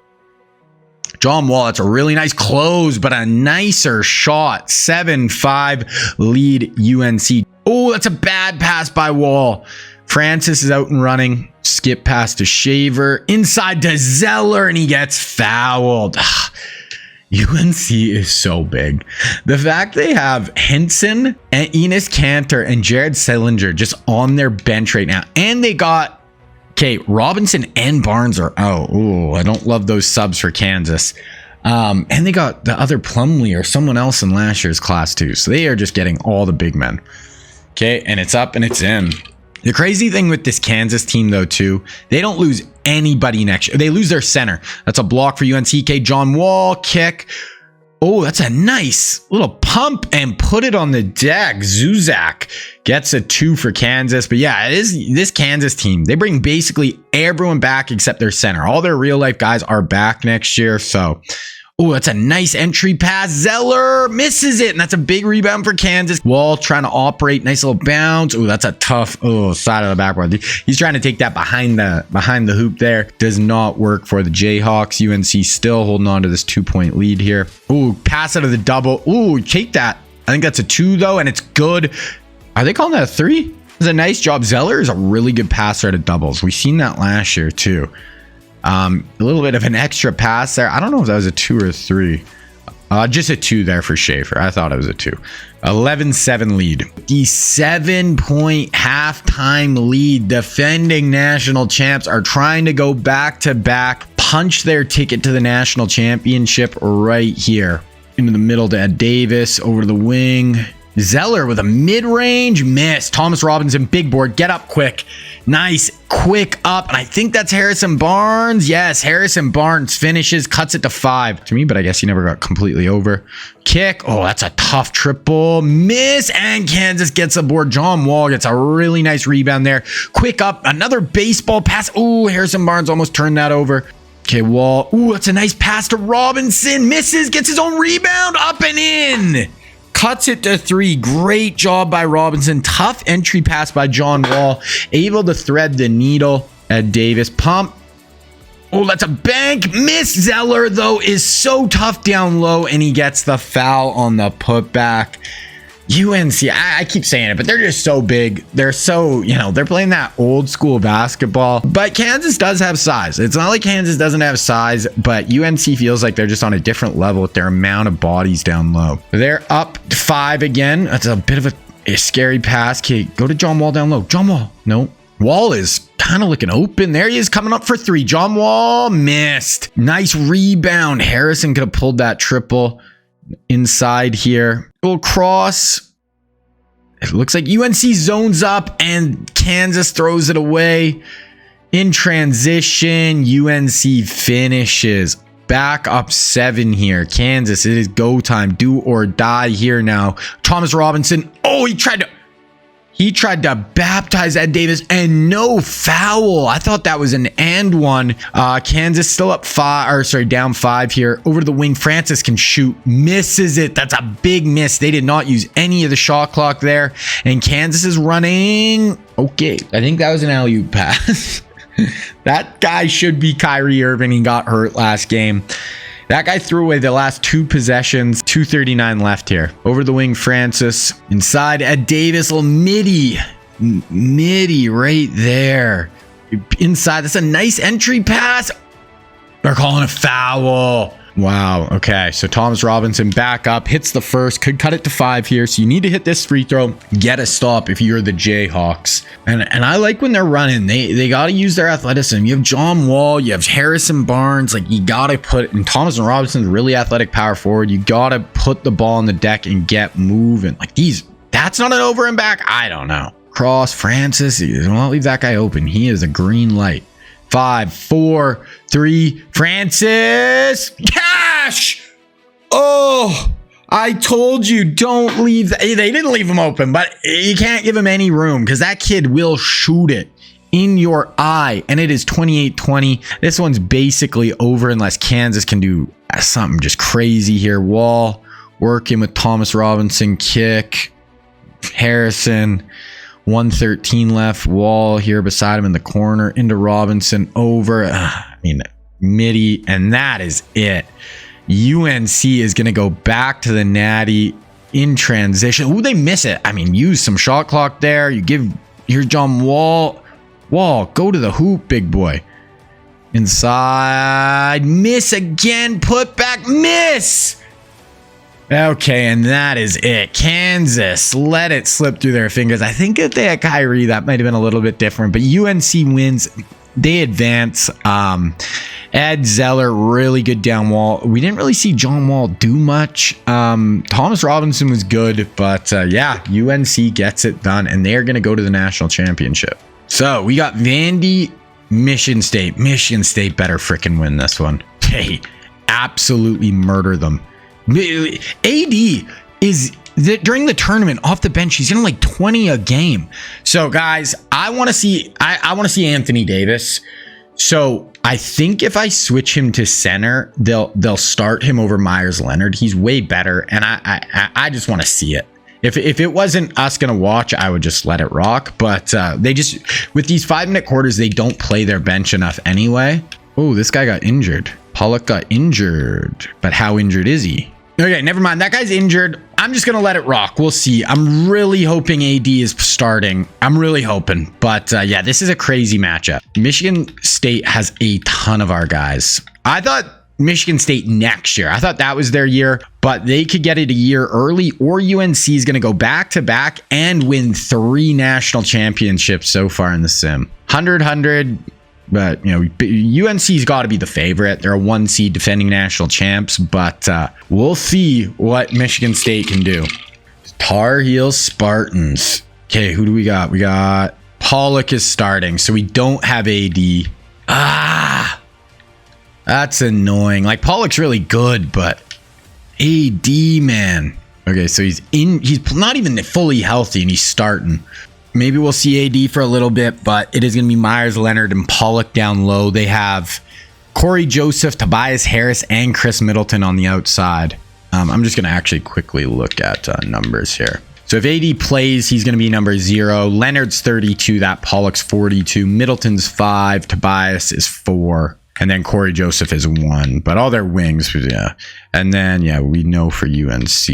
John Wall, that's a really nice close, but a nicer shot. 7-5 lead UNC. Oh, that's a bad pass by Wall. Francis is out and running. Skip pass to Shaver. Inside to Zeller, and he gets fouled. UNC is so big. The fact they have Henson and Enes Kanter and Jared Sillinger just on their bench right now. And they got, okay, Robinson and Barnes are out. Oh, I don't love those subs for Kansas. And they got the other Plumlee or someone else in last year's class too. So they are just getting all the big men. Okay, and it's up and it's in. The crazy thing with this Kansas team though too, they don't lose anybody next year. They lose their center. That's a block for UNCK. John Wall, kick. Oh, that's a nice little pump and put it on the deck. Zuzak gets a 2 for Kansas. But yeah, it is this Kansas team. They bring basically everyone back except their center. All their real life guys are back next year. So, oh, that's a nice entry pass. Zeller misses it. And that's a big rebound for Kansas. Wall trying to operate. Nice little bounce. Oh, that's a tough side of the backboard. He's trying to take that behind the hoop there. Does not work for the Jayhawks. UNC still holding on to this 2-point lead here. Oh, pass out of the double. Oh, take that. I think that's a 2 though, and it's good. Are they calling that a 3? It's a nice job. Zeller is a really good passer out of doubles. We've seen that last year too. A little bit of an extra pass there. I don't know if that was a 2 or a 3. Just a 2 there for Schaefer. I thought it was a 2. 11-7 lead. The 7-point halftime lead. Defending national champs are trying to go back to back, punch their ticket to the national championship right here. Into the middle to Ed Davis, over to the wing. Zeller with a mid-range miss. Thomas Robinson, big board, get up quick. Nice, quick up. And I think that's Harrison Barnes. Yes, Harrison Barnes finishes, cuts it to 5 to me, but I guess he never got completely over. Kick. Oh, that's a tough triple. Miss, and Kansas gets a board. John Wall gets a really nice rebound there. Quick up, another baseball pass. Oh, Harrison Barnes almost turned that over. Okay, Wall. Ooh, that's a nice pass to Robinson. Misses, gets his own rebound, up and in. Cuts it to 3. Great job by Robinson. Tough entry pass by John Wall. Able to thread the needle at Davis. Pump. Oh, that's a bank. Miss. Zeller, though, is so tough down low, and he gets the foul on the putback. UNC, I keep saying it, but they're just so big. They're so, they're playing that old school basketball. But Kansas does have size. It's not like Kansas doesn't have size, but UNC feels like they're just on a different level with their amount of bodies down low. They're up 5 again. That's a bit of a scary pass. Okay, go to John Wall down low. John Wall. No. Wall is kind of looking open. There he is coming up for 3. John Wall missed. Nice rebound. Harrison could have pulled that triple inside here. Little cross. It looks like UNC zones up and Kansas throws it away. In transition, UNC finishes. Back up 7 here. Kansas, it is go time. Do or die here now. Thomas Robinson. Oh, he tried to baptize Ed Davis and no foul. I thought that was an and one. Kansas still up down 5 here. Over to the wing. Francis can shoot. Misses it. That's a big miss. They did not use any of the shot clock there. And Kansas is running. Okay. I think that was an alley-oop pass. That guy should be Kyrie Irving. He got hurt last game. That guy threw away the last 2 possessions. 2:39 left here. Over the wing, Francis. Inside, Ed Davis. Little midi right there. Inside, that's a nice entry pass. They're calling a foul. Wow. Okay. So Thomas Robinson back up, hits the first, could cut it to 5 here. So you need to hit this free throw, get a stop if you're the Jayhawks. And I like when they're running. They got to use their athleticism. You have John Wall, you have Harrison Barnes. Like you got to put, and Thomas and Robinson's really athletic power forward. You got to put the ball on the deck and get moving. Like that's not an over and back. I don't know. Cross Francis. You don't leave that guy open. He is a green light. 5, 4, 3, Francis, cash. Oh, I told you, don't leave. They didn't leave him open, but you can't give him any room because that kid will shoot it in your eye. And it is 28-20. This one's basically over unless Kansas can do something just crazy here. Wall working with Thomas Robinson, kick. Harrison. 1:13 left. Wall here beside him in the corner. Into Robinson. Over. Midi. And that is it. UNC is going to go back to the natty in transition. Ooh, they miss it. Use some shot clock there. Here's John Wall. Wall, go to the hoop, big boy. Inside. Miss again. Put back. Miss. Okay, and that is it. Kansas let it slip through their fingers. I think if they had Kyrie, that might have been a little bit different. But UNC wins. They advance. Ed Zeller, really good down wall. We didn't really see John Wall do much. Thomas Robinson was good. But yeah, UNC gets it done. And they're going to go to the national championship. So we got Vandy, Michigan State. Michigan State better freaking win this one. Hey, absolutely murder them. AD is during the tournament off the bench. He's getting like 20 a game. So guys, I want to see Anthony Davis. So I think if I switch him to center, they'll start him over Myers Leonard. He's way better, and I just want to see it. If it wasn't us gonna watch, I would just let it rock. But they just, with these 5-minute quarters, they don't play their bench enough anyway. Oh, this guy got injured. Pollock got injured, but how injured is he? Okay, never mind. That guy's injured. I'm just going to let it rock. We'll see. I'm really hoping AD is starting. I'm really hoping. But yeah, this is a crazy matchup. Michigan State has a ton of our guys. I thought Michigan State next year, I thought that was their year, but they could get it a year early, or UNC is going to go back to back and win 3 national championships so far in the sim. 100. But, you know, UNC's got to be the favorite. They're a 1 seed defending national champs, but we'll see what Michigan State can do. Tar Heels Spartans. Okay, who do we got? We got Pollock is starting, so we don't have AD. That's annoying. Like, Pollock's really good, but AD, man. Okay, so he's not even fully healthy, and he's starting. Maybe we'll see AD for a little bit, but it is going to be Myers Leonard and Pollock down low. They have Corey Joseph, Tobias Harris, and Chris Middleton on the outside. I'm just going to actually quickly look at numbers here. So if AD plays, he's going to be number 0. Leonard's 32. That Pollock's 42. Middleton's 5. Tobias is 4. And then Corey Joseph is 1. But all their wings, yeah. And then, yeah, we know for UNC.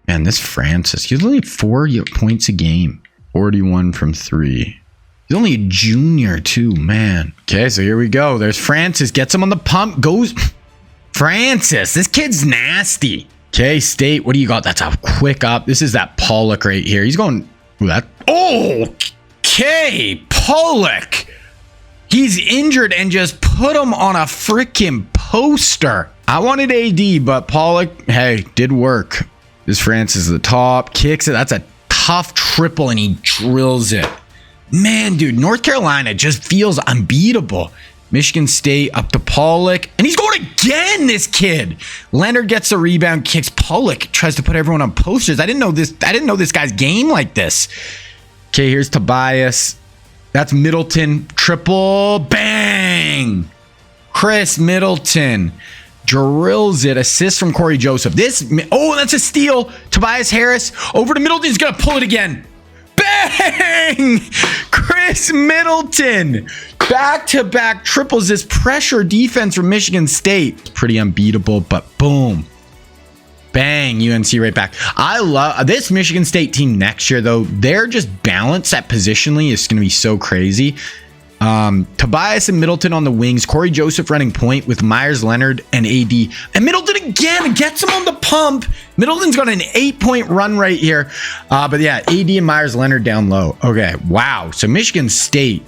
Man, this Francis, he's only 4 points a game. 41 from 3. He's only a junior too, man. Okay, so here we go. There's Francis. Gets him on the pump. Goes. Francis, this kid's nasty. Okay, State, what do you got? That's a quick up. This is that Pollock right here. He's going. Okay, Pollock. He's injured and just put him on a freaking poster. I wanted AD, but Pollock, hey, did work. This Francis at the top. Kicks it. That's a tough triple, and he drills it. Man, dude, North Carolina just feels unbeatable. Michigan State up to Pollock, and he's going again, this kid. Leonard gets the rebound, kicks. Pollock tries to put everyone on posters. I didn't know this guy's game like this. Okay, here's Tobias. That's Middleton. Triple. Bang! Chris Middleton drills it. Assist from Corey Joseph. That's a steal. Tobias Harris over to Middleton. He's going to pull it again. Bang! Chris Middleton. Back-to-back triples. This pressure defense from Michigan State. It's pretty unbeatable, but boom. Bang, UNC right back. I love this Michigan State team next year, though. They're just balanced at positionally. It's going to be so crazy. Tobias and Middleton on the wings. Corey Joseph running point with Myers Leonard and AD. And Middleton again gets him on the pump. Middleton's got an 8-point run right here. But yeah, AD and Myers Leonard down low. Okay, wow. So Michigan State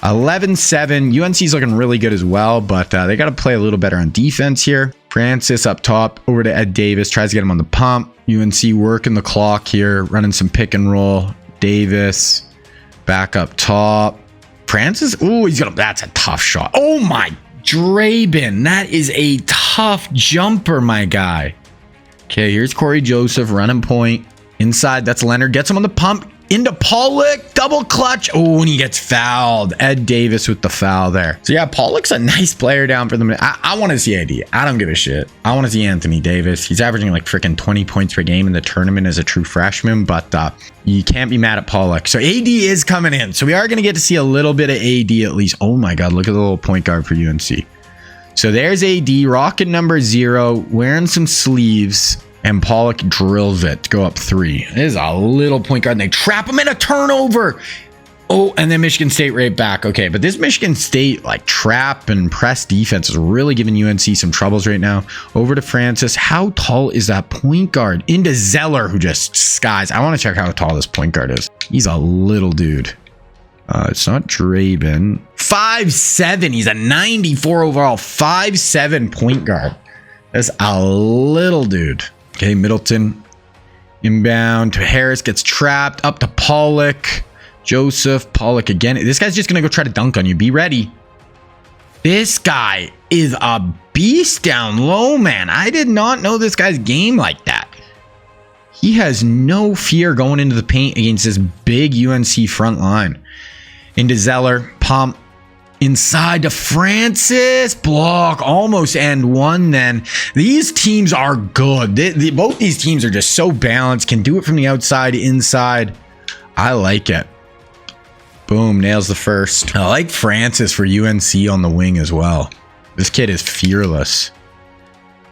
11-7. UNC's looking really good as well, but they got to play a little better on defense here. Francis up top, over to Ed Davis, tries to get him on the pump. UNC working the clock here, running some pick and roll. Davis back up top. Francis, that's a tough shot. Oh my, Draben, that is a tough jumper, my guy. Okay, here's Corey Joseph running point. Inside, that's Leonard, gets him on the pump. Into Pollock, double clutch. Oh, and he gets fouled. Ed Davis with the foul there. So yeah, Pollock's a nice player down for them. I want to see AD. I don't give a shit. I want to see Anthony Davis. He's averaging like freaking 20 points per game in the tournament as a true freshman, but you can't be mad at Pollock. So AD is coming in. So we are going to get to see a little bit of AD at least. Oh my God, look at the little point guard for UNC. So there's AD, rocking number 0, wearing some sleeves. And Pollock drills it to go up 3. It is a little point guard, and they trap him in a turnover. Oh, and then Michigan State right back. Okay, but this Michigan State like trap and press defense is really giving UNC some troubles right now. Over to Francis. How tall is that point guard? Into Zeller, who just skies. I want to check how tall this point guard is. He's a little dude. It's not Draven. 5'7". He's a 94 overall. 5'7" point guard. That's a little dude. Okay, Middleton. Inbound to Harris. Gets trapped. Up to Pollock. Joseph, Pollock again. This guy's just going to go try to dunk on you. Be ready. This guy is a beast down low, man. I did not know this guy's game like that. He has no fear going into the paint against this big UNC front line. Into Zeller, pump. Inside to Francis, block, almost and one. Then these teams are good. Both these teams are just so balanced. Can do it from the outside, inside. I like it. Boom, nails the first. I like Francis for UNC on the wing as well. This kid is fearless.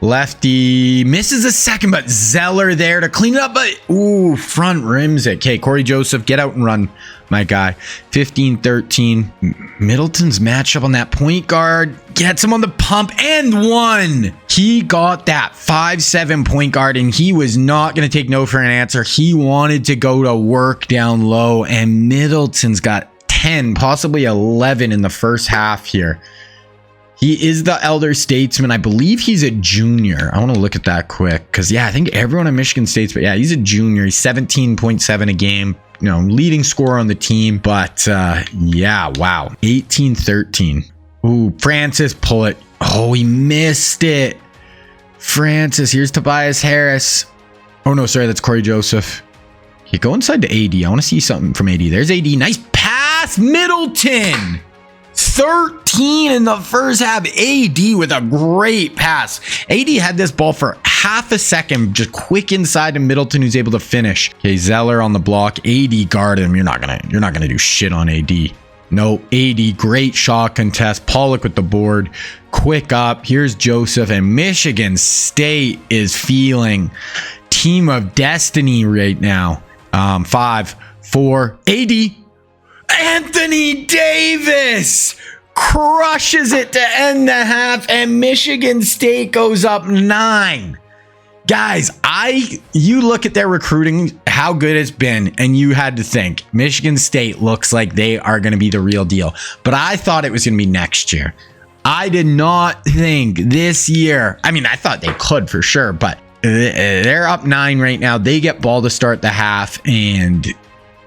Lefty misses a second, but Zeller there to clean it up. But ooh, front rims it. Okay, Corey Joseph, get out and run, my guy. 15-13. Middleton's matchup on that point guard. Gets him on the pump and one. He got that 5'7" point guard, and he was not going to take no for an answer. He wanted to go to work down low, and Middleton's got 10, possibly 11 in the first half here. He is the elder statesman. I believe he's a junior. I want to look at that quick because, yeah, I think everyone at Michigan State's, but yeah, he's a junior. He's 17.7 a game. You know, leading scorer on the team. But yeah, wow. 18-13. Ooh, Francis, pull it. Oh, he missed it. Francis, here's Tobias Harris. Oh, no, sorry, that's Corey Joseph. Okay, go inside to AD. I want to see something from AD. There's AD. Nice pass, Middleton. 13 in the first half. AD with a great pass. AD had this ball for half a second, just quick inside to Middleton, who's able to finish. Okay, Zeller on the block. AD guarded him. You're not gonna do shit on AD. No, AD, great shot contest. Pollock with the board. Quick up. Here's Joseph, and Michigan State is feeling team of destiny right now. 5, 4, AD. Anthony Davis crushes it to end the half, and Michigan State goes up 9. Guys, you look at their recruiting, how good it's been, and you had to think Michigan State looks like they are going to be the real deal. But I thought it was going to be next year. I did not think this year. I mean, I thought they could for sure, but they're up 9 right now. They get ball to start the half, and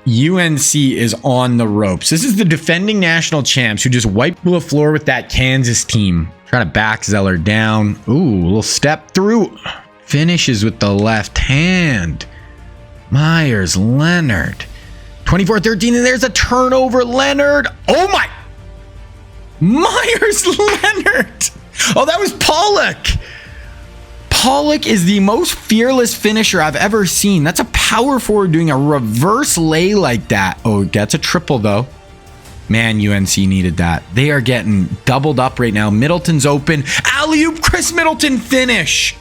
UNC is on the ropes. This is the defending national champs who just wiped the floor with that Kansas team. Trying to back Zeller down. Ooh, a little step through. Finishes with the left hand. Myers Leonard. 24-13, and there's a turnover. Leonard. Oh my. Myers Leonard. Oh, that was Pollock. Pollock is the most fearless finisher I've ever seen. That's a power forward doing a reverse lay like that. Oh, gets a triple though. Man, UNC needed that. They are getting doubled up right now. Middleton's open. Alley-oop, Chris Middleton finish.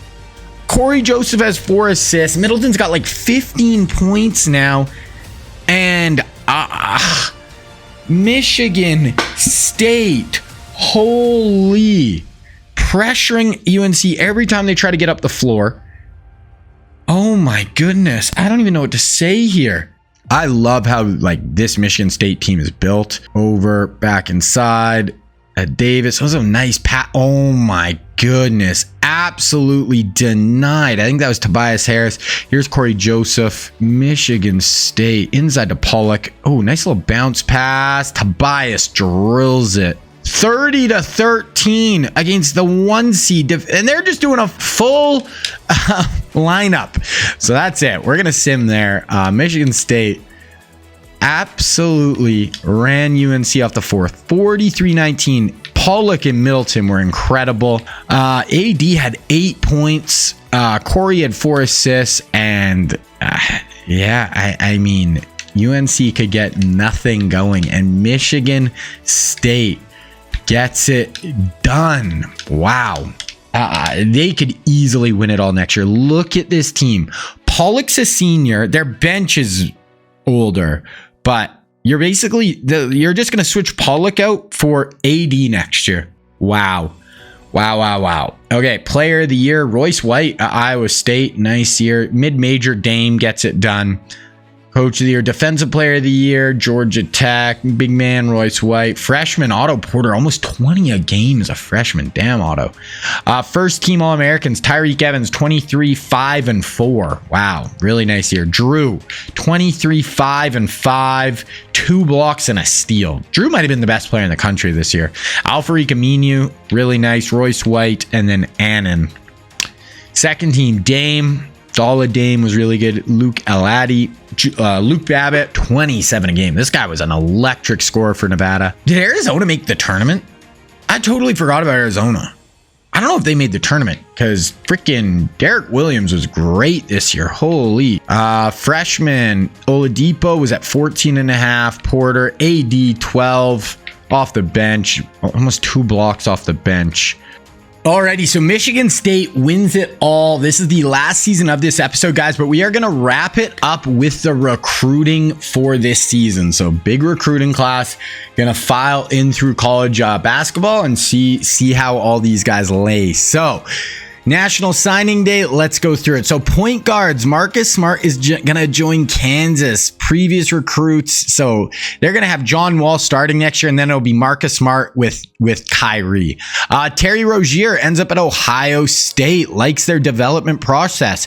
Corey Joseph has 4 assists. Middleton's got like 15 points now. And Michigan State, holy, pressuring UNC every time they try to get up the floor. Oh my goodness. I don't even know what to say here. I love how like this Michigan State team is built. Over, back inside. Davis. That was a nice pat. Oh my goodness. Absolutely denied. I think that was Tobias Harris. Here's Corey Joseph. Michigan State. Inside to Pollock. Oh, nice little bounce pass. Tobias drills it. 30-13 against the 1 seed. And they're just doing a full lineup. So that's it. We're going to sim there. Michigan State absolutely ran UNC off the floor. 43-19. Pollock and Middleton were incredible. AD had 8 points. Corey had 4 assists. And yeah, I mean, UNC could get nothing going. And Michigan State gets it done. Wow. They could easily win it all next year. Look at this team. Pollock's a senior. Their bench is older, but You're basically, you're just going to switch Pollock out for AD next year. Wow. Okay, player of the year, Royce White at Iowa State. Nice year. Mid-major, Dame gets it done. Coach of the year, defensive player of the year, Georgia Tech. Big man, Royce White. Freshman, Otto Porter, almost 20 a game as a freshman. Damn, Otto. First team All-Americans, Tyreek Evans, 23, 5, and 4. Wow, really nice year. Drew, 23, 5, and 5. 2 blocks and a steal. Drew might have been the best player in the country this year. Alfred Aminu, really nice. Royce White, and then Annan. Second team, Dame. Solid. Dame was really good. Luke Aladi, Luke Babbitt, 27 a game. This guy was an electric scorer for Nevada. Did Arizona make the tournament? I totally forgot about Arizona. I don't know if they made the tournament because freaking Derek Williams was great this year. Holy. Freshman Oladipo was at 14.5. Porter, AD 12 off the bench. Almost 2 blocks off the bench. Alrighty, so Michigan State wins it all. This is the last season of this episode, guys, but we are going to wrap it up with the recruiting for this season. So big recruiting class, going to file in through college basketball and see how all these guys lay. So National Signing Day, let's go through it. So point guards, Marcus Smart is going to join Kansas. Previous recruits, so they're going to have John Wall starting next year, and then it'll be Marcus Smart with Kyrie. Terry Rozier ends up at Ohio State, likes their development process.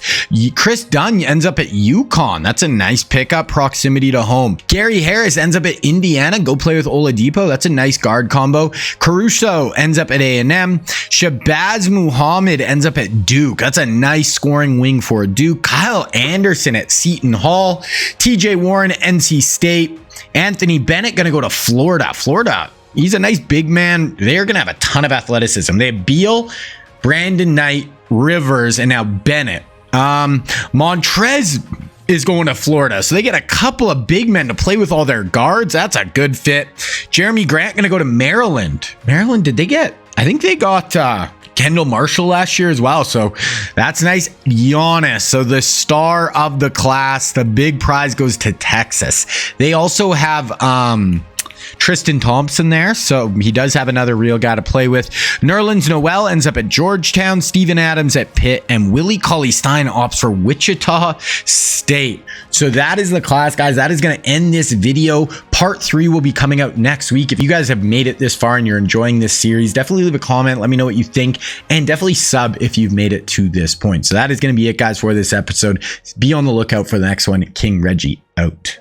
Chris Dunn ends up at UConn. That's a nice pickup, proximity to home. Gary Harris ends up at Indiana, go play with Oladipo. That's a nice guard combo. Caruso ends up at A&M. Shabazz Muhammad ends up at Duke. That's a nice scoring wing for Duke. Kyle Anderson at Seton Hall. TJ Warren, NC State. Anthony Bennett going to go to Florida. He's a nice big man. They're going to have a ton of athleticism. They have Beal, Brandon Knight, Rivers, and now Bennett. Montrez is going to Florida. So they get a couple of big men to play with all their guards. That's a good fit. Jeremy Grant going to go to Maryland. Maryland, did they get? I think they got Kendall Marshall last year as well. So that's nice. Giannis. So the star of the class, the big prize goes to Texas. They also have Tristan Thompson there, so he does have another real guy to play with. Nerlens Noel ends up at Georgetown, Steven Adams at Pitt, and Willie Cauley-Stein opts for Wichita State. So that is the class, guys. That is going to end this video. Part 3 will be coming out next week. If you guys have made it this far and you're enjoying this series, definitely leave a comment. Let me know what you think, and definitely sub if you've made it to this point. So that is going to be it, guys, for this episode. Be on the lookout for the next one. King Reggie out.